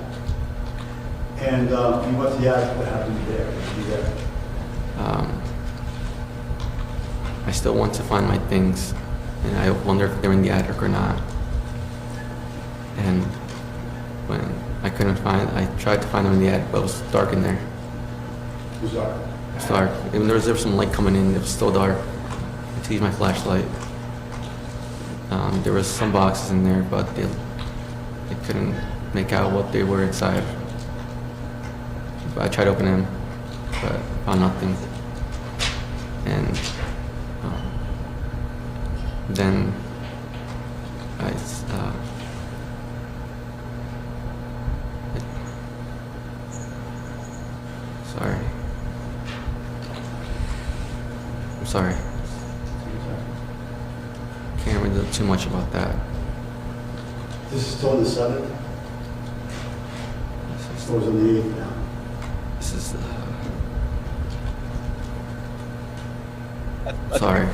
And you went to the attic. What happened there? What did you do there? I still want to find my things, and I wonder if they're in the attic or not. And when I couldn't find, I tried to find them in the attic, but it was dark in there. It was dark. It was dark. Even there was some light coming in. It was still dark. I had to use my flashlight. There was some boxes in there, but they couldn't make out what they were inside. But I tried opening them, but found nothing. And then sorry. I'm sorry. Can't really do too much about that. This is still on the 7th? Or is it on the 8th now? This is sorry.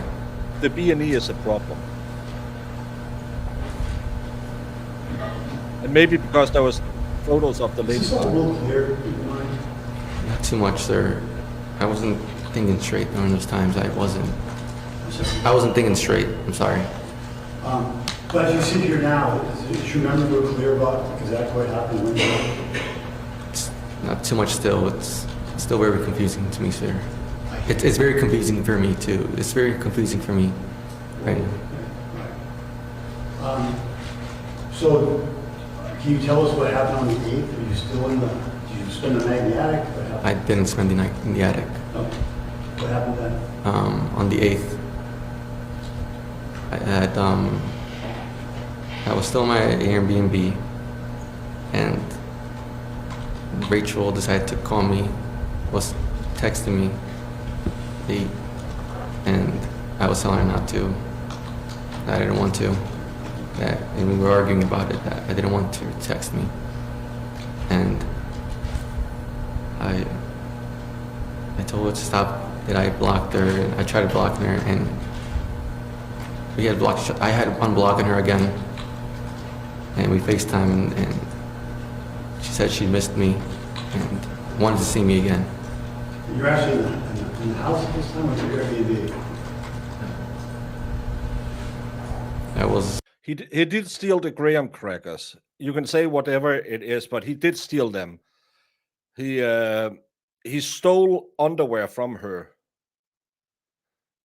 The B&E is a problem. And maybe because there was photos of the lady. Is this all real clear in your mind? Not too much, sir. I wasn't thinking straight during those times. I wasn't thinking straight. I'm sorry. But as you sit here now, is your memory real clear about exactly what happened? When It's not too much still. It's still very confusing to me, sir. It's very confusing for me, too. It's very confusing for me right now. So, can you tell us what happened on the 8th? Are you still in the, did you spend the night in the attic? What happened? I didn't spend the night in the attic. Oh. What happened then? On the 8th, I was still in my Airbnb, and Rachel decided to call me, was texting me, and I was telling her not to, that I didn't want to, and we were arguing about it, that I didn't want to text me, and I told her to stop, that I blocked her, and I tried to block her, and I had unblocking her again, and we FaceTime, and she said she missed me and wanted to see me again. You're actually in the house at this time, or your Airbnb? I was. He did steal the graham crackers. You can say whatever it is, but he did steal them. He stole underwear from her,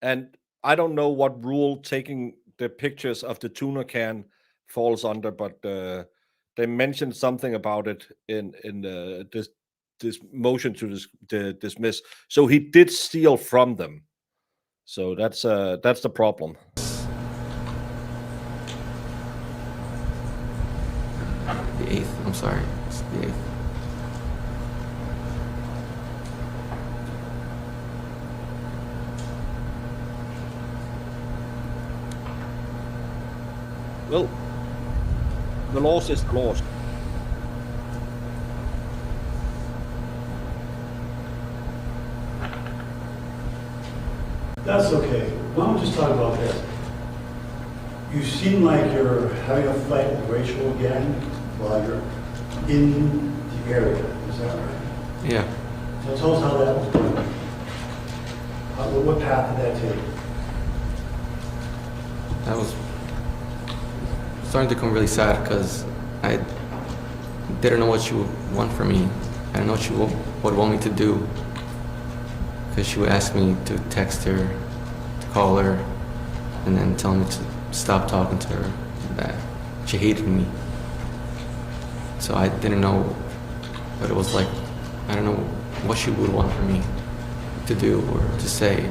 and I don't know what rule taking the pictures of the tuna can falls under, but they mentioned something about it in this motion to dismiss. So he did steal from them. So that's the problem. The 8th, I'm sorry. It's the 8th. Well, the loss is the loss. That's okay. Why don't we just talk about this? You seem like you're having a fight with Rachel again while you're in the area. Is that right? Yeah. So tell us how that was going. What path did that take? That was starting to become really sad because didn't know what she would want from me. I didn't know what she would want me to do. Because she would ask me to text her, to call her, and then tell me to stop talking to her, that she hated me. So I didn't know what it was like. I don't know what she would want from me to do or to say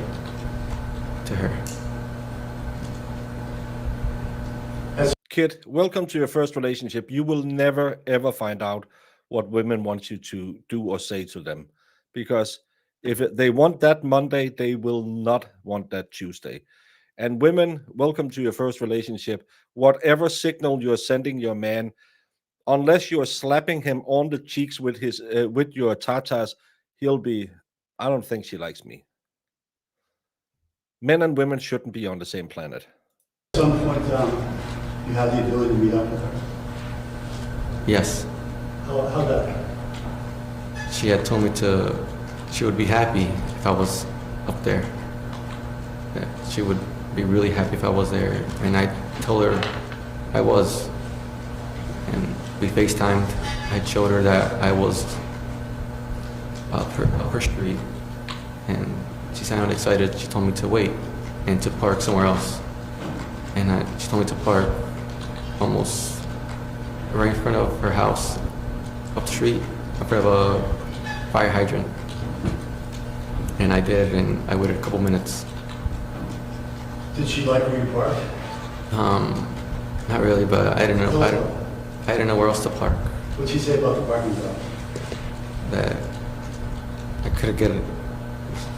to her. Kid, welcome to your first relationship. You will never ever find out what women want you to do or say to them, because if they want that Monday, they will not want that Tuesday. And women, welcome to your first relationship. Whatever signal you're sending your man, unless you're slapping him on the cheeks with his with your tatas, he'll be, I don't think she likes me. Men and women shouldn't be on the same planet. At some point, you had the ability to meet up with her. Yes. How that? She had told me she would be happy if I was up there. That she would be really happy if I was there. And I told her I was. And we FaceTimed. I showed her that I was up her street. And she sounded excited. She told me to wait and to park somewhere else. And she told me to park almost right in front of her house, up the street, in front of a fire hydrant. And I did, and I waited a couple minutes. Did she like where you parked? Not really, but I didn't know. I didn't know where else to park. What'd she say about the parking lot? That I couldn't get it.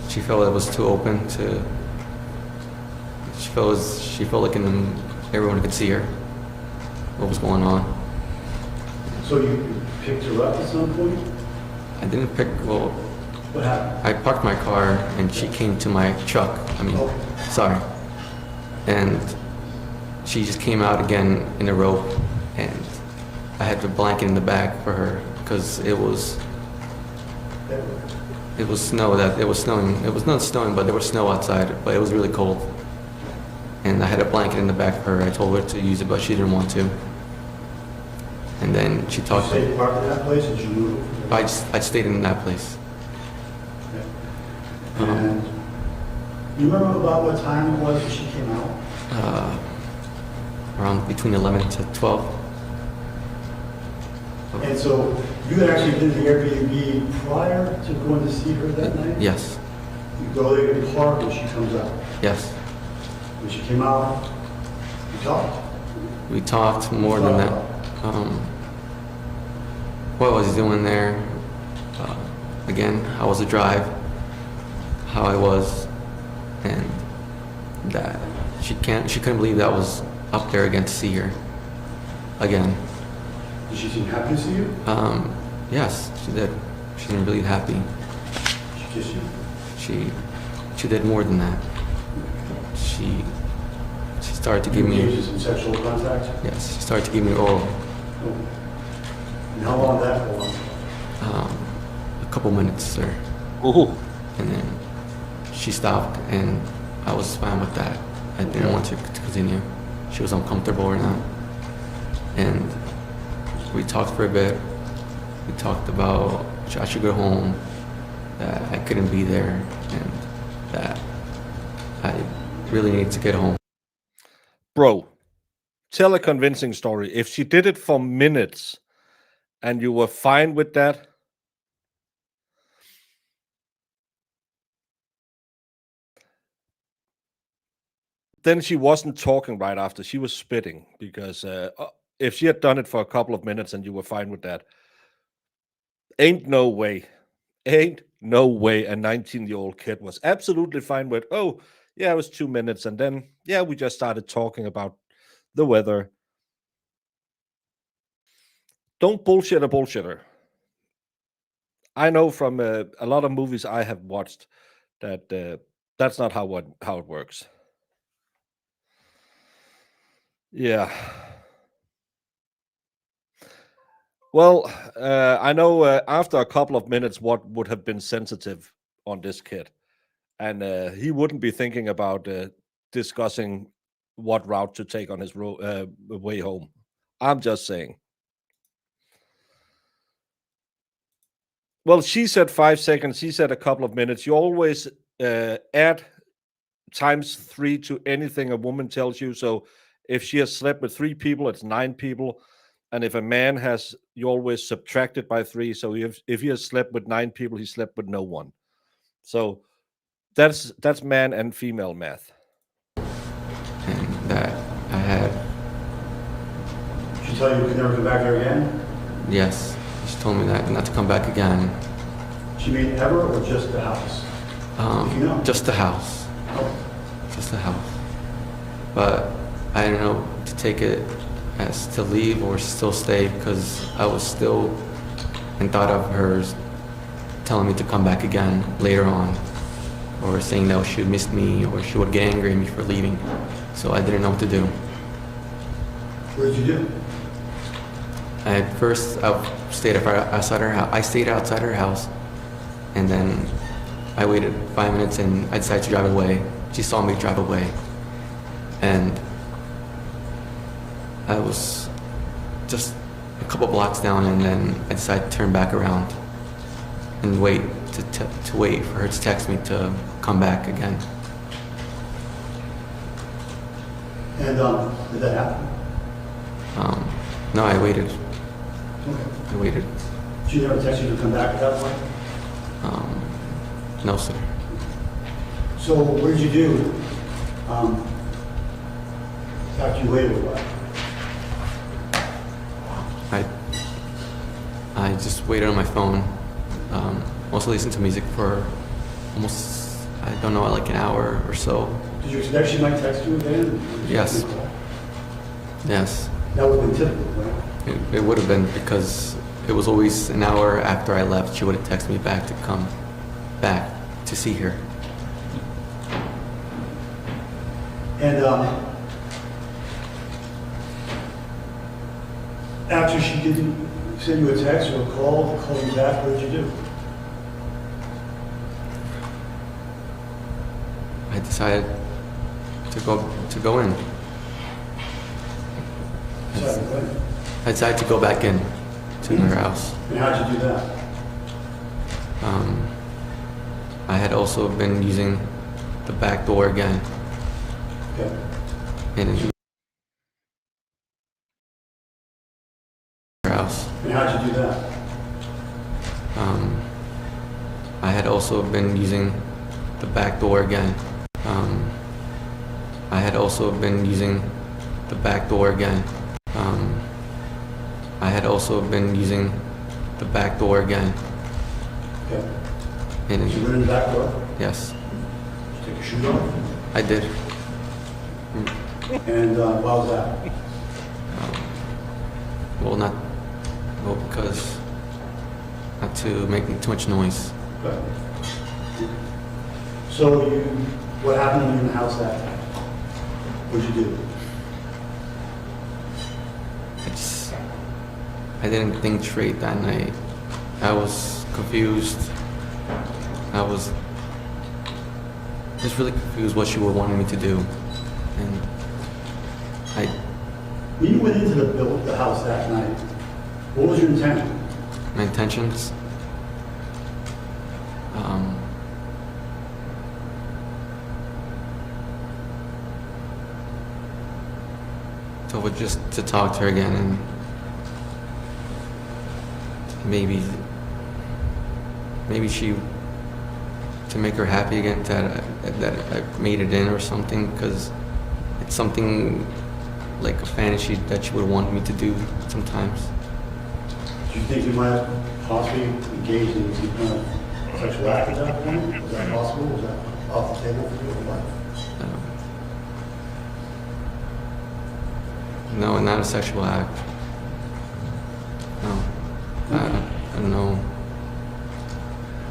She felt it was too open to. She felt like everyone could see her. What was going on? So you picked her up at some point? I didn't pick. Well, what happened? I parked my car and she came to my truck. Sorry. And she just came out again in a rope, and I had the blanket in the back for her because it was snowing. It was not snowing, but there was snow outside, but it was really cold. And I had a blanket in the back for her. I told her to use it, but she didn't want to. And then she talked. Did you stay parked in that place, or did you move? I stayed in that place. Okay. And you remember about what time it was when she came out? Around between 11 to 12. And so you had actually been to the Airbnb prior to going to see her that night? Yes. You go there, you park, and she comes out. Yes. When she came out, you talked? We talked more than that. What was he doing there? Again, how was the drive? How I was, and that she couldn't believe that I was up there again to see her again. Did she seem happy to see you? Yes, she did. She seemed really happy. She kissed you? She did more than that. She started to give me. You some sexual contact? Yes, she started to give me oral. Oh. And how long did that go on? A couple minutes, sir. Ooh. And then she stopped, and I was fine with that. I didn't want to continue. She was uncomfortable or not. And we talked for a bit. We talked about I should go home, that I couldn't be there, and that I really need to get home. Bro, tell a convincing story. If she did it for minutes and you were fine with that, then she wasn't talking right after. She was spitting, because if she had done it for a couple of minutes and you were fine with that, ain't no way a 19-year-old kid was absolutely fine with, oh, yeah, it was 2 minutes. And then, yeah, we just started talking about the weather. Don't bullshit a bullshitter. I know from a lot of movies I have watched that that's not how it works. Yeah. Well, I know after a couple of minutes what would have been sensitive on this kid. And he wouldn't be thinking about discussing what route to take on his way home. I'm just saying. Well, she said 5 seconds. He said a couple of minutes. You always add ×3 to anything a woman tells you. So if she has slept with 3 people, it's 9 people. And if a man has, you always subtract it by 3. So if he has slept with 9 people, he slept with no one. So that's man and female math. And that I had, She tell you could never come back there again? yes, she told me that not to come back again. She made ever or just the house? You know? Just the house. Just the house. But I didn't know to take it as to leave or still stay because I was still in thought of her telling me to come back again later on, or saying that she would miss me or she would get angry at me for leaving. So I didn't know what to do. What did you do? At first, I stayed outside her house. I stayed outside her house, and then I waited 5 minutes, and I decided to drive away. She saw me drive away, and I was just a couple blocks down, and then I decided to turn back around and wait to wait for her to text me to come back again. And did that happen? No, I waited. Okay. I waited. She never texted you to come back at that point? No, sir. So what did you do after you waited a while? I just waited on my phone. Also listened to music for almost, I don't know, like an hour or so. Did you expect she might text you again? Yes. Yes. That would have been typical, right? It would have been, because it was always an hour after I left, she would have texted me back to come back to see her. And after she didn't send you a text or a call to call you back, what did you do? I decided to go in. Decided to wait. I decided to go back in to her house. And how'd you do that? I had also been using the back door again. Okay. In her house. And how'd you do that? I had also been using the back door again. I had also been using the back door again. I had also been using the back door again. Okay. And You went in the back door? yes, Did you take your shoes off? I did. And why was that? Well, because not to make too much noise. Okay. So what happened when you were in the house that night? What'd you do? I didn't think straight that night. I was confused. I was just really confused what she would want me to do. And When you went into the house that night, what was your intention? my intentions, just to talk to her again and maybe she, to make her happy again that I made it in or something, because it's something like a fantasy that she would want me to do sometimes. Do you think you might have possibly engaged in some kind of sexual act at that point? Was that possible? Was that off the table for you or what? No, not a sexual act. No. I don't know.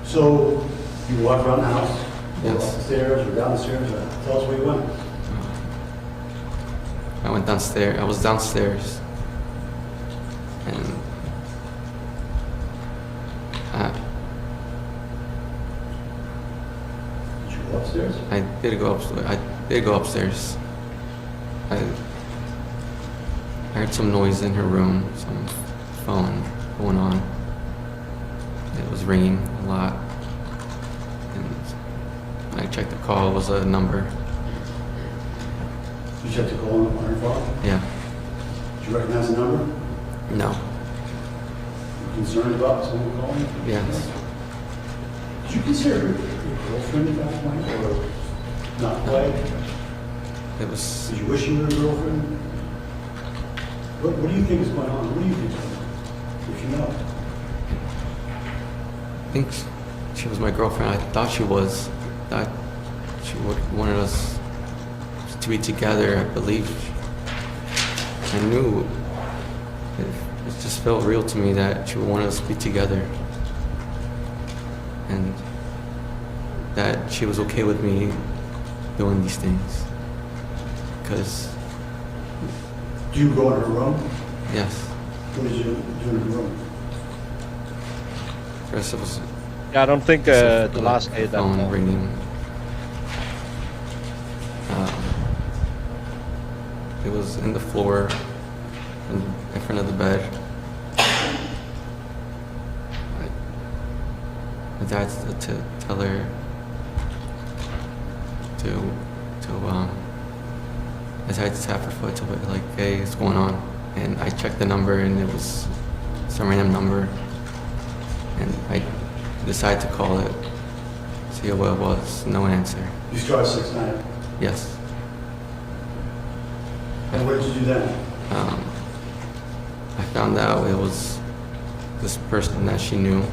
So you walked around the house, Yes. up the stairs or down the stairs, or tell us where you went. I went downstairs. I was downstairs. And Did you go upstairs? I did go upstairs. I did go upstairs. I heard some noise in her room, some phone going on. It was ringing a lot. And when I checked the call, it was a number. You checked the call on your phone? Yeah. Did you recognize the number? No. You concerned about someone calling? Yes. Did you consider your girlfriend at that point, or not quite? It was. Did you wish you were a girlfriend? What do you think is going on? What do you think? If you know. I think she was my girlfriend. I thought she was. Thought she wanted us to be together. I believe. I knew. It just felt real to me that she would want us to be together, and that she was okay with me doing these things. Because. Do you go in her room? Yes. What did you do in her room? First it was. Yeah, I don't think the last day that phone ringing. It was in the floor, in front of the bed. I tried to tell her I tried to tap her foot to be like, hey, what's going on? And I checked the number, and it was some random number. And I decided to call it, see what it was. No answer. You started 6'9". Yes. And what did you do then? I found out it was this person that she knew.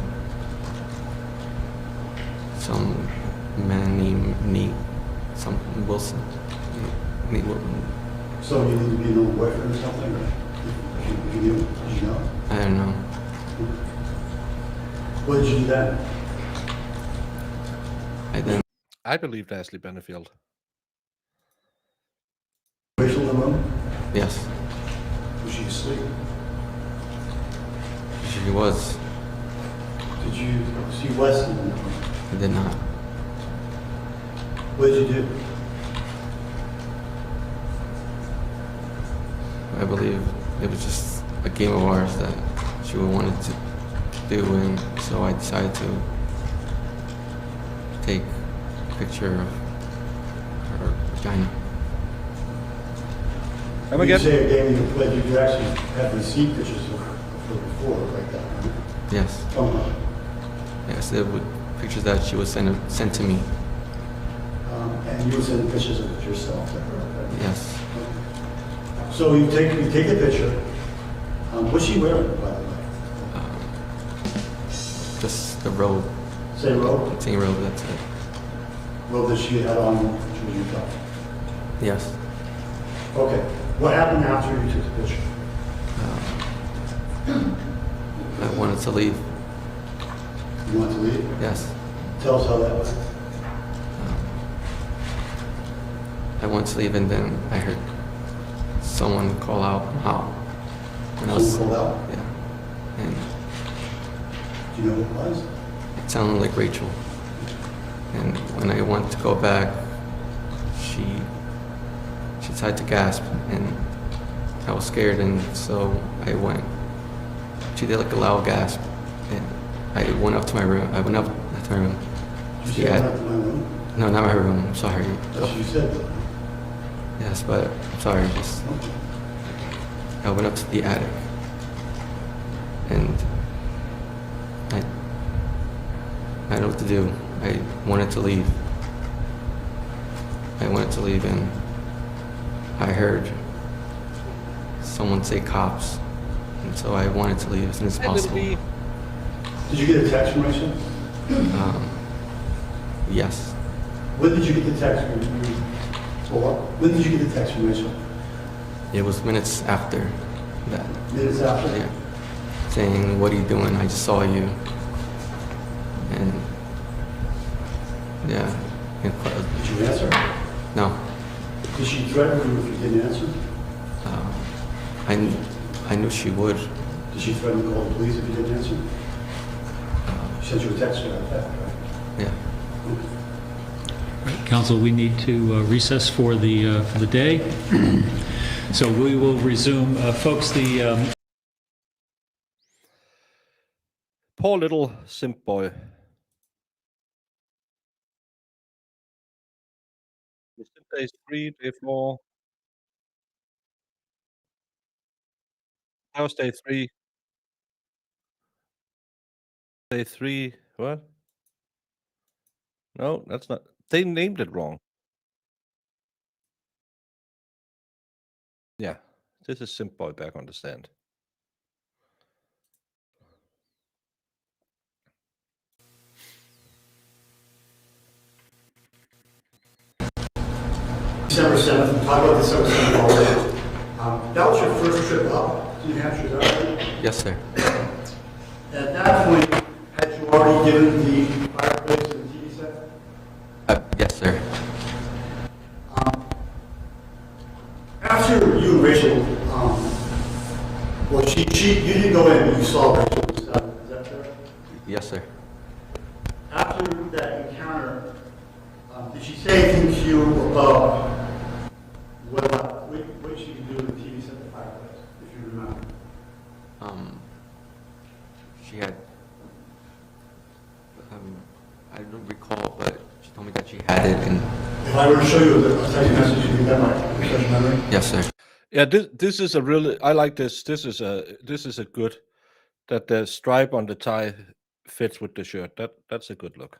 Some man named Nate, something Wilson. Nate Wilson. So you need to be an old boyfriend or something? Or if you knew, did you know? I don't know. What did you do then? I believed Ashley Benefield. Rachel in the room? Yes. Was she asleep? She was. Did you see Wes in the room? I did not. What did you do? I believe it was just a game of ours that she wanted to do, and so I decided to take a picture of her vagina. Come You again? say a game you played, you actually had receipt pictures of her before, like that, right? Yes. Come on. Yes, it would pictures that she was sent to me. And you were sending pictures of yourself to her, right? Yes. So you take the picture. What's she wearing, by the way? Just the robe. Say robe? Same robe, that's it. Robe that she had on when you got. Yes. Okay. What happened after you took the picture? I wanted to leave. You wanted to leave? Yes. Tell us how that was. I wanted to leave, and then I heard someone call out, "Wow!" And Someone called out? Yeah. And Do you know who it was? it sounded like Rachel. And when I went to go back, she tried to gasp, and I was scared, and so I went. She did like a loud gasp, and I went up to my room. I went up to my room. You said I went to my room? No, not my room. I'm sorry. That's what you said. Yes, but I'm sorry. Just I went up to the attic, and I didn't know what to do. I wanted to leave. And I heard someone say cops, and so I wanted to leave as soon as possible. Did you get a text from Rachel? Yes. When did you get the text from When did you get the text from Rachel? It was minutes after that. Minutes after? Yeah. Saying, "What are you doing? I just saw you." And yeah. Did you answer? No. Did she threaten you if you didn't answer? I knew she would. Did she threaten to call the police if you didn't answer? She sent you a text about that, right? Yeah. Right, Council, we need to recess for the day. So we will resume. Folks, Poor little simp boy. Day 3, day 4. How's day 3? Day 3, what? No, that's not. They named it wrong. Yeah, this is simp boy back on the stand. December 7th, we'll talk about December 7th already. That was your first trip up to New Hampshire, is that right? Yes, sir. At that point, had you already given the fireplace and the TV set? Yes, sir. After you and Rachel, well, you didn't go in, but you saw Rachel and stuff, is that fair? Yes, sir. After that encounter, did she say anything to you about what she could do with the TV set, the fireplace, if you remember? She had, I don't recall, but she told me that she had it in. If I were to show you the text message, you think that might refresh your memory? Yes, sir. Yeah, this is a really, I like this. This is a good, that the stripe on the tie fits with the shirt. That's a good look.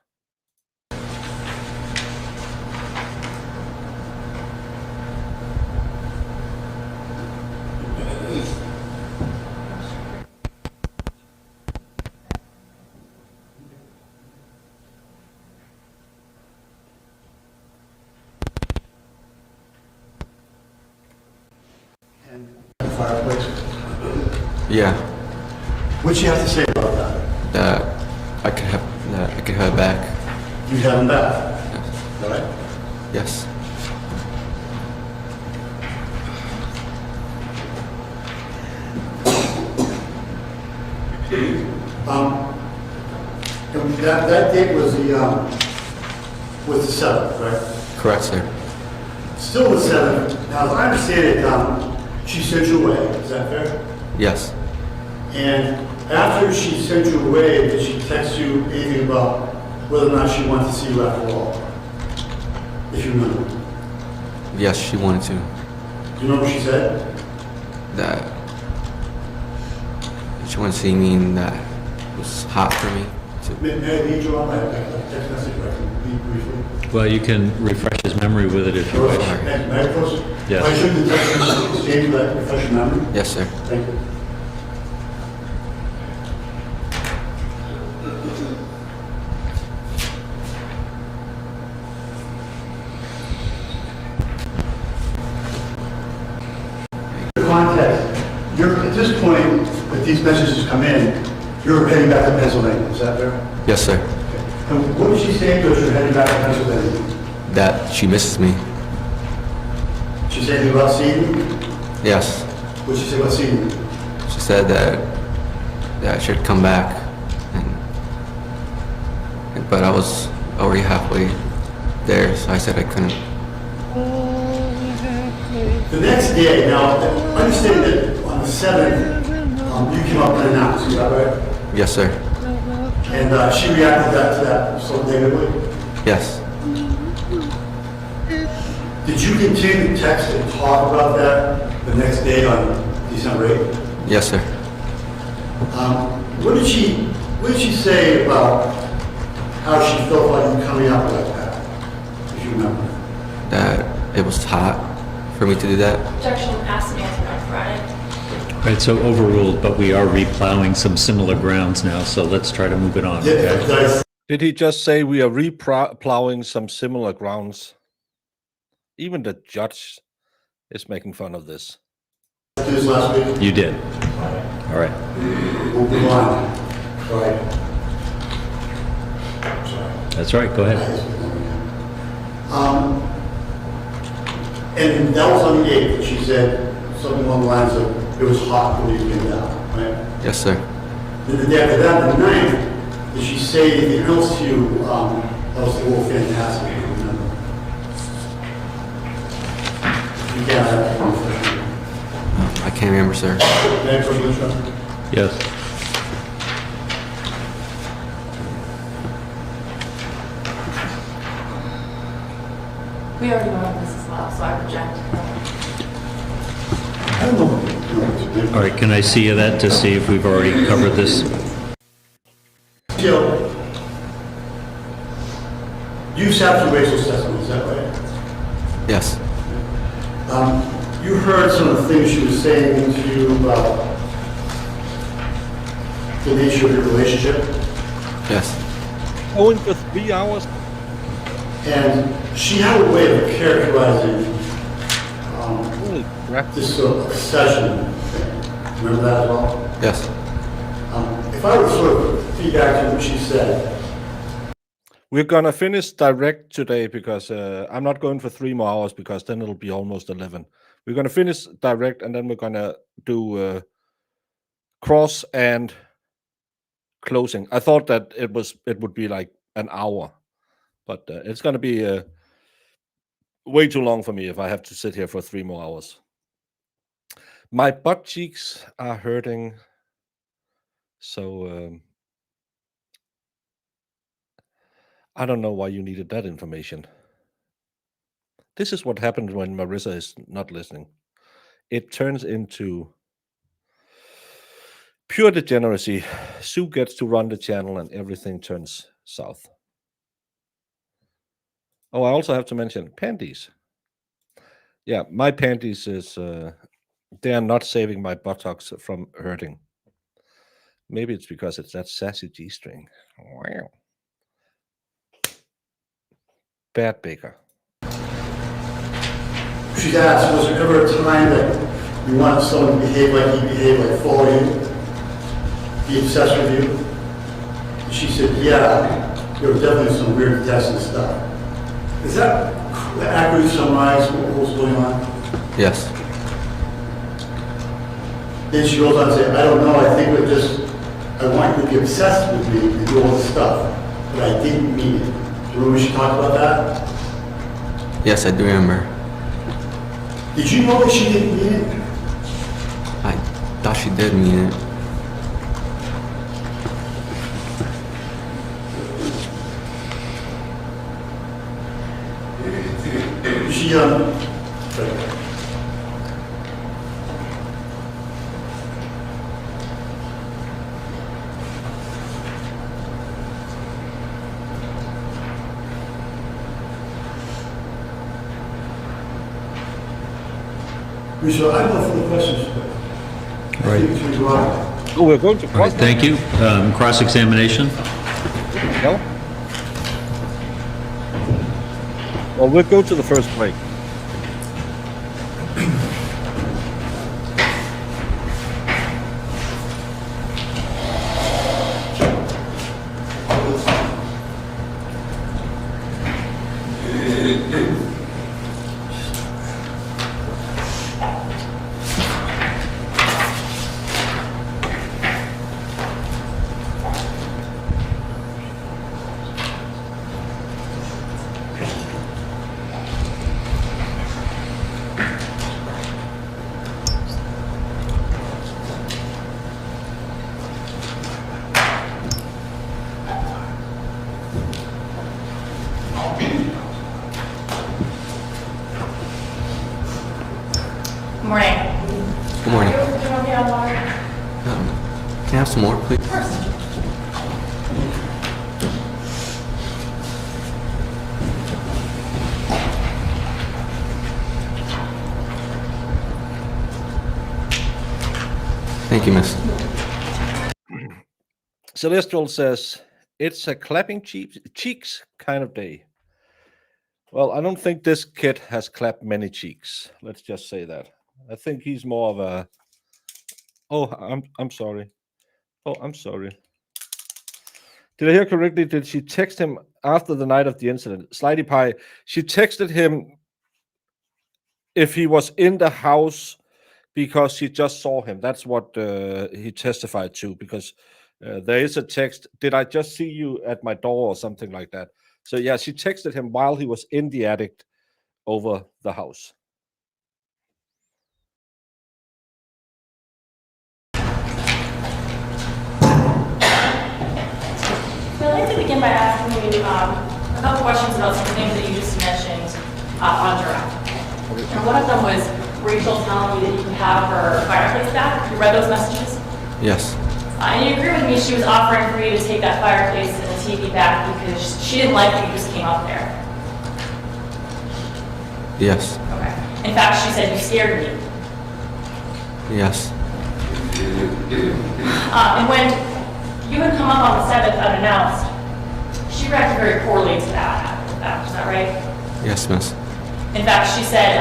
And the fireplace. Yeah. What'd she have to say about that? That I could have it back. You'd have them back? All right. Yes. And that date was the 7th, right? Correct, sir. Still the 7th. Now, as I understand it, she sent you away. Is that fair? Yes. And after she sent you away, did she text you anything about whether or not she wanted to see you after all? If you remember. Yes, she wanted to. Do you remember what she said? That she wanted to see me and that it was hot for me. May I lead you on that text message? I can read briefly. Well, you can refresh his memory with it if you wish. May I proceed? Yes. I should the text message exchange that refresh your memory? Yes, sir. Thank you. Context. At this point, that these messages come in, you're heading back to Pennsylvania, is that fair? Yes, sir. And what did she say to us you're heading back to Pennsylvania? That she misses me. She said anything about seeing you? Yes. What did she say about seeing you? She said that I should come back, but I was already halfway there, so I said I couldn't. The next day, now, understand that on the 7th, you came up unannounced, is that right? Yes, sir. And she reacted to that so negatively? Yes. Did you continue to text and talk about that the next day on December 8th? Yes, sir. What did she say about how she felt about you coming up like that, if you remember? That it was hot for me to do that. Objection, asked and answered on Friday. Right, so overruled, but we are replowing some similar grounds now, so let's try to move it on. Okay? Did he just say we are replowing some similar grounds? Even the judge is making fun of this. This last week? You did. All right. We'll move on. Sorry. That's right, go ahead. And that was on the 8th. She said something along the lines of, it was hot when you came down, right? Yes, sir. Then the day after that, the 9th, did she say anything else to you that was a little fantastic, if you remember? You I can't remember, sir. May I proceed, Mr. Yes. We already voted this as well, so I reject. I don't know. All right, can I see that to see if we've already covered this? Jill, you sat through Rachel's testimony, is that right? Yes. You heard some of the things she was saying to you about the nature of your relationship, Yes. Going for 3 hours? and she had a way of characterizing Holy crap. this sort of obsession thing. Remember that as well? Yes. If I were to sort of feedback to what she said, We're gonna finish direct today because I'm not going for 3 more hours because then it'll be almost 11. We're gonna finish direct and then we're gonna do cross and closing. I thought that it would be like an hour, but it's gonna be way too long for me if I have to sit here for 3 more hours. My butt cheeks are hurting, so I don't know why you needed that information. This is what happens when Marissa is not listening. It turns into pure degeneracy. Sue gets to run the channel and everything turns south. Oh, I also have to mention panties. Yeah, my panties is, they are not saving my buttocks from hurting. Maybe it's because it's that sassy G-string. Wow. Bad Baker. she's asked, was there ever a time that you wanted someone to behave like he behaved, like follow you, be obsessed with you? And she said, yeah, there was definitely some weird tests and stuff. Is that accurately summarize what was going on? Yes. Then she goes on to say, I don't know, I think it just, I want you to be obsessed with me and do all this stuff, but I didn't mean it. Do you remember when she talked about that? Yes, I do remember. Did you know that she didn't mean it? I thought she did mean it. She, Michelle, I have no further questions. Right. I think we go on. Oh, we're going to All right, cross. thank you. Cross-examination? No? Well, we'll go to the first break. Good morning. Good morning. You want me on water? Can I have some more, please? Of course. Thank you, miss. Celestial says, it's a clapping cheeks kind of day. Well, I don't think this kid has clapped many cheeks. Let's just say that. I think he's more of a, oh, I'm sorry. Oh, I'm sorry. Did I hear correctly? Did she text him after the night of the incident? Slidey Pie, she texted him if he was in the house because she just saw him. That's what he testified to, because there is a text, did I just see you at my door or something like that? So yeah, she texted him while he was in the attic over the house. So I'd like to begin by asking you a couple questions about some things that you just mentioned on draft. And one of them was Rachel telling you that you could have her fireplace back. You read those messages? Yes. And you agree with me, she was offering for you to take that fireplace and the TV back because she didn't like that you just came up there. Yes. Okay. In fact, she said you scared me. Yes. And when you had come up on the 7th unannounced, she reacted very poorly to that. Is that right? Yes, miss. In fact, she said,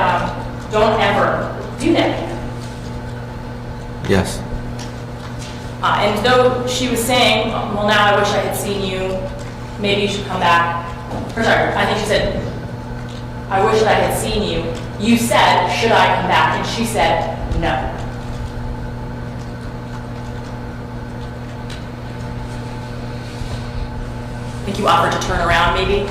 don't ever do that again. Yes. And though she was saying, well, now I wish I had seen you, maybe you should come back. Or sorry, I think she said, I wish that I had seen you. You said, should I come back? And she said, no. I think you offered to turn around, maybe?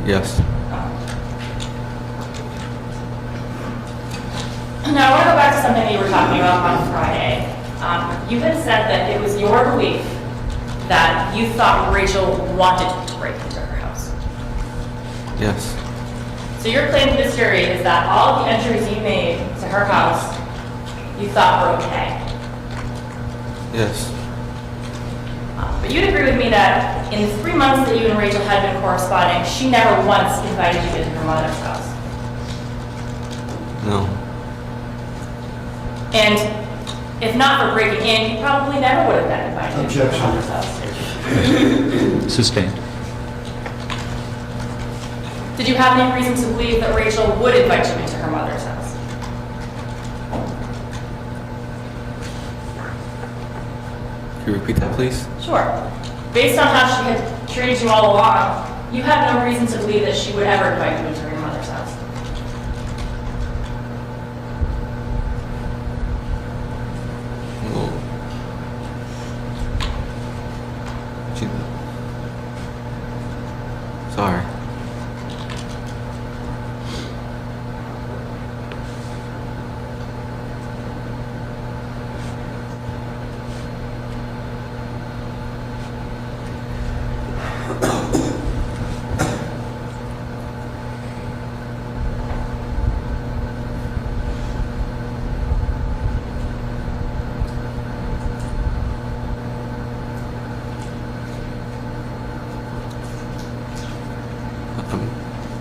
Yes. Now, I want to go back to something that you were talking about on Friday. You had said that it was your belief that you thought Rachel wanted to break into her house. Yes. So your claim to this jury is that all of the entries you made to her house, you thought were okay. Yes. But you'd agree with me that in the 3 months that you and Rachel had been corresponding, she never once invited you into her mother's house. No. And if not for breaking in, you probably never would have been invited into her Objection. mother's house. Sustained. Did you have any reason to believe that Rachel would invite you into her mother's house? Can you repeat that, please? Sure. Based on how she had treated you all along, you had no reason to believe that she would ever invite you into her mother's house. Well, sorry.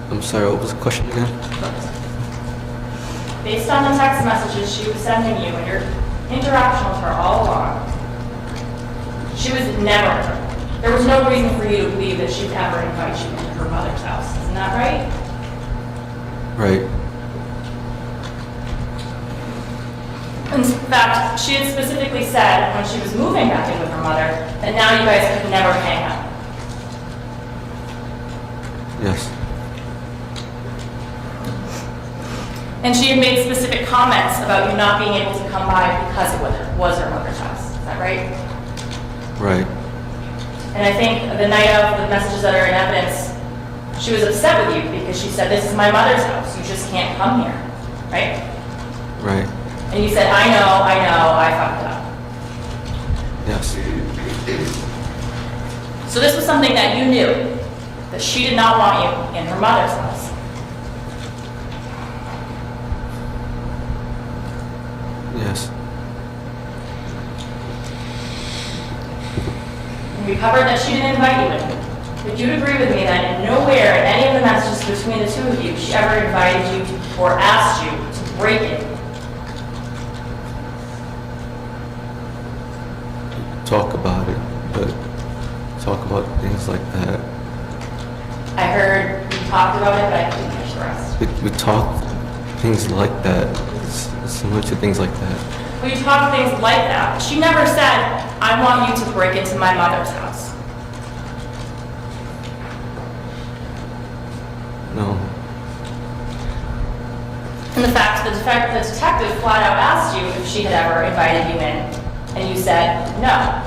I'm sorry, what was the question again? Based on the text messages she was sending you and your interaction with her all along, she was never, there was no reason for you to believe that she'd ever invite you into her mother's house. Isn't that right? Right. In fact, she had specifically said when she was moving back in with her mother that now you guys could never hang out. Yes. And she had made specific comments about you not being able to come by because it was her mother's house. Is that right? Right. And I think the night of the messages that are in evidence, she was upset with you because she said, this is my mother's house. You just can't come here. Right? Right. And you said, I know, I fucked up. Yes. So this was something that you knew, that she did not want you in her mother's house. Yes. And we covered that she didn't invite you in. But you'd agree with me that nowhere in any of the messages between the two of you, she ever invited you or asked you to break it. Talk about it, but talk about things like that. I heard you talked about it, but I couldn't catch the rest. We talk things like that. It's similar to things like that. Well, you talked things like that. She never said, I want you to break into my mother's house. No. And the fact that the the detective flat out asked you if she had ever invited you in, and you said no.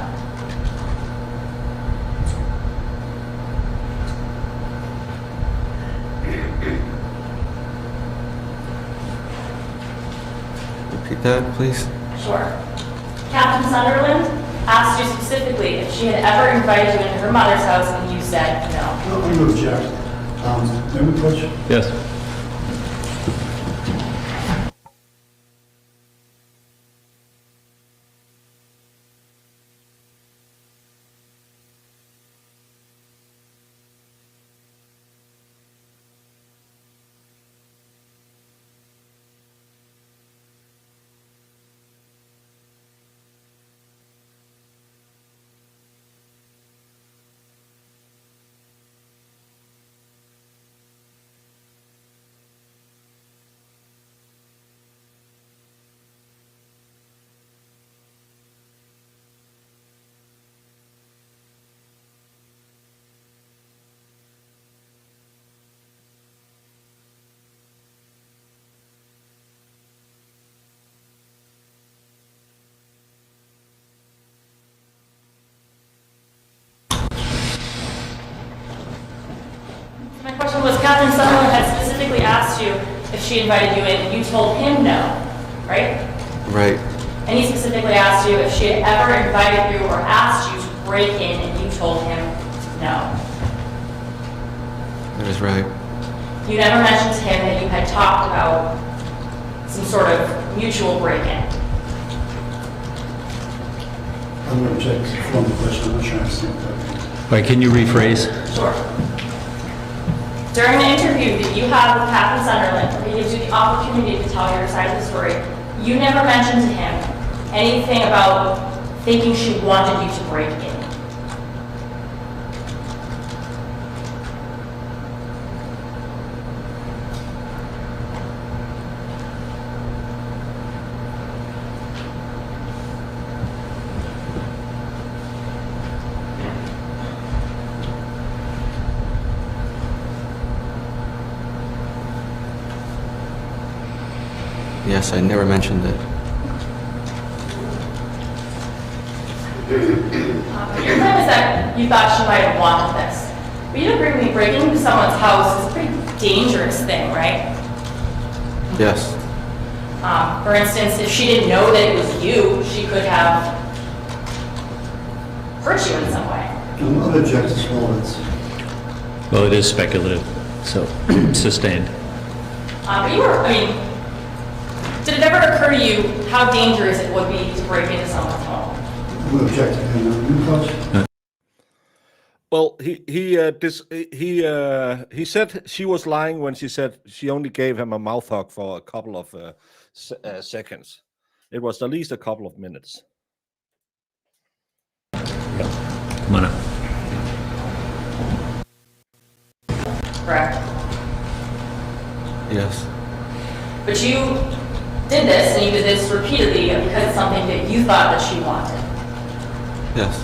Repeat that, please. Sure. Captain Sunderland asked you specifically if she had ever invited you into her mother's house, and you said no. I'm going to object. May we push? Yes. My question was, Captain Sunderland had specifically asked you if she invited you in, and you told him no, right? Right. And he specifically asked you if she had ever invited you or asked you to break in, and you told him no. That is right. You never mentioned to him that you had talked about some sort of mutual break-in. I'm going to object from the question. I'm not sure I understand that. Wait, can you rephrase? Sure. During the interview that you had with Captain Sunderland, where he gives you the opportunity to tell your side of the story, you never mentioned to him anything about thinking she wanted you to break in. Yes, I never mentioned it. Your claim is that you thought she might have wanted this. But you agree with me, breaking into someone's house is a pretty dangerous thing, right? Yes. For instance, if she didn't know that it was you, she could have hurt you in some way. I'm going to object as well. Well, it is speculative, so sustained. But you were, did it ever occur to you how dangerous it would be to break into someone's home? I'm going to object to him. You coach? Well, he said she was lying when she said she only gave him a mouth hug for a couple of seconds. It was at least a couple of minutes. Come on up. Correct. Yes. But you did this, and you did this repeatedly because it's something that you thought that she wanted. Yes.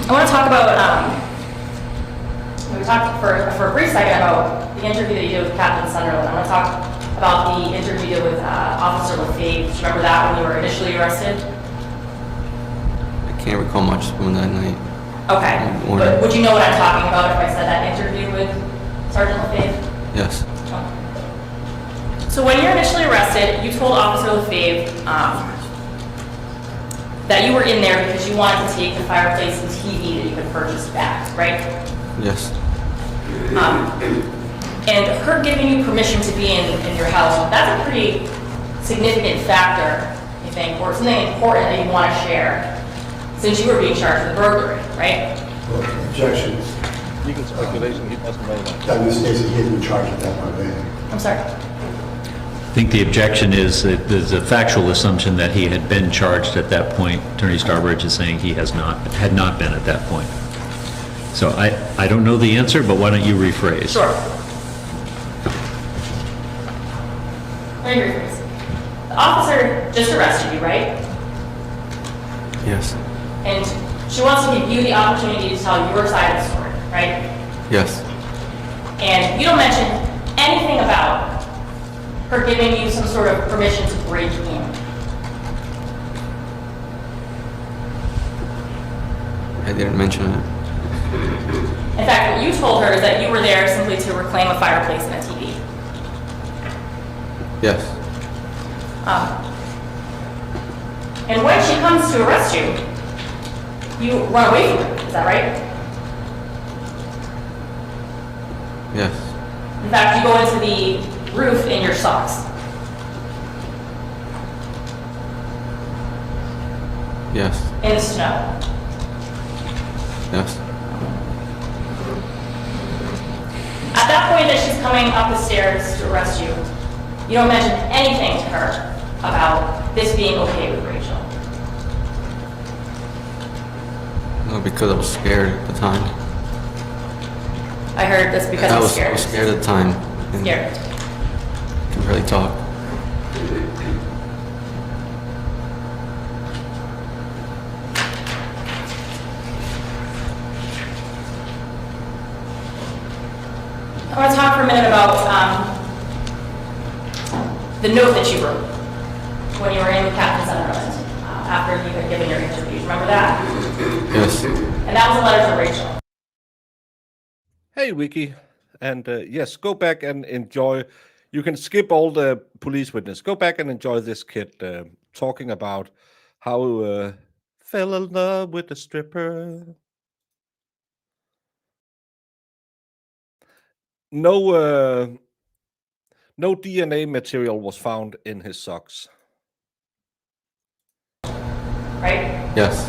I want to talk about, we talked for a brief second about the interview that you did with Captain Sunderland. I want to talk about the interview you did with Officer Lefebvre. Do you remember that when you were initially arrested? I can't recall much from that night. Okay, but would you know what I'm talking about if I said that interview with Sergeant Lefebvre? Yes. So when you're initially arrested, you told Officer Lefebvre that you were in there because you wanted to take the fireplace and TV that you had purchased back, right? Yes. And her giving you permission to be in your house, that's a pretty significant factor, I think, or something important that you want to share, since you were being charged with burglary, right? Well, objection. Legal speculation, he doesn't know that. That Ms. Stacy, he had been charged with that part of it. I'm sorry. I think the objection is that there's a factual assumption that he had been charged at that point. Attorney Starbridge is saying he had not been at that point. So I don't know the answer, but why don't you rephrase? Sure. Let me rephrase. The officer just arrested you, right? Yes. And she wants to give you the opportunity to tell your side of the story, right? Yes. And you don't mention anything about her giving you some sort of permission to break in? I didn't mention it. In fact, what you told her is that you were there simply to reclaim a fireplace and a TV. Yes. And when she comes to arrest you, you run away from her, is that right? Yes. In fact, you go into the roof in your socks. Yes. In the snow. Yes. At that point that she's coming up the stairs to arrest you, you don't mention anything to her about this being okay with Rachel. No, because I was scared at the time. I heard that's because I I'm was scared. scared at the time. And Scared. Can barely talk. I want to talk for a minute about the note that you wrote when you were in with Captain Sunderland after you had given your interview. Remember that? Yes. And that was a letter to Rachel. Hey, Wiki. And yes, go back and enjoy. You can skip all the police witness. Go back and enjoy this kid talking about how fell in love with a stripper. No DNA material was found in his socks. Right? Yes.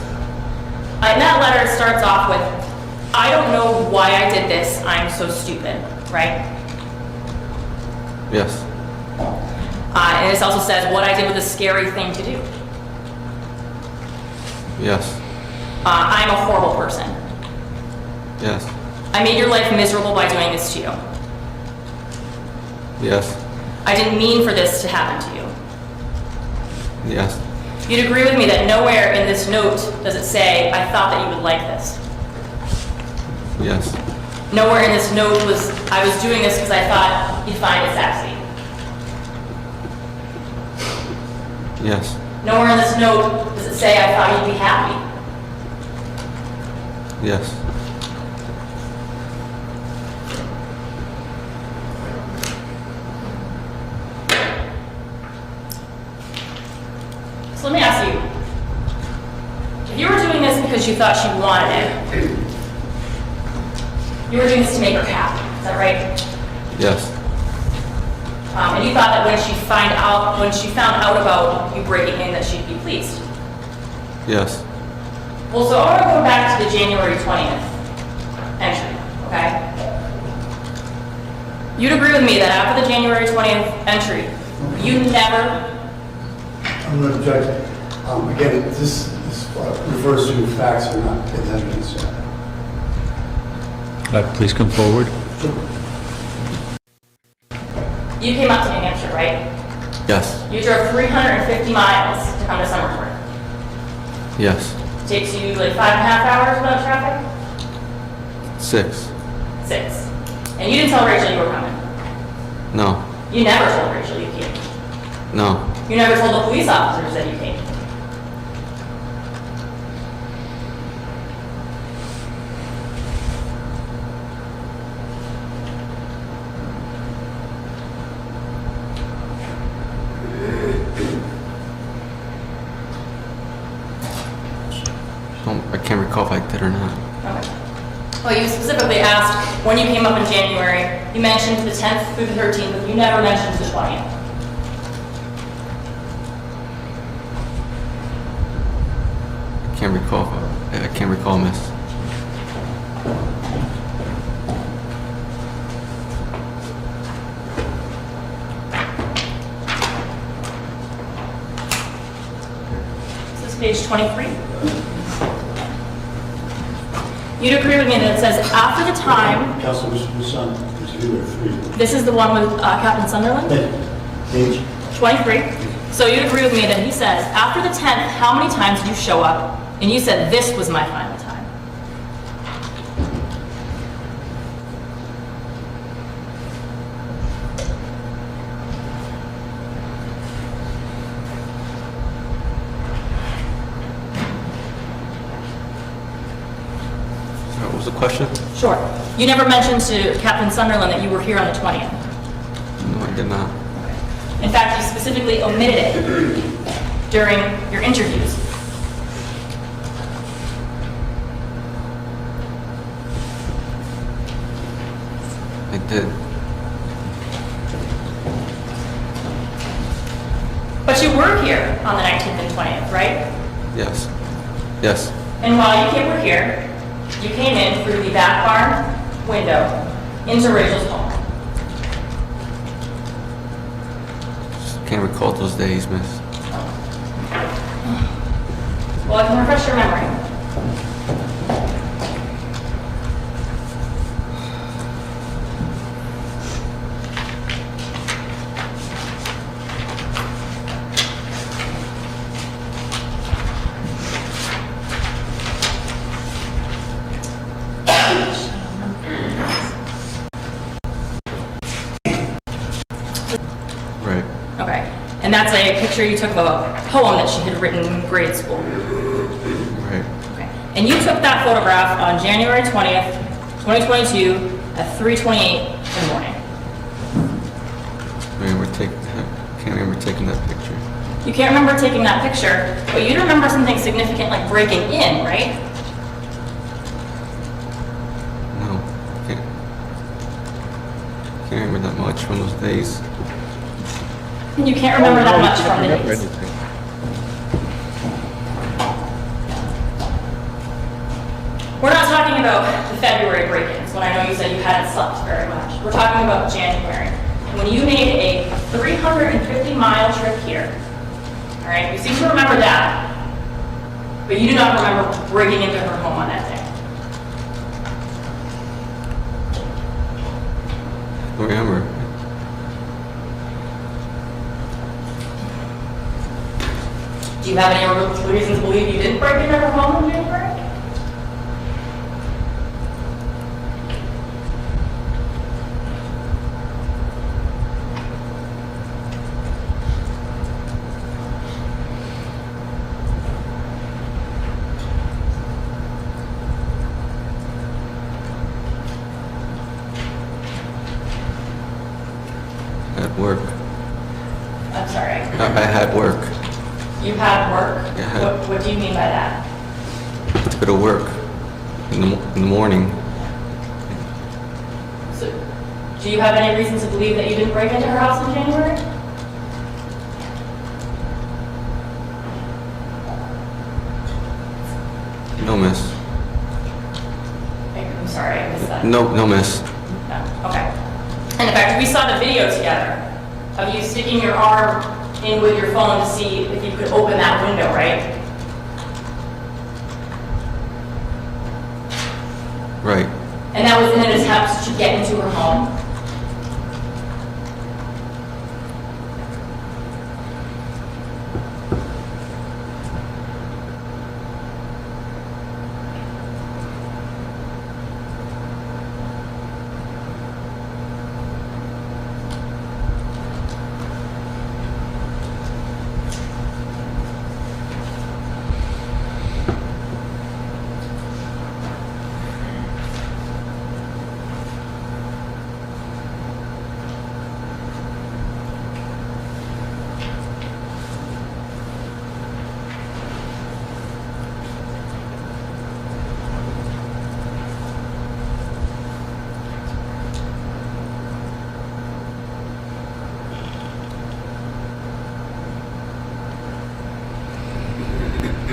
And that letter starts off with, I don't know why I did this, I'm so stupid, right? Yes. And it also says what I did was a scary thing to do. Yes. I'm a horrible person. Yes. I made your life miserable by doing this to you. Yes. I didn't mean for this to happen to you. Yes. You'd agree with me that nowhere in this note does it say, I thought that you would like this. Yes. Nowhere in this note was, I was doing this because I thought you'd find it sexy. Yes. Nowhere in this note does it say, I thought you'd be happy. Yes. So let me ask you, if you were doing this because you thought she wanted it, you were doing this to make her happy, is that right? Yes. And you thought that when she found out about you breaking in that she'd be pleased. Yes. Well, so I want to go back to the January 20th entry, okay? You'd agree with me that after the January 20th entry, you never... I'm going to object. Again, this refers to facts or not evidence. Please come forward. You came up to New Hampshire, right? Yes. You drove 350 miles to come to Summerford. Yes. Takes you like 5.5 hours without traffic? 6. 6. And you didn't tell Rachel you were coming? No. You never told Rachel you came? No. You never told the police officers that you came? I can't recall if I did or not. Okay. Well, you specifically asked when you came up in January. You mentioned the 10th through the 13th, but you never mentioned the 20th. I can't recall. I can't recall, miss. This is page 23. You'd agree with me that it says after the time. Council, which son? There's 2 or 3. This is the one with Captain Sunderland? Page. 23. So you'd agree with me that he says, after the 10th, how many times did you show up? And you said, this was my final time. the question? Sure. You never mentioned to Captain Sunderland that you were here on the 20th. No, I did not. In fact, you specifically omitted it during your interviews. I did. But you were here on the 19th and 20th, right? Yes. Yes. And while you were here, you came in through the back barn window into Rachel's home. Can't recall those days, miss. Well, I can refresh your memory. Right. Okay. And that's a picture you took of a poem that she had written in grade school. Right. Okay. And you took that photograph on January 20th, 2022 at 3:28 in the morning. Can't remember taking that picture. You can't remember taking that picture, but you remember something significant like breaking in, right? No. Can't remember that much from those days. And you can't remember that much from the days. We're not talking about the February break-ins, when I know you said you hadn't slept very much. We're talking about January, when you made a 350-mile trip here. All right, you seem to remember that, but you do not remember breaking into her home on that day. I don't remember. Do you have any reasons to believe you didn't break into her home in January? At work. I'm sorry. I had work. You had work? Yeah. What do you mean by that? To go to work in the morning. So, do you have any reason to believe that you didn't break into her house in January? No, miss. I'm sorry, I missed that. No, miss. No, okay. And in fact, we saw the video together of you sticking your arm in with your phone to see if you could open that window, right? Right. And that was in an attempt to get into her home.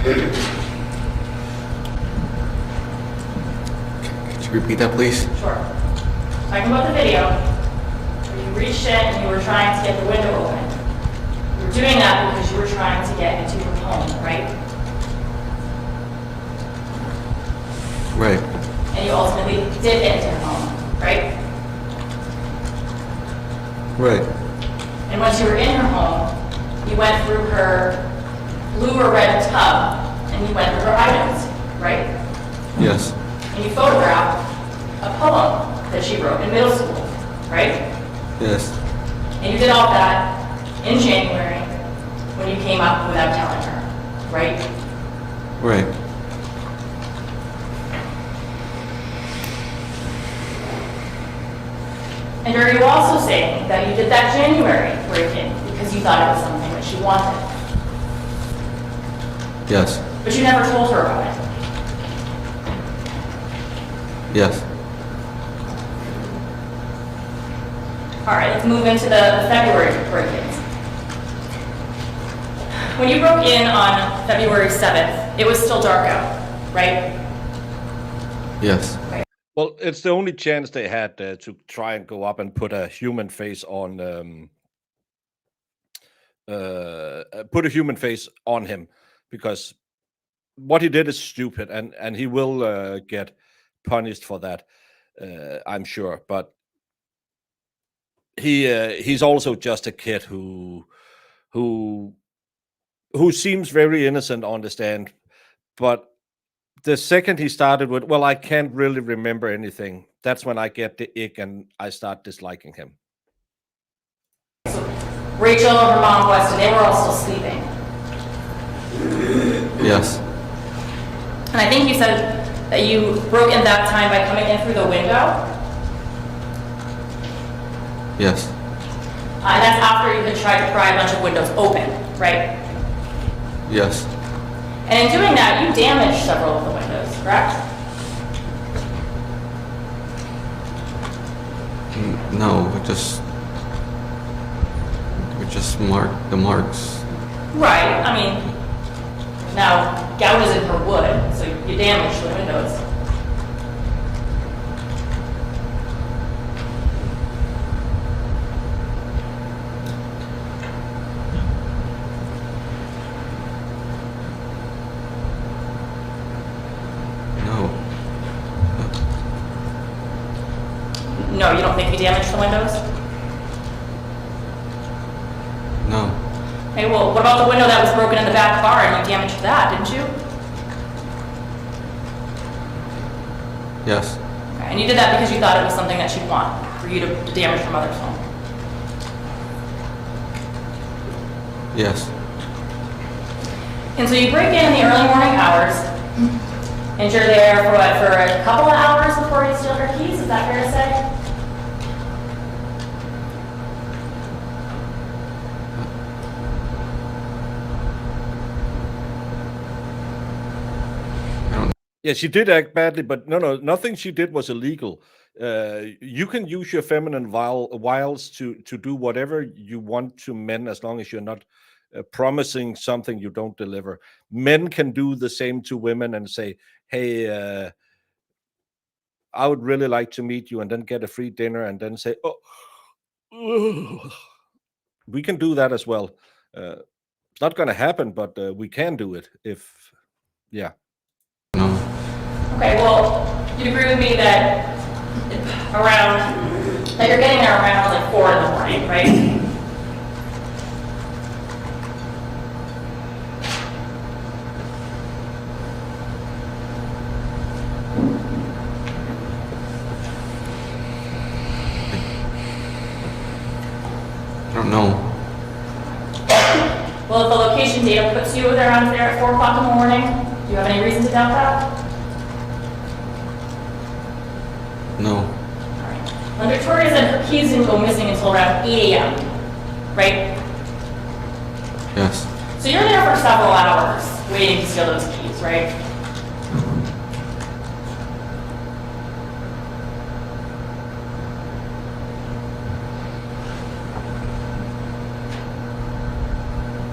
Could you repeat that, please? Sure. Talking about the video, where you reached in and you were trying to get the window open. You were doing that because you were trying to get into her home, right? Right. And you ultimately did get into her home, right? Right. And once you were in her home, you went through her blue or red tub and you went through her items, right? Yes. And you photographed a poem that she wrote in middle school, right? Yes. And you did all that in January when you came up without telling her, right? Right. also saying that you did that January break-in because you thought it was something that she wanted, Yes. but you never told her about it. Yes. All right, let's move into the February break-ins. When you broke in on February 7th, it was still dark out, right? Yes. Well, it's the only chance they had to try and go up and put a human face on him, because what he did is stupid, and he will get punished for that, I'm sure. But he's also just a kid who seems very innocent, understand, but the second he started with, well, I can't really remember anything, that's when I get the ick and I start disliking him. Rachel, her mom, Weston, they were all still sleeping. Yes. And I think you said that you broke in that time by coming in through the window. Yes. And that's after you had tried to pry a bunch of windows open, right? Yes. And in doing that, you damaged several of the windows, correct? No, we just marked the marks. Right, I mean, now, gout is in her wood, so you damaged the windows. No, you don't think you damaged the windows? No. Okay, well, what about the window that was broken in the back car and you damaged that, didn't you? Yes. Okay, and you did that because you thought it was something that she'd want, for you to damage her mother's home. Yes. And so you break in the early morning hours, and you're there for what, for a couple of hours before you steal her keys, is that fair to say? Yeah, she did act badly, but no, nothing she did was illegal. You can use your feminine wiles to do whatever you want to men, as long as you're not promising something you don't deliver. Men can do the same to women and say, hey, I would really like to meet you, and then get a free dinner, and then say, oh, we can do that as well. It's not going to happen, but we can do it if, yeah. Okay, well, you'd agree with me that that you're getting there around like 4 in the morning, right? I don't know. Well, if the location data puts you around there at 4 o'clock in the morning, do you have any reason to doubt that? No. When Victoria said her keys didn't go missing until around 8 a.m., right? Yes. So you're there for several hours waiting to steal those keys, right?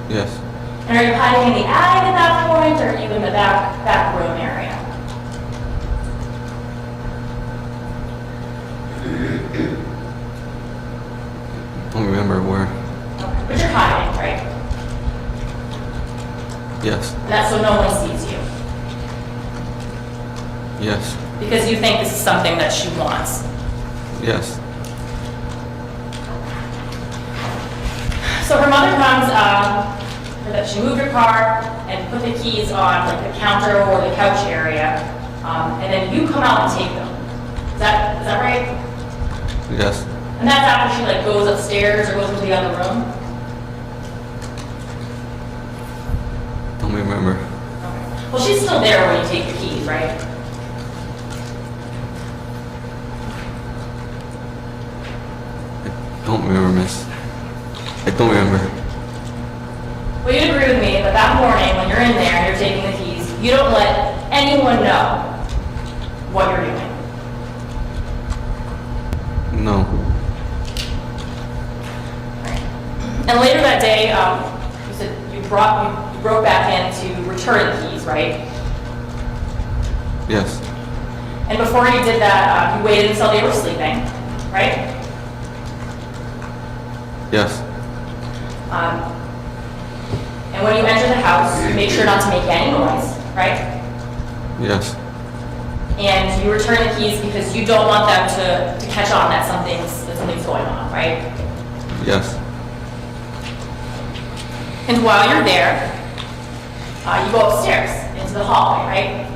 Yes. And are you hiding in the attic at that point, or are you in the back room area? I don't remember where. Okay. But you're hiding, right? Yes. And that's so no one sees you. Yes. Because you think this is something that she wants. Yes. So her mother comes, that she moved her car and put the keys on like the counter or the couch area, and then you come out and take them. Is that right? Yes. And that's after she like goes upstairs or goes into the other room? Don't remember. Okay. Well, she's still there when you take the keys, right? don't remember, miss. I don't remember. Well, you'd agree with me that that morning when you're in there and you're taking the keys, you don't let anyone know what you're doing. No. And later that day, you said you broke back in to return the keys, right? Yes. And before you did that, you waited until they were sleeping, right? Yes. And when you enter the house, you make sure not to make any noise, right? Yes. And you return the keys because you don't want them to catch on that something's going on, right? Yes. And while you're there, you go upstairs into the hallway, right?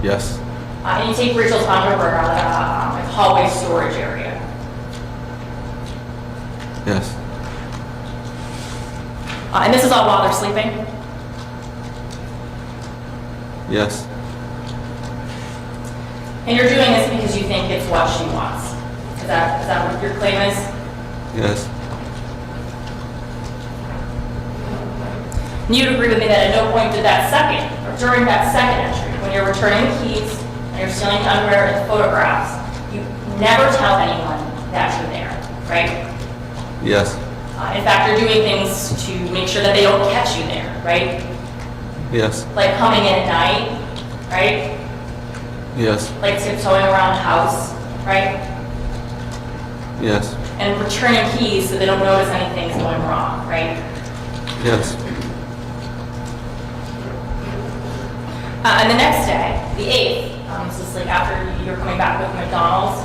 Yes. And you take Rachel's underwear out of the hallway storage area. Yes. And this is all while they're sleeping. Yes. And you're doing this because you think it's what she wants. Is that what your claim is? Yes. And you'd agree with me that at no point did that second, or during that second entry, when you're returning the keys and you're stealing the underwear and photographs, you never tell anyone that you're there, right? Yes. In fact, you're doing things to make sure that they don't catch you there, right? Yes. Like coming in at night, right? Yes. Like tiptoeing around the house, right? Yes. And returning keys so they don't notice anything's going wrong, right? Yes. And the next day, the 8th, this is like after you're coming back with McDonald's,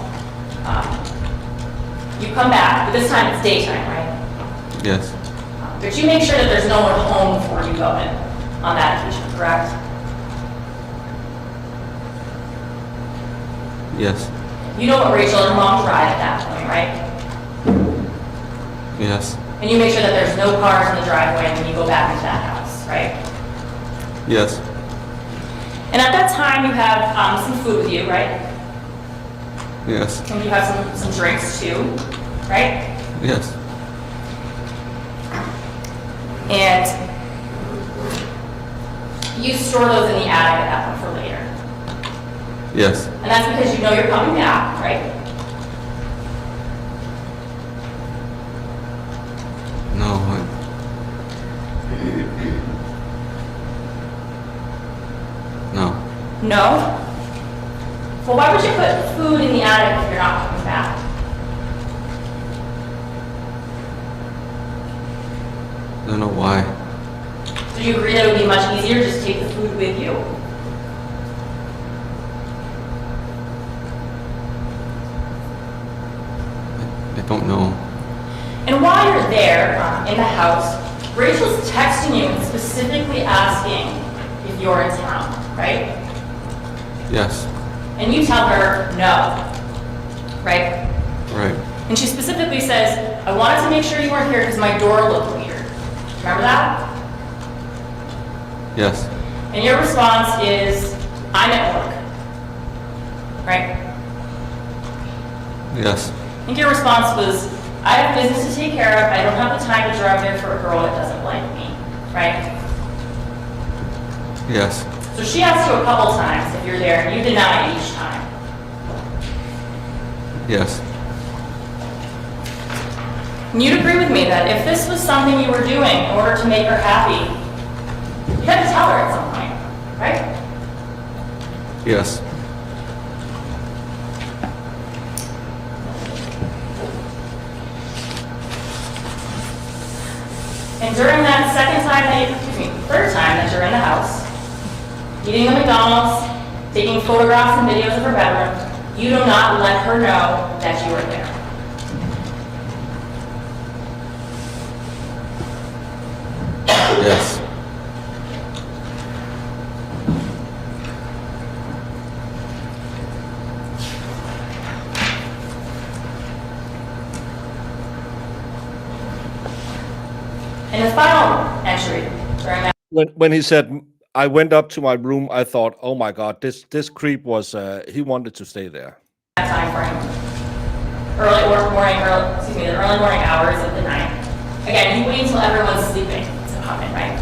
you come back, but this time it's daytime, right? Yes. But you make sure that there's no one home before you go in on that occasion, correct? Yes. You know what Rachel and her mom drive at that point, right? Yes. And you make sure that there's no cars in the driveway when you go back into that house, right? Yes. And at that time, you have some food with you, right? Yes. And you have some drinks too, right? Yes. And you store those in the attic at that point for later. Yes. And that's because you know you're coming back, right? No. No. No? Well, why would you put food in the attic if you're not coming back? I don't know why. Do you agree that it would be much easier to just take the food with you? I don't know. And while you're there in the house, Rachel's texting you and specifically asking if you're in town, right? Yes. And you tell her no, right? Right. And she specifically says, I wanted to make sure you weren't here because my door looked weird. Remember that? Yes. And your response is, I'm at work, right? Yes. I think your response was, I have business to take care of. I don't have the time to drive there for a girl that doesn't like me, right? Yes. So she asked you a couple times if you're there, and you deny it each time. Yes. And you'd agree with me that if this was something you were doing in order to make her happy, you had to tell her at some point, right? Yes. And during that third time that you're in the house, eating the McDonald's, taking photographs and videos of her bedroom, you do not let her know that you were there. Yes. And the final entry during that. When he said, I went up to my room. I thought, oh my God, this creep was, he wanted to stay there. That time frame. The early morning hours of the night. Again, you wait until everyone's sleeping to come in, right?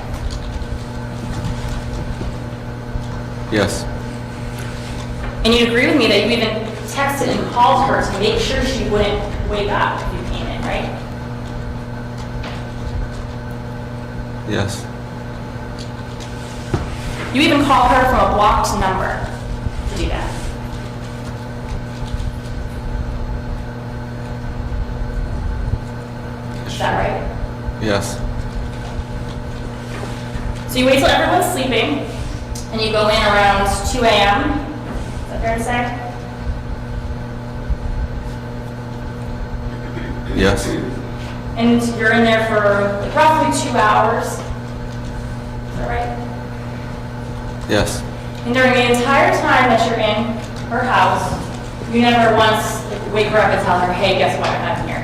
Yes. And you agree with me that you even texted and called her to make sure she wouldn't wake up if you came in, right? Yes. You even called her from a blocked number to do that. Is that right? Yes. So you wait till everyone's sleeping, and you go in around 2 a.m. Is that fair to say? Yes. And you're in there for like roughly 2 hours. Is that right? Yes. And during the entire time that you're in her house, you never once wake her up and tell her, hey, guess what, I'm here.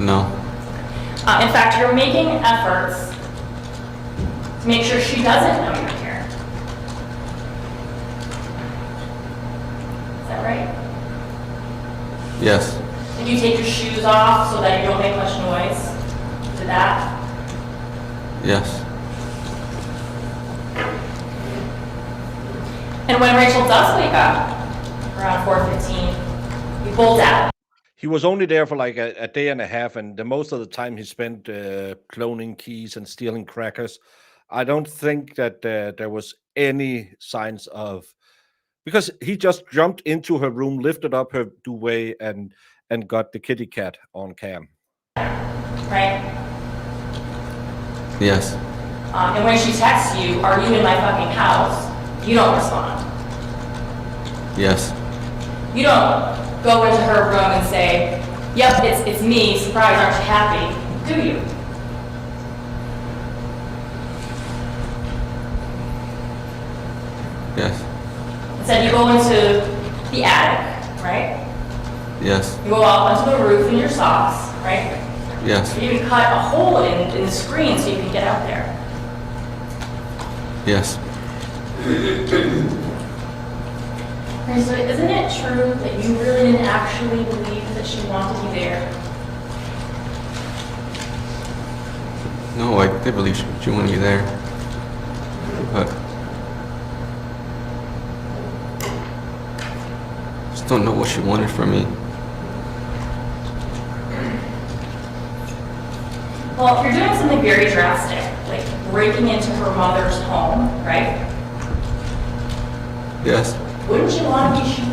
No. In fact, you're making efforts to make sure she doesn't know you're here. Is that right? Yes. Did you take your shoes off so that you don't make much noise? Did that? Yes. And when Rachel does wake up, around 4:15, you bolt out. He was only there for like a day and a half, and the most of the time he spent cloning keys and stealing crackers. I don't think that there was any signs of, because he just jumped into her room, lifted up her duvet, and got the kitty cat on cam. Right? Yes. And when she texts you, are you in my fucking house? You don't respond. Yes. You don't go into her room and say, yep, it's me, surprise, aren't you happy? Do you? Yes. Instead, you go into the attic, right? Yes. You go up onto the roof in your socks, right? Yes. You even cut a hole in the screen so you can get out there. Yes. Okay, so isn't it true that you really didn't actually believe that she wanted you there? No, I did believe she wanted me there. But I just don't know what she wanted from me. Well, if you're doing something very drastic, like breaking into her mother's home, right? Yes. Wouldn't you want to be sure?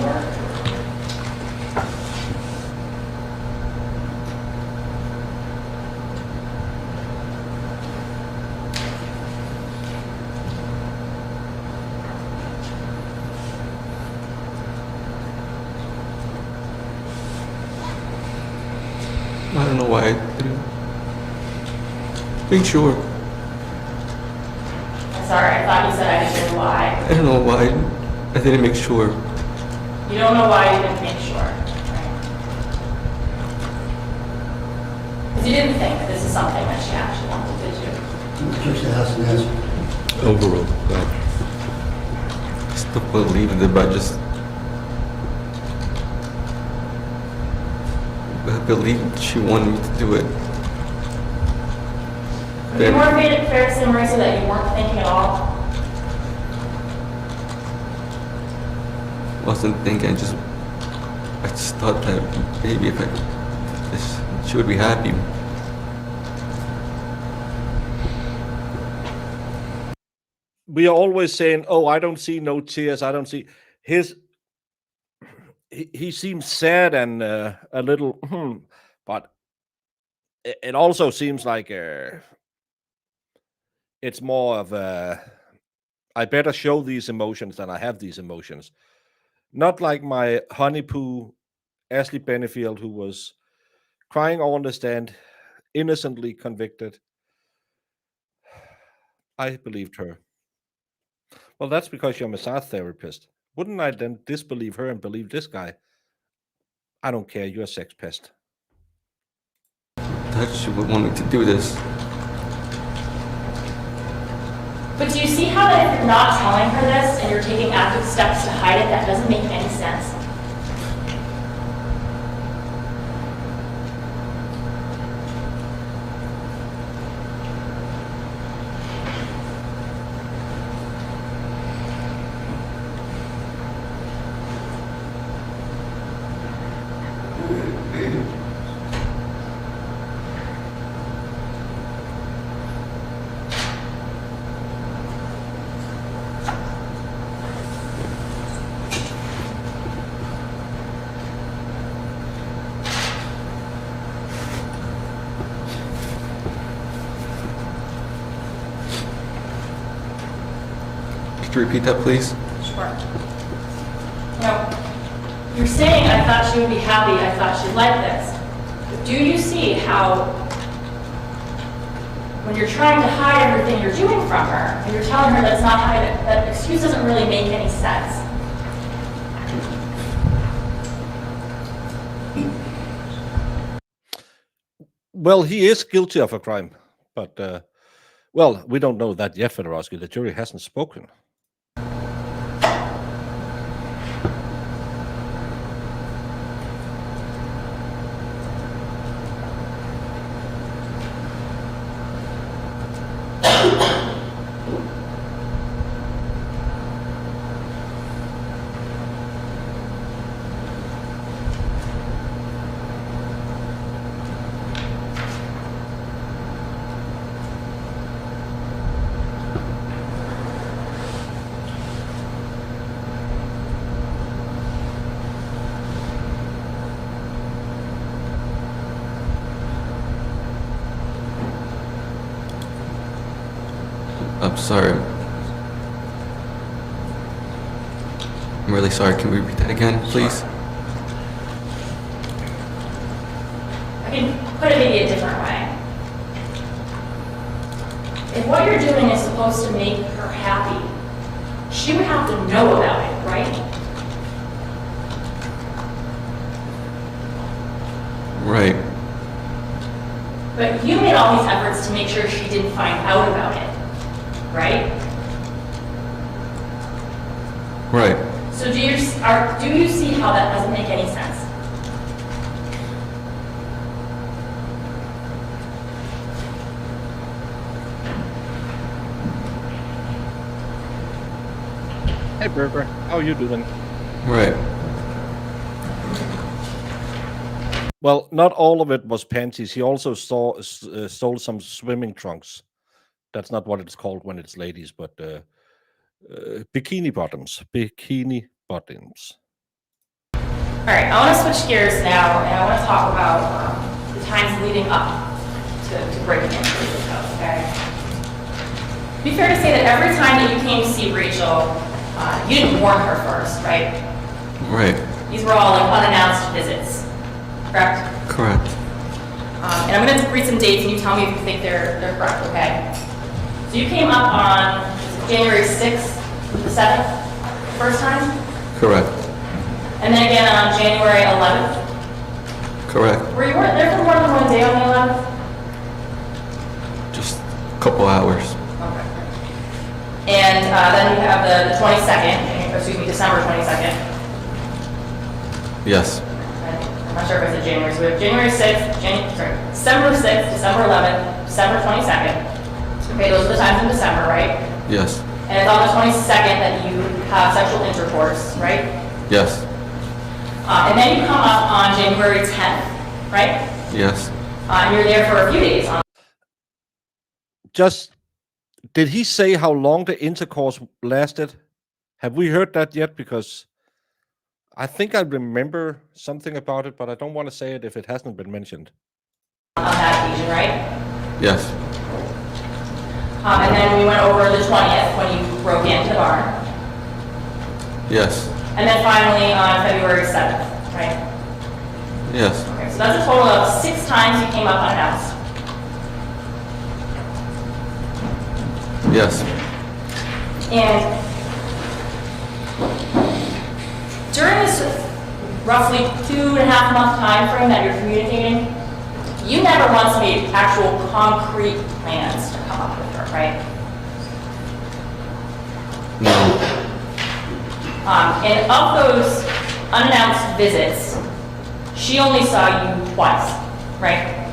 I don't know why I didn't make sure. I'm sorry, I thought you said I didn't know why. I don't know why I didn't make sure. You don't know why you didn't make sure, right? Because you didn't think that this is something that she actually wanted to do. Just ask and answer. Overruled. But I still believe in it, but I believe she wanted me to do it. Would it be more fair to say, Marisa, that you weren't thinking at all? Wasn't thinking, I just thought that maybe if she would be happy. We are always saying, oh, I don't see no tears. I don't see he seems sad and a little, but it also seems like it's more of I better show these emotions than I have these emotions. Not like my honey poo, Ashley Benefield, who was crying on the stand, innocently convicted. I believed her. Well, that's because you're a massage therapist. Wouldn't I then disbelieve her and believe this guy? I don't care, you're a sex pest. That she would want me to do this. But do you see how that if you're not telling her this and you're taking active steps to hide it, that doesn't make any sense? Could you repeat that, please? Sure. No. You're saying, I thought she would be happy, I thought she'd like this. But do you see how, when you're trying to hide everything you're doing from her, and you're telling her that's not hide it, that excuse doesn't really make any sense? Well, he is guilty of a crime, but, well, we don't know that yet, Fedorowski. The jury hasn't spoken. I'm sorry. I'm really sorry. Can we repeat that again, please? I can put it maybe a different way. If what you're doing is supposed to make her happy, she would have to know about it, right? Right. But you made all these efforts to make sure she didn't find out about it, right? Right. So do you see how that doesn't make any sense? Hey, Berger, how are you doing? Right. Well, not all of it was panties. He also stole some swimming trunks. That's not what it's called when it's ladies, but bikini bottoms. Bikini bottoms. All right, I want to switch gears now, and I want to talk about the times leading up to breaking into this house, okay? It'd be fair to say that every time that you came to see Rachel, you didn't warn her first, right? Right. These were all like unannounced visits, correct? Correct. And I'm going to read some dates, and you tell me if you think they're correct, okay? So you came up on January 6th, the 7th, first time? Correct. And then again on January 11th? Correct. Were you there for more than one day on the 11th? Just a couple hours. Okay. And then you have the 22nd, excuse me, December 22nd. Yes. I'm not sure if I said January, so we have January 6th, December 6th, December 11th, December 22nd. Okay, those are the times in December, right? Yes. And it's on the 22nd that you have sexual intercourse, right? Yes. And then you come up on January 10th, right? Yes. And you're there for a few days. Just, did he say how long the intercourse lasted? Have we heard that yet? Because I think I remember something about it, but I don't want to say it if it hasn't been mentioned. On that occasion, right? Yes. And then we went over the 20th when you broke into the barn. Yes. And then finally on February 7th, right? Yes. Okay, so that's a total of 6 times you came up unannounced. Yes. And during this roughly 2.5 month time frame that you're communicating, you never once made actual concrete plans to come up with her, right? No. And of those unannounced visits, she only saw you twice, right?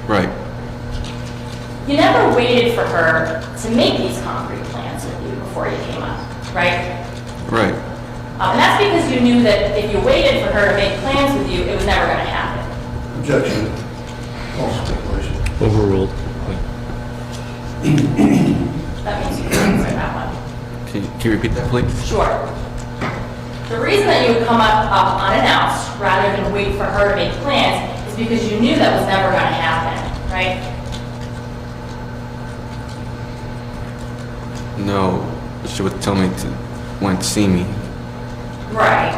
Right. You never waited for her to make these concrete plans with you before you came up, right? Right. And that's because you knew that if you waited for her to make plans with you, it was never going to happen. Objection. False speculation. Overruled. That means you can answer that one. Can you repeat that, please? Sure. The reason that you would come up unannounced rather than wait for her to make plans is because you knew that was never going to happen, right? No. She would tell me to when to see me. Right.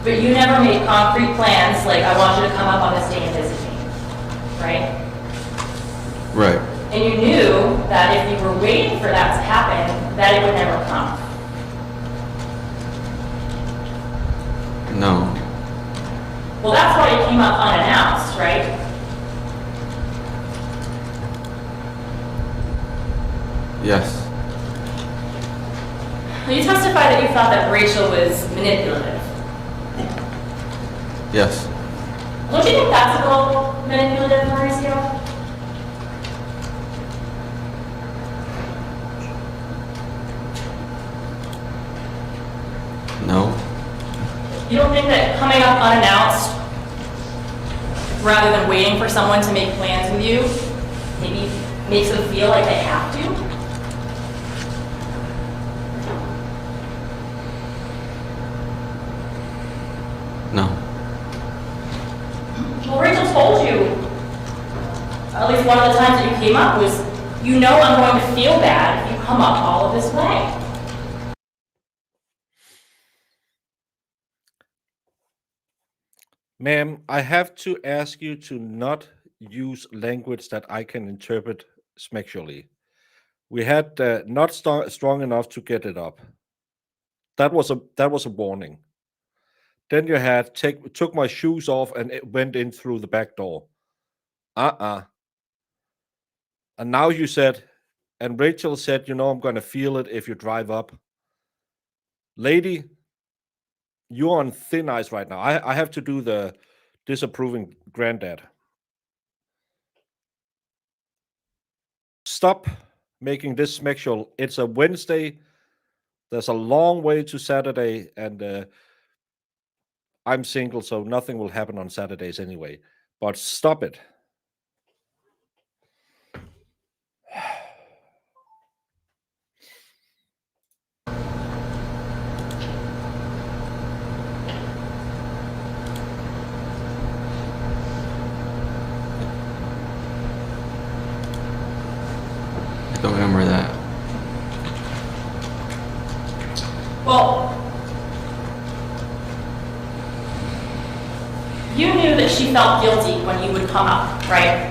But you never made concrete plans like, I want you to come up on this day and visit me, right? Right. And you knew that if you were waiting for that to happen, that it would never come. No. Well, that's why you came up unannounced, right? Yes. You testified that you thought that Rachel was manipulative. Yes. Don't you think that's a little manipulative, Mauricio? No. You don't think that coming up unannounced, rather than waiting for someone to make plans with you, maybe makes them feel like they have to? No. Well, Rachel told you, at least one of the times that you came up was, you know I'm going to feel bad if you come up all of this way. Ma'am, I have to ask you to not use language that I can interpret sexually. We had not strong enough to get it up. That was a warning. Then you had took my shoes off and it went in through the back door. And now you said, and Rachel said, you know, I'm going to feel it if you drive up. Lady, you're on thin ice right now. I have to do the disapproving granddad. Stop making this sexual. It's a Wednesday. There's a long way to Saturday, and I'm single, so nothing will happen on Saturdays anyway. But stop it. I don't remember that. Well, you knew that she felt guilty when you would come up, right?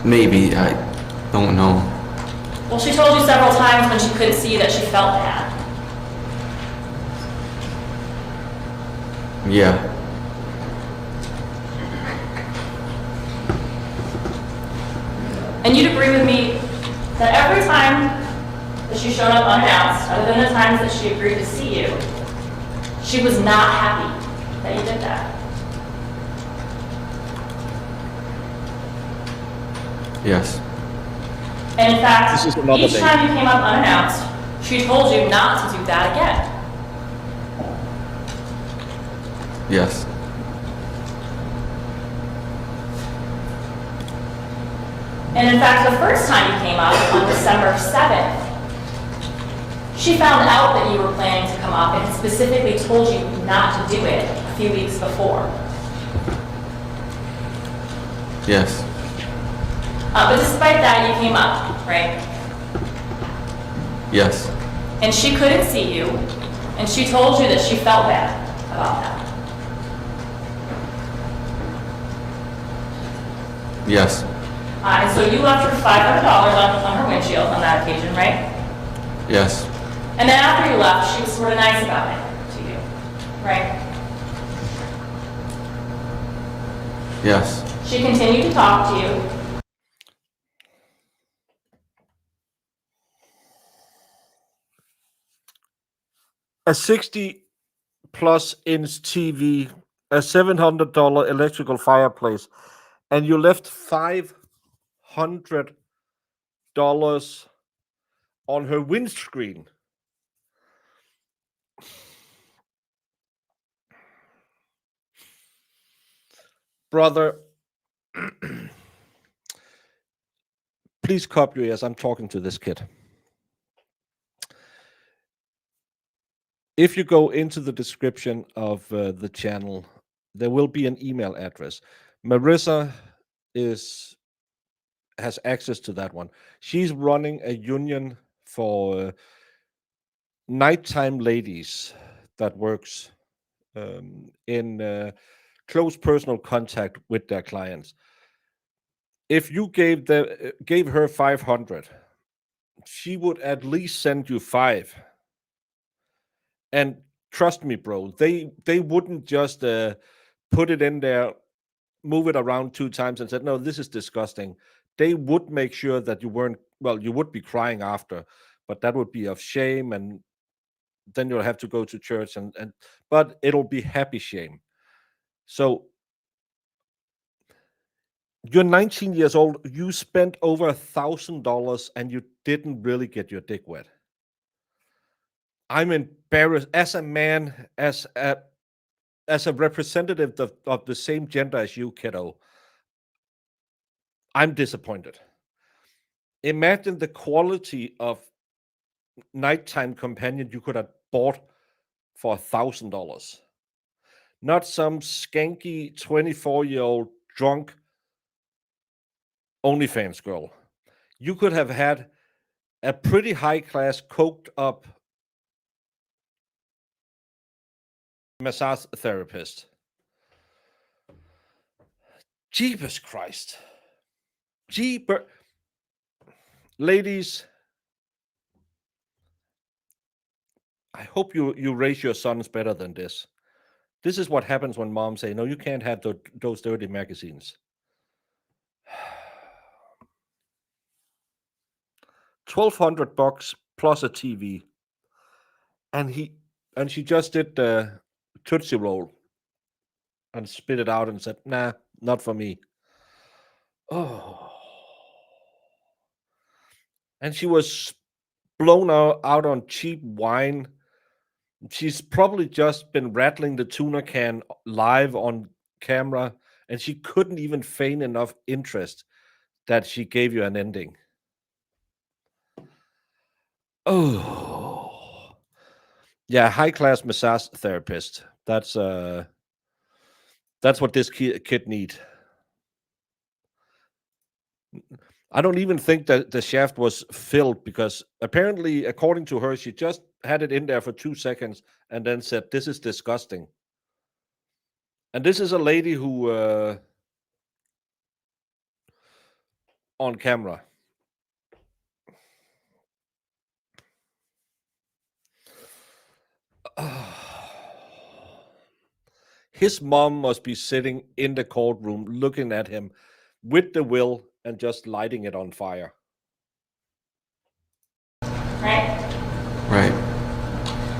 Maybe, I don't know. Well, she told you several times when she couldn't see you that she felt bad. Yeah. And you'd agree with me that every time that she showed up unannounced, other than the times that she agreed to see you, she was not happy that you did that. Yes. And in fact, This is another each day. time you came up unannounced, she told you not to do that again. Yes. And in fact, the first time you came up on December 7th, she found out that you were planning to come up and specifically told you not to do it a few weeks before. Yes. But despite that, you came up, right? Yes. And she couldn't see you, and she told you that she felt bad about that. Yes. And so you left her $500 on her windshield on that occasion, right? Yes. And then after you left, she was sort of nice about it to you, right? Yes. She continued to talk to you. A 60-plus inch TV, a $700 electrical fireplace, and you left $500 on her windscreen. Brother, please cup your ears. I'm talking to this kid. If you go into the description of the channel, there will be an email address. Marissa has access to that one. She's running a union for nighttime ladies that works in close personal contact with their clients. If you gave her 500, she would at least send you 5. And trust me, bro, they wouldn't just put it in there, move it around 2 times and said, no, this is disgusting. They would make sure that you weren't, well, you would be crying after, but that would be of shame, and then you'll have to go to church but it'll be happy shame. So you're 19 years old, you spent over $1,000 and you didn't really get your dick wet. I'm embarrassed as a man, as a representative of the same gender as you, kiddo. I'm disappointed. Imagine the quality of nighttime companion you could have bought for $1,000. Not some skanky 24-year-old drunk OnlyFans girl. You could have had a pretty high-class, coked up massage therapist. Jeepers Christ. Ladies, I hope you raise your sons better than this. This is what happens when moms say, no, you can't have those dirty magazines. $1,200 plus a TV. And she just did the Tootsie Roll and spit it out and said, nah, not for me. Oh. And she was blown out on cheap wine. She's probably just been rattling the tuna can live on camera, and she couldn't even feign enough interest that she gave you an ending. Oh. Yeah, high-class massage therapist. That's what this kid need. I don't even think that the shaft was filled, because apparently, according to her, she just had it in there for 2 seconds and then said, this is disgusting. And this is a lady who, on camera. His mom must be sitting in the courtroom looking at him with the will and just lighting it on fire. Right? Right.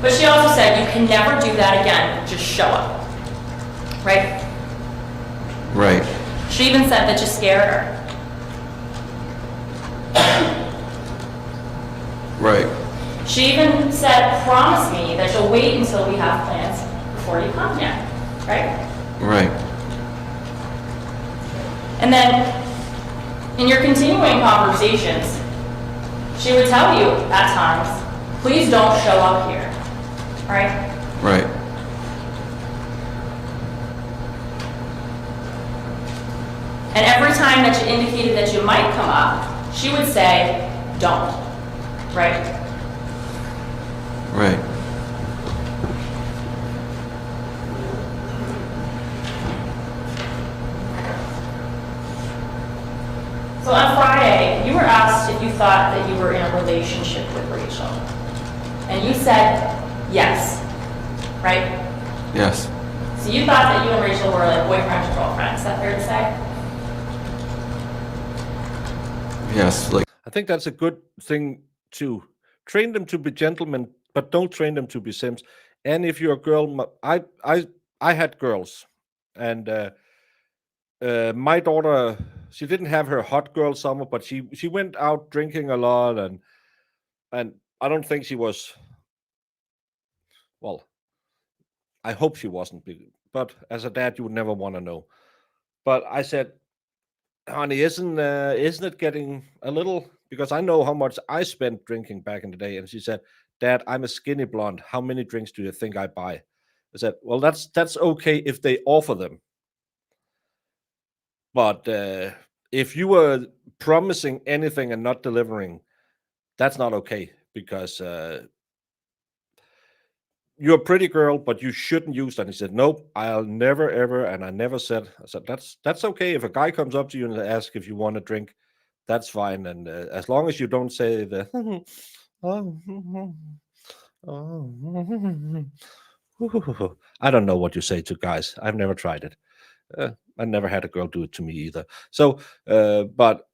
But she also said you can never do that again, just show up. Right? Right. She even said that you scared her. Right. She even said, promise me that you'll wait until we have plans before you come here. Right? Right. And then, in your continuing conversations, she would tell you at times, please don't show up here. Right? Right. And every time that you indicated that you might come up, she would say, don't. Right? Right. So Okay, you were asked if you thought that you were in a relationship with Rachel. And you said yes, right? Yes. So you thought that you and Rachel were like boyfriend and girlfriend. Is that fair to say? Yes. Like, I think that's a good thing to train them to be gentlemen, but don't train them to be simps. And if you're a girl, I had girls, and my daughter, she didn't have her hot girl summer, but she went out drinking a lot, and I don't think she was. Well, I hope she wasn't, but as a dad, you would never want to know. But I said, honey, isn't it getting a little? Because I know how much I spent drinking back in the day. And she said, Dad, I'm a skinny blonde. How many drinks do you think I buy? I said, well, that's okay if they offer them. But if you were promising anything and not delivering, that's not okay, because you're a pretty girl, but you shouldn't use that. And he said, nope, I'll never ever. And I never said. I said, that's okay. If a guy comes up to you and asks if you want a drink, that's fine. And as long as you don't say the I don't know what you say to guys. I've never tried it. I never had a girl do it to me either. So, but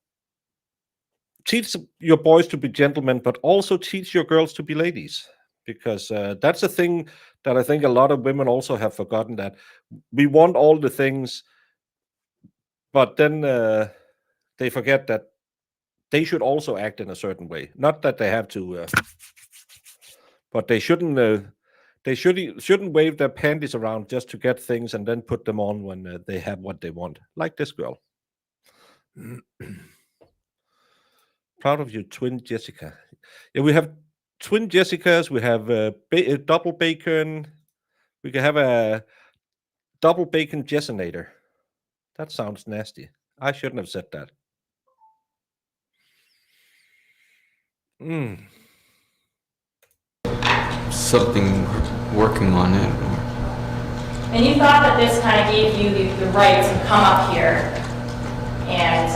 teach your boys to be gentlemen, but also teach your girls to be ladies, because that's a thing that I think a lot of women also have forgotten, that we want all the things, but then they forget that they should also act in a certain way. Not that they have to, but they shouldn't. They shouldn't wave their panties around just to get things and then put them on when they have what they want, like this girl. Proud of you, twin Jessica. Yeah, we have twin Jessicas. We have double bacon. We can have a double bacon Jessinator. That sounds nasty. I shouldn't have said that. something working on it. And you thought that this kind of gave you the right to come up here and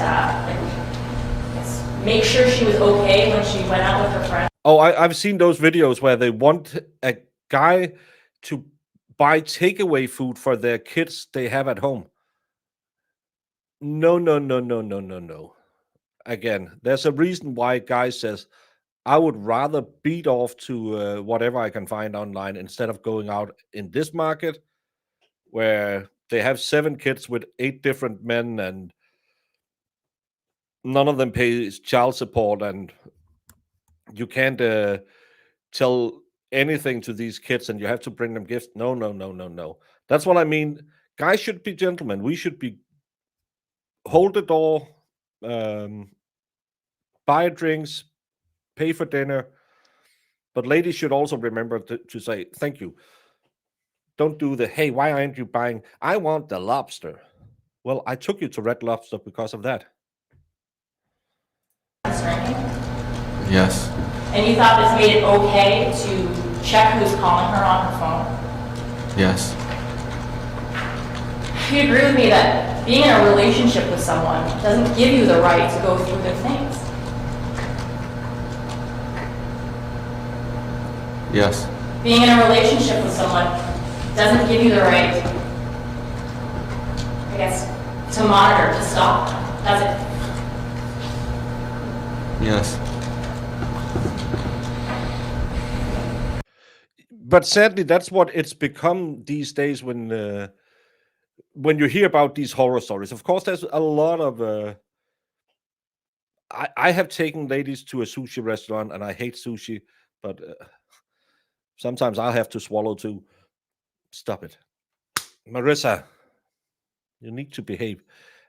make sure she was okay when she went out with her friends? Oh, I've seen those videos where they want a guy to buy takeaway food for their kids they have at home. No, no, no, no, no, no, no. Again, there's a reason why guys says, I would rather beat off to whatever I can find online instead of going out in this market where they have 7 kids with 8 different men and none of them pays child support, and you can't tell anything to these kids and you have to bring them gifts. No, no, no, no, no. That's what I mean. Guys should be gentlemen. We should be hold the door, buy drinks, pay for dinner. But ladies should also remember to say thank you. Don't do the, hey, why aren't you buying? I want the lobster. Well, I took you to Red Lobster because of that. Yes. And you thought this made it okay to check who's calling her on her phone? Yes. You agree with me that being in a relationship with someone doesn't give you the right to go through their things? Yes. Being in a relationship with someone doesn't give you the right, I guess, to monitor, to stop them, does it? Yes. But sadly, that's what it's become these days when you hear about these horror stories. Of course, there's a lot of. I have taken ladies to a sushi restaurant, and I hate sushi, but sometimes I'll have to swallow too. Stop it, Marissa. You need to behave.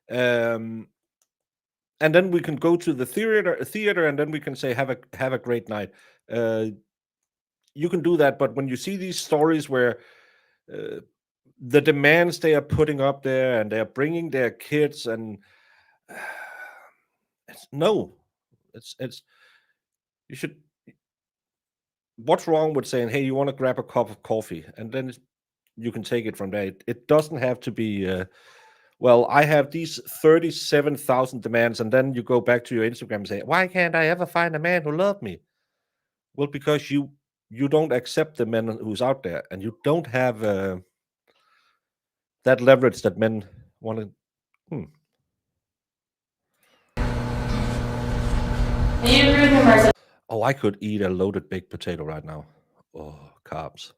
And then we can go to the theater, and then we can say have a great night. You can do that, but when you see these stories where the demands they are putting up there and they're bringing their kids, and it's you should. What's wrong with saying, hey, you want to grab a cup of coffee, and then you can take it from there. It doesn't have to be well, I have these 37,000 demands, and then you go back to your Instagram and say, why can't I ever find a man who loves me? Well, because you don't accept the men who's out there, and you don't have that leverage that men want to. And you agree with him, Marcel, Oh, I could eat a loaded baked potato right now. Oh, carbs.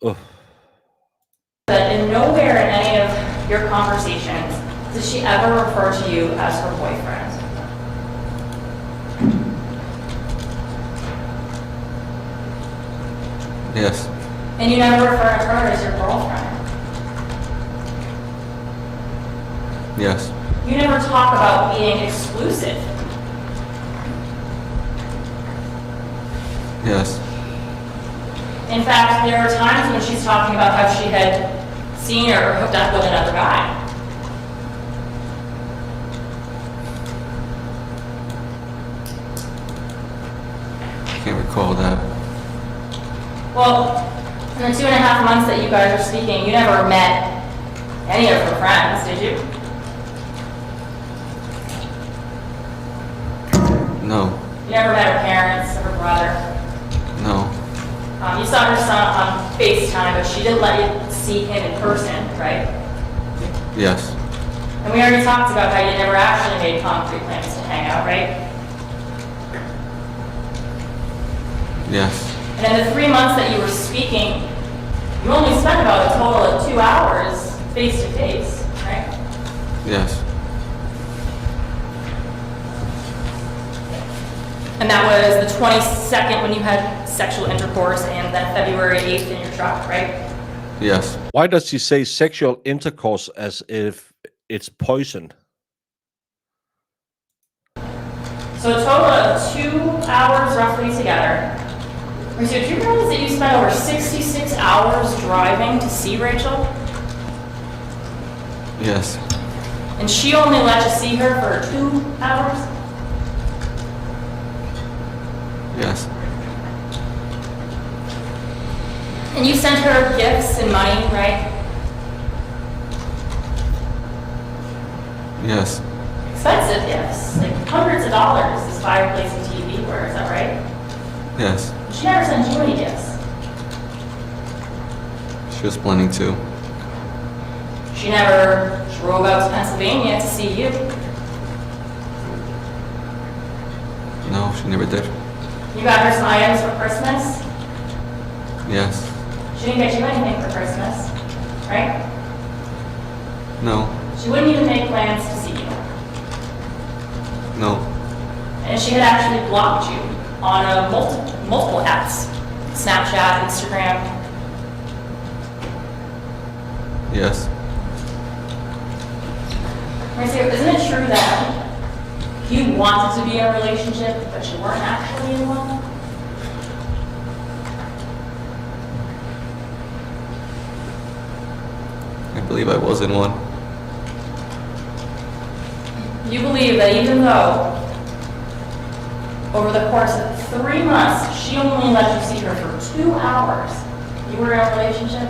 Oh, that in nowhere in any of your conversations does she ever refer to you as her boyfriend? Yes. And you never refer to her as your girlfriend? Yes. You never talk about being exclusive? Yes. In fact, there are times when she's talking about how she had seen or hooked up with another guy. I can't recall that. Well, in the 2.5 months that you guys are speaking, you never met any of her friends, did you? No. You never met her parents or her brother? No. You saw her son on FaceTime, but she didn't let you see him in person, right? Yes. And we already talked about how you never actually made concrete plans to hang out, right? Yes. And in the 3 months that you were speaking, you only spent about a total of 2 hours face to face, right? Yes. And that was the 22nd when you had sexual intercourse, and then February 8th in your truck, right? Yes. why does she say sexual intercourse as if it's poison? So a total of 2 hours roughly together. Marcia, do you realize that you spent over 66 hours driving to see Rachel? Yes. And she only let you see her for 2 hours? Yes. And you sent her gifts and money, right? Yes. Expensive gifts, like hundreds of dollars, this fireplace and TV, where is that right? Yes. She never sent you any gifts. She was planning to. She never drove out to Pennsylvania to see you. No, she never did. You got her some items for Christmas. Yes. She didn't get you anything for Christmas, right? No. She wouldn't even make plans to see you. No. And she had actually blocked you on multiple apps. Snapchat, Instagram. Yes. Marcia, isn't it true that you wanted to be in a relationship, but you weren't actually in one? I believe I was in one. You believe that even though over the course of 3 months, she only let you see her for 2 hours, you were in a relationship?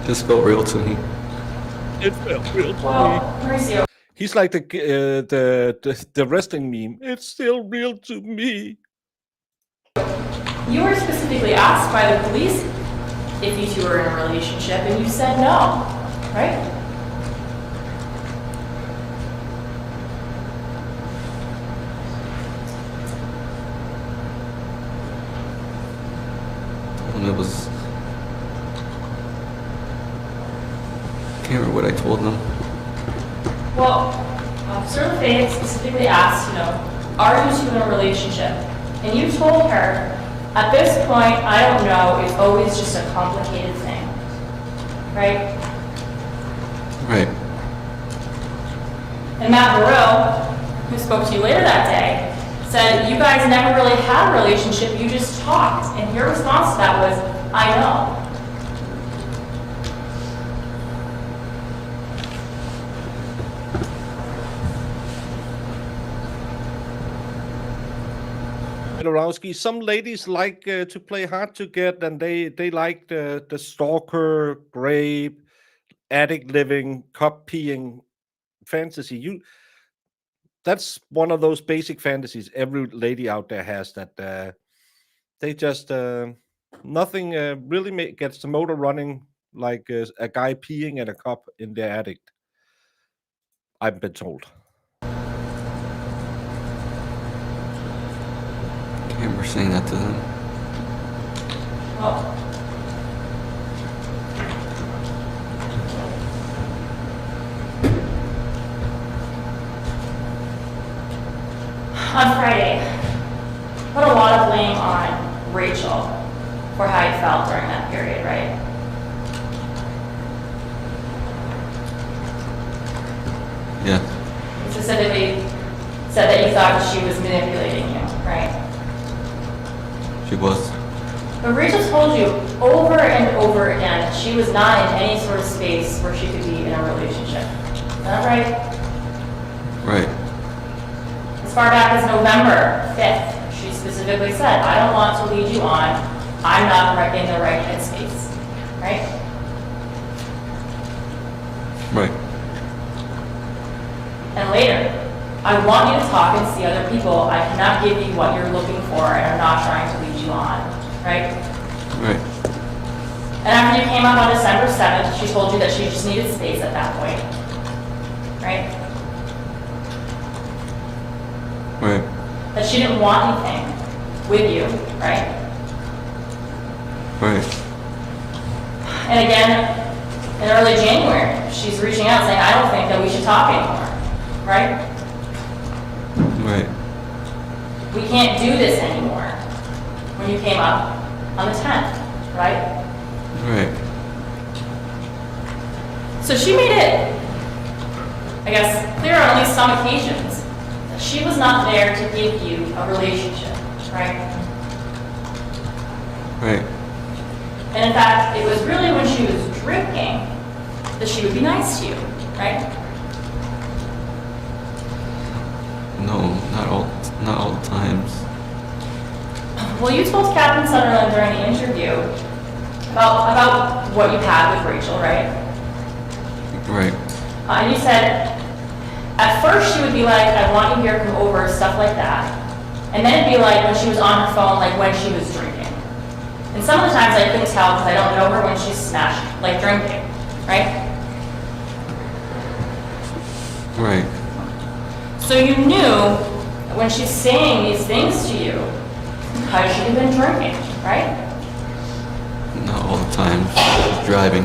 Just felt real to me. It felt real to Well, me. Mauricio, He's like the wrestling meme. It's still real to me. you were specifically asked by the police if you two were in a relationship, and you said no, right? And it was... I can't remember what I told them. Well, Officer LaFayette specifically asked, are you two in a relationship? And you told her At this point, I don't know, it's always just a complicated thing, right? Right. And Matt Burrell, who spoke to you later that day, said you guys never really had a relationship, you just talked. And your response to that was, I know. Milorowski, some ladies like to play hard to get, and they like the stalker, grape, attic living, cup peeing fantasy. That's one of those basic fantasies every lady out there has, that they just nothing really gets the motor running like a guy peeing in a cup in their attic. I've been told. I remember saying that to them. Well, on Friday, put a lot of blame on Rachel for how you felt during that period, right? Yeah. You specifically said that you thought she was manipulating you, right? She was. But Rachel told you over and over again that she was not in any sort of space where she could be in a relationship. Is that right? Right. As far back as November 5th, she specifically said, I don't want to lead you on. I'm not in the right headspace. Right? Right. And later, I want you to talk and see other people. I cannot give you what you're looking for, and I'm not trying to lead you on. Right? Right. And after you came up on December 7th, she told you that she just needed space at that point. Right? Right. That she didn't want anything with you, right? Right. And again, in early January, she's reaching out saying, I don't think that we should talk anymore, right? Right. We can't do this anymore. When you came up on the 10th, right? Right. So she made it, I guess, clear on at least some occasions that she was not there to give you a relationship, right? Right. And in fact, it was really when she was drinking that she would be nice to you, right? No, not all the times. Well, you told Captain Sunderland during the interview about what you had with Rachel, right? Right. And you said, at first she would be like, I want you here, come over, stuff like that. And then it'd be like when she was on her phone, like when she was drinking. And some of the times I couldn't tell because I don't know her when she's smashed, like drinking, right? Right. So you knew that when she's saying these things to you, because she had been drinking, right? Not all the time. She's driving.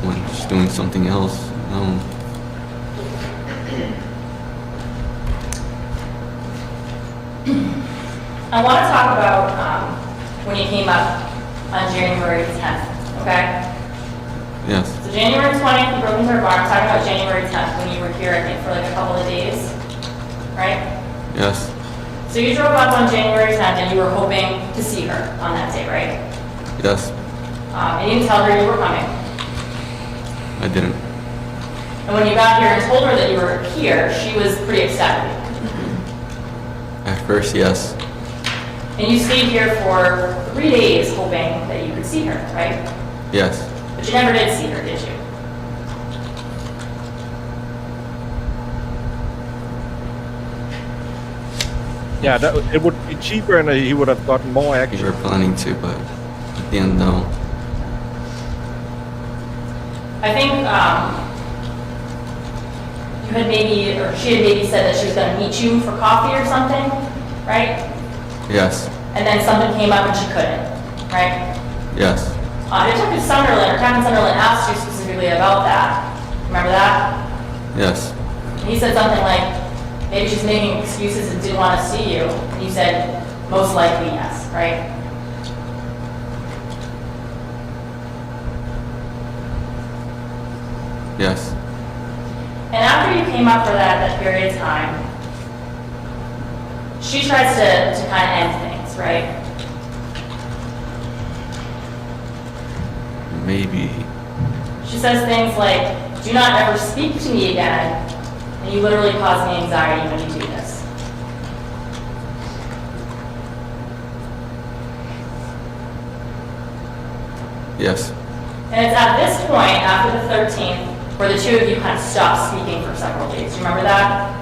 When she's doing something else. No. I want to talk about when you came up on January 10th, okay? Yes. So January 20th, you broke into her bar. I'm talking about January 10th when you were here, I think, for like a couple of days, right? Yes. So you drove up on January 10th and you were hoping to see her on that day, right? Yes. And you didn't tell her you were coming. I didn't. And when you got here and told her that you were here, she was pretty ecstatic. At first, yes. And you stayed here for 3 days hoping that you could see her, right? Yes. But you never did see her, did you? Yeah, it would be cheaper and he would have gotten more We action. were planning to, but at the end, no. I think you had maybe, or she had maybe said that she was going to meet you for coffee or something, right? Yes. And then something came up and she couldn't, right? Yes. Detective Sunderland, or Captain Sunderland asked you specifically about that. Remember that? Yes. And he said something like, maybe she's making excuses and didn't want to see you. And you said, Most likely, yes, right? Yes. And after you came up for that period of time, she tries to kind of end things, right? Maybe. She says things like, do not ever speak to me again, and you literally cause me anxiety when you do this. Yes. And it's at this point, after the 13th, where the two of you kind of stopped speaking for several days. Do you remember that?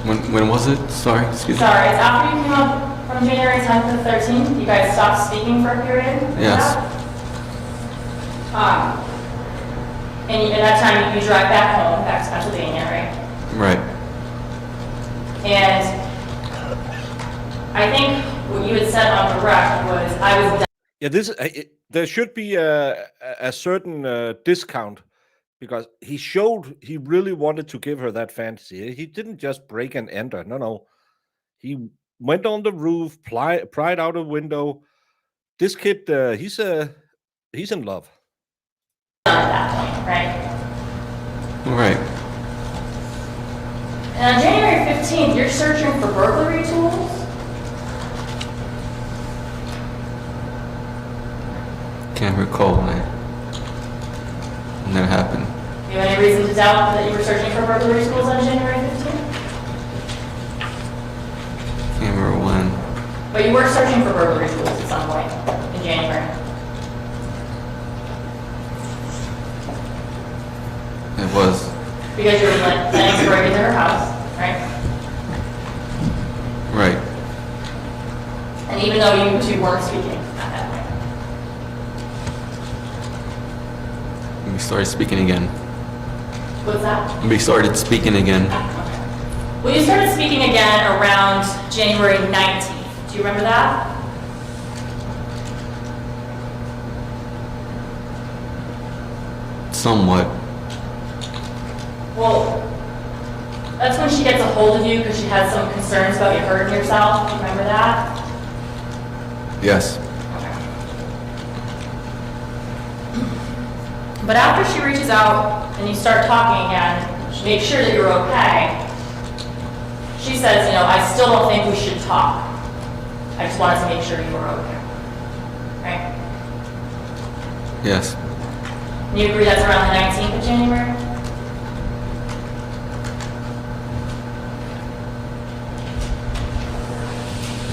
When was it? Sorry, excuse me. Sorry, it's after you came up from January 10th to the 13th, you guys stopped speaking for a period? Remember Yes. that? And at that time, you drive back home, back to Pennsylvania, right? Right. And I think what you had said on direct was, I was done. Yeah, there should be a certain discount because he really wanted to give her that fantasy. He didn't just break and enter. No. He went on the roof, pried out a window. This kid, he's in love. At that point, right? Right. And on January 15th, you're searching for burglary tools? Can't recall when that happened. Do you have any reason to doubt that you were searching for burglary tools on January 15th? Can't remember when. But you were searching for burglary tools at some point in January. It was. Because you were planning to break into her house, right? Right. And even though you two weren't speaking at that point. We started speaking again. What's that? We started speaking again. Well, you started speaking again around January 19th. Do you remember that? Somewhat. Well, that's when she gets a hold of you because she has some concerns about you hurting yourself. Do you remember that? Yes. But after she reaches out and you start talking again, she makes sure that you're okay. She says, I still don't think we should talk. I just wanted to make sure you were okay. Right? Yes. And you agree that's around the 19th of January?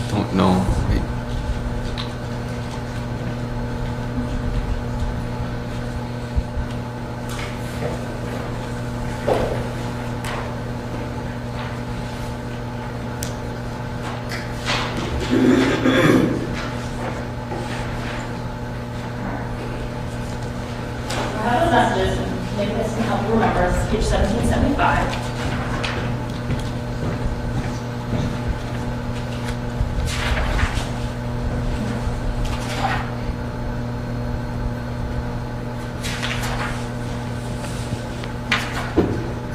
Don't know. I have those messages, and maybe this can help you remember. It's page 1775.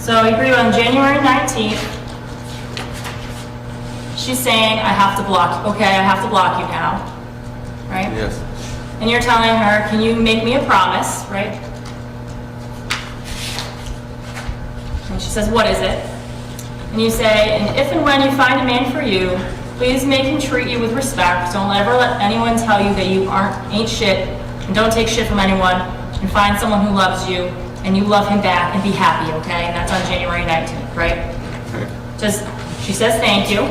So we agree on January 19th. She's saying, I have to block you. Okay, I have to block you now. Right? Yes. And you're telling her, can you make me a promise, right? And she says, what is it? And you say, and if and when you find a man for you, please make him treat you with respect. Don't ever let anyone tell you that you ain't shit, and don't take shit from anyone, and find someone who loves you, and you love him back, and be happy, okay? And that's on January 19th, right? She says thank you.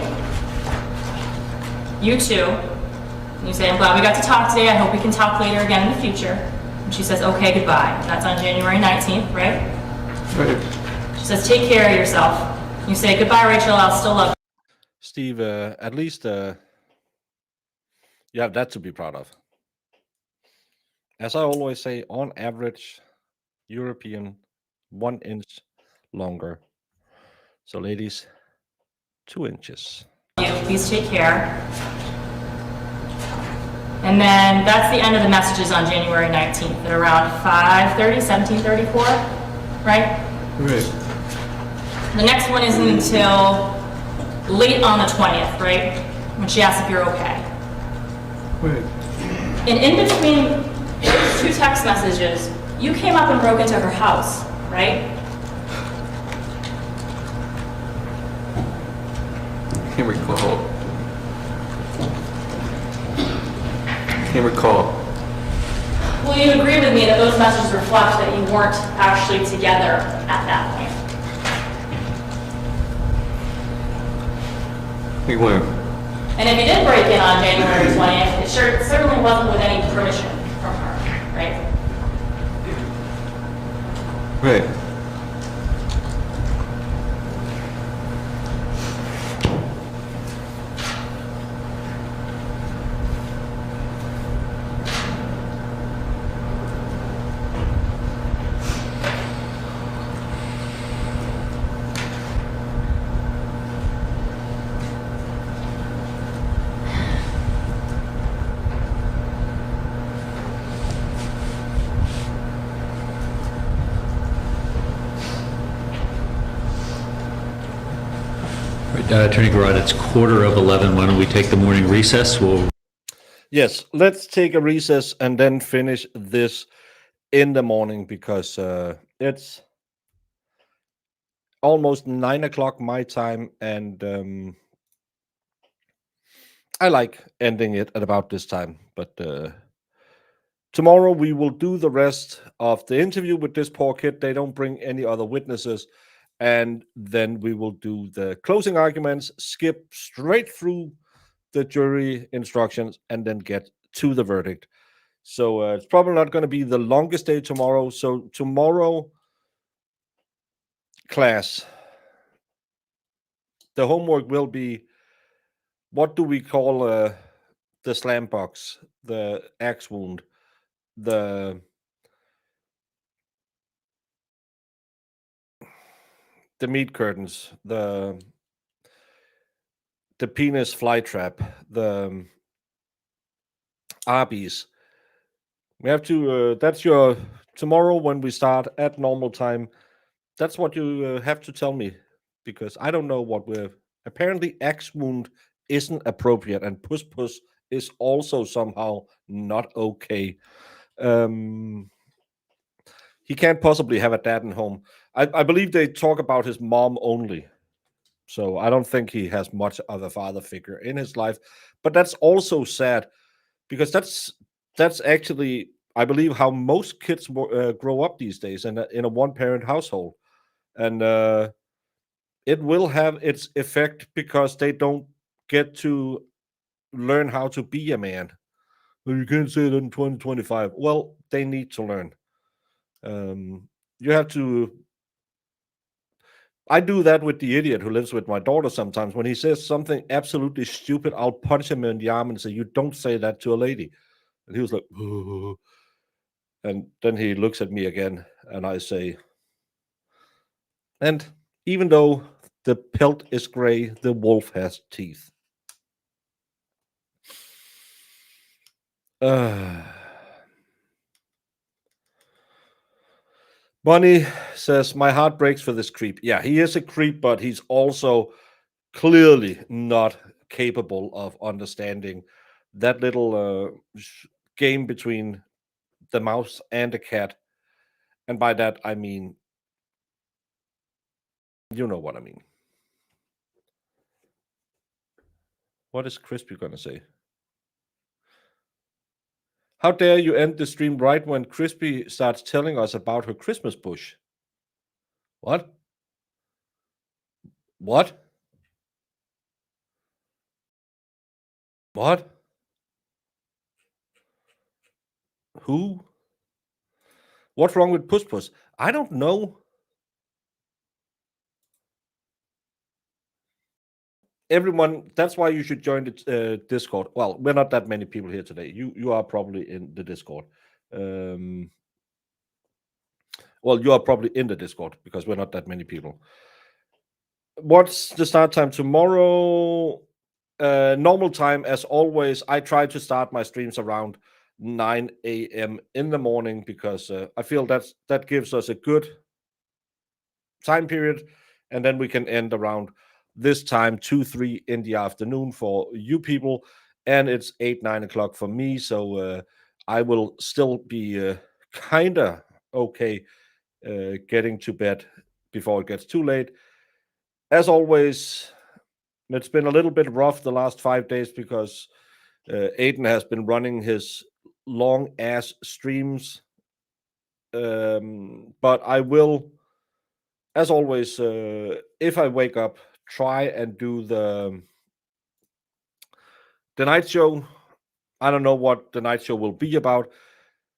You too. And you say, I'm glad we got to talk today. I hope we can talk later again in the future. And she says, okay, goodbye. That's on January 19th, right? Right. She says, take care of yourself. You say, goodbye, Rachel, I'll still love you. Steve, at least you have that to be proud of. As I always say, on average, European 1 inch longer. So ladies, 2 inches. Please take care. And then that's the end of the messages on January 19th at around 5:30, 17:34, right? Right. The next one isn't until late on the 20th, right? when she asks if you're okay. Wait. And in between those two text messages, you came up and broke into her house, right? Can't recall. Can't recall. Will you agree with me that those messages reflect that you weren't actually together at that point? We weren't. And if you did break in on January 20th, it certainly wasn't with any permission from her, right? Right. Attorney Garrett, it's 11:15. Why don't we take the morning recess? Yes, let's take a recess and then finish this in the morning because it's almost 9 o'clock my time, and I like ending it at about this time. But tomorrow we will do the rest of the interview with this poor kid. They don't bring any other witnesses. And then we will do the closing arguments, skip straight through the jury instructions, and then get to the verdict. So it's probably not going to be the longest day tomorrow. So tomorrow, class, the homework will be, what do we call the slam box, the axe wound, the meat curtains, the penis fly trap, the Arby's. We have to, that's your, tomorrow when we start at normal time, that's what you have to tell me, because I don't know what we're, apparently axe wound isn't appropriate, and puss puss is also somehow not okay. He can't possibly have a dad in home. I believe they talk about his mom only. So I don't think he has much of a father figure in his life. But that's also sad, because that's actually, I believe, how most kids grow up these days in a one-parent household. And it will have its effect because they don't get to learn how to be a man. Well, you can't say that in 2025. Well, they need to learn. You have to. I do that with the idiot who lives with my daughter sometimes. When he says something absolutely stupid, I'll punch him in the arm and say, "You don't say that to a lady." And he was like, "Oh." And then he looks at me again, and I say, "And even though the pelt is gray, the wolf has teeth." Bonnie says, "My heart breaks for this creep." Yeah, he is a creep, but he's also clearly not capable of understanding that little game between the mouse and the cat. And by that, I mean, you know what I mean. What is Crispy going to say? How dare you end the stream right when Crispy starts telling us about her Christmas bush? What? What? What? Who? What's wrong with Puss Puss? I don't know. Everyone, that's why you should join the Discord. Well, we're not that many people here today. You are probably in the Discord. Well, you are probably in the Discord because we're not that many people. What's the start time tomorrow? Normal time, as always. I try to start my streams around 9 a.m. in the morning because I feel that gives us a good time period, and then we can end around this time 2-3 in the afternoon for you people, and it's 8-9 o'clock for me. So I will still be kind of okay getting to bed before it gets too late. As always, it's been a little bit rough the last 5 days because Aiden has been running his long ass streams. But I will, as always, if I wake up, try and do the night show. I don't know what the night show will be about.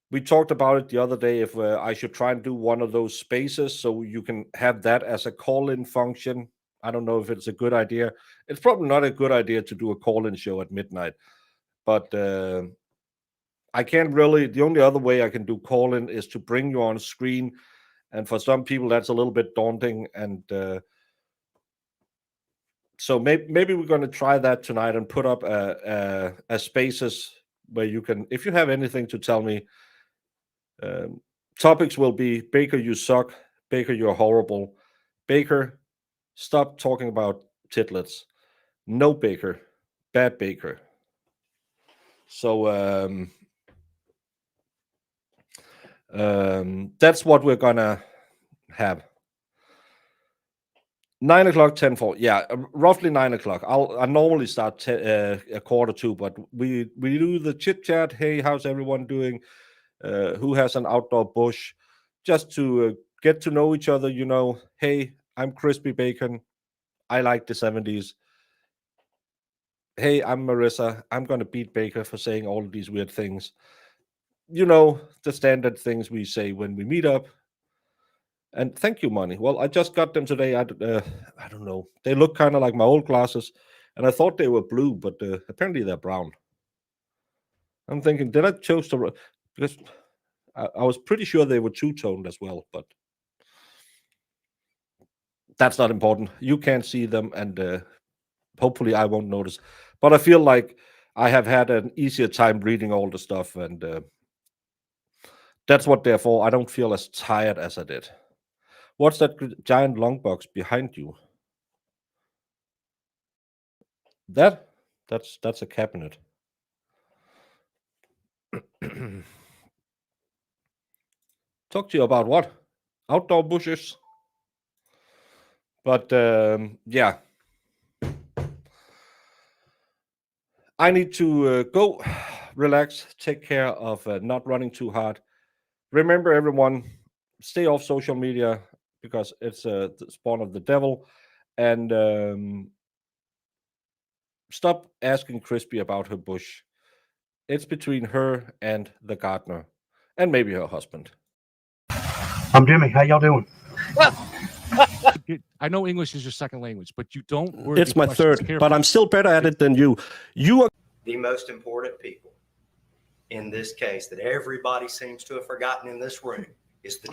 We talked about it the other day if I should try and do one of those spaces so you can have that as a call-in function. I don't know if it's a good idea. It's probably not a good idea to do a call-in show at midnight, but I can't really. The only other way I can do call-in is to bring you on screen, and for some people that's a little bit daunting. And so maybe we're going to try that tonight and put up a spaces where you can, if you have anything to tell me. Topics will be Baker, you suck. Baker, you're horrible. Baker, stop talking about titlets. No Baker, bad Baker. So that's what we're gonna have. 9 o'clock, 10-4. Yeah, roughly 9 o'clock. I normally start a 1:45, but we do the chit chat. Hey, how's everyone doing? Who has an outdoor bush? Just to get to know each other. Hey, I'm Crispy Bacon. I like the 70s. Hey, I'm Marissa. I'm gonna beat Baker for saying all of these weird things. The standard things we say when we meet up. And thank you, Money. Well, I just got them today. I don't know. They look kind of like my old glasses, and I thought they were blue, but apparently they're brown. I'm thinking, did I choose to? Because I was pretty sure they were two-toned as well, but that's not important. You can't see them, and hopefully I won't notice. But I feel like I have had an easier time reading all the stuff, and that's what therefore I don't feel as tired as I did. What's that giant long box behind you? That's a cabinet. Talk to you about what? Outdoor bushes. But yeah. I need to go, relax, take care of not running too hard. Remember, everyone, stay off social media because it's the spawn of the devil. And stop asking Crispy about her bush. It's between her and the gardener, and maybe her husband. I'm Jimmy. How y'all doing? I know English is your second language, but you don't word It's your my questions third, carefully. but I'm still better at it than you. You are the most important people in this case that everybody seems to have forgotten in this room is the